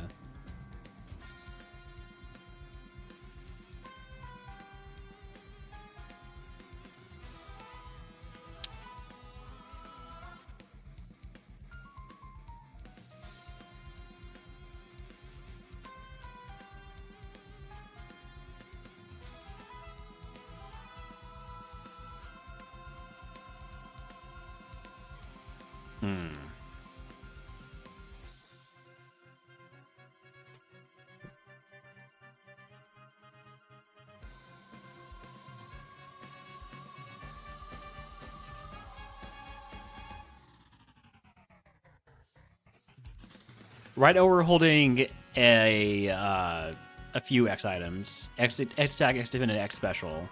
Right now we're holding a few X items. X attack, X defend, and X special.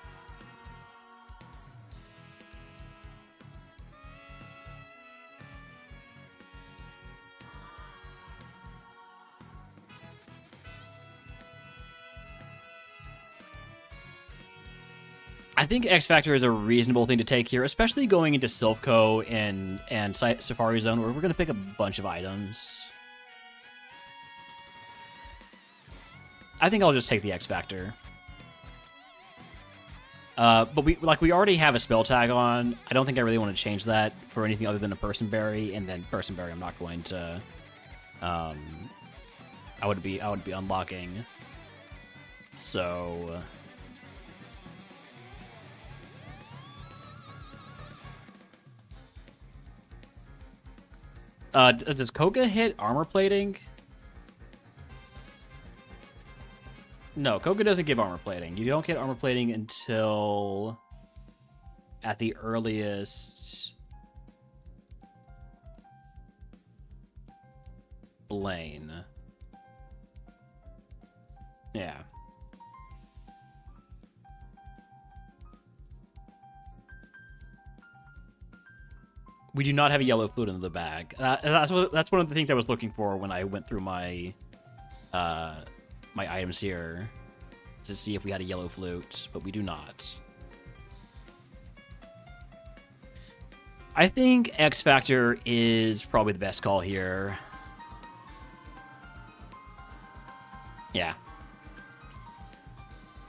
I think X Factor is a reasonable thing to take here, especially going into Silpco and Safari Zone, where we're going to pick a bunch of items. I think I'll just take the X Factor. But we already have a spell tag on. I don't think I really want to change that for anything other than a Person Berry, and then Person Berry I'm not going to. I would be unlocking. So. Does Koga hit armor plating? No, Koga doesn't give armor plating. You don't get armor plating until at the earliest Blaine. Yeah. We do not have a yellow fluid in the bag. That's one of the things I was looking for when I went through my my items here, to see if we had a yellow flute, but we do not. I think X Factor is probably the best call here. Yeah.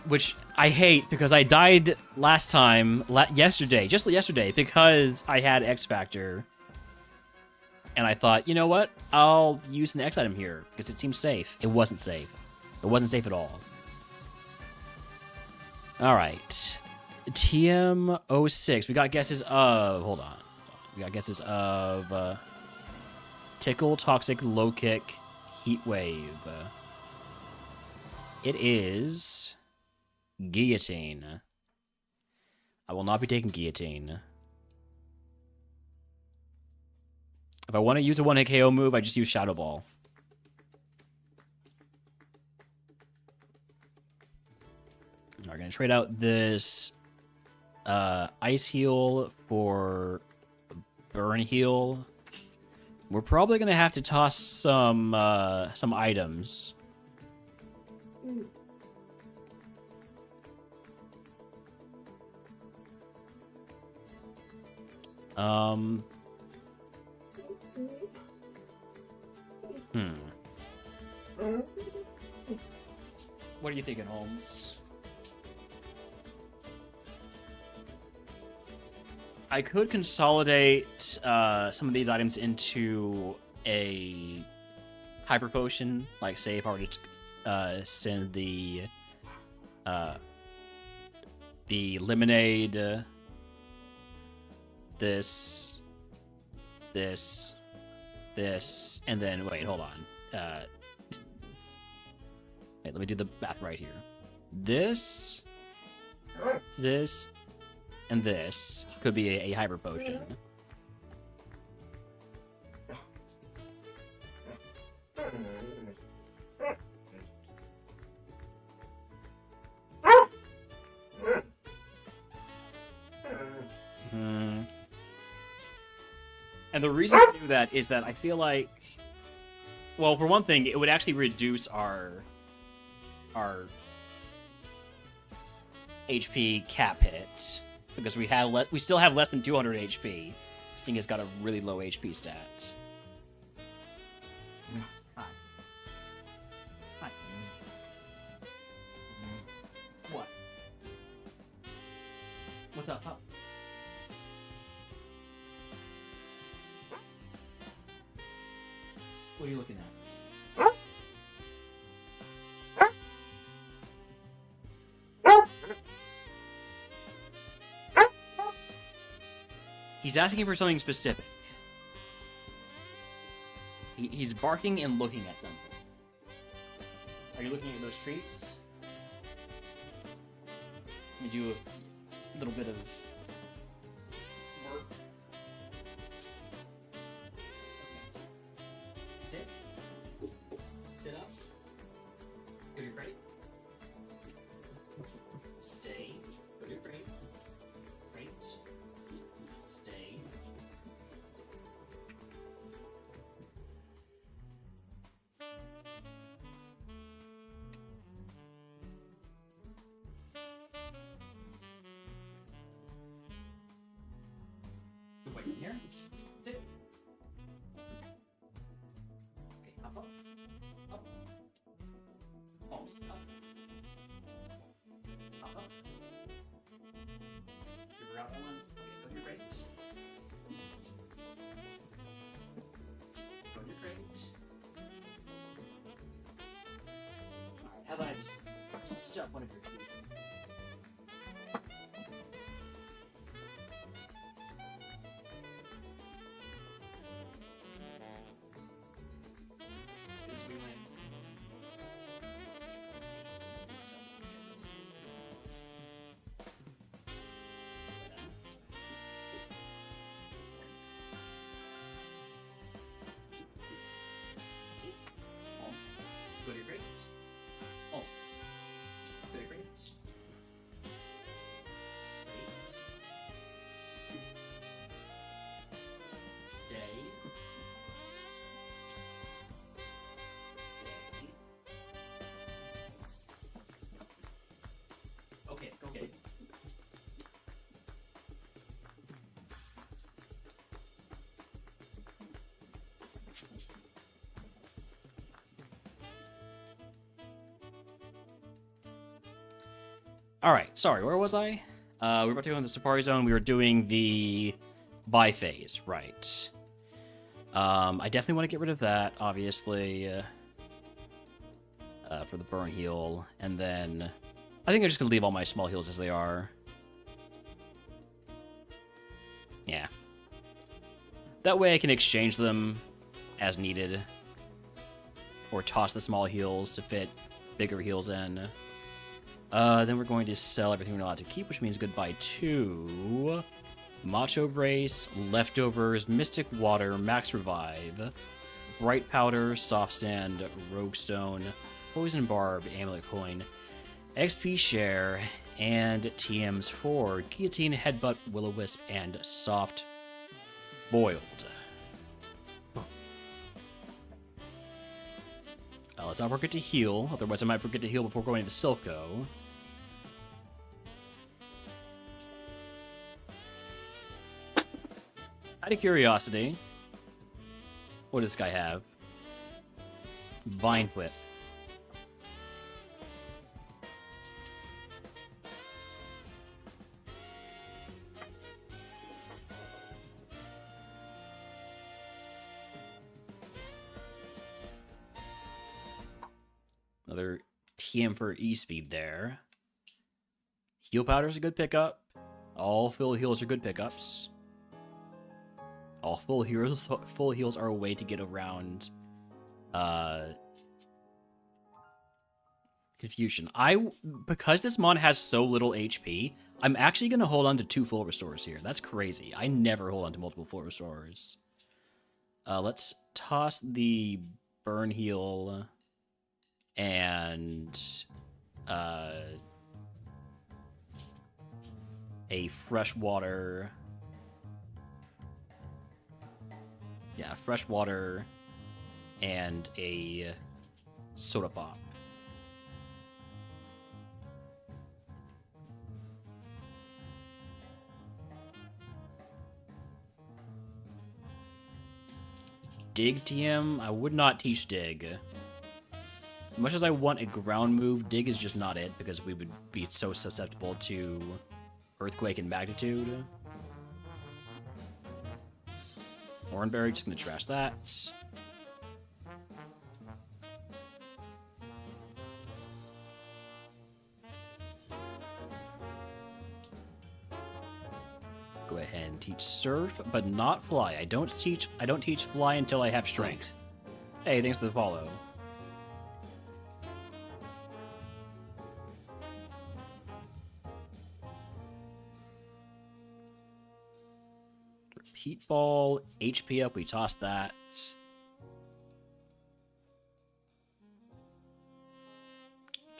Which I hate, because I died last time, just yesterday, because I had X Factor. And I thought, you know what? I'll use an X item here, because it seems safe. It wasn't safe. It wasn't safe at all. Alright. TM06. We got guesses of... Hold on. We got guesses of... Tickle, Toxic, Low Kick, Heat Wave. It is... Guillotine. I will not be taking Guillotine. If I want to use a one-hit KO move, I just use Shadow Ball. We're going to trade out this Ice Heal for Burn Heal. We're probably going to have to toss some items. What are you thinking, Holmes? I could consolidate some of these items into a Hyper Potion, like say if I were to send the Lemonade, this, and then, wait, hold on. Wait, let me do the math right here. This, and this could be a Hyper Potion. And the reason to do that is that I feel like, well, for one thing, it would actually reduce our HP cap hit, because we still have less than 200 HP. This thing has got a really low HP stat. Hi. Hi. What? What's up, pup? What are you looking at? He's asking for something specific. He's barking and looking at something. Are you looking at those treats? Let me do a little bit of work. That's it. Sit up. Go to your crate. Stay. Go to your crate. Crate. Stay. Good wait in here. Sit. Okay, hop up. Up. Almost up. Hop up. Figure out one. Okay, go to your crate. Go to your crate. Alright, how about I just stuff one of your keys? This is we win. Almost. Go to your crate. Almost. Go to your crate. Crate. Stay. Okay, okay. All right, sorry, where was I? We were about to go in the Safari Zone. We were doing the buy phase, right? I definitely want to get rid of that, obviously, for the burn heal, and then I think I'm just gonna leave all my small heals as they are. Yeah. That way I can exchange them as needed, or toss the small heals to fit bigger heals in. Then we're going to sell everything we're not allowed to keep, which means goodbye to Macho Brace, Leftovers, Mystic Water, Max Revive, Bright Powder, Soft Sand, Rogue Stone, Poison Barb, Amulet Coin, XP Share, and TMs for Guillotine, Headbutt, Will-O-Wisp, and Soft Boiled. Let's not forget to heal, otherwise I might forget to heal before going into Silpho. Out of curiosity, what does this guy have? Vine Whip. Another TM for E-Speed there. Heal Powder is a good pickup. All full heals are good pickups. All full heals are a way to get around confusion. Because this mon has so little HP, I'm actually gonna hold on to 2 full restores here. That's crazy. I never hold on to multiple full restores. Let's toss the burn heal and a freshwater. Yeah, freshwater and a soda pop. Dig TM? I would not teach Dig. As much as I want a ground move, Dig is just not it, because we would be so susceptible to Earthquake and Magnitude. Hornberry, just gonna trash that. Go ahead and teach Surf, but not Fly. I don't teach Fly until I have Strength. Hey, thanks for the follow. Repeat Ball, HP up, we toss that.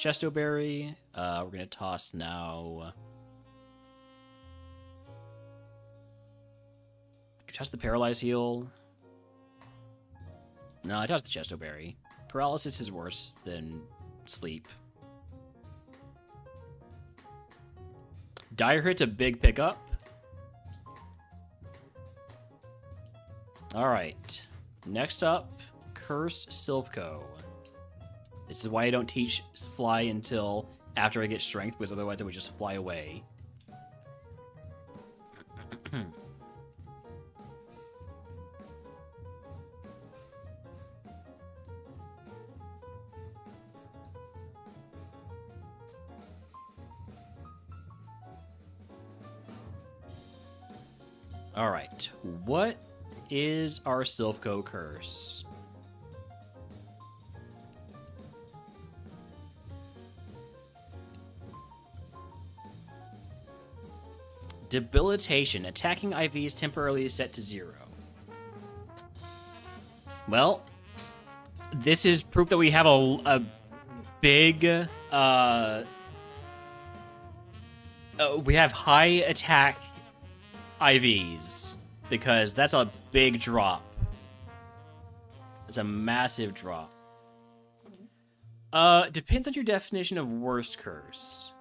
Chesto Berry. We're gonna toss now. Toss the Paralyze Heal. No, I toss the Chesto Berry. Paralysis is worse than sleep. Dire Hit's a big pickup. Alright. Next up, Cursed Silphco. This is why I don't teach fly until after I get strength, because otherwise I would just fly away. Alright, what is our Silphco curse? Debilitation. Attacking IVs temporarily is set to 0. Well, this is proof that we have a big, we have high attack IVs, because that's a big drop. It's a massive drop. Depends on your definition of worst curse.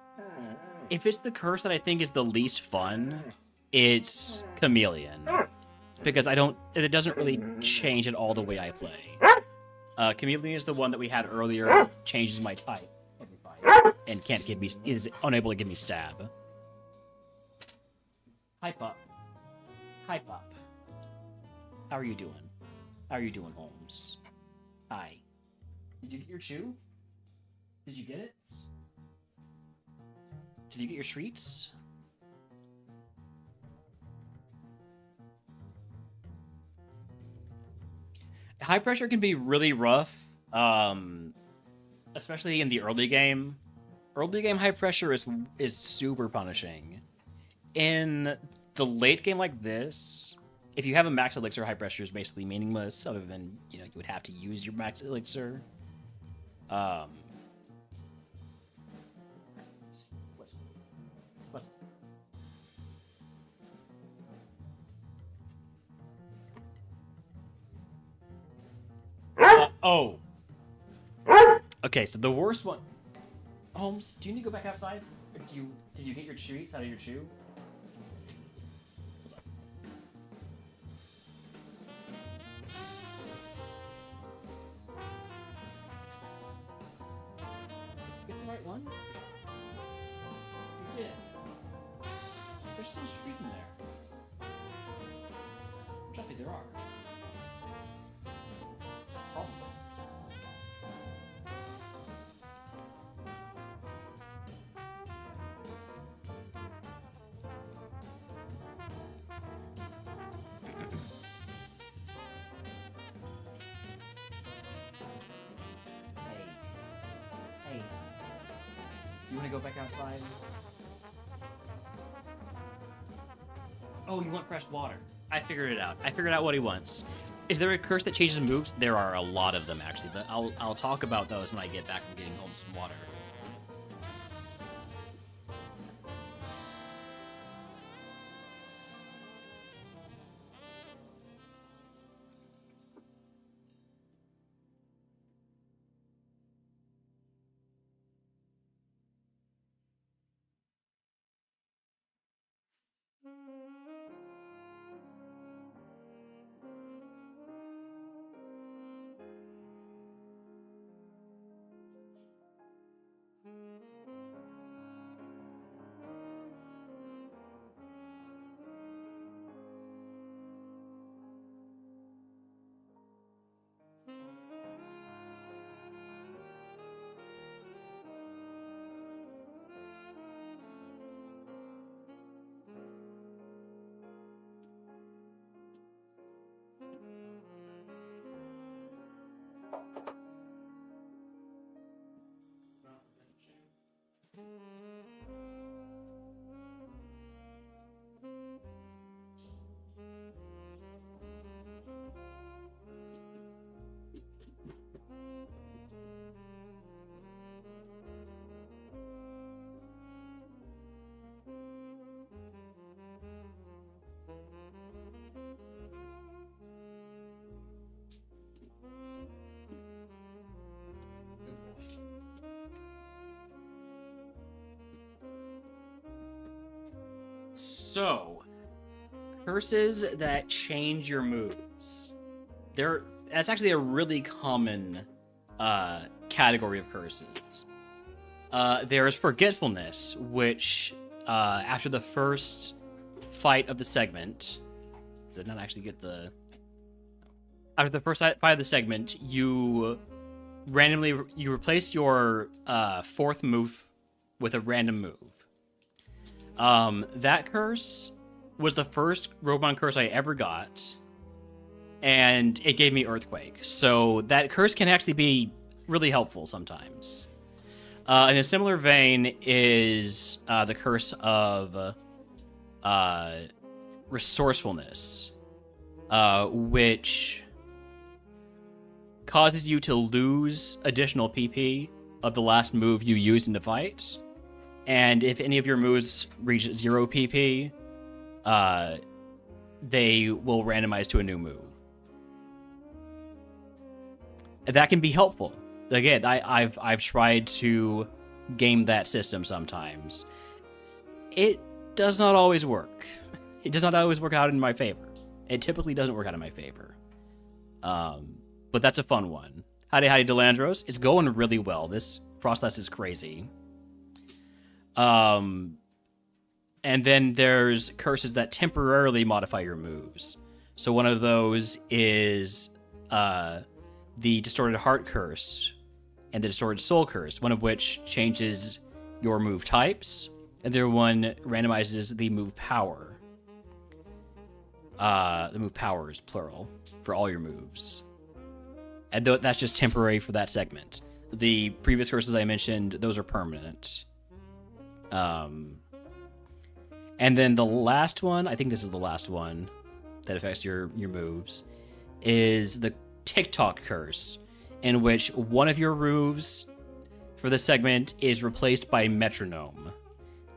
If it's the curse that I think is the least fun, it's Chameleon. Because it doesn't really change at all the way I play. Chameleon is the one that we had earlier, changes my type every fight, and is unable to give me stab. Hype up. Hype up. How are you doing? How are you doing, Holmes? Hi. Did you get your shoe? Did you get it? Did you get your treats? High pressure can be really rough, especially in the early game. Early game high pressure is super punishing. In the late game like this, if you have a max elixir, high pressure is basically meaningless, other than, you would have to use your max elixir. What's oh. Okay, so the worst one. Holmes, do you need to go back outside? Or did you get your treats out of your chew? Get the right one? You did. There's still streaks in there. Trust me, there are. Probably. Hey. You want to go back outside? Oh, you want fresh water. I figured it out. I figured out what he wants. Is there a curse that changes moves? There are a lot of them, actually, but I'll talk about those when I get back from getting home some water. So, curses that change your moves. That's actually a really common category of curses. There is forgetfulness, which after the first fight of the segment, did not actually get the. After the first fight of the segment, you randomly replace your fourth move with a random move. That curse was the first RogueMon curse I ever got, and it gave me Earthquake. So that curse can actually be really helpful sometimes. In a similar vein is the curse of resourcefulness, which causes you to lose additional PP of the last move you used in the fight. And if any of your moves reach 0 PP, they will randomize to a new move. And that can be helpful. Again, I've tried to game that system sometimes. It does not always work. It does not always work out in my favor. It typically doesn't work out in my favor. But that's a fun one. Howdy Delandros. It's going really well. This Frostless is crazy. And then there's curses that temporarily modify your moves. So one of those is the Distorted Heart Curse and the Distorted Soul Curse, one of which changes your move types, and the other one randomizes the move power. The move powers, plural, for all your moves. And that's just temporary for that segment. The previous curses I mentioned, those are permanent. And then the last one, I think this is the last one that affects your moves, is the TikTok curse, in which one of your moves for this segment is replaced by metronome,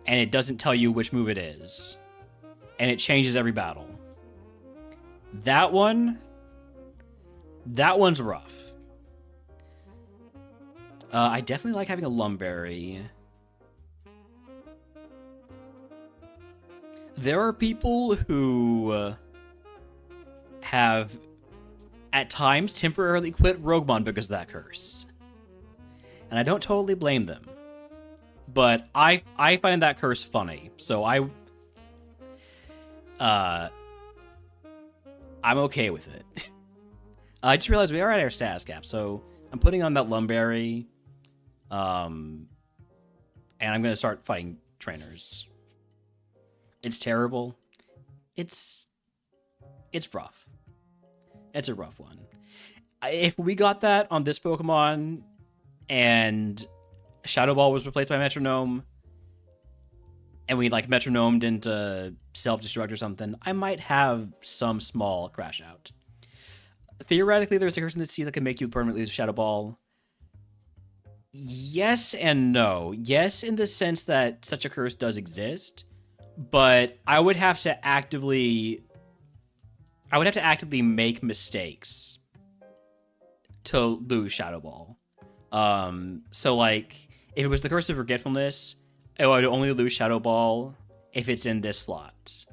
and it doesn't tell you which move it is, and it changes every battle. That one's rough. I definitely like having a Lumberry. There are people who have at times temporarily quit RogueMon because of that curse. And I don't totally blame them. But I find that curse funny. So I'm okay with it. I just realized we are at our status cap, so I'm putting on that Lumberry. And I'm going to start fighting trainers. It's terrible. It's rough. It's a rough one. If we got that on this Pokemon and Shadow Ball was replaced by Metronome and we like metronomed into self-destruct or something, I might have some small crash out. Theoretically, there's a curse in the sea that can make you permanently lose Shadow Ball. Yes and no. Yes, in the sense that such a curse does exist, but I would have to actively make mistakes to lose Shadow Ball. So like, if it was the Curse of Forgetfulness, I would only lose Shadow Ball if it's in this slot.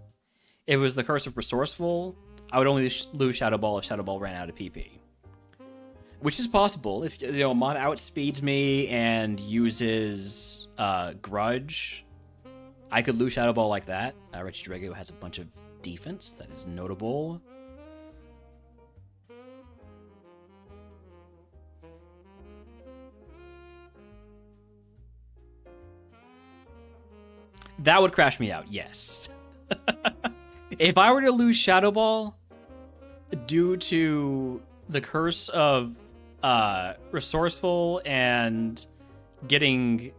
If it was the Curse of Resourceful, I would only lose Shadow Ball if Shadow Ball ran out of PP. Which is possible. If Mon outspeeds me and uses Grudge, I could lose Shadow Ball like that. Regidrago has a bunch of defense that is notable. That would crash me out, yes. If I were to lose Shadow Ball due to the curse of Resourceful and getting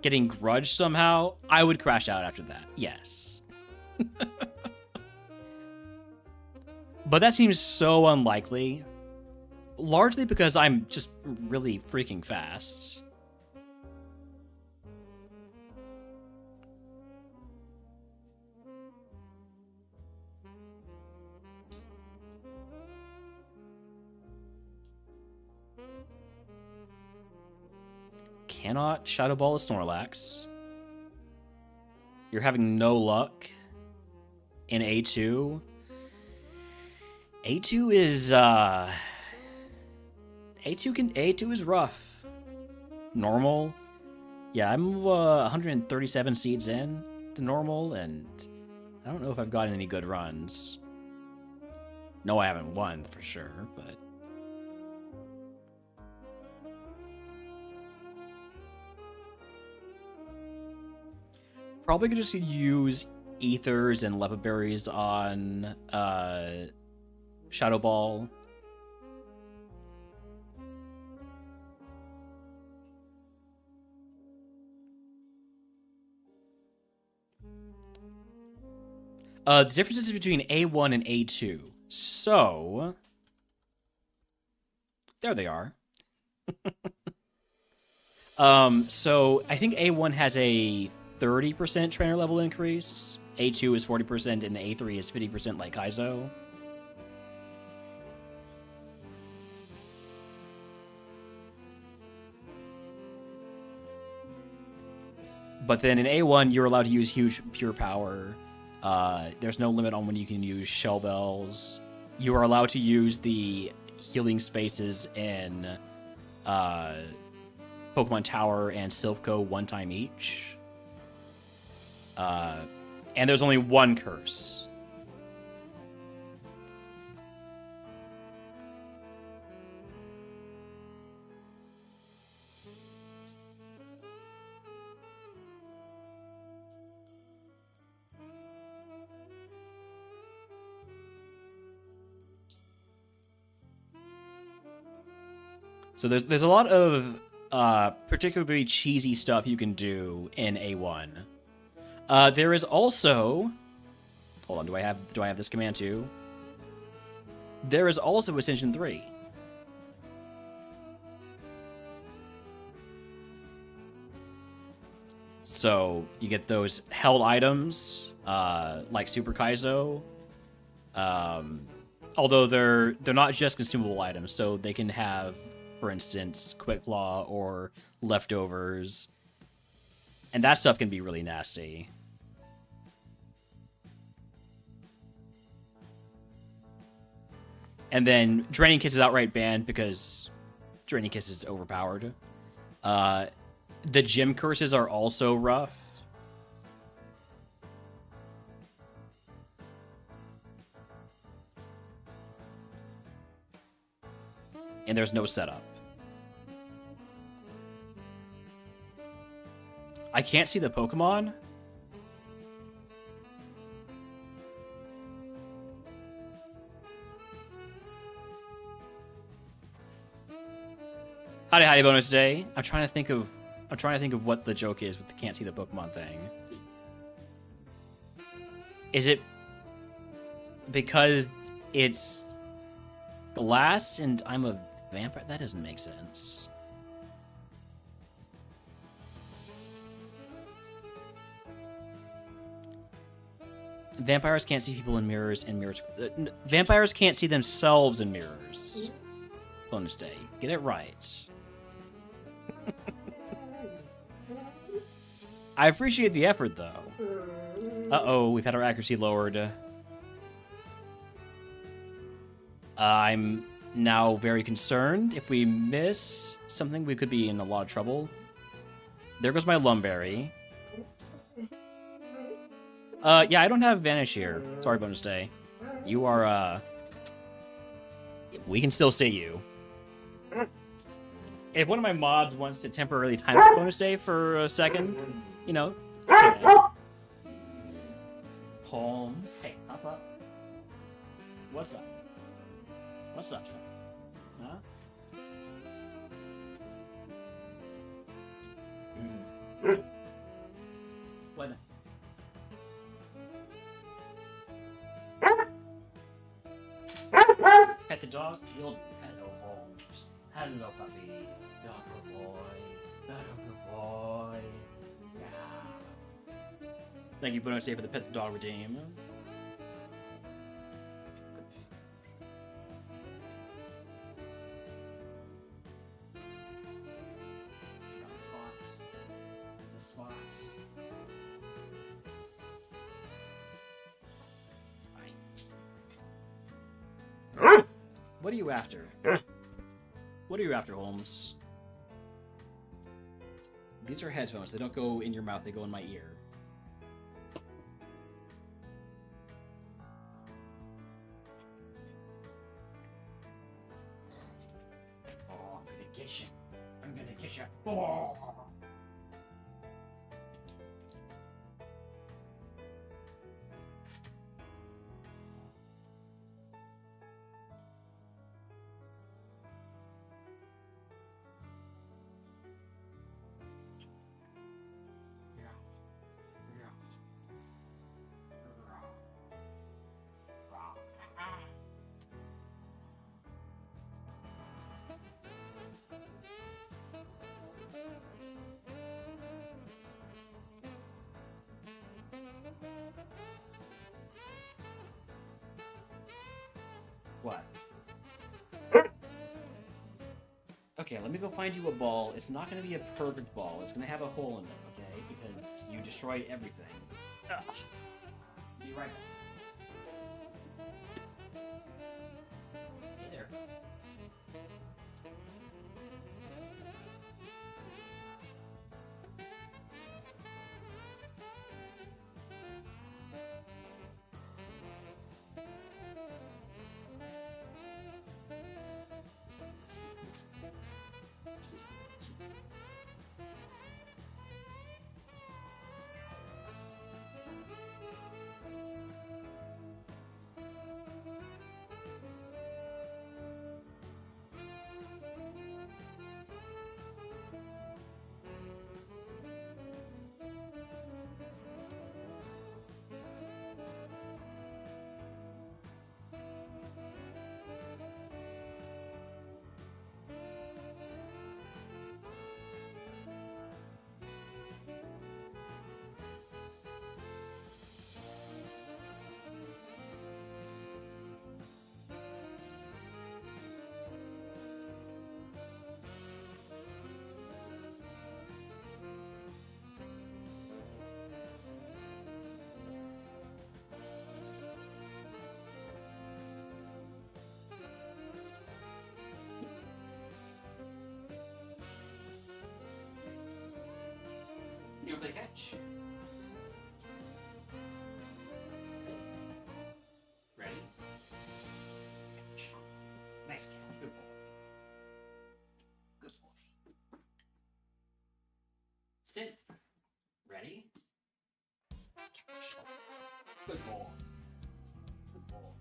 Grudge somehow, I would crash out after that, yes. But that seems so unlikely, largely because I'm just really freaking fast. Cannot Shadow Ball a Snorlax. You're having no luck in A2. A2 is A2 is rough. Normal. Yeah, I'm 137 seeds in to normal, and I don't know if I've gotten any good runs. No, I haven't won for sure, but probably gonna just use ethers and leopard berries on Shadow Ball. The differences between A1 and A2. So, there they are. So I think A1 has a 30% trainer level increase. A2 is 40%, and A3 is 50% like Kaizo. But then in A1, you're allowed to use huge pure power. There's no limit on when you can use shell bells. You are allowed to use the healing spaces in Pokemon Tower and Silphco one time each. And there's only one curse. So there's a lot of particularly cheesy stuff you can do in A1. There is also, hold on, do I have this command too? There is also Ascension 3. So you get those held items like Super Kaizo. Although they're not just consumable items, so they can have, for instance, Quick Claw or leftovers. And that stuff can be really nasty. And then Draining Kiss is outright banned because Draining Kiss is overpowered. The gym curses are also rough. And there's no setup. I can't see the Pokemon. Howdy bonus day. I'm trying to think of what the joke is with the can't see the Pokemon thing. Is it because it's glass and I'm a vampire? That doesn't make sense. Vampires can't see people in mirrors, and mirrors. Vampires can't see themselves in mirrors. Bonus day. Get it right. I appreciate the effort, though. Uh-oh, we've had our accuracy lowered. I'm now very concerned. If we miss something, we could be in a lot of trouble. There goes my Lumberry. Yeah, I don't have Vanish here. Sorry, bonus day. You are, we can still see you. If one of my mods wants to temporarily time bonus day for a second, you know. Holmes. Hey, hop up. What's up? What's up? Huh? What? Pet the dog? You'll hello, Holmes. Hello, puppy. Good boy. Good boy. Yeah. Thank you, bonus day, for the Pet the Dog redeem. What are you after? What are you after, Holmes? These are headphones. They don't go in your mouth. They go in my ear. Oh, I'm gonna get you. I'm gonna get you. Oh. What? Okay, let me go find you a ball. It's not going to be a perfect ball. It's going to have a hole in it, okay? Because you destroy everything. Ugh. Be right back. Hey there. You want to play catch? Ready? Catch. Nice catch. Good ball. Good ball. Sit. Ready? Catch. Good ball. Good ball.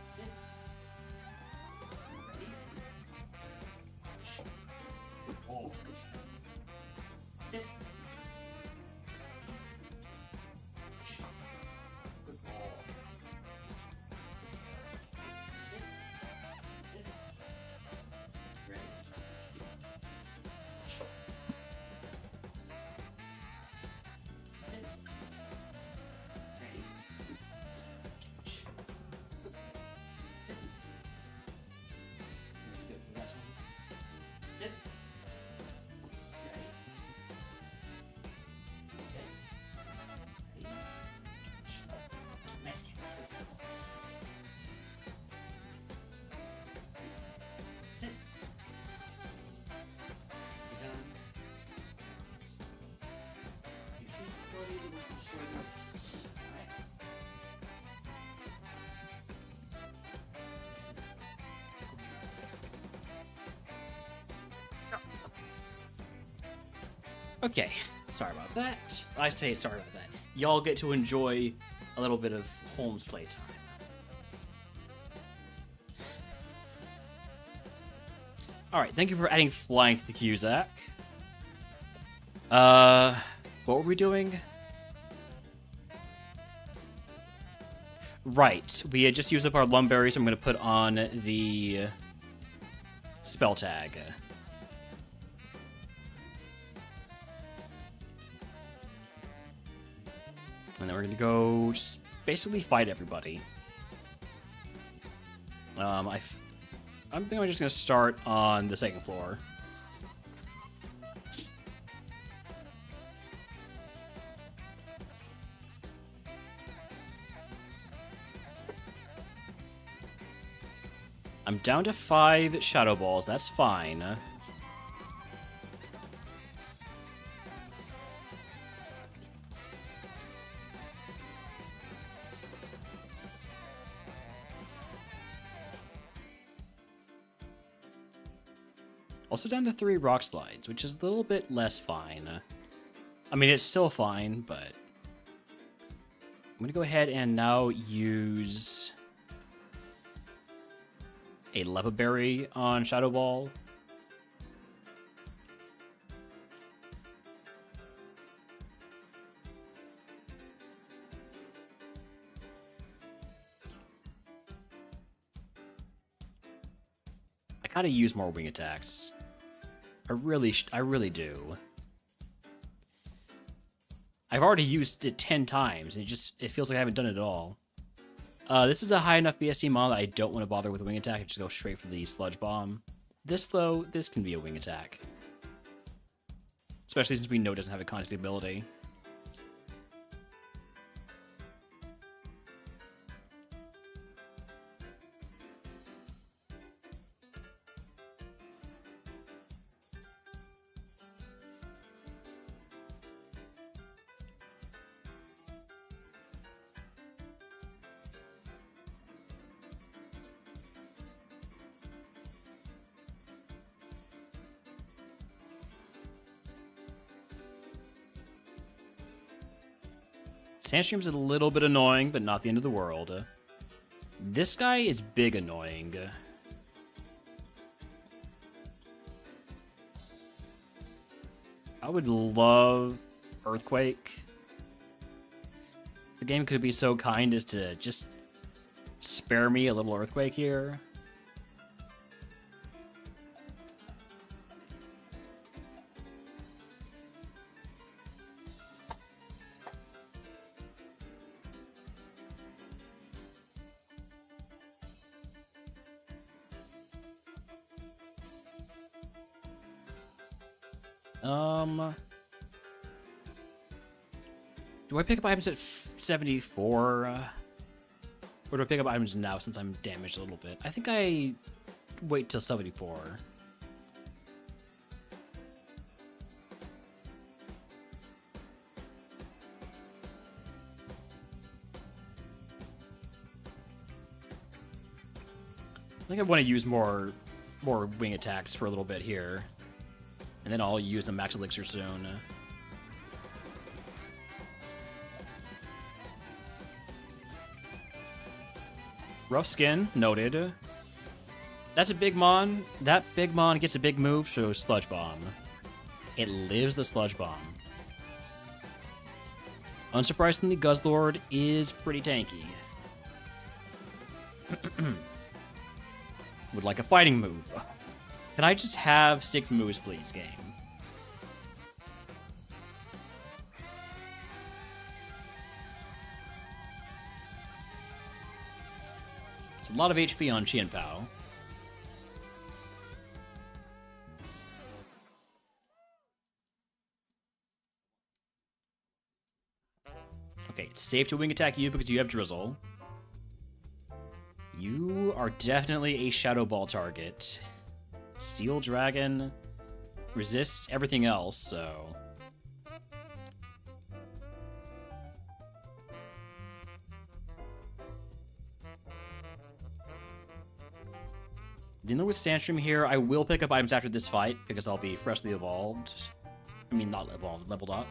Sit. Ready? Catch. Good ball. Sit. Good ball. Sit. Sit. Ready. Sit. Ready. That's good. Last one. Sit. Ready. Nice catch. Sit. You done? You treat the body with some short notes. Alright? Okay, sorry about that. I say sorry about that. Y'all get to enjoy a little bit of Holmes playtime. Alright, thank you for adding flying to the queue, Zach. What were we doing? Right, we had just used up our lumberry, so I'm going to put on the spell tag. And then we're gonna go just basically fight everybody. I think I'm just gonna start on the second floor. I'm down to 5 Shadow Balls. That's fine. Also down to 3 Rock Slides, which is a little bit less fine. I mean, it's still fine, but... I'm going to go ahead and now use a Leva Berry on Shadow Ball. I gotta use more wing attacks. I really do. I've already used it 10 times, and it feels like I haven't done it at all. This is a high enough BSC mod that I don't want to bother with a wing attack. I just go straight for the Sludge Bomb. This, though, this can be a wing attack. Especially since we know it doesn't have a contact ability. Sandstream's a little bit annoying, but not the end of the world. This guy is big annoying. I would love Earthquake. The game could be so kind as to just spare me a little Earthquake here. Do I pick up items at 74? Or do I pick up items now since I'm damaged a little bit? I think I wait till 74. I think I want to use more wing attacks for a little bit here. And then I'll use a max elixir soon. Rough Skin, noted. That's a big mon. That big mon gets a big move, so Sludge Bomb. It lives the Sludge Bomb. Unsurprisingly, Guzzlord is pretty tanky. Would like a fighting move. Can I just have 6 moves, please, game? It's a lot of HP on Qian Pao. Okay, it's safe to wing attack you because you have Drizzle. You are definitely a Shadow Ball target. Steel Dragon resists everything else, so... Dealing with Sandstream here, I will pick up items after this fight, because I'll be freshly evolved. I mean, not evolved, leveled up.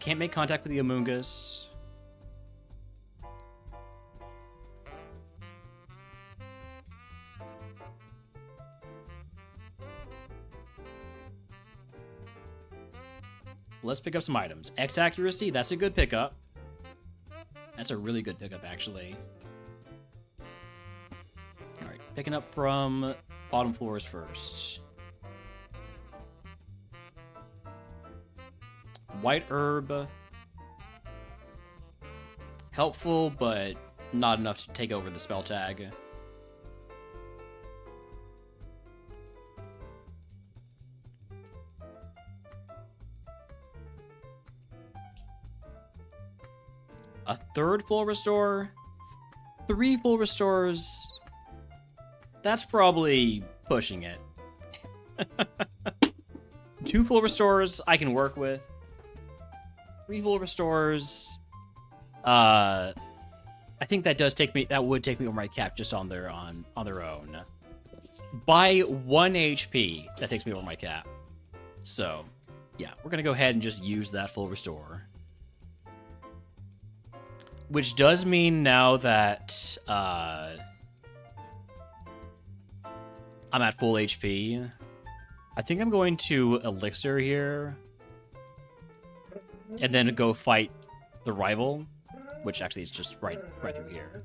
Can't make contact with the Amoonguss. Let's pick up some items. X accuracy, that's a good pickup. That's a really good pickup, actually. Alright, picking up from bottom floors first. White Herb. Helpful, but not enough to take over the spell tag. A third full restore? 3 full restores. That's probably pushing it. 2 full restores I can work with. 3 full restores. I think that would take me over my cap just on their own. By 1 HP, that takes me over my cap. So, yeah, we're gonna go ahead and just use that full restore. Which does mean now that I'm at full HP. I think I'm going to Elixir here. And then go fight the rival, which actually is just right through here.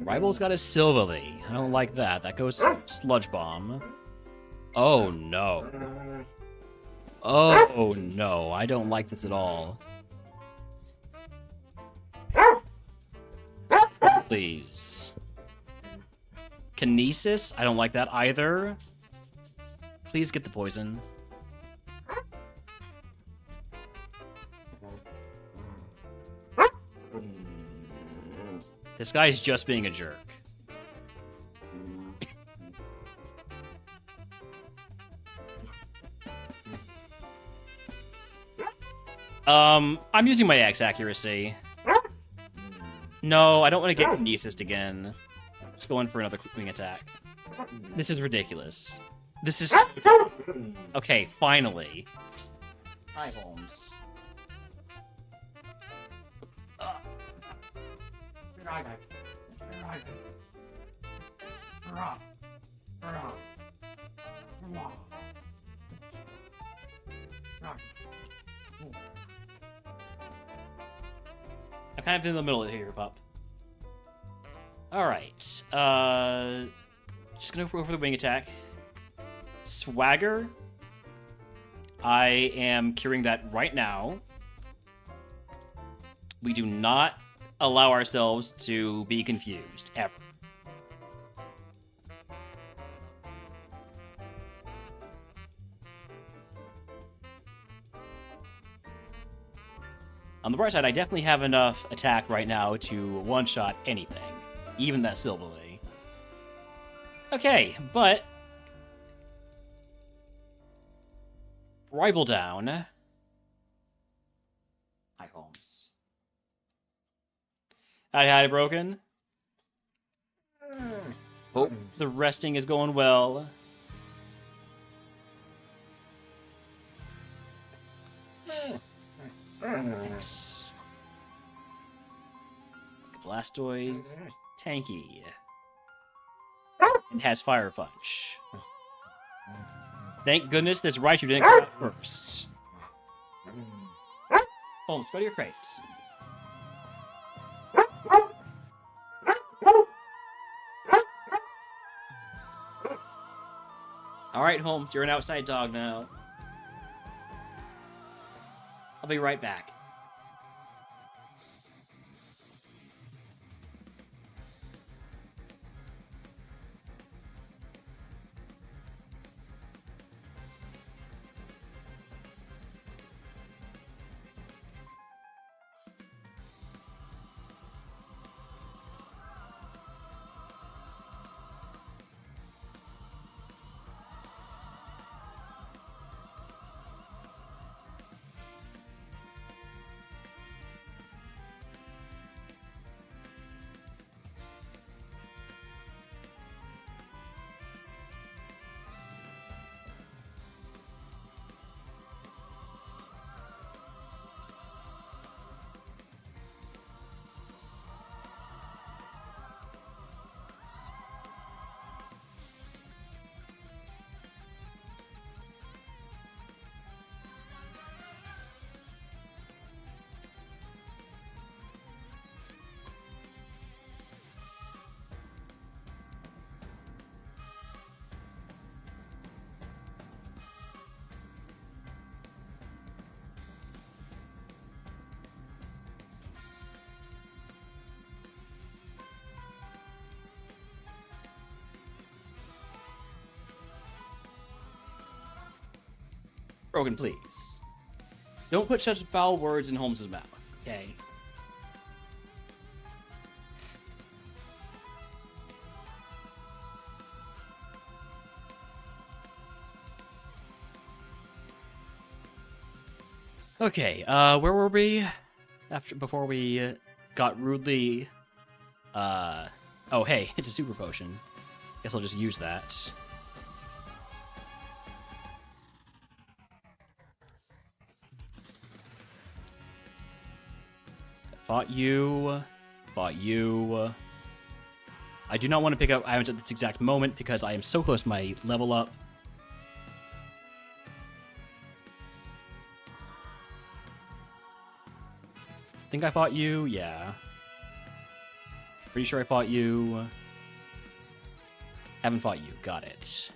Rival's got a Silverly. I don't like that. That goes Sludge Bomb. Oh no. Oh no, I don't like this at all. Please. Kinesis? I don't like that either. Please get the poison. This guy's just being a jerk. I'm using my X accuracy. No, I don't want to get Kinesis again. Just going for another wing attack. This is ridiculous. This is... Okay, finally. Hi, Holmes. I'm kind of in the middle here, pup. Alright. Just gonna go for the wing attack. Swagger. I am curing that right now. We do not allow ourselves to be confused, ever. On the bright side, I definitely have enough attack right now to one-shot anything, even that Silverly. Okay, but... Rival down. Hi, Holmes. Howdy, Broken. Oh, the resting is going well. Nice. Blastoise, tanky. It has Fire Punch. Thank goodness this Raichu didn't come out first. Holmes, go to your crate. Alright, Holmes, you're an outside dog now. I'll be right back. Brogan, please. Don't put such foul words in Holmes's mouth, okay? Okay, where were we? Before we got rudely... Oh, hey, it's a super potion. Guess I'll just use that. Fought you. Fought you. I do not want to pick up items at this exact moment because I am so close to my level up. Think I fought you? Yeah. Pretty sure I fought you. Haven't fought you. Got it.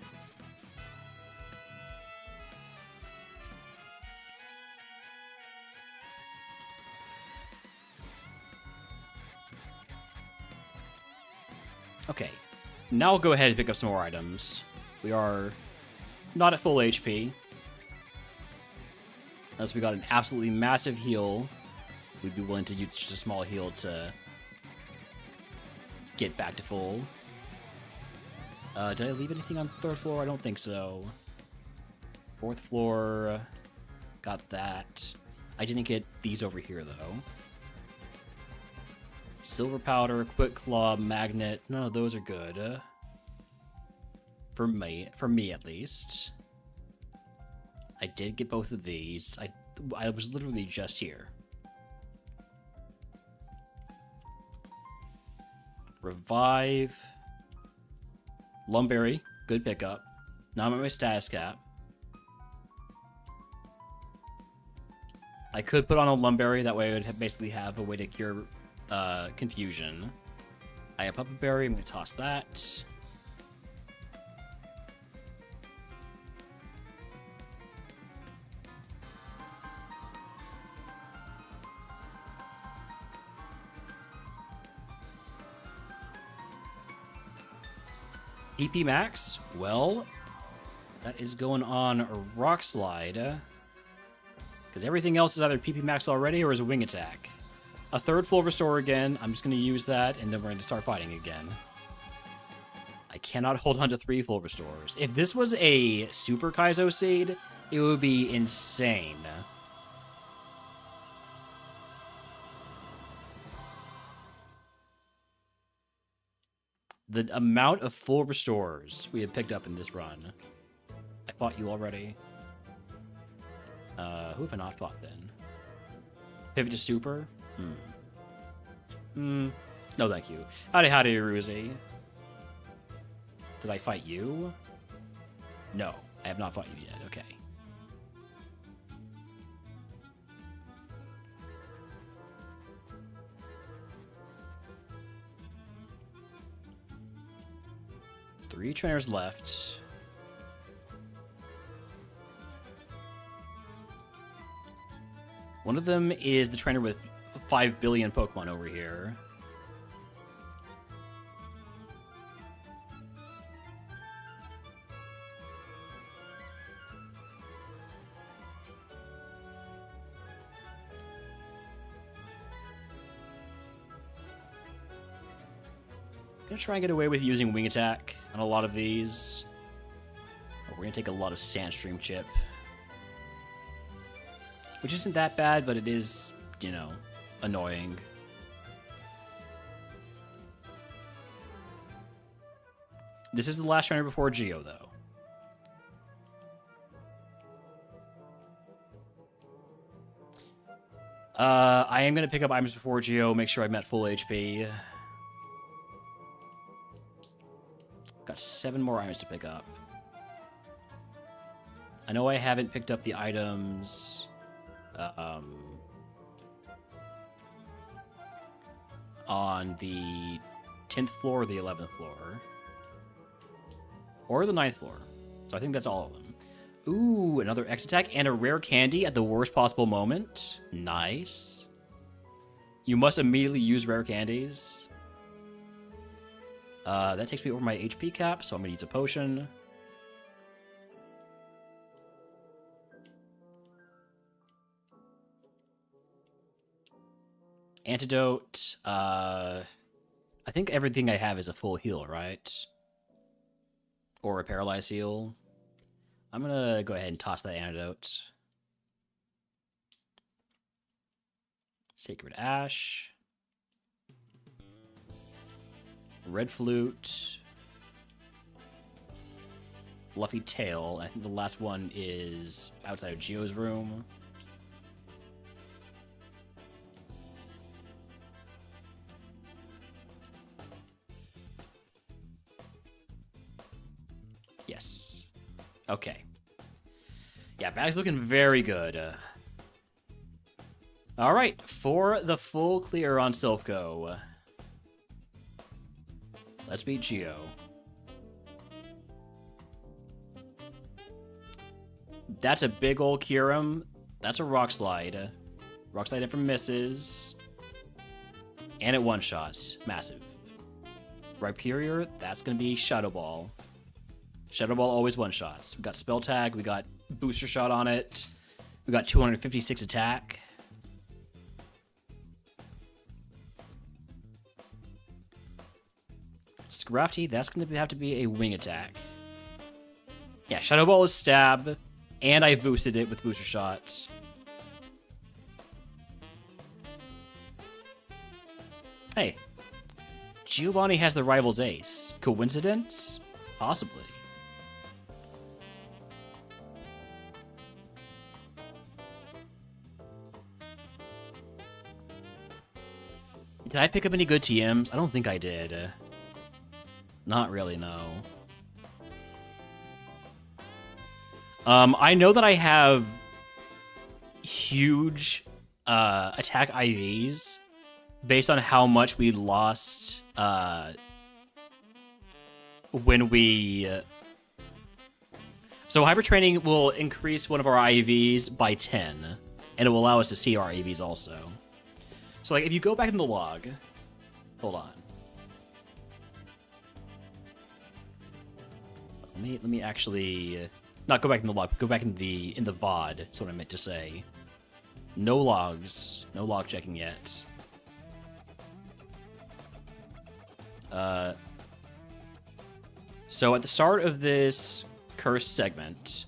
Okay. Now I'll go ahead and pick up some more items. We are not at full HP. Unless we got an absolutely massive heal, we'd be willing to use just a small heal to get back to full. Did I leave anything on the 3rd floor? I don't think so. 4th floor, got that. I didn't get these over here, though. Silver powder, quick claw, magnet. None of those are good. For me at least. I did get both of these. I was literally just here. Revive. Lumberry, good pickup. Now I'm at my status cap. I could put on a Lumberry, that way I would basically have a way to cure confusion. I have Puppa Berry, I'm going to toss that. PP Max? Well, that is going on a Rock Slide. Because everything else is either PP Max already or is a Wing Attack. A 3rd full restore again. I'm just going to use that, and then we're going to start fighting again. I cannot hold on to 3 full restores. If this was a Super Kaizo Seed, it would be insane. The amount of full restores we have picked up in this run. I fought you already. Who have I not fought then? Pivot to super? No, thank you. Howdy, Ruzi. Did I fight you? No, I have not fought you yet. Okay. Three trainers left. One of them is the trainer with 5 billion Pokemon over here. I'm gonna try and get away with using Wing Attack on a lot of these. We're gonna take a lot of Sandstream Chip. Which isn't that bad, but it is, you know, annoying. This is the last trainer before Geo, though. I am going to pick up items before Geo, make sure I'm at full HP. Got 7 more items to pick up. I know I haven't picked up the items... on the 10th floor or the 11th floor. Or the 9th floor. So I think that's all of them. Ooh, another X attack and a rare candy at the worst possible moment. Nice. You must immediately use rare candies. That takes me over my HP cap, so I'm gonna use a potion. Antidote. I think everything I have is a full heal, right? Or a paralyzed heal. I'm gonna go ahead and toss that antidote. Sacred Ash. Red Flute. Fluffy Tail. I think the last one is outside of Geo's room. Yes. Okay. Yeah, bag's looking very good. All right, for the full clear on Silpho. Let's beat Geo. That's a big old Kyurem. That's a Rock Slide. Rock Slide in for misses. And it one-shots. Massive. Rhyperior, that's going to be Shadow Ball. Shadow Ball always one-shots. We got Spell Tag. We got Booster Shot on it. We got 256 attack. Scrafty, that's going to have to be a wing attack. Yeah, Shadow Ball is stab, and I've boosted it with Booster Shot. Hey, Giovanni has the rival's ace. Coincidence? Possibly. Did I pick up any good TMs? I don't think I did. Not really, no. I know that I have huge attack IVs based on how much we lost when we... So Hyper Training will increase one of our IVs by 10, and it will allow us to see our IVs also. So like if you go back in the log, hold on. Let me actually not go back in the log, go back in the VOD. That's what I meant to say. No logs, no log checking yet. So at the start of this cursed segment,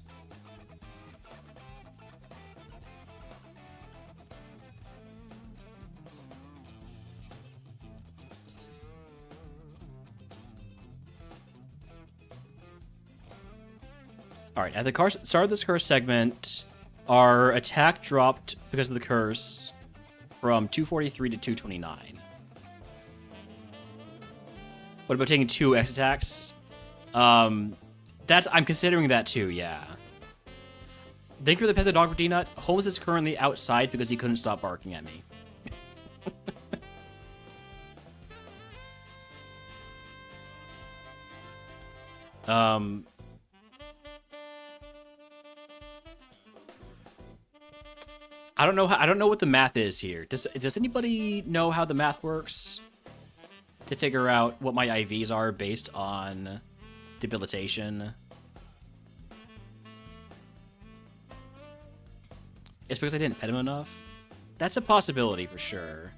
all right, at the start of this curse segment, our attack dropped because of the curse from 243 to 229. What about taking 2 X attacks? I'm considering that too, yeah. Thank you for the pet the dog for D-Nut. Holmes is currently outside because he couldn't stop barking at me. I don't know what the math is here. Does anybody know how the math works to figure out what my IVs are based on debilitation? It's because I didn't pet him enough? That's a possibility for sure.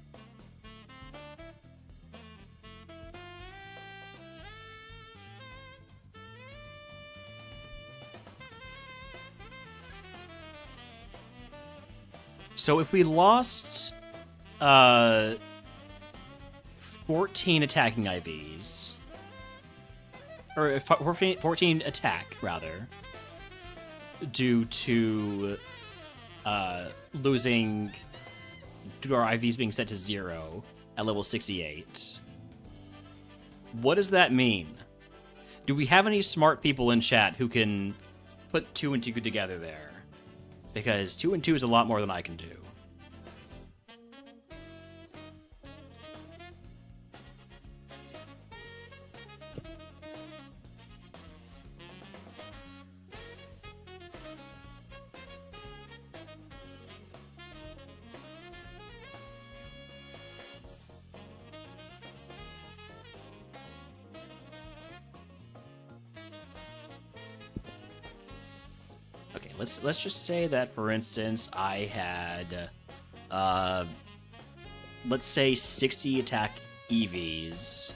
So if we lost 14 attacking IVs, or 14 attack, rather, due to losing, due to our IVs being set to 0 at level 68, what does that mean? Do we have any smart people in chat who can put 2 and 2 together there? Because 2 and 2 is a lot more than I can do. Let's just say that, for instance, I had let's say 60 attack EVs.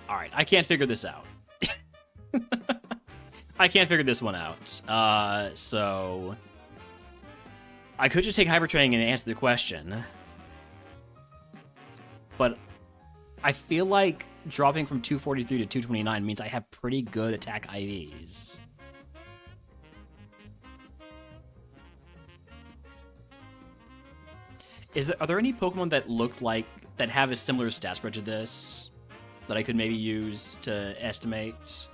All right, I can't figure this out. I can't figure this one out. So I could just take hyper training and answer the question, but I feel like dropping from 243 to 229 means I have pretty good attack IVs. Are there any Pokemon that look like that have a similar stat spread to this that I could maybe use to estimate?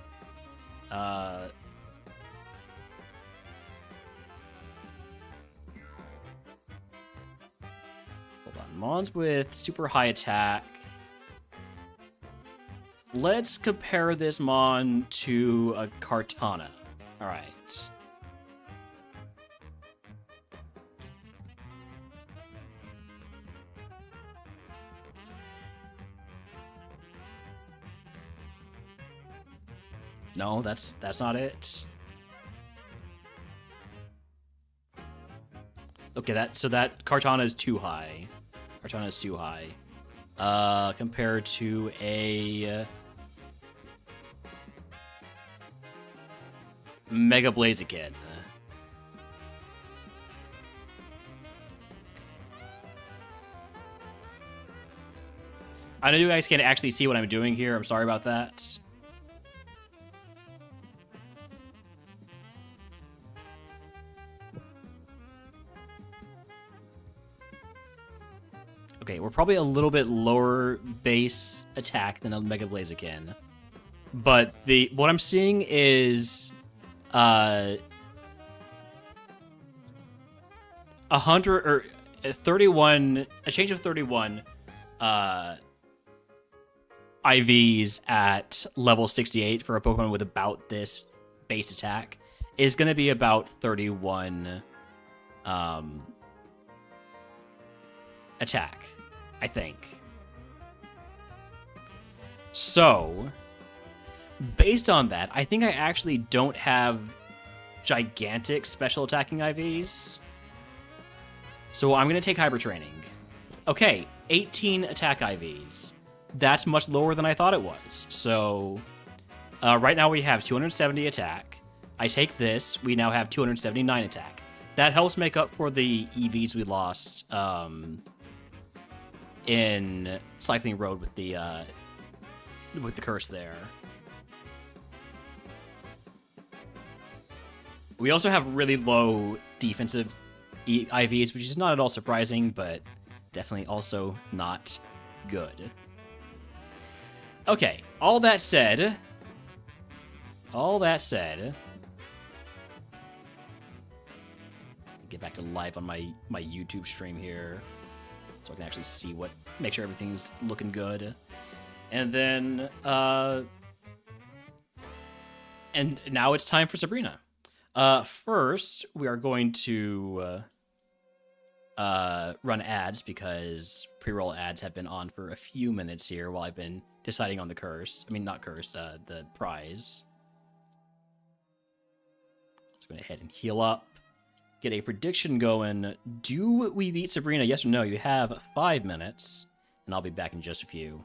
Hold on. Mons with super high attack. Let's compare this Mon to a Kartana. All right. No, that's not it. Okay, that Kartana is too high. Kartana is too high. Compared to a Mega Blaziken. I know you guys can't actually see what I'm doing here. I'm sorry about that. Okay, we're probably a little bit lower base attack than a Mega Blaziken. But what I'm seeing is 100 or 31, a change of 31 IVs at level 68 for a Pokemon with about this base attack is going to be about 31 attack, I think. So, based on that, I think I actually don't have gigantic special attacking IVs. So I'm going to take Hyper Training. Okay, 18 attack IVs. That's much lower than I thought it was. So, right now we have 270 attack. I take this, we now have 279 attack. That helps make up for the EVs we lost in Cycling Road with the curse there. We also have really low defensive IVs, which is not at all surprising, but definitely also not good. Okay, all that said, get back to live on my YouTube stream here, so I can actually see make sure everything's looking good. And then, and now it's time for Sabrina. First, we are going to run ads because pre-roll ads have been on for a few minutes here while I've been deciding on the curse. I mean, not curse, the prize. Let's go ahead and heal up. Get a prediction going. Do we beat Sabrina? Yes or no? You have 5 minutes, and I'll be back in just a few.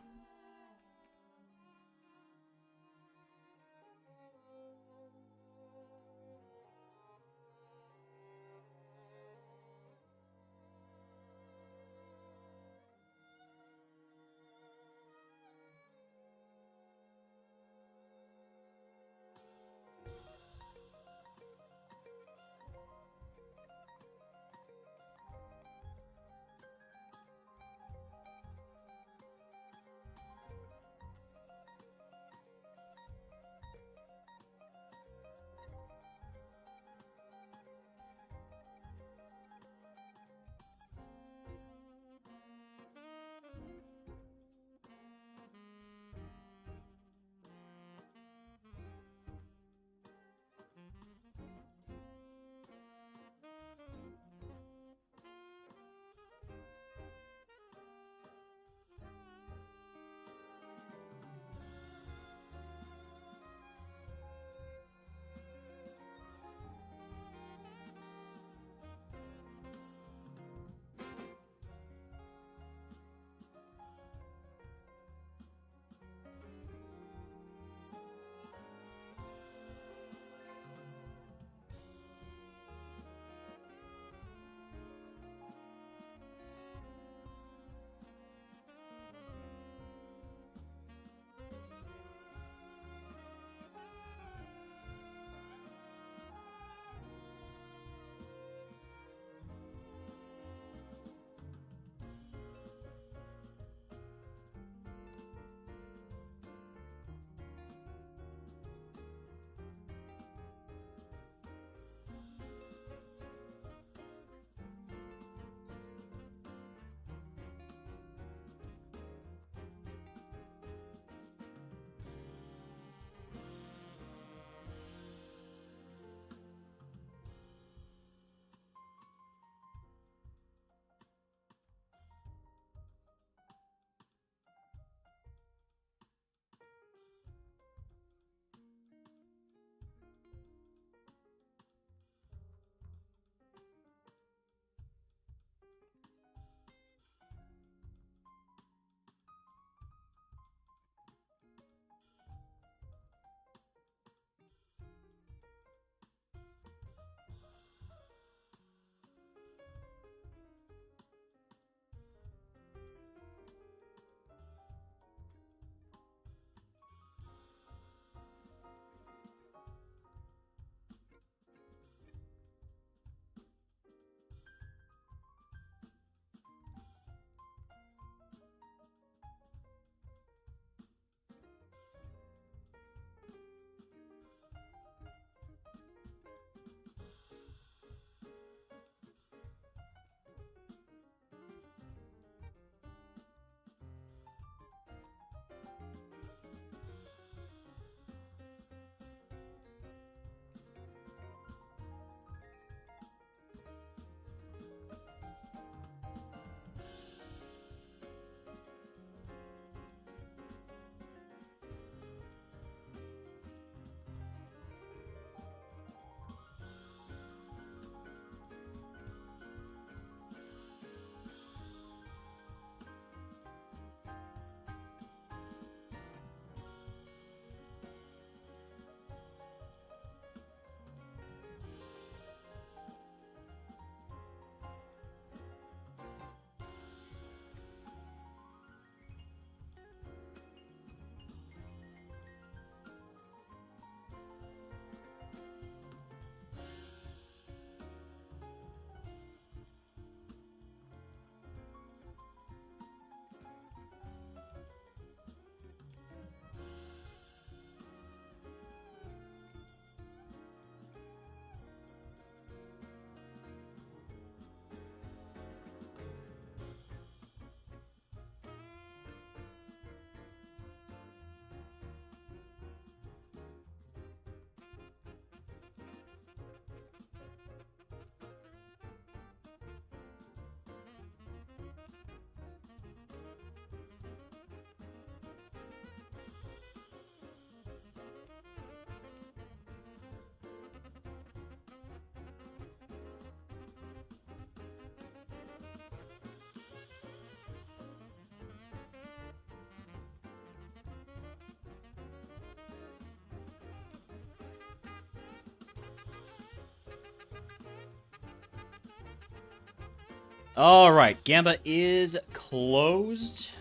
All right, Gamba is closed.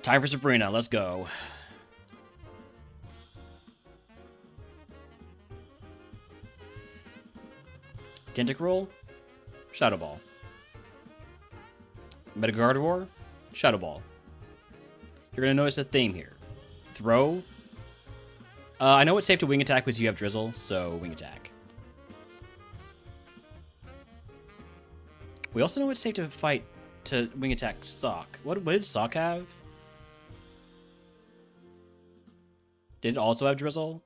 Time for Sabrina. Let's go. Tentacruel, Shadow Ball. Metagardevoir, Shadow Ball. You're gonna notice a theme here. Throw. I know it's safe to wing attack because you have Drizzle, so wing attack. We also know it's safe to fight to wing attack Sock. What did Sock have? Did it also have Drizzle?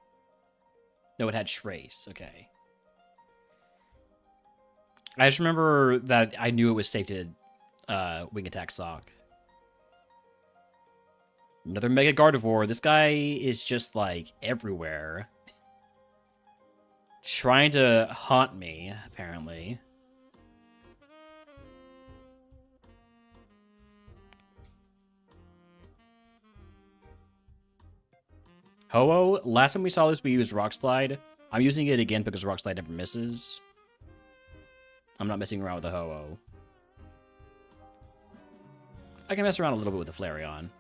No, it had Trace. Okay. I just remember that I knew it was safe to wing attack Sock. Another Mega Gardevoir. This guy is just like everywhere. Trying to haunt me, apparently. Ho-Oh, last time we saw this, we used Rock Slide. I'm using it again because Rock Slide never misses. I'm not messing around with the Ho-Oh. I can mess around a little bit with the Flareon.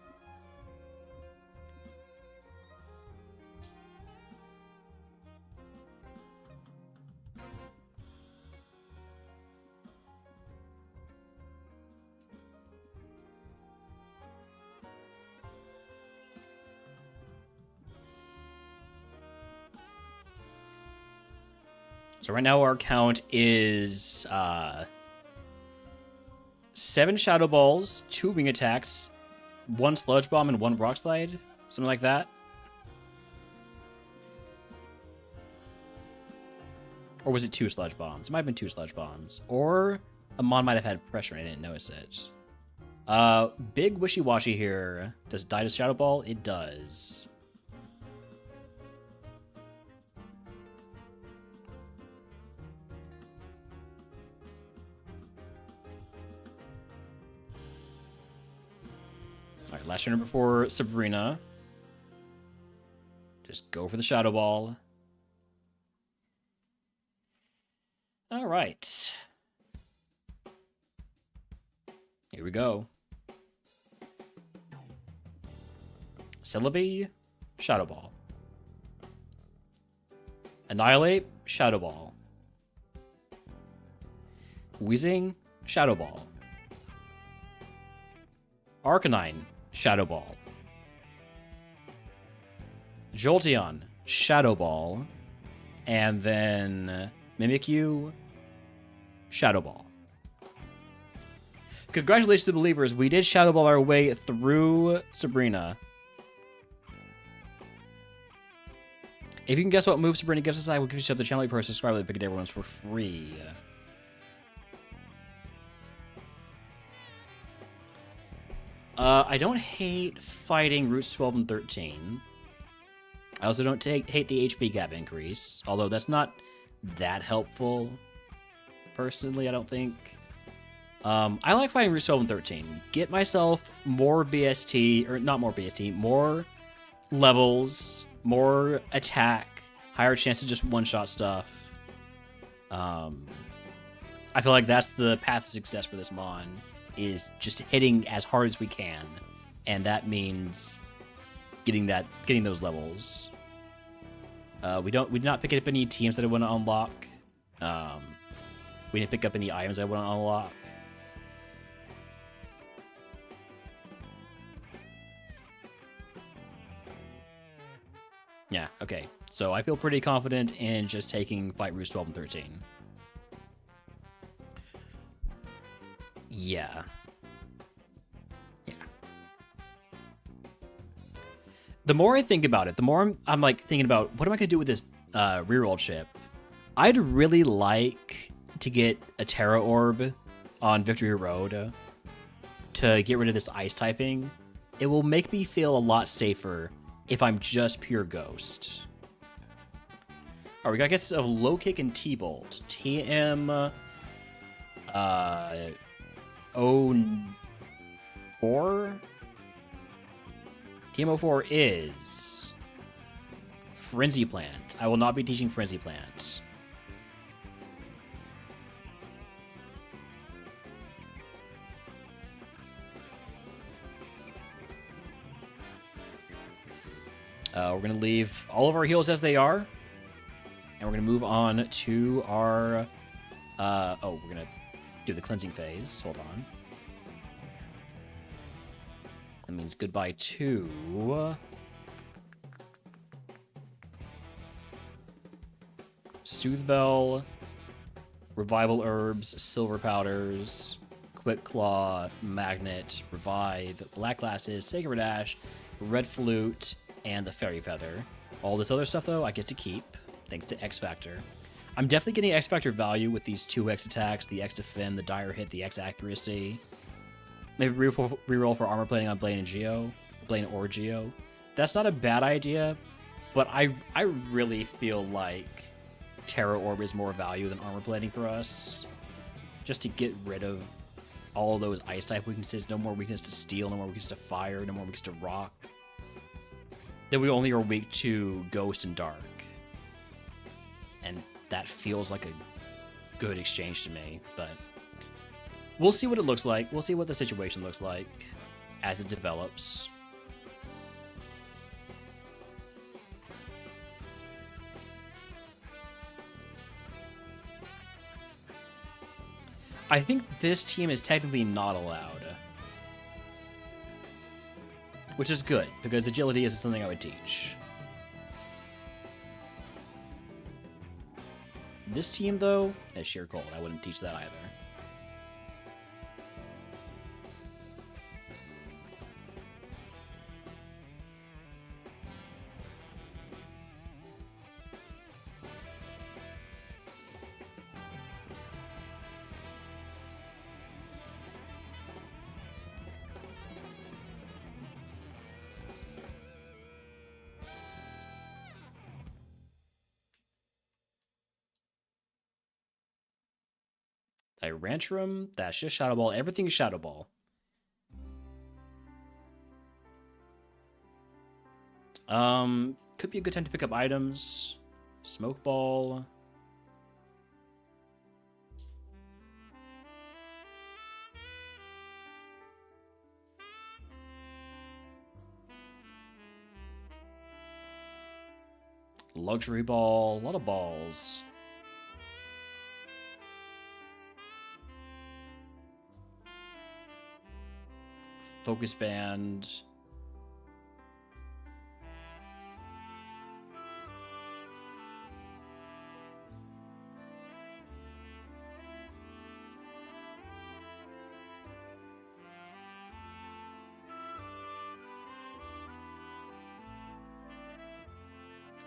So right now our count is 7 Shadow Balls, 2 Wing Attacks, 1 Sludge Bomb, and 1 Rock Slide. Something like that. Or was it 2 Sludge Bombs? It might have been 2 Sludge Bombs. Or Amon might have had pressure and I didn't notice it. Big wishy-washy here. Does it die to Shadow Ball? It does. Alright, last turn before Sabrina. Just go for the Shadow Ball. Alright. Here we go. Celebi, Shadow Ball. Annihilate, Shadow Ball. Weezing, Shadow Ball. Arcanine, Shadow Ball. Jolteon, Shadow Ball. And then Mimikyu, Shadow Ball. Congratulations to the believers. We did Shadow Ball our way through Sabrina. If you can guess what move Sabrina gives us, I will give you the channel per subscriber to pick it everyone's for free. I don't hate fighting routes 12 and 13. I also don't hate the HP gap increase, although that's not that helpful, personally, I don't think. I like fighting routes 12 and 13. Get myself more BST, or not more BST, more levels, more attack, higher chance to just one-shot stuff. I feel like that's the path to success for this Mon, is just hitting as hard as we can, and that means getting those levels. We did not pick up any teams that I want to unlock. We didn't pick up any items I want to unlock. Yeah, okay. So I feel pretty confident in just taking fight routes 12 and 13. Yeah. The more I think about it, the more I'm like thinking about what am I gonna do with this reroll chip. I'd really like to get a Terra Orb on Victory Road to get rid of this ice typing. It will make me feel a lot safer if I'm just pure Ghost. Alright, we got gets a Low Kick and T-Bolt. TM 04? TM04 is Frenzy Plant. I will not be teaching Frenzy Plant. We're going to leave all of our heals as they are. And we're going to move on to our... we're going to do the cleansing phase. Hold on. That means goodbye to... Soothe Bell, Revival Herbs, Silver Powders, Quick Claw, Magnet, Revive, Black Glasses, Sacred Ash, Red Flute, and the Fairy Feather. All this other stuff, though, I get to keep, thanks to X Factor. I'm definitely getting X Factor value with these 2X attacks, the X Defend, the Dire Hit, the X Accuracy. Maybe reroll for armor plating on Blaine and Geo. Blaine or Geo. That's not a bad idea, but I really feel like Terra Orb is more value than armor plating for us. Just to get rid of all of those ice type weaknesses. No more weakness to steel, no more weakness to fire, no more weakness to rock. Then we only are weak to ghost and dark. And that feels like a good exchange to me, but we'll see what it looks like. We'll see what the situation looks like as it develops. I think this team is technically not allowed. Which is good, because agility isn't something I would teach. This team, though, is sheer cold. I wouldn't teach that either. Tyrantrum, that's just Shadow Ball. Everything is Shadow Ball. Could be a good time to pick up items. Smoke Ball. Luxury Ball. A lot of balls. Focus Band.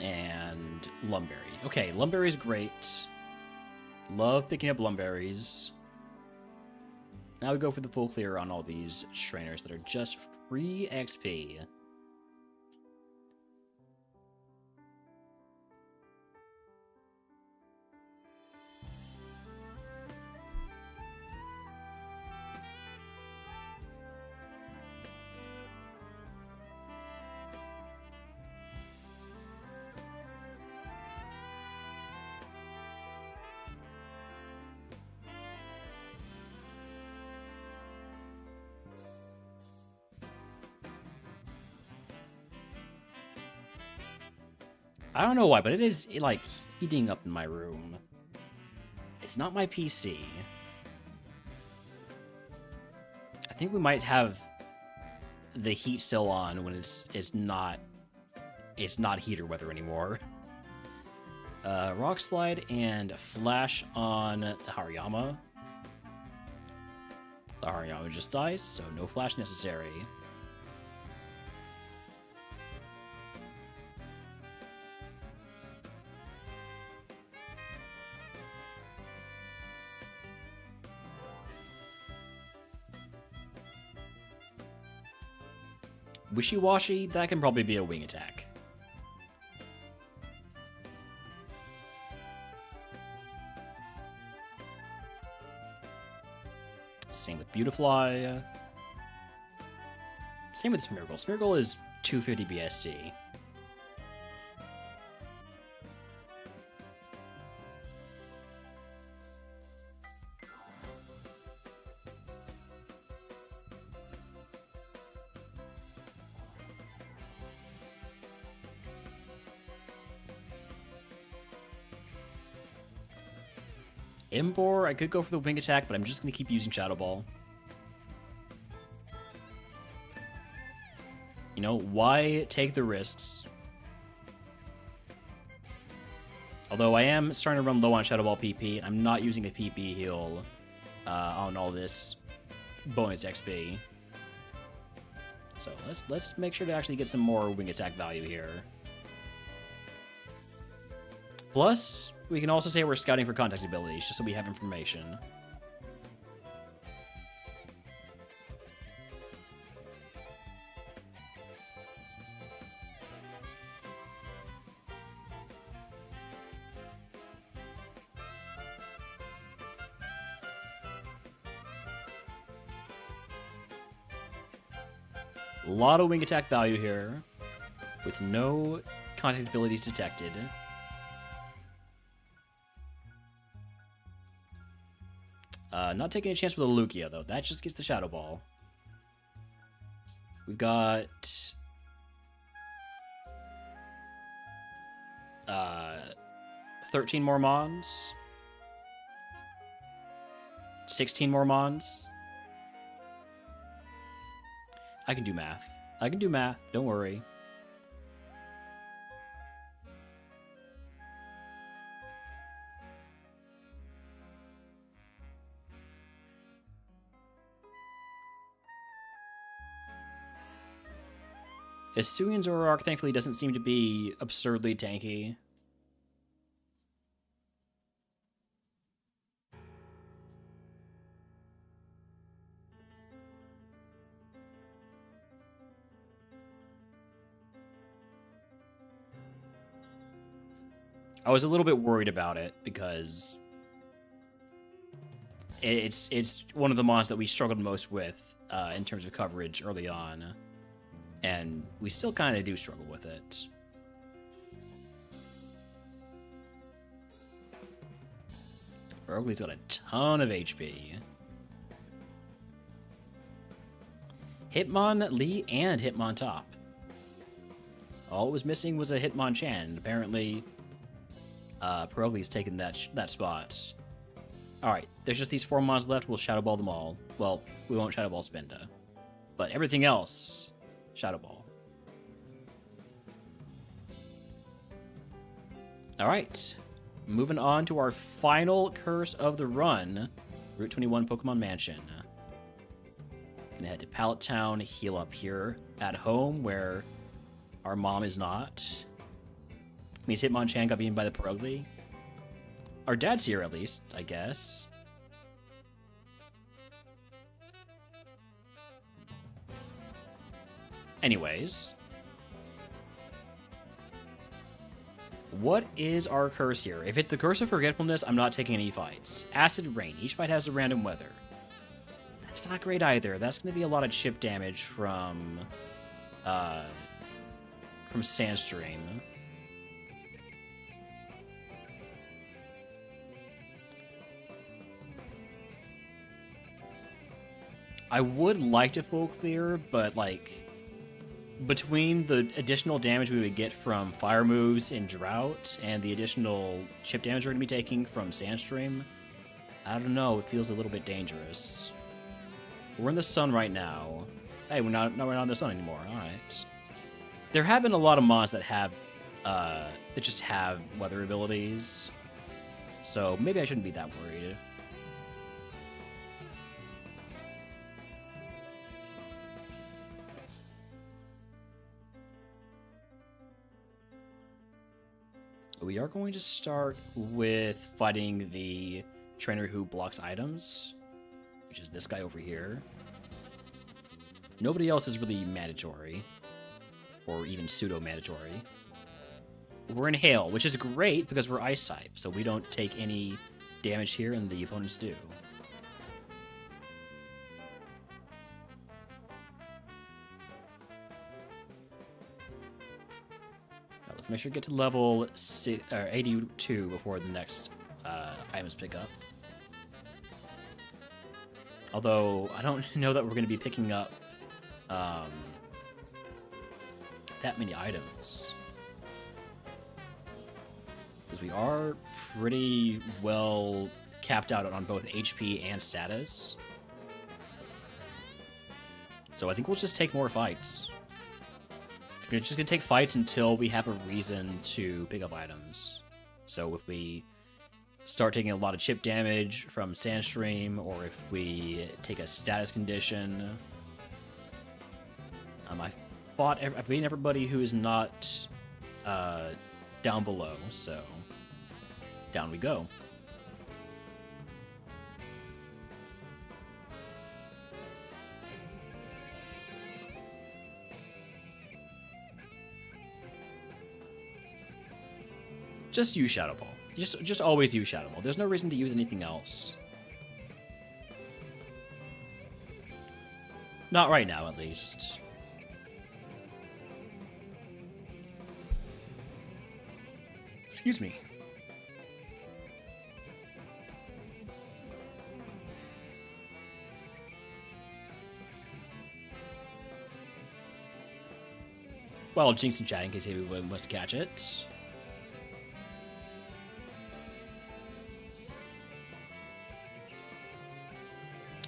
And Lumberry. Okay, Lumberry's great. Love picking up Lumberries. Now we go for the full clear on all these trainers that are just free XP. I don't know why, but it is, like, heating up in my room. It's not my PC. I think we might have the heat still on when it's not heater weather anymore. Rock Slide and Flash on the Hariyama. The Hariyama just dies, so no Flash necessary. Wishy-Washy, that can probably be a wing attack. Same with Beautifly. Same with Smeargle. Smeargle is 250 BST. Imbor, I could go for the wing attack, but I'm just going to keep using Shadow Ball. You know, why take the risks? Although I am starting to run low on Shadow Ball PP, and I'm not using a PP heal on all this bonus XP. So let's make sure to actually get some more wing attack value here. Plus, we can also say we're scouting for contact abilities, just so we have information. A lot of wing attack value here, with no contact abilities detected. Not taking a chance with a Lugia, though. That just gets the Shadow Ball. We've got 13 more Mons. 16 more Mons. I can do math. I can do math. Don't worry. Hisuian Zoroark thankfully doesn't seem to be absurdly tanky. I was a little bit worried about it because it's one of the mons that we struggled most with in terms of coverage early on, and we still kind of do struggle with it. Burgley's got a ton of HP. Hitmon Lee and Hitmon Top. All it was missing was a Hitmonchan, and apparently Pierogli's taken that spot. Alright, there's just these 4 mons left. We'll Shadow Ball them all. Well, we won't Shadow Ball Spinda. But everything else, Shadow Ball. Alright, moving on to our final curse of the run, Route 21 Pokemon Mansion. Gonna head to Pallet Town, heal up here at home where our mom is not. Means Hitmonchan got beaten by the Pierogli. Our dad's here at least, I guess. Anyways. What is our curse here? If it's the Curse of Forgetfulness, I'm not taking any fights. Acid Rain. Each fight has a random weather. That's not great either. That's going to be a lot of chip damage from Sandstream. I would like to full clear, but like between the additional damage we would get from fire moves in Drought and the additional chip damage we're going to be taking from Sandstream, I don't know, it feels a little bit dangerous. We're in the sun right now. Hey, we're not in the sun anymore. All right. There have been a lot of mons that have that just have weather abilities, so maybe I shouldn't be that worried. We are going to start with fighting the trainer who blocks items, which is this guy over here. Nobody else is really mandatory, or even pseudo-mandatory. We're in Hail, which is great because we're Ice type, so we don't take any damage here and the opponents do. Let's make sure to get to level 82 before the next items pick up. Although, I don't know that we're going to be picking up that many items. Because we are pretty well capped out on both HP and status. So I think we'll just take more fights. We're just gonna take fights until we have a reason to pick up items. So if we start taking a lot of chip damage from Sandstream, or if we take a status condition. I've beaten everybody who is not down below, so down we go. Just use Shadow Ball. Just always use Shadow Ball. There's no reason to use anything else. Not right now, at least. Excuse me. Well, Jinx in chat in case anyone wants to catch it.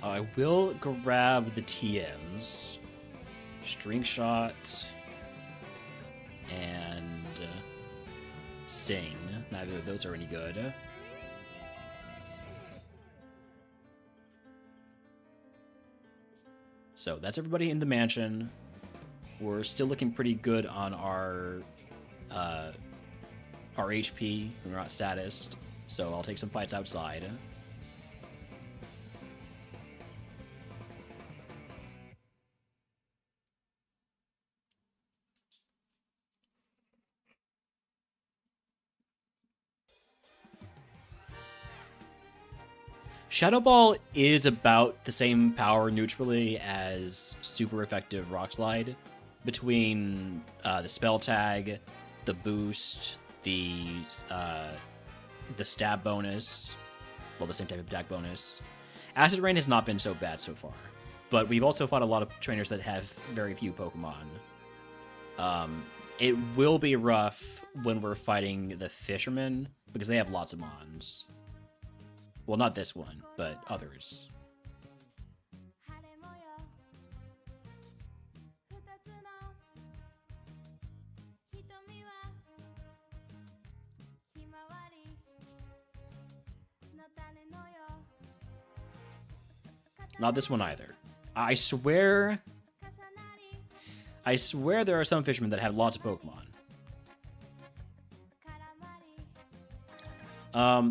I will grab the TMs. String Shot and Sing. Neither of those are any good. So that's everybody in the mansion. We're still looking pretty good on our HP. We're not statused, so I'll take some fights outside. Shadow Ball is about the same power neutrally as super effective Rock Slide. Between the spell tag, the boost, the stab bonus, well, the same type of attack bonus. Acid Rain has not been so bad so far, but we've also fought a lot of trainers that have very few Pokemon. It will be rough when we're fighting the Fishermen, because they have lots of Mons. Well, not this one, but others. Not this one either. I swear there are some fishermen that have lots of Pokemon.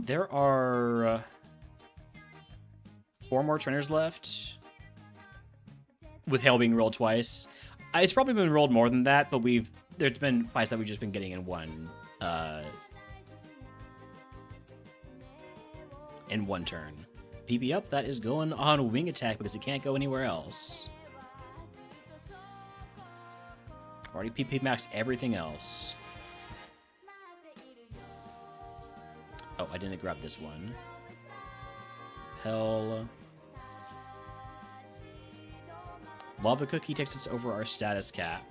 There are 4 more trainers left, with Hail being rolled twice. It's probably been rolled more than that, but there's been fights that we've just been getting in one turn. PP up, that is going on Wing Attack because it can't go anywhere else. Already PP maxed everything else. Oh, I didn't grab this one. Hell. Lava Cookie takes us over our status cap.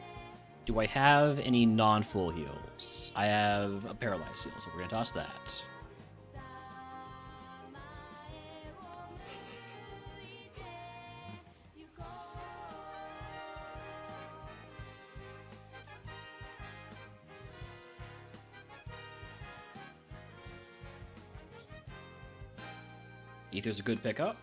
Do I have any non-full heals? I have a paralyzed heal, so we're gonna toss that. Ether's a good pickup.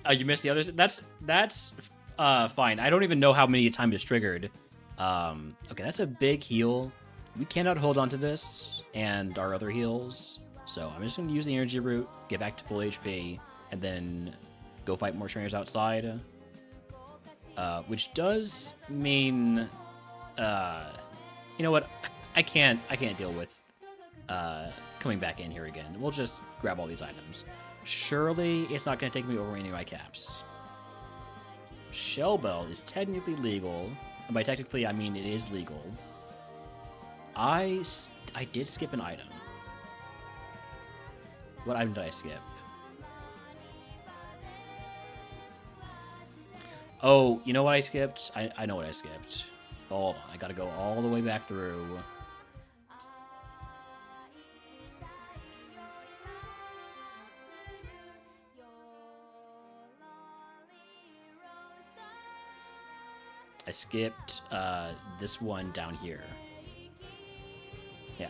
Oh, you missed the others? That's fine. I don't even know how many times it's triggered. Okay, that's a big heal. We cannot hold on to this and our other heals. So I'm just going to use the energy root, get back to full HP, and then go fight more trainers outside. Which does mean, you know what? I can't deal with coming back in here again. We'll just grab all these items. Surely it's not going to take me over any of my caps. Shell Bell is technically legal, and by technically I mean it is legal. I did skip an item. What item did I skip? Oh, you know what I skipped? I know what I skipped. Hold on, I gotta go all the way back through. I skipped this one down here. Yeah,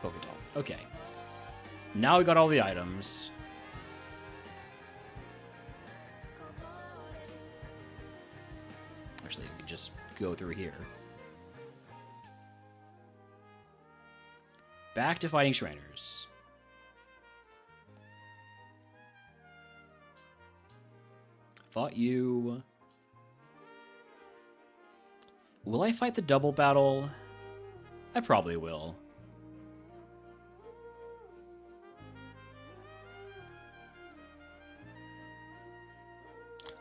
Pokeball. Okay. Now we got all the items. Actually, we just go through here. Back to fighting Shriners. Fought you. Will I fight the double battle? I probably will.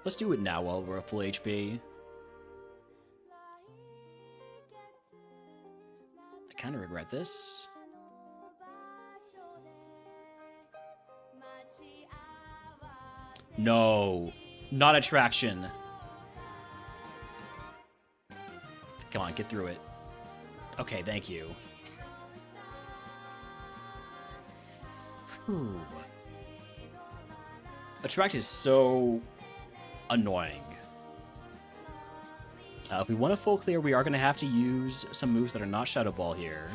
Let's do it now while we're at full HP. I kind of regret this. No, not attraction. Come on, get through it. Okay, thank you. Whew. Attract is so annoying. If we want a full clear, we are going to have to use some moves that are not Shadow Ball here.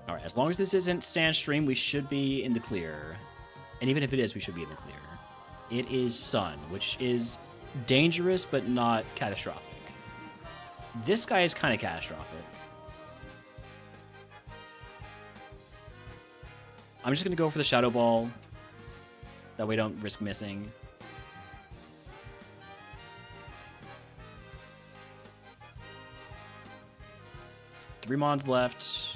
Alright, as long as this isn't Sandstream, we should be in the clear. And even if it is, we should be in the clear. It is Sun, which is dangerous but not catastrophic. This guy is kind of catastrophic. I'm just going to go for the Shadow Ball. That way we don't risk missing. Three Mons left.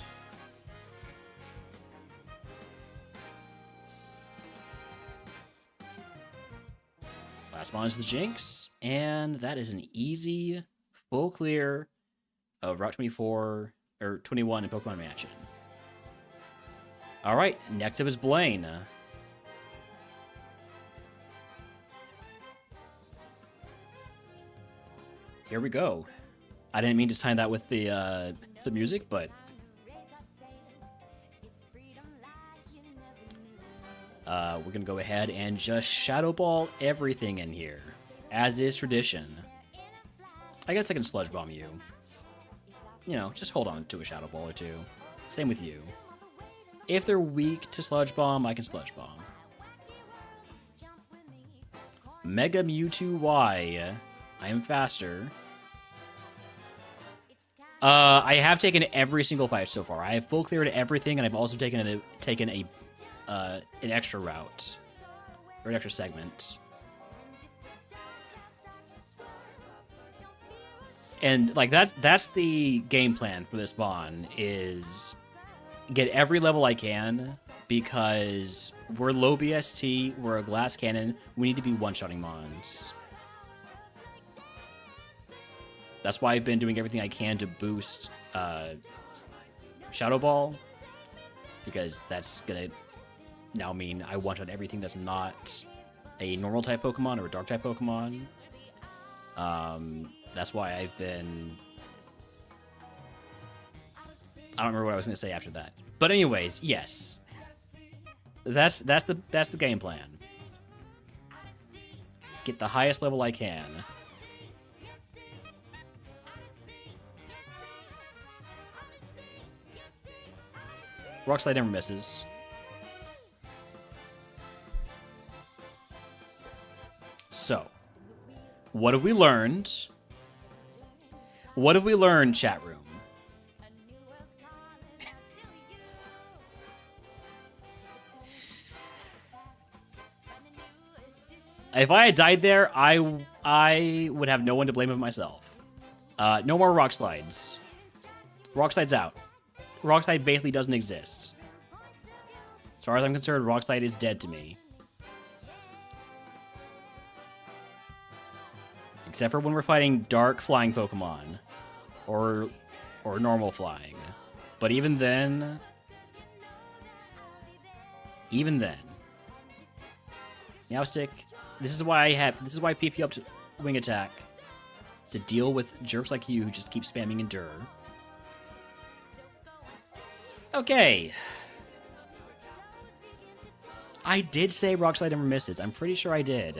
Last Mon is the Jinx, and that is an easy full clear of Route 24 or 21 in Pokemon Mansion. All right, next up is Blaine. Here we go. I didn't mean to time that with the music, but we're gonna go ahead and just Shadow Ball everything in here, as is tradition. I guess I can Sludge Bomb you. You know, just hold on to a Shadow Ball or two. Same with you. If they're weak to Sludge Bomb, I can Sludge Bomb. Mega Mewtwo Y. I am faster. I have taken every single fight so far. I have full cleared everything, and I've also taken an extra route or an extra segment. And like that's the game plan for this Bond, is get every level I can, because we're low BST, we're a glass cannon, we need to be one-shotting Mons. That's why I've been doing everything I can to boost Shadow Ball, because that's gonna now mean I one-shot everything that's not a normal type Pokemon or a dark type Pokemon. That's why I've been... I don't remember what I was going to say after that. But anyways, yes. That's the game plan. Get the highest level I can. Rock Slide never misses. So, what have we learned? What have we learned, chat room? If I had died there, I would have no one to blame but myself. No more Rock Slides. Rock Slide's out. Rock Slide basically doesn't exist. As far as I'm concerned, Rock Slide is dead to me. Except for when we're fighting dark flying Pokemon. Or normal flying. But even then... Meowstic, this is why PP up to Wing Attack. It's to deal with jerks like you who just keep spamming Endure. Okay. I did say Rock Slide never misses. I'm pretty sure I did.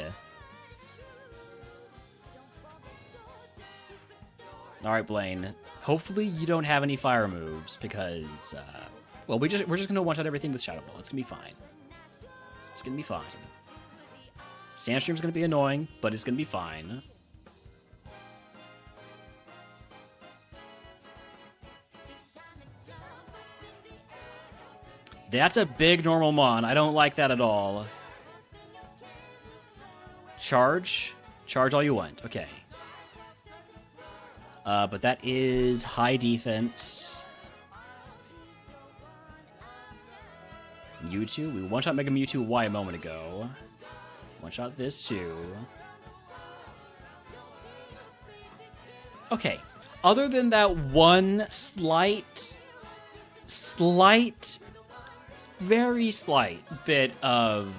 Alright, Blaine. Hopefully you don't have any fire moves, because, well, we're just gonna one-shot everything with Shadow Ball. It's gonna be fine. It's gonna be fine. Sandstream's gonna be annoying, but it's gonna be fine. That's a big normal mon. I don't like that at all. Charge? Charge all you want. Okay. But that is high defense. Mewtwo? We one-shot Mega Mewtwo Y a moment ago. One-shot this too. Okay. Other than that one very slight bit of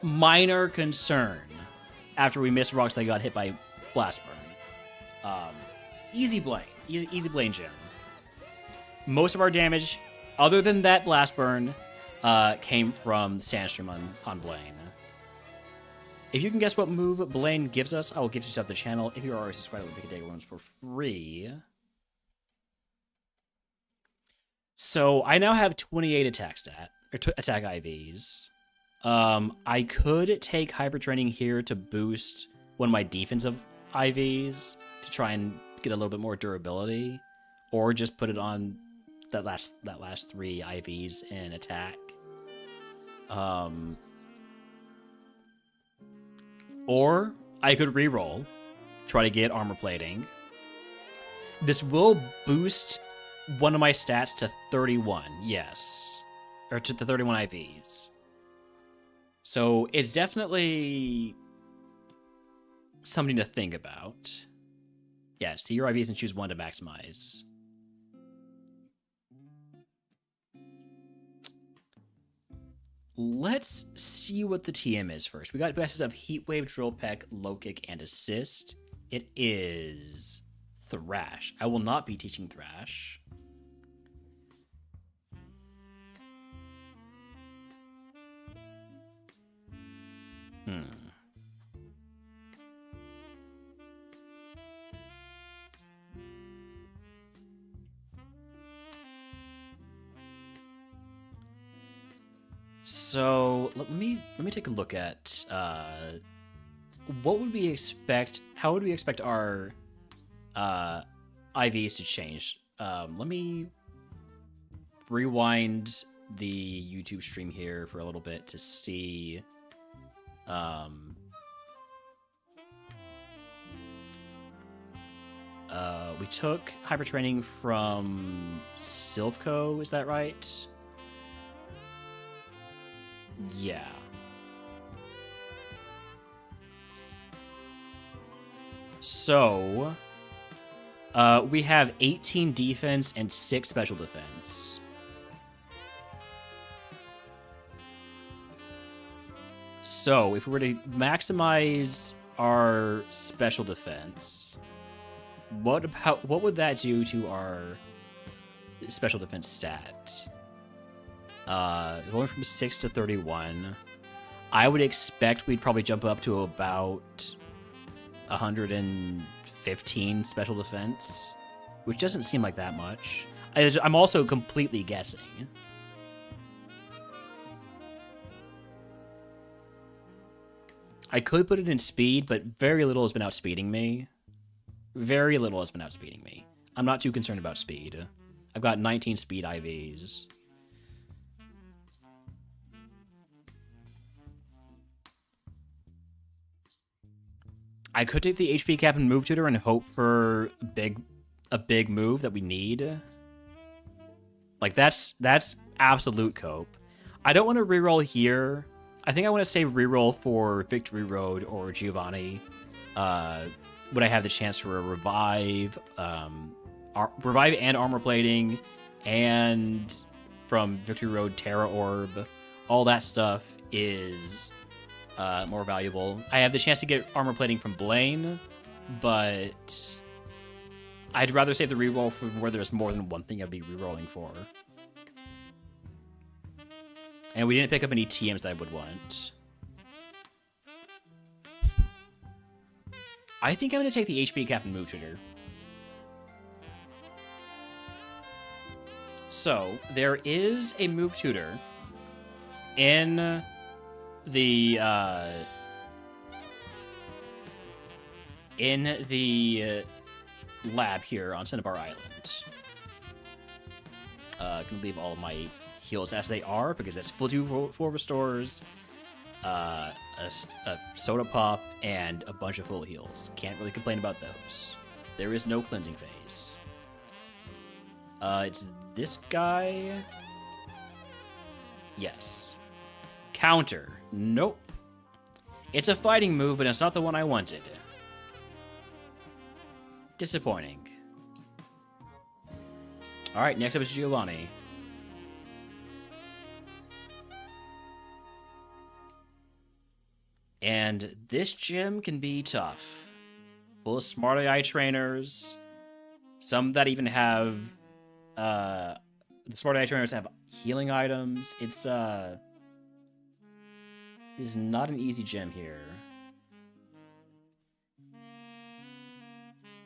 minor concern after we missed rocks that got hit by Blast Burn. Easy Blaine. Easy Blaine Jim. Most of our damage, other than that Blast Burn, came from Sandstream on Blaine. If you can guess what move Blaine gives us, I will give you sub to the channel. If you're already subscribed, we'll make a day runs for free. So I now have 28 attack attack IVs. I could take Hyper Training here to boost one of my defensive IVs to try and get a little bit more durability, or just put it on that last 3 IVs in attack. Or I could reroll, try to get armor plating. This will boost one of my stats to 31, yes. Or to the 31 IVs. So it's definitely something to think about. Yeah, see your IVs and choose one to maximize. Let's see what the TM is first. We got bosses of Heat Wave, Drill Peck, Low Kick, and Assist. It is Thrash. I will not be teaching Thrash. So let me take a look at what would we expect? How would we expect our IVs to change? Let me rewind the YouTube stream here for a little bit to see. We took Hyper Training from Silphco, is that right? Yeah. So, we have 18 defense and 6 special defense. So, if we were to maximize our special defense, what would that do to our special defense stat? Going from 6 to 31, I would expect we'd probably jump up to about 115 special defense, which doesn't seem like that much. I'm also completely guessing. I could put it in speed, but very little has been outspeeding me. Very little has been outspeeding me. I'm not too concerned about speed. I've got 19 speed IVs. I could take the HP cap and move tutor and hope for a big move that we need. Like, that's absolute cope. I don't want to reroll here. I think I want to save reroll for Victory Road or Giovanni. When I have the chance for a revive, revive and armor plating, and from Victory Road Terra Orb, all that stuff is more valuable. I have the chance to get armor plating from Blaine, but I'd rather save the reroll for where there's more than one thing I'd be rerolling for. And we didn't pick up any TMs that I would want. I think I'm going to take the HP cap and move tutor. So, there is a move tutor in the lab here on Cinnabar Island. I'm going to leave all of my heals as they are, because that's full 2 restores, a soda pop, and a bunch of full heals. Can't really complain about those. There is no cleansing phase. It's this guy. Yes. Counter. Nope. It's a fighting move, but it's not the one I wanted. Disappointing. Alright, next up is Giovanni. And this gym can be tough. Full of smart AI trainers. Some that even have... the smart AI trainers have healing items. It's not an easy gym here.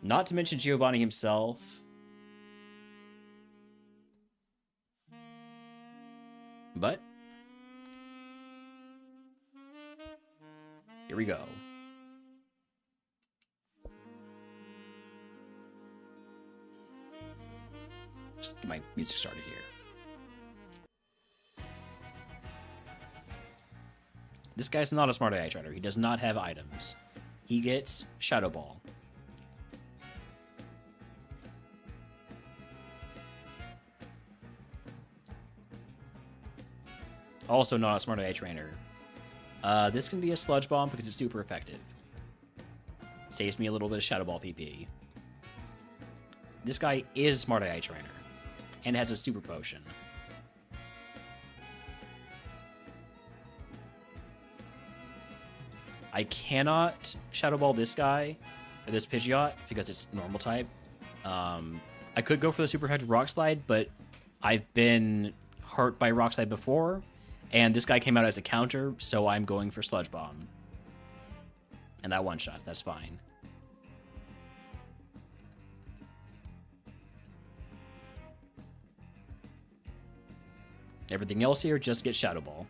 Not to mention Giovanni himself. But here we go. Just get my music started here. This guy's not a smart AI trainer. He does not have items. He gets Shadow Ball. Also not a smart AI trainer. This can be a Sludge Bomb because it's super effective. Saves me a little bit of Shadow Ball PP. This guy is smart AI trainer and has a super potion. I cannot Shadow Ball this guy or this Pidgeot because it's normal type. I could go for the super effective Rock Slide, but I've been hurt by Rock Slide before, and this guy came out as a counter, so I'm going for Sludge Bomb. And that one-shots, that's fine. Everything else here just gets Shadow Ball.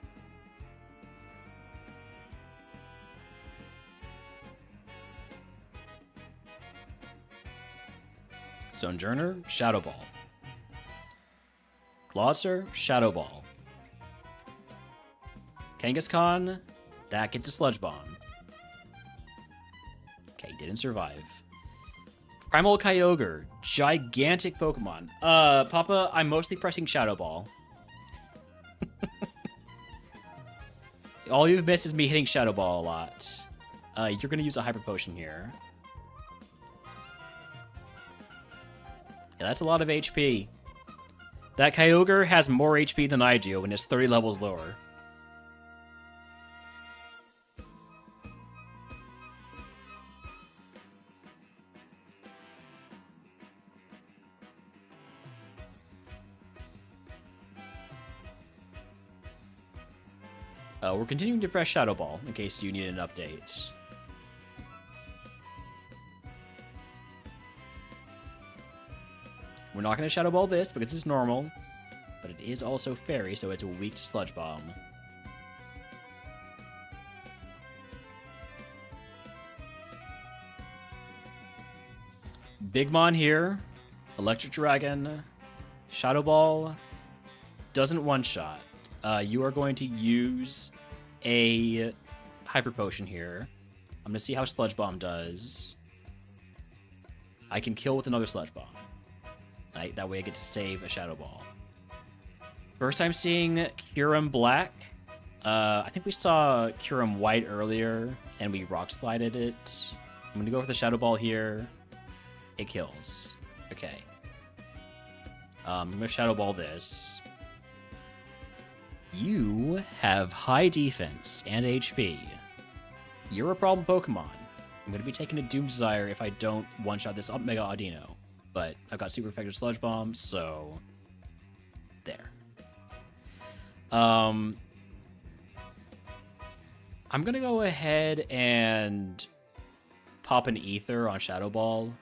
Sojourner, Shadow Ball. Glosser, Shadow Ball. Kangaskhan, that gets a Sludge Bomb. Okay, didn't survive. Primal Kyogre, gigantic Pokemon. Papa, I'm mostly pressing Shadow Ball. All you've missed is me hitting Shadow Ball a lot. You're gonna use a Hyper Potion here. Yeah, that's a lot of HP. That Kyogre has more HP than I do, and it's 30 levels lower. We're continuing to press Shadow Ball, in case you need an update. We're not going to Shadow Ball this, because it's normal, but it is also Fairy, so it's weak to Sludge Bomb. Big Mon here, Electric Dragon, Shadow Ball, doesn't one-shot. You are going to use a Hyper Potion here. I'm going to see how Sludge Bomb does. I can kill with another Sludge Bomb. That way I get to save a Shadow Ball. First time seeing Kyurem Black. I think we saw Kyurem White earlier, and we rock slided it. I'm gonna go for the Shadow Ball here. It kills. Okay. I'm gonna Shadow Ball this. You have high defense and HP. You're a problem Pokemon. I'm gonna be taking a Doom Desire if I don't one-shot this Mega Audino. But I've got super effective Sludge Bomb, so there. I'm gonna go ahead and pop an Ether on Shadow Ball.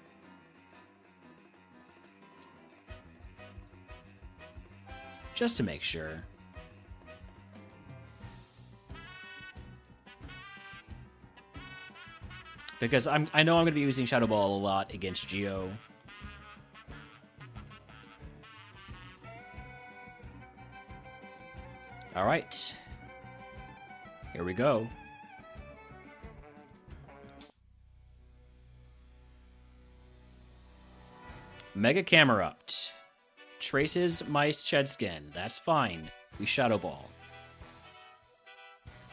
Just to make sure. Because I know I'm going to be using Shadow Ball a lot against Geo. Alright. Here we go. Mega Camerupt. Traces my shed skin. That's fine. We Shadow Ball.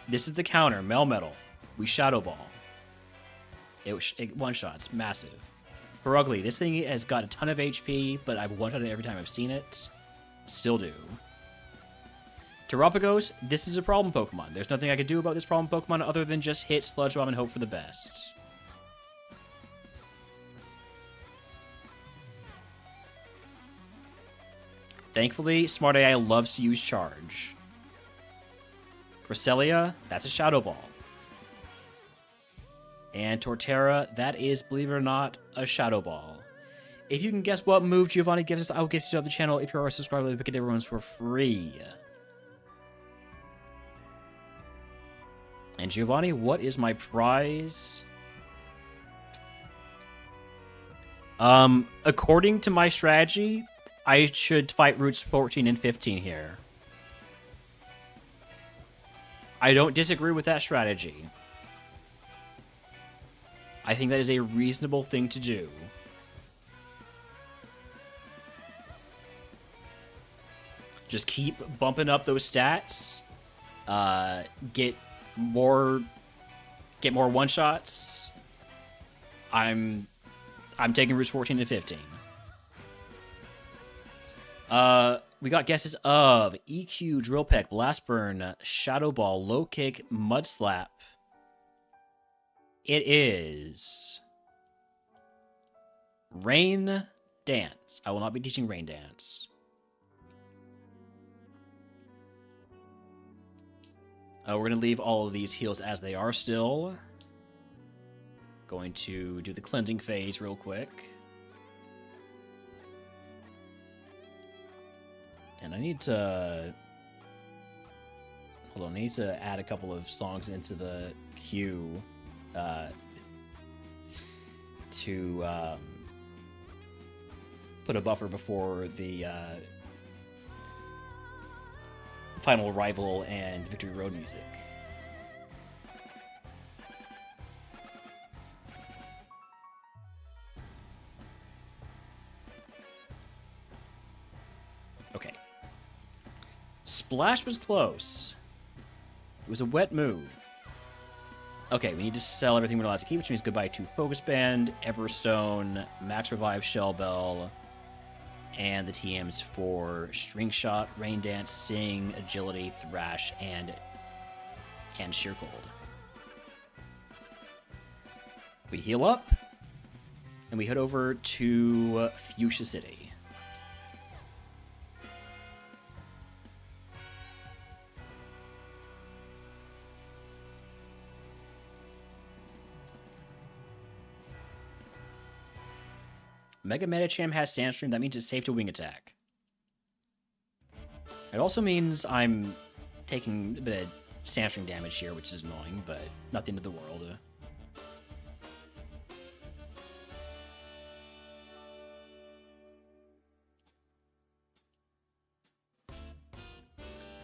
This is the counter. Melmetal. We Shadow Ball. It one-shots. Massive. Perugly. This thing has got a ton of HP, but I've one-shot it every time I've seen it. Still do. Terapagos. This is a problem Pokemon. There's nothing I can do about this problem Pokemon other than just hit Sludge Bomb and hope for the best. Thankfully, Smart AI loves to use Charge. Cresselia, that's a Shadow Ball. And Torterra, that is, believe it or not, a Shadow Ball. If you can guess what move Giovanni gives us, I will give you up the channel. If you're a subscriber, we pick it everyone's for free. And Giovanni, what is my prize? According to my strategy, I should fight routes 14 and 15 here. I don't disagree with that strategy. I think that is a reasonable thing to do. Just keep bumping up those stats. Get more one-shots. I'm taking routes 14 and 15. We got guesses of EQ, Drill Peck, Blast Burn, Shadow Ball, Low Kick, Mud Slap. It is Rain Dance. I will not be teaching Rain Dance. We're going to leave all of these heals as they are still. Going to do the cleansing phase real quick. And I need to... Hold on, I need to add a couple of songs into the queue to put a buffer before the Final Arrival and Victory Road music. Okay. Splash was close. It was a wet move. Okay, we need to sell everything we're allowed to keep, which means goodbye to Focus Band, Everstone, Max Revive, Shell Bell, and the TMs for String Shot, Rain Dance, Sing, Agility, Thrash, and Sheer Cold. We heal up, and we head over to Fuchsia City. Mega Medicham has Sandstream. That means it's safe to wing attack. It also means I'm taking a bit of Sandstream damage here, which is annoying, but not the end of the world.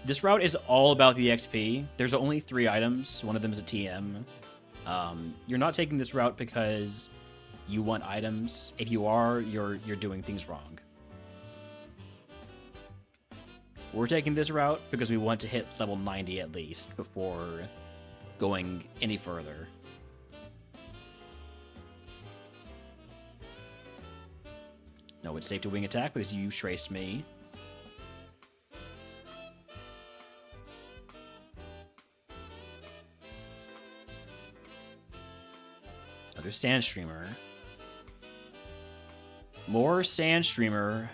This route is all about the XP. There's only 3 items. One of them is a TM. You're not taking this route because you want items. If you are, you're doing things wrong. We're taking this route because we want to hit level 90 at least before going any further. No, it's safe to wing attack because you traced me. Another Sand Streamer. More Sand Streamer.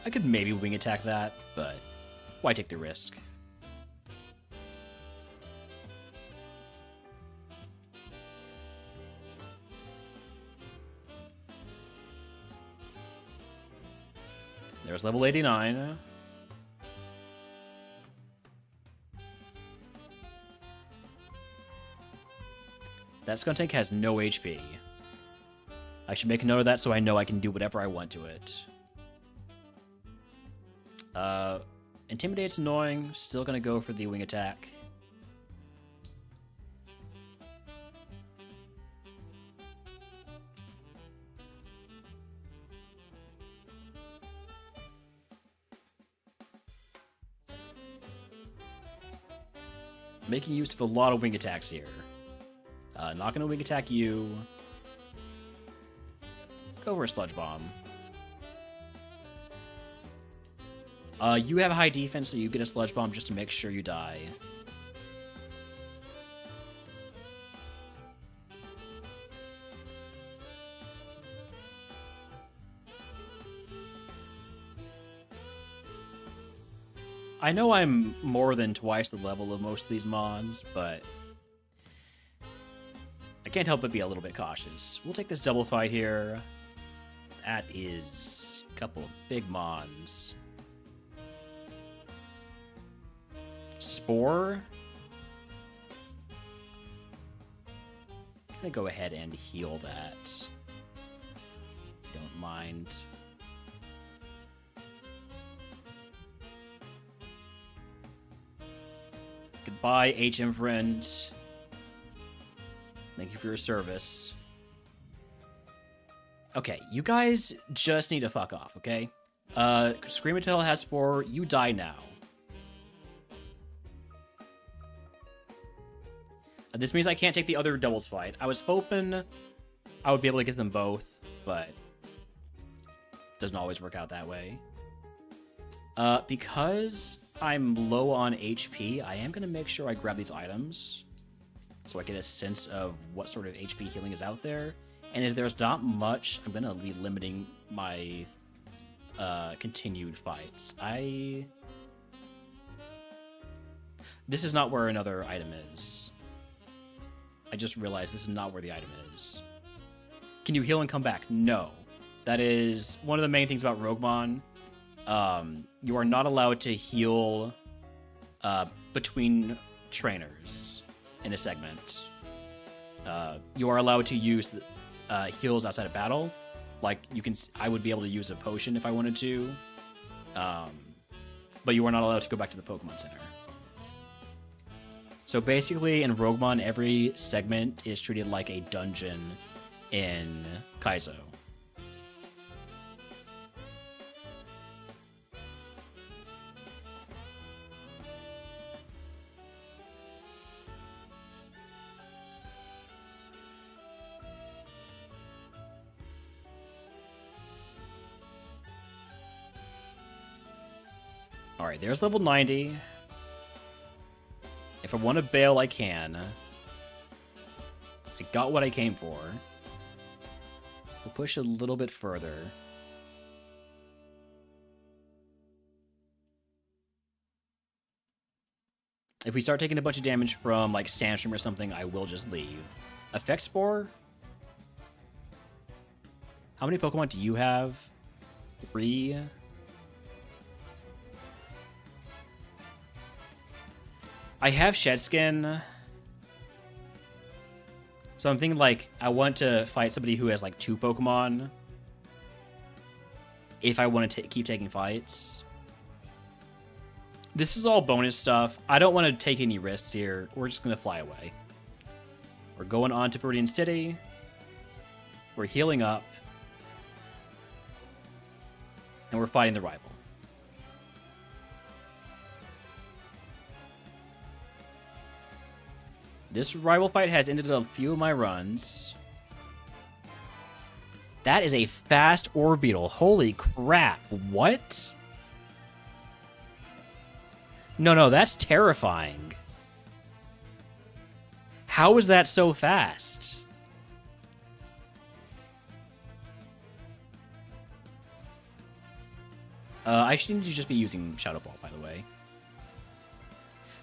I could maybe wing attack that, but why take the risk? There's level 89. That Skunk Tank has no HP. I should make a note of that so I know I can do whatever I want to it. Intimidate's annoying. Still gonna go for the wing attack. Making use of a lot of wing attacks here. Not gonna wing attack you. Let's go for a Sludge Bomb. You have a high defense, so you get a Sludge Bomb just to make sure you die. I know I'm more than twice the level of most of these mons, but I can't help but be a little bit cautious. We'll take this double fight here. That is a couple of big mons. Spore. Gonna go ahead and heal that. Don't mind. Goodbye, HM friend. Thank you for your service. Okay, you guys just need to fuck off, okay? Screamatail has Spore. You die now. This means I can't take the other doubles fight. I was hoping I would be able to get them both, but it doesn't always work out that way. Because I'm low on HP, I am going to make sure I grab these items so I get a sense of what sort of HP healing is out there. And if there's not much, I'm going to be limiting my continued fights. This is not where another item is. I just realized this is not where the item is. Can you heal and come back? No. That is one of the main things about RogueMon. You are not allowed to heal between trainers in a segment. You are allowed to use heals outside of battle. Like I would be able to use a potion if I wanted to, but you are not allowed to go back to the Pokemon Center. So basically, in RogueMon, every segment is treated like a dungeon in Kaizo. Alright, there's level 90. If I want to bail, I can. I got what I came for. We'll push a little bit further. If we start taking a bunch of damage from, like, Sandstorm or something, I will just leave. Effect Spore? How many Pokemon do you have? 3? I have Shed Skin. So I'm thinking, like, I want to fight somebody who has, like, 2 Pokemon. If I want to keep taking fights. This is all bonus stuff. I don't want to take any risks here. We're just going to fly away. We're going on to Viridian City. We're healing up. And we're fighting the rival. This rival fight has ended a few of my runs. That is a fast orbital. Holy crap. What? No, that's terrifying. How is that so fast? I should just be using Shadow Ball, by the way.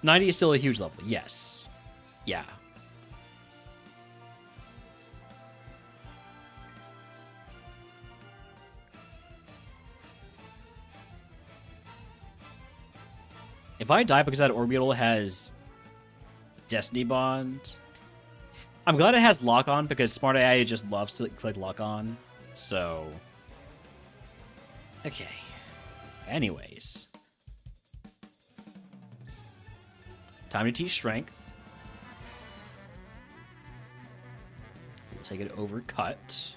90 is still a huge level. Yes. Yeah. If I die because that orbital has Destiny Bond, I'm glad it has Lock On because Smart AI just loves to click Lock On. So, okay. Anyways, time to teach Strength. We'll take it over Cut.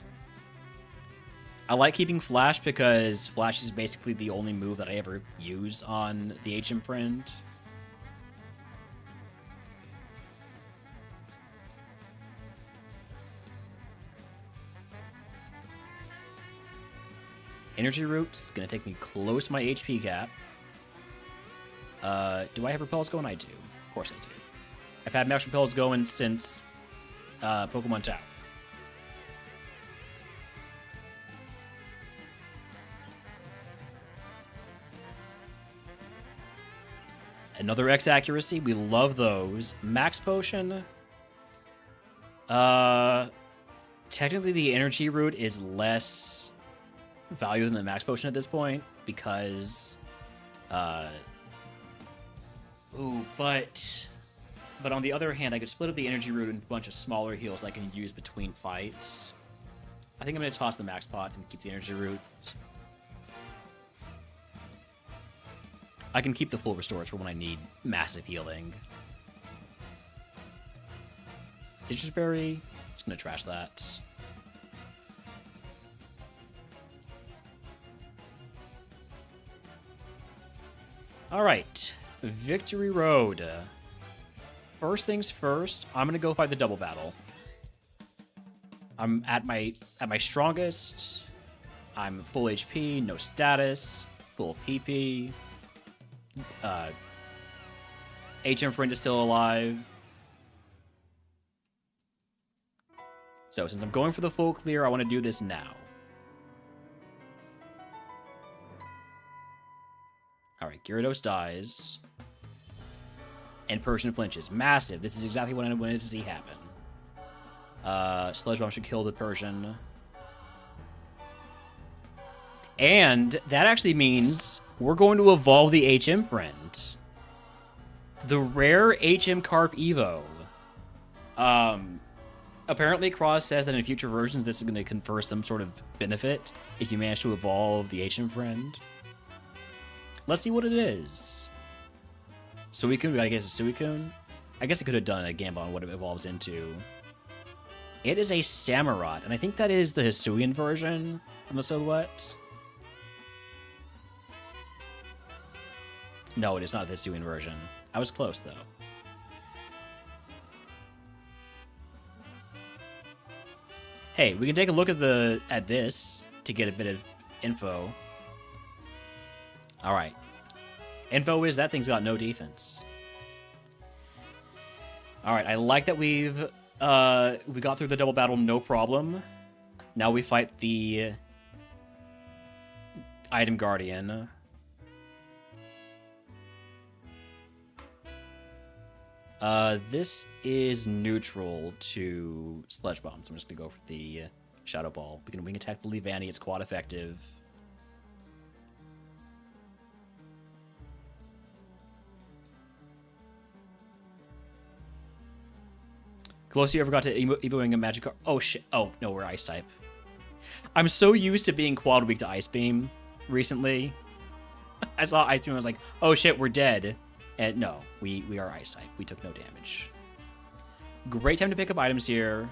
I like keeping Flash because Flash is basically the only move that I ever use on the HM friend. Energy Root is going to take me close to my HP cap. Do I have repels going? I do. Of course I do. I've had max repels going since Pokemon Tau. Another X accuracy. We love those. Max Potion. Technically, the Energy Root is less value than the Max Potion at this point because, but on the other hand, I could split up the Energy Root into a bunch of smaller heals I can use between fights. I think I'm gonna toss the Max Pot and keep the Energy Root. I can keep the full restores for when I need massive healing. Citrus Berry, just gonna trash that. Alright, Victory Road. First things first, I'm gonna go fight the double battle. I'm at my strongest. I'm full HP, no status, full PP. HM friend is still alive. So since I'm going for the full clear, I want to do this now. Alright, Gyarados dies. And Persian flinches. Massive. This is exactly what I wanted to see happen. Sludge Bomb should kill the Persian. And that actually means we're going to evolve the HM friend. The rare HM Carp Evo. Apparently Cross says that in future versions this is going to confer some sort of benefit if you manage to evolve the HM friend. Let's see what it is. Suicune, I guess it's Suicune. I guess I could have done a Gambit on what it evolves into. It is a Samurott, and I think that is the Hisuian version of the Silhouette. No, it is not the Hisuian version. I was close, though. Hey, we can take a look at this to get a bit of info. Alright. Info is that thing's got no defense. Alright, I like that we got through the double battle no problem. Now we fight the Item Guardian. This is neutral to Sludge Bomb, so I'm just gonna go for the Shadow Ball. We can wing attack the Leavanny, it's quad effective. Close, you ever got to Evoing a Magic card? Oh shit, oh no, we're Ice type. I'm so used to being quad weak to Ice Beam recently. I saw Ice Beam, I was like, oh shit, we're dead. And no, we are Ice type. We took no damage. Great time to pick up items here.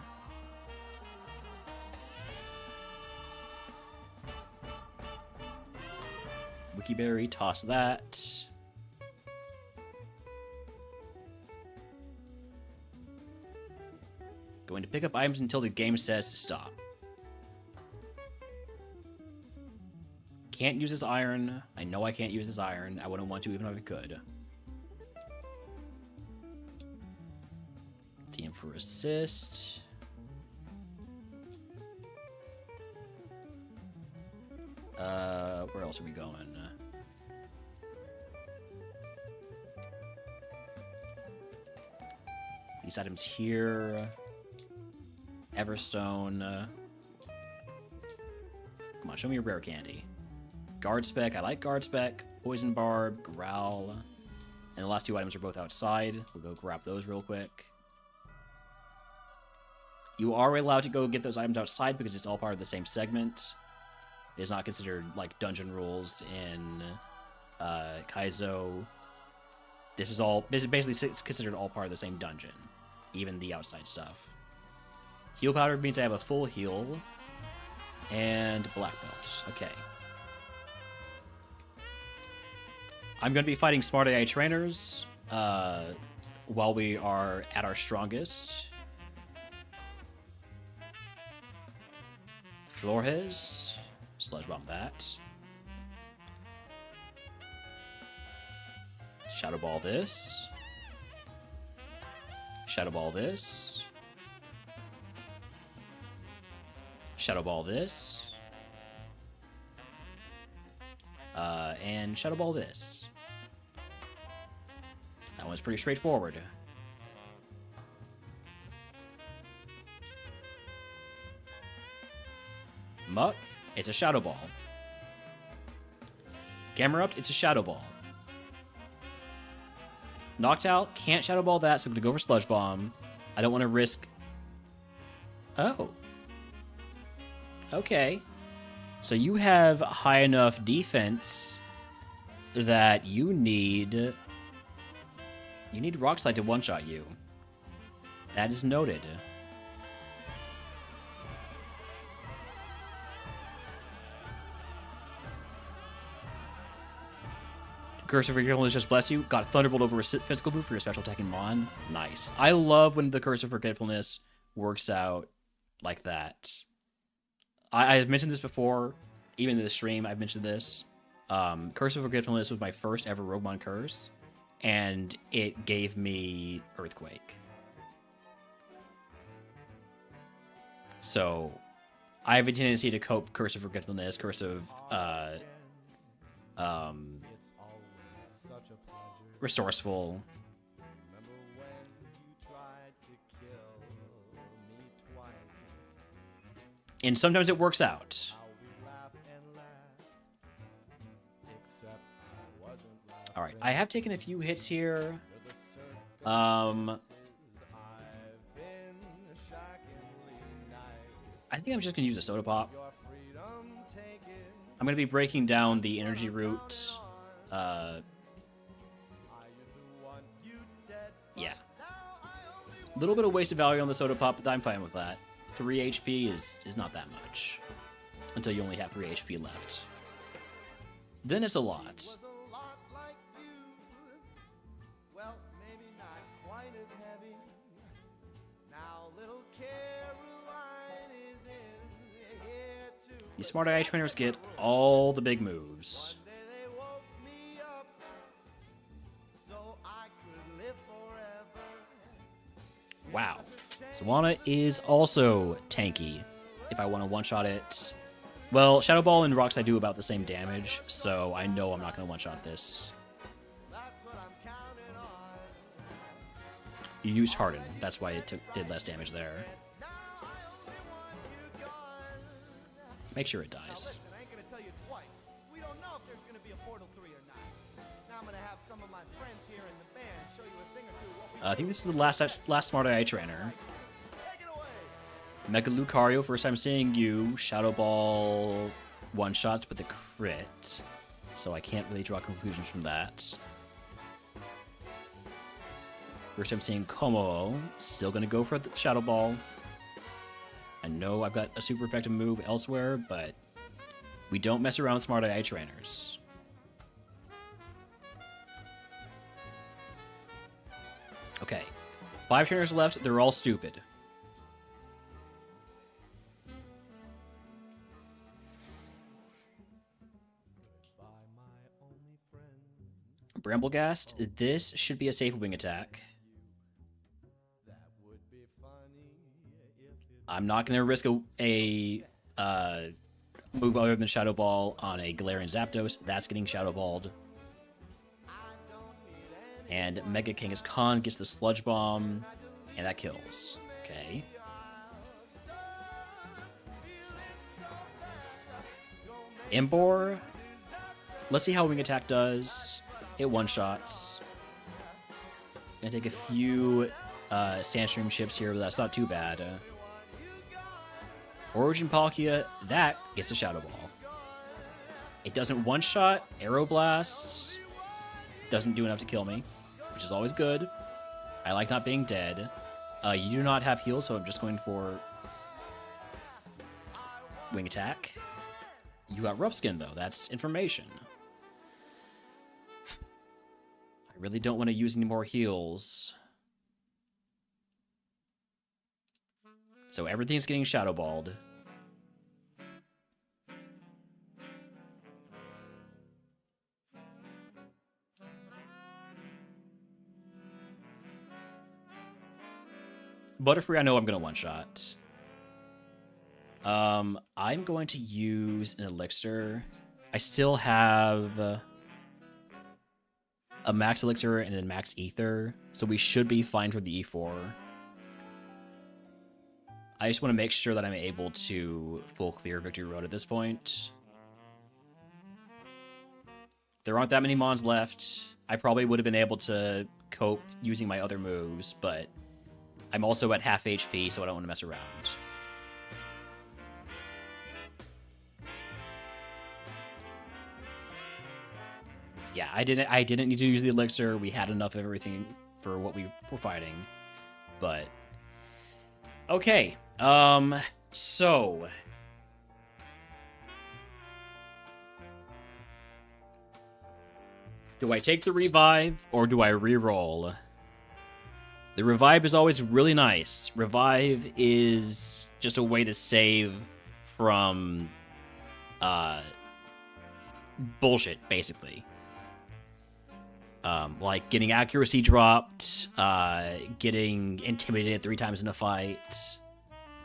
Wikiberry, toss that. Going to pick up items until the game says to stop. Can't use this iron. I know I can't use this iron. I wouldn't want to even if I could. TM for assist. Where else are we going? These items here. Everstone. Come on, show me your rare candy. Guard spec. I like guard spec. Poison barb, growl. And the last two items are both outside. We'll go grab those real quick. You are allowed to go get those items outside because it's all part of the same segment. It is not considered like dungeon rules in Kaizo. This is basically it's considered all part of the same dungeon, even the outside stuff. Heal powder means I have a full heal and black belt. Okay. I'm going to be fighting smart AI trainers while we are at our strongest. Flores. Sludge bomb that. Shadow ball this. Shadow ball this. Shadow ball this. And shadow ball this. That one's pretty straightforward. Muck, it's a shadow ball. Gamerupt, it's a shadow ball. Knocked out, can't shadow ball that, so I'm gonna go for sludge bomb. I don't want to risk. Oh. Okay. So you have high enough defense that you need Rock Slide to one-shot you. That is noted. Curse of Forgetfulness just bless you. Got a Thunderbolt over a physical move for your special attacking Mon. Nice. I love when the Curse of Forgetfulness works out like that. I've mentioned this before. Even in the stream, I've mentioned this. Curse of Forgetfulness was my first ever RogueMon curse, and it gave me Earthquake. So, I have a tendency to cope Curse of Forgetfulness, Curse of Resourceful. And sometimes it works out. Alright, I have taken a few hits here. I think I'm just going to use a soda pop. I'm going to be breaking down the energy route. Yeah. A little bit of wasted value on the soda pop, but I'm fine with that. 3 HP is not that much. Until you only have 3 HP left. Then it's a lot. These smart AI trainers get all the big moves. Wow. Swanna is also tanky if I want to one-shot it. Well, Shadow Ball and Rock Slide do about the same damage, so I know I'm not going to one-shot this. You used Harden. That's why it did less damage there. Make sure it dies. I think this is the last Smart AI trainer. Mega Lucario, first time seeing you. Shadow Ball one-shots with the crit. So I can't really draw conclusions from that. First I'm seeing Como. Still gonna go for the Shadow Ball. I know I've got a super effective move elsewhere, but we don't mess around with Smart AI trainers. Okay. 5 trainers left. They're all stupid. Bramblegast. This should be a safe wing attack. I'm not going to risk a move other than Shadow Ball on a Galarian Zapdos. That's getting Shadow Balled. And Mega Kangaskhan Khan gets the Sludge Bomb, and that kills. Okay. Embor. Let's see how Wing Attack does. It one-shots. Gonna take a few Sandstream chips here, but that's not too bad. Origin Palkia, that gets a Shadow Ball. It doesn't one-shot. Aeroblast doesn't do enough to kill me, which is always good. I like not being dead. You do not have heal, so I'm just going for Wing Attack. You got Rough Skin, though. That's information. I really don't want to use any more heals. So everything's getting Shadow Balled. Butterfree, I know I'm going to one-shot. I'm going to use an Elixir. I still have a Max Elixir and a Max Ether, so we should be fine for the E4. I just want to make sure that I'm able to full clear Victory Road at this point. There aren't that many Mons left. I probably would have been able to cope using my other moves, but I'm also at half HP, so I don't want to mess around. Yeah, I didn't need to use the Elixir. We had enough of everything for what we were fighting. But okay. So do I take the revive or do I re-roll? The revive is always really nice. Revive is just a way to save from bullshit, basically. Like getting accuracy dropped, getting intimidated 3 times in a fight,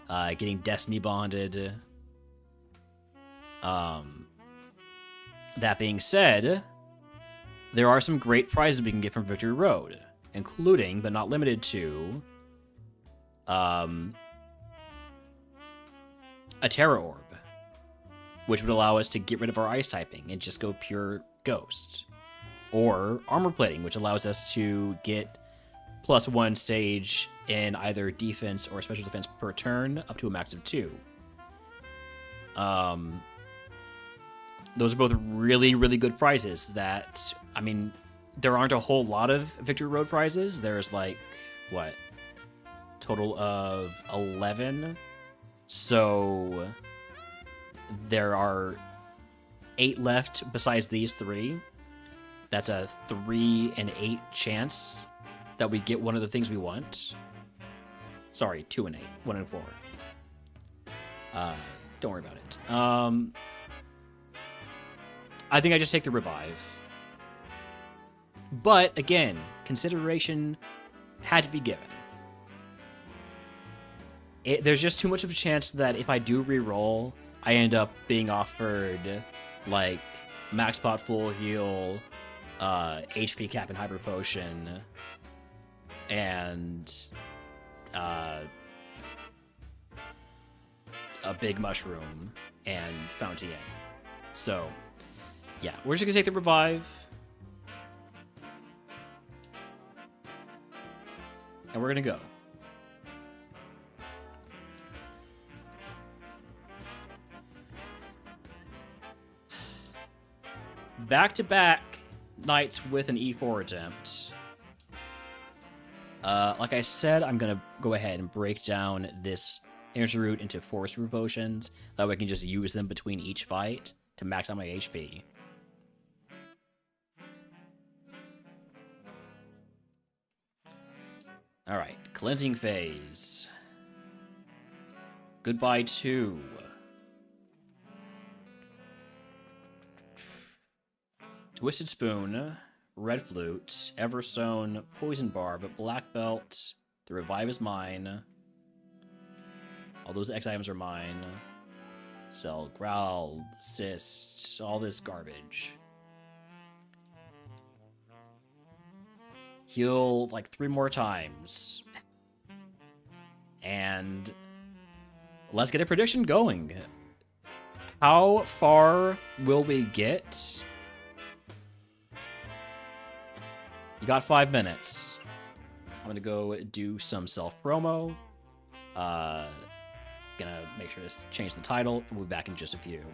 getting destiny bonded. That being said, there are some great prizes we can get from Victory Road, including, but not limited to, a Terra Orb, which would allow us to get rid of our ice typing and just go pure Ghost. Or Armor Plating, which allows us to get +1 stage in either defense or special defense per turn, up to a max of 2. Those are both really, really good prizes that, I mean, there aren't a whole lot of Victory Road prizes. There's like, what? Total of 11. So there are 8 left besides these 3. That's a 3 in 8 chance that we get one of the things we want. Sorry, 2 in 8. 1 in 4. Don't worry about it. I think I just take the revive. But, again, consideration had to be given. There's just too much of a chance that if I do re-roll, I end up being offered, like, max pot full heal, HP cap and hyper potion, and a big mushroom and Fountain. So, yeah, we're just gonna take the revive, and we're gonna go. Back-to-back nights with an E4 attempt. Like I said, I'm gonna go ahead and break down this energy root into force root potions. That way I can just use them between each fight to max out my HP. Alright, cleansing phase. Goodbye 2. Twisted Spoon, Red Flute, Everstone, Poison Barb, Black Belt, The Revive is mine. All those X items are mine. Cell, Growl, Cyst, all this garbage. Heal like 3 more times. And let's get a prediction going. How far will we get? You got 5 minutes. I'm gonna go do some self-promo. Gonna make sure to change the title, and we'll be back in just a few.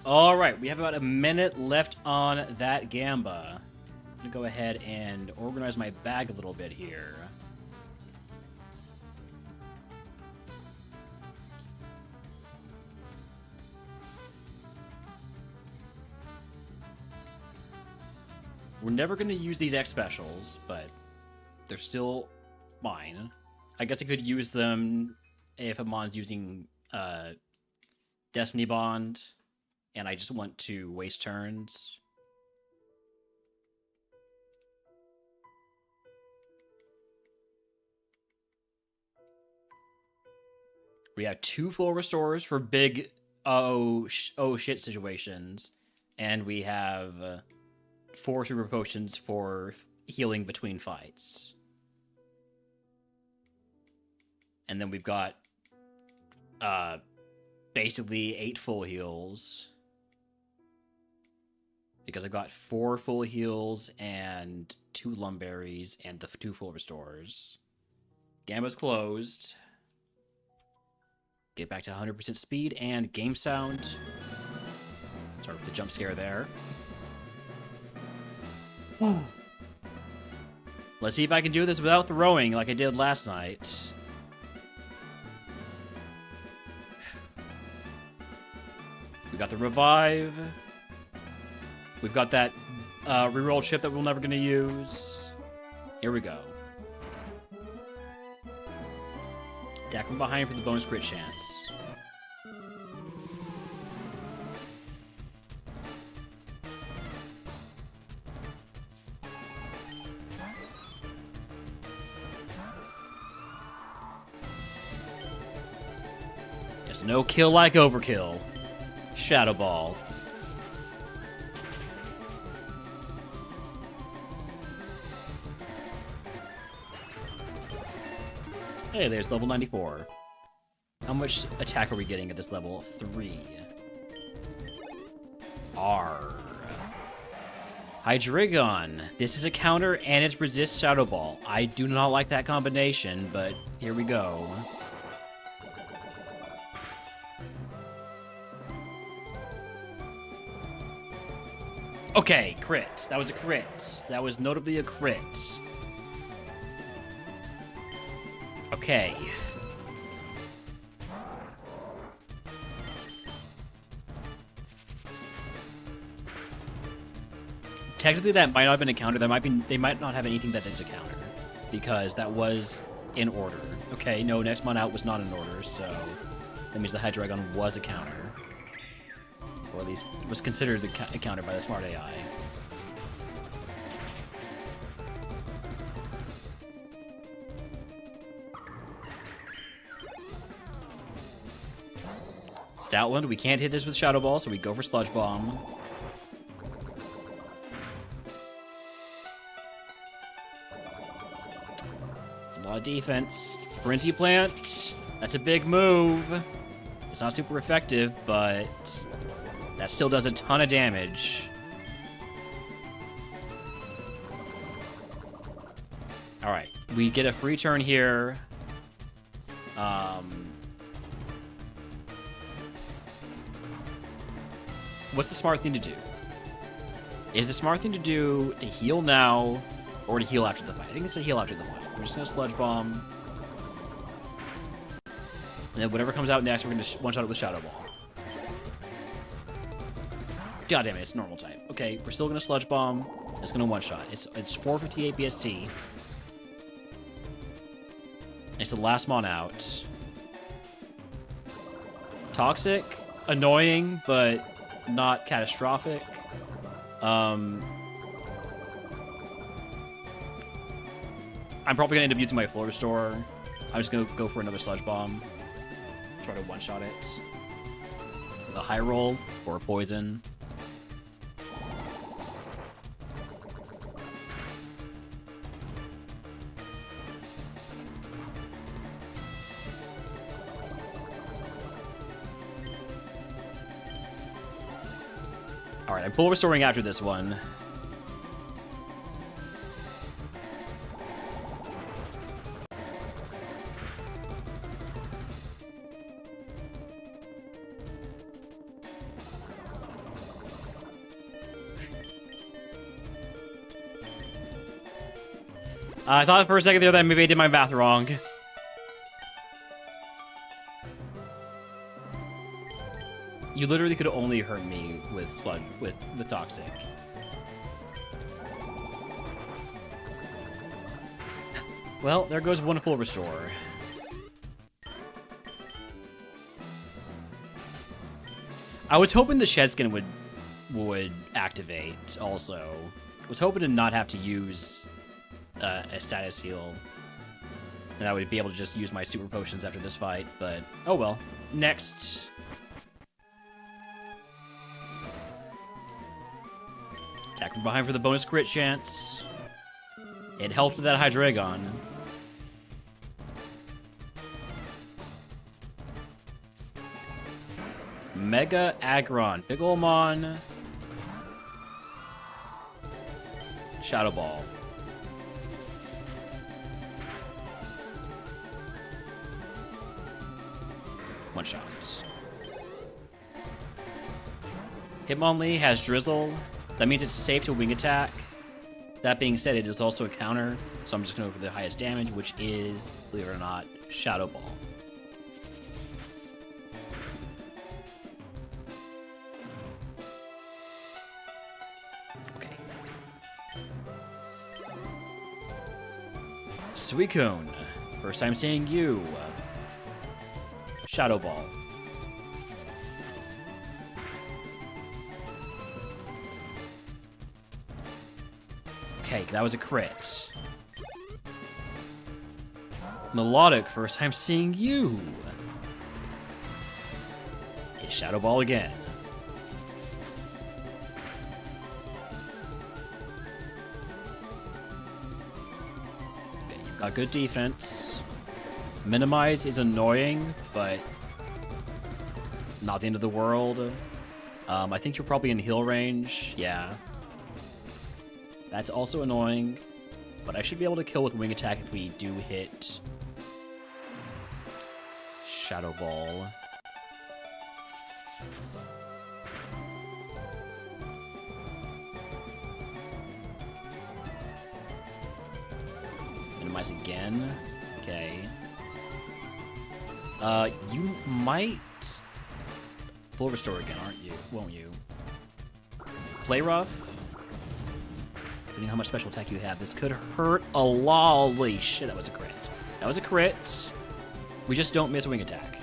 All right, we have about a minute left on that Gamba. I'm gonna go ahead and organize my bag a little bit here. We're never gonna use these X specials, but they're still mine. I guess I could use them if Amon's using Destiny Bond, and I just want to waste turns. We have 2 full restores for big oh shit situations, and we have 4 super potions for healing between fights. And then we've got basically 8 full heals. Because I've got 4 full heals and 2 lumberries and the 2 full restores. Gamma's closed. Get back to 100% speed and game sound. Sorry for the jump scare there. Let's see if I can do this without throwing like I did last night. We got the revive. We've got that reroll chip that we're never going to use. Here we go. Attack from behind for the bonus crit chance. There's no kill like overkill. Shadow Ball. Hey, there's level 94. How much attack are we getting at this level? 3. R. Hydreigon. This is a counter and it resists Shadow Ball. I do not like that combination, but here we go. Okay, crit. That was a crit. That was notably a crit. Okay. Technically, that might not have been a counter. They might not have anything that is a counter, because that was in order. Okay, no, next mon out was not in order, so that means the Hydreigon was a counter, or at least was considered a counter by the smart AI. Stoutland, we can't hit this with Shadow Ball, so we go for Sludge Bomb. It's a lot of defense. Frenzy Plant, that's a big move. It's not super effective, but that still does a ton of damage. Alright, we get a free turn here. What's the smart thing to do? Is the smart thing to do to heal now or to heal after the fight? I think it's to heal after the fight. We're just going to Sludge Bomb. And then whatever comes out next, we're going to one-shot it with Shadow Ball. God damn it, it's normal type. Okay, we're still going to Sludge Bomb. It's going to one-shot. It's 458 BST. It's the last mon out. Toxic, annoying, but not catastrophic. I'm probably gonna end up using my full restore. I'm just gonna go for another Sludge Bomb. Try to one-shot it. The high roll or poison. Alright, I'm full restoring after this one. I thought for a second there that maybe I did my math wrong. You literally could only hurt me with sludge, with toxic. Well, there goes one full restore. I was hoping the shed skin would activate also. I was hoping to not have to use a status heal. And I would be able to just use my super potions after this fight, but oh well. Next. Attack from behind for the bonus crit chance. It helped with that Hydreigon. Mega Aggron. Big ol' Mon. Shadow Ball. One shot. Hitmonlee has Drizzle. That means it's safe to wing attack. That being said, it is also a counter, so I'm just going to go for the highest damage, which is, believe it or not, Shadow Ball. Okay. Suicune. First time seeing you. Shadow Ball. Okay, that was a crit. Melodic, first time seeing you. A Shadow Ball again. Okay, you've got good defense. Minimize is annoying, but not the end of the world. I think you're probably in heal range. Yeah. That's also annoying, but I should be able to kill with wing attack if we do hit Shadow Ball. Minimize again. Okay. You might full restore again, aren't you? Won't you? Play rough. Depending on how much special attack you have, this could hurt a lot. Holy shit, that was a crit. That was a crit. We just don't miss a wing attack.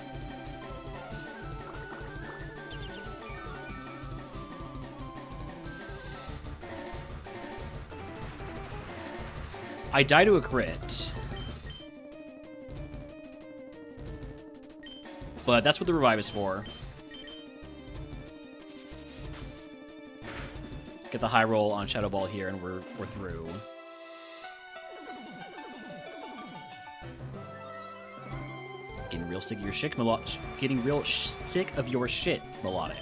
I die to a crit. But that's what the revive is for. Get the high roll on Shadow Ball here, and we're through. Getting real sick of your shit, Getting real sick of your shit, Melodic.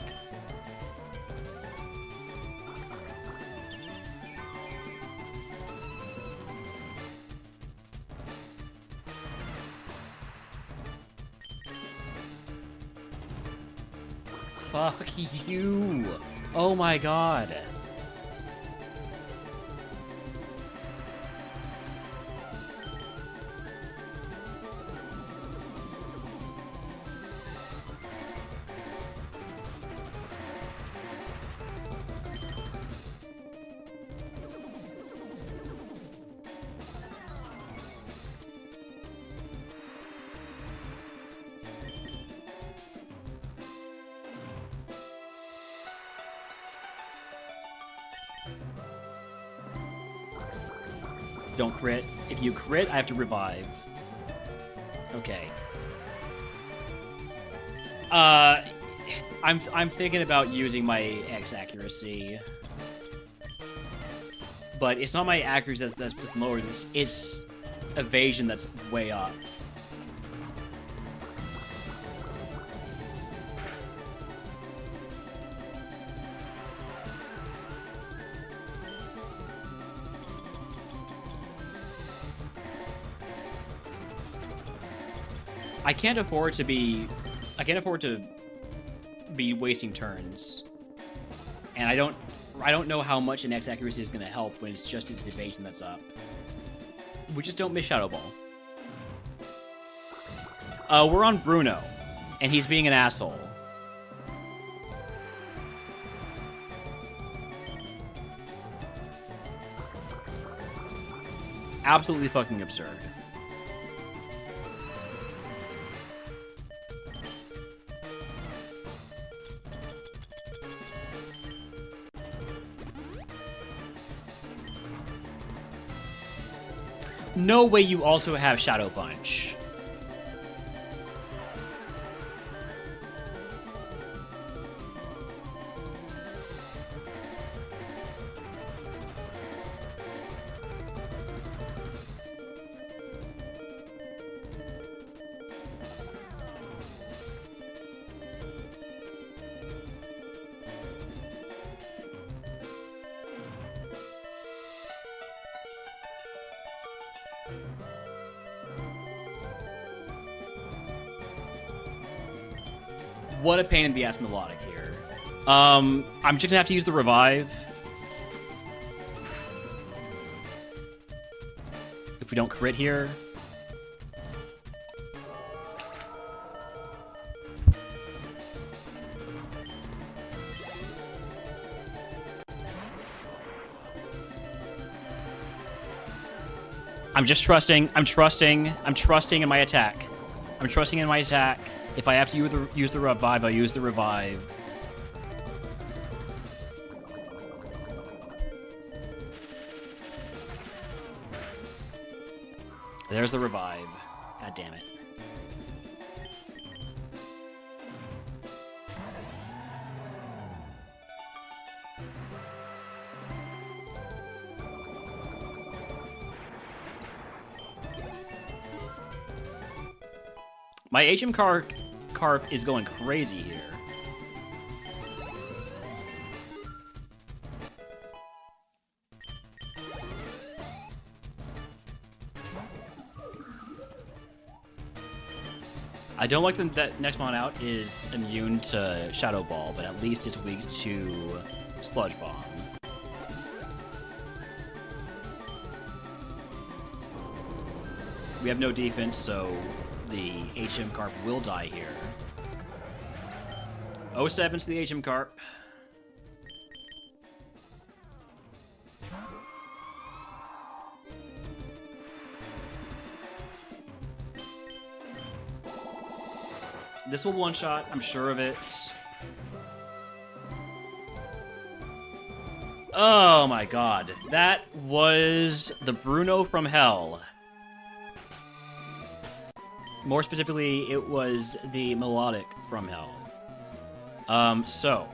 Fuck you! Oh my god. Don't crit. If you crit, I have to revive. Okay. I'm thinking about using my X accuracy. But it's not my accuracy that's lower. It's evasion that's way up. I can't afford to be wasting turns. And I don't know how much an X accuracy is going to help when it's just its evasion that's up. We just don't miss Shadow Ball. We're on Bruno, and he's being an asshole. Absolutely fucking absurd. No way you also have Shadow Punch. What a pain in the ass melodic here. I'm just gonna have to use the revive. If we don't crit here. I'm trusting in my attack. I'm trusting in my attack. If I have to use the revive, I'll use the revive. There's the revive. God damn it. My HM Carp is going crazy here. I don't like that next mon out is immune to Shadow Ball, but at least it's weak to Sludge Bomb. We have no defense, so the HM Carp will die here. 07 to the HM Carp. This will one-shot, I'm sure of it. Oh my god. That was the Bruno from Hell. More specifically, it was the Melodic from Hell. So.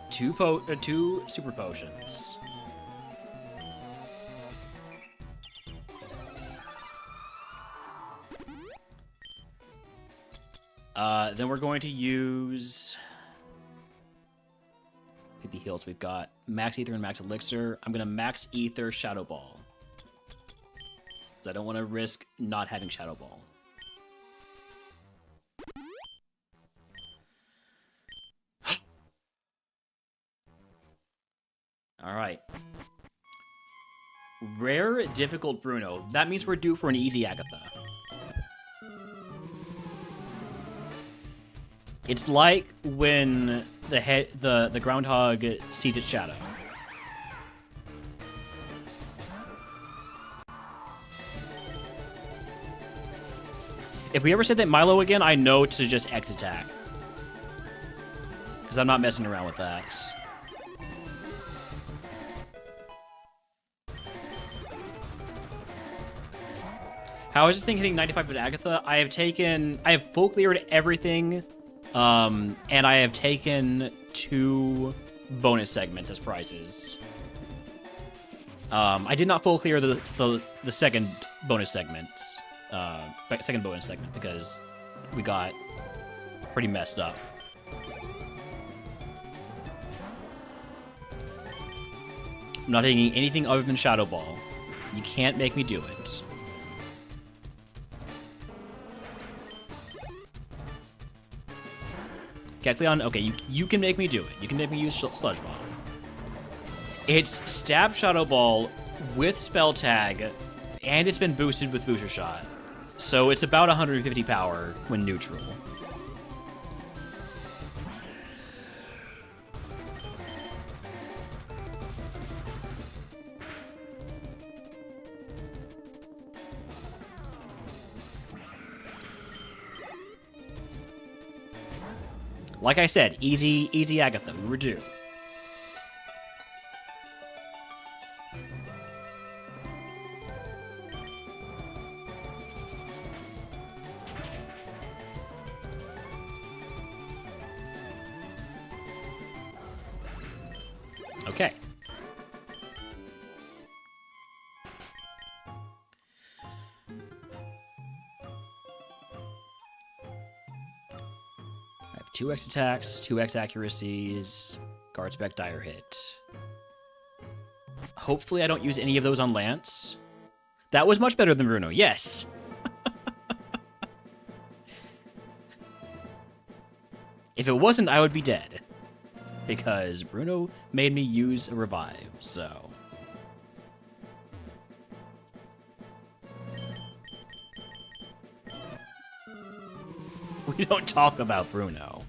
Two super potions. Then we're going to use PP heals. We've got Max Ether and Max Elixir. I'm going to Max Ether Shadow Ball. Because I don't want to risk not having Shadow Ball. Alright. Rare, difficult Bruno. That means we're due for an easy Agatha. It's like when the groundhog sees its shadow. If we ever say that Milo again, I know to just X attack. Because I'm not messing around with that. How is this thing hitting 95 with Agatha? I have full cleared everything. And I have taken 2 bonus segments as prizes. I did not full clear the second bonus segment. Second bonus segment because we got pretty messed up. I'm not taking anything other than Shadow Ball. You can't make me do it. Kecleon, okay, you can make me do it. You can make me use Sludge Bomb. It's Stab Shadow Ball with Spell Tag, and it's been boosted with Booster Shot. So it's about 150 power when neutral. Like I said, easy Agatha. We were due. Okay. I have 2x attacks, 2x accuracies, guard spec, dire hit. Hopefully I don't use any of those on Lance. That was much better than Bruno, yes! If it wasn't, I would be dead. Because Bruno made me use a revive, so... We don't talk about Bruno.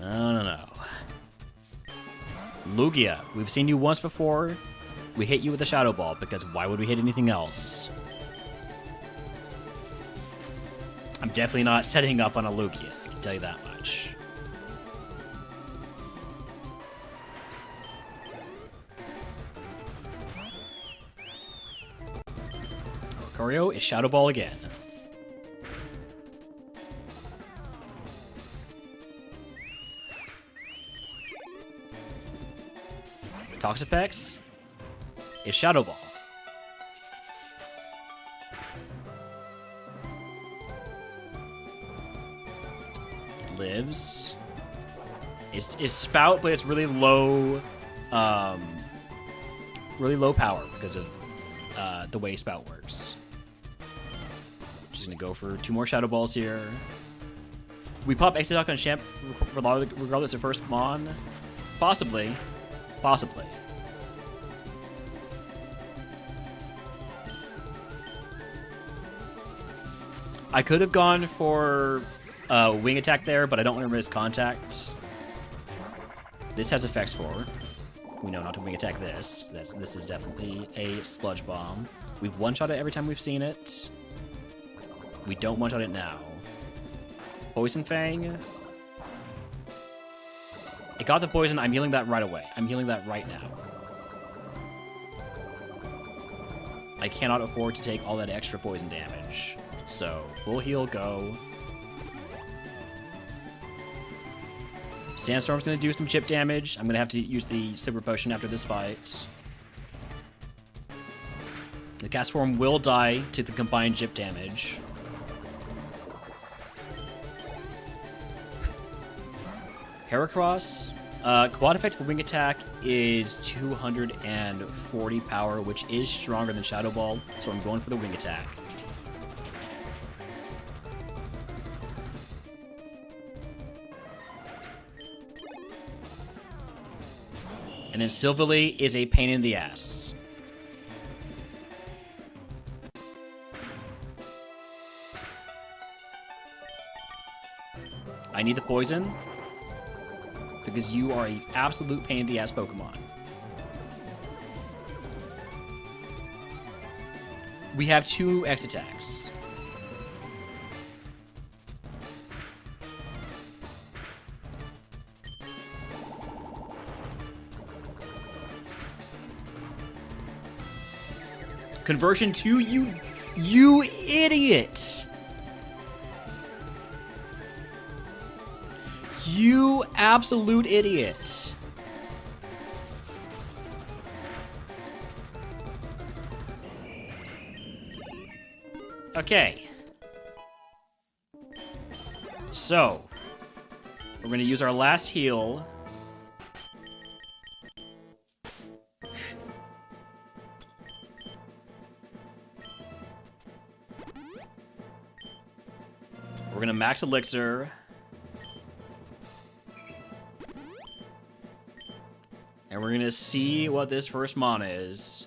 No. Lugia, we've seen you once before. We hit you with a Shadow Ball, because why would we hit anything else? I'm definitely not setting up on a Lugia, I can tell you that much. Corio is Shadow Ball again. Toxapex is Shadow Ball. It lives. It's Spout, but it's really low power because of the way Spout works. Just gonna go for 2 more Shadow Balls here. We pop Exodoc on Champ regardless of first Mon? Possibly. Possibly. I could have gone for Wing Attack there, but I don't want to risk Contact. This has effects for. We know not to Wing Attack this. This is definitely a Sludge Bomb. We've one-shot it every time we've seen it. We don't one-shot it now. Poison Fang. It got the poison. I'm healing that right away. I'm healing that right now. I cannot afford to take all that extra poison damage. So, full heal, go. Sandstorm's going to do some chip damage. I'm going to have to use the Silver Potion after this fight. The Cast Form will die to the combined chip damage. Heracross. Quad effect for Wing Attack is 240 power, which is stronger than Shadow Ball, so I'm going for the Wing Attack. And then Silvally is a pain in the ass. I need the poison, because you are an absolute pain in the ass Pokemon. We have 2 X attacks. Conversion 2, you idiot! You absolute idiot. Okay. So, we're going to use our last heal. We're going to max Elixir. And we're gonna see what this first mana is.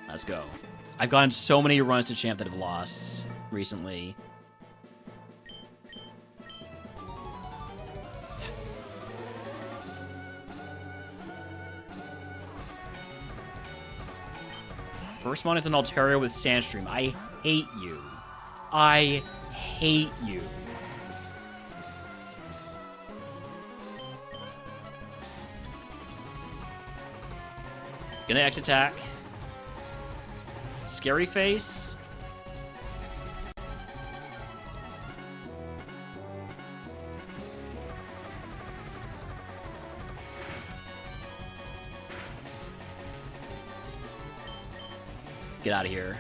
Let's go. I've gotten so many runs to champ that have lost recently. First one is an Altaria with Sandstream. I hate you. I hate you. Gonna X attack. Scary face. Get out of here.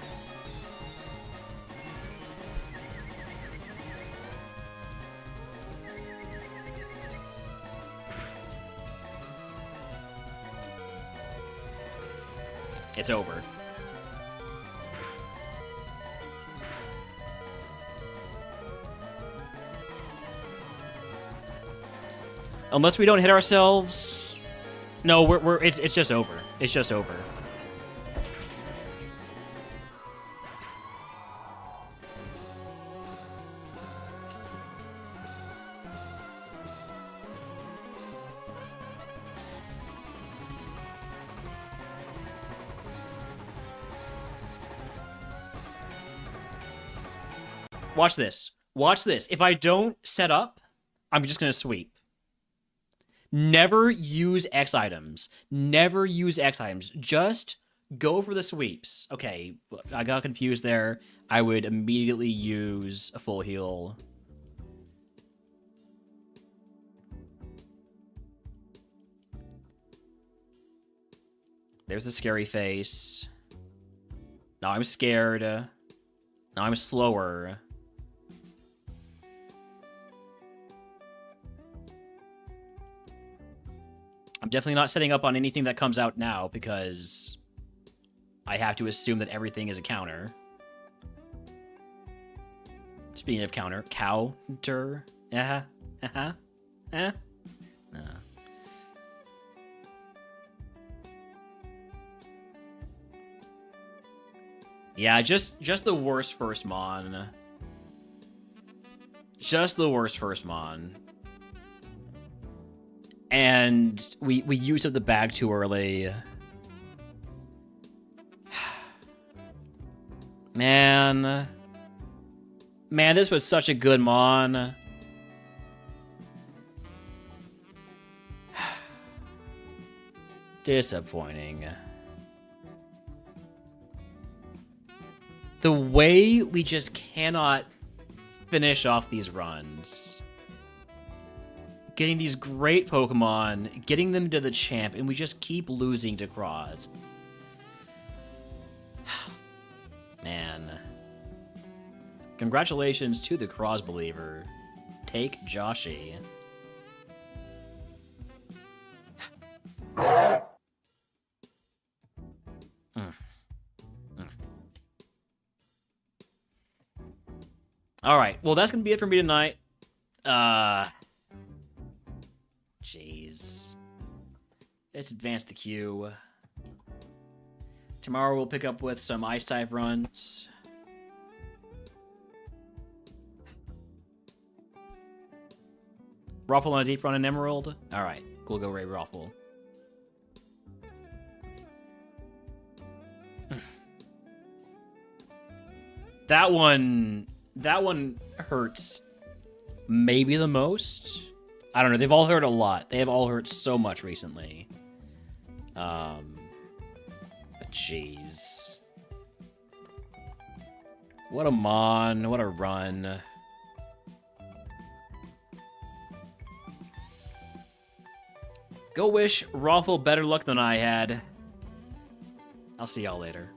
It's over. Unless we don't hit ourselves. No, it's just over. It's just over. Watch this. Watch this. If I don't set up, I'm just going to sweep. Never use X items. Never use X items. Just go for the sweeps. Okay, I got confused there. I would immediately use a full heal. There's the scary face. Now I'm scared. Now I'm slower. I'm definitely not setting up on anything that comes out now because I have to assume that everything is a counter. Speaking of counter, counter. Yeah, just the worst first mon. Just the worst first mon. And we used up the bag too early. Man, this was such a good mon. Disappointing. The way we just cannot finish off these runs. Getting these great Pokemon, getting them to the champ, and we just keep losing to Cross. Man. Congratulations to the Cross believer. Take Joshy. Alright, well that's gonna be it for me tonight. Jeez. Let's advance the queue. Tomorrow we'll pick up with some Ice-type runs. Ruffle on a deep run in Emerald? Alright, we'll go Ray Ruffle. That one hurts maybe the most. I don't know. They've all hurt a lot. They have all hurt so much recently. But jeez. What a mon. What a run. Go wish Rothel better luck than I had. I'll see y'all later.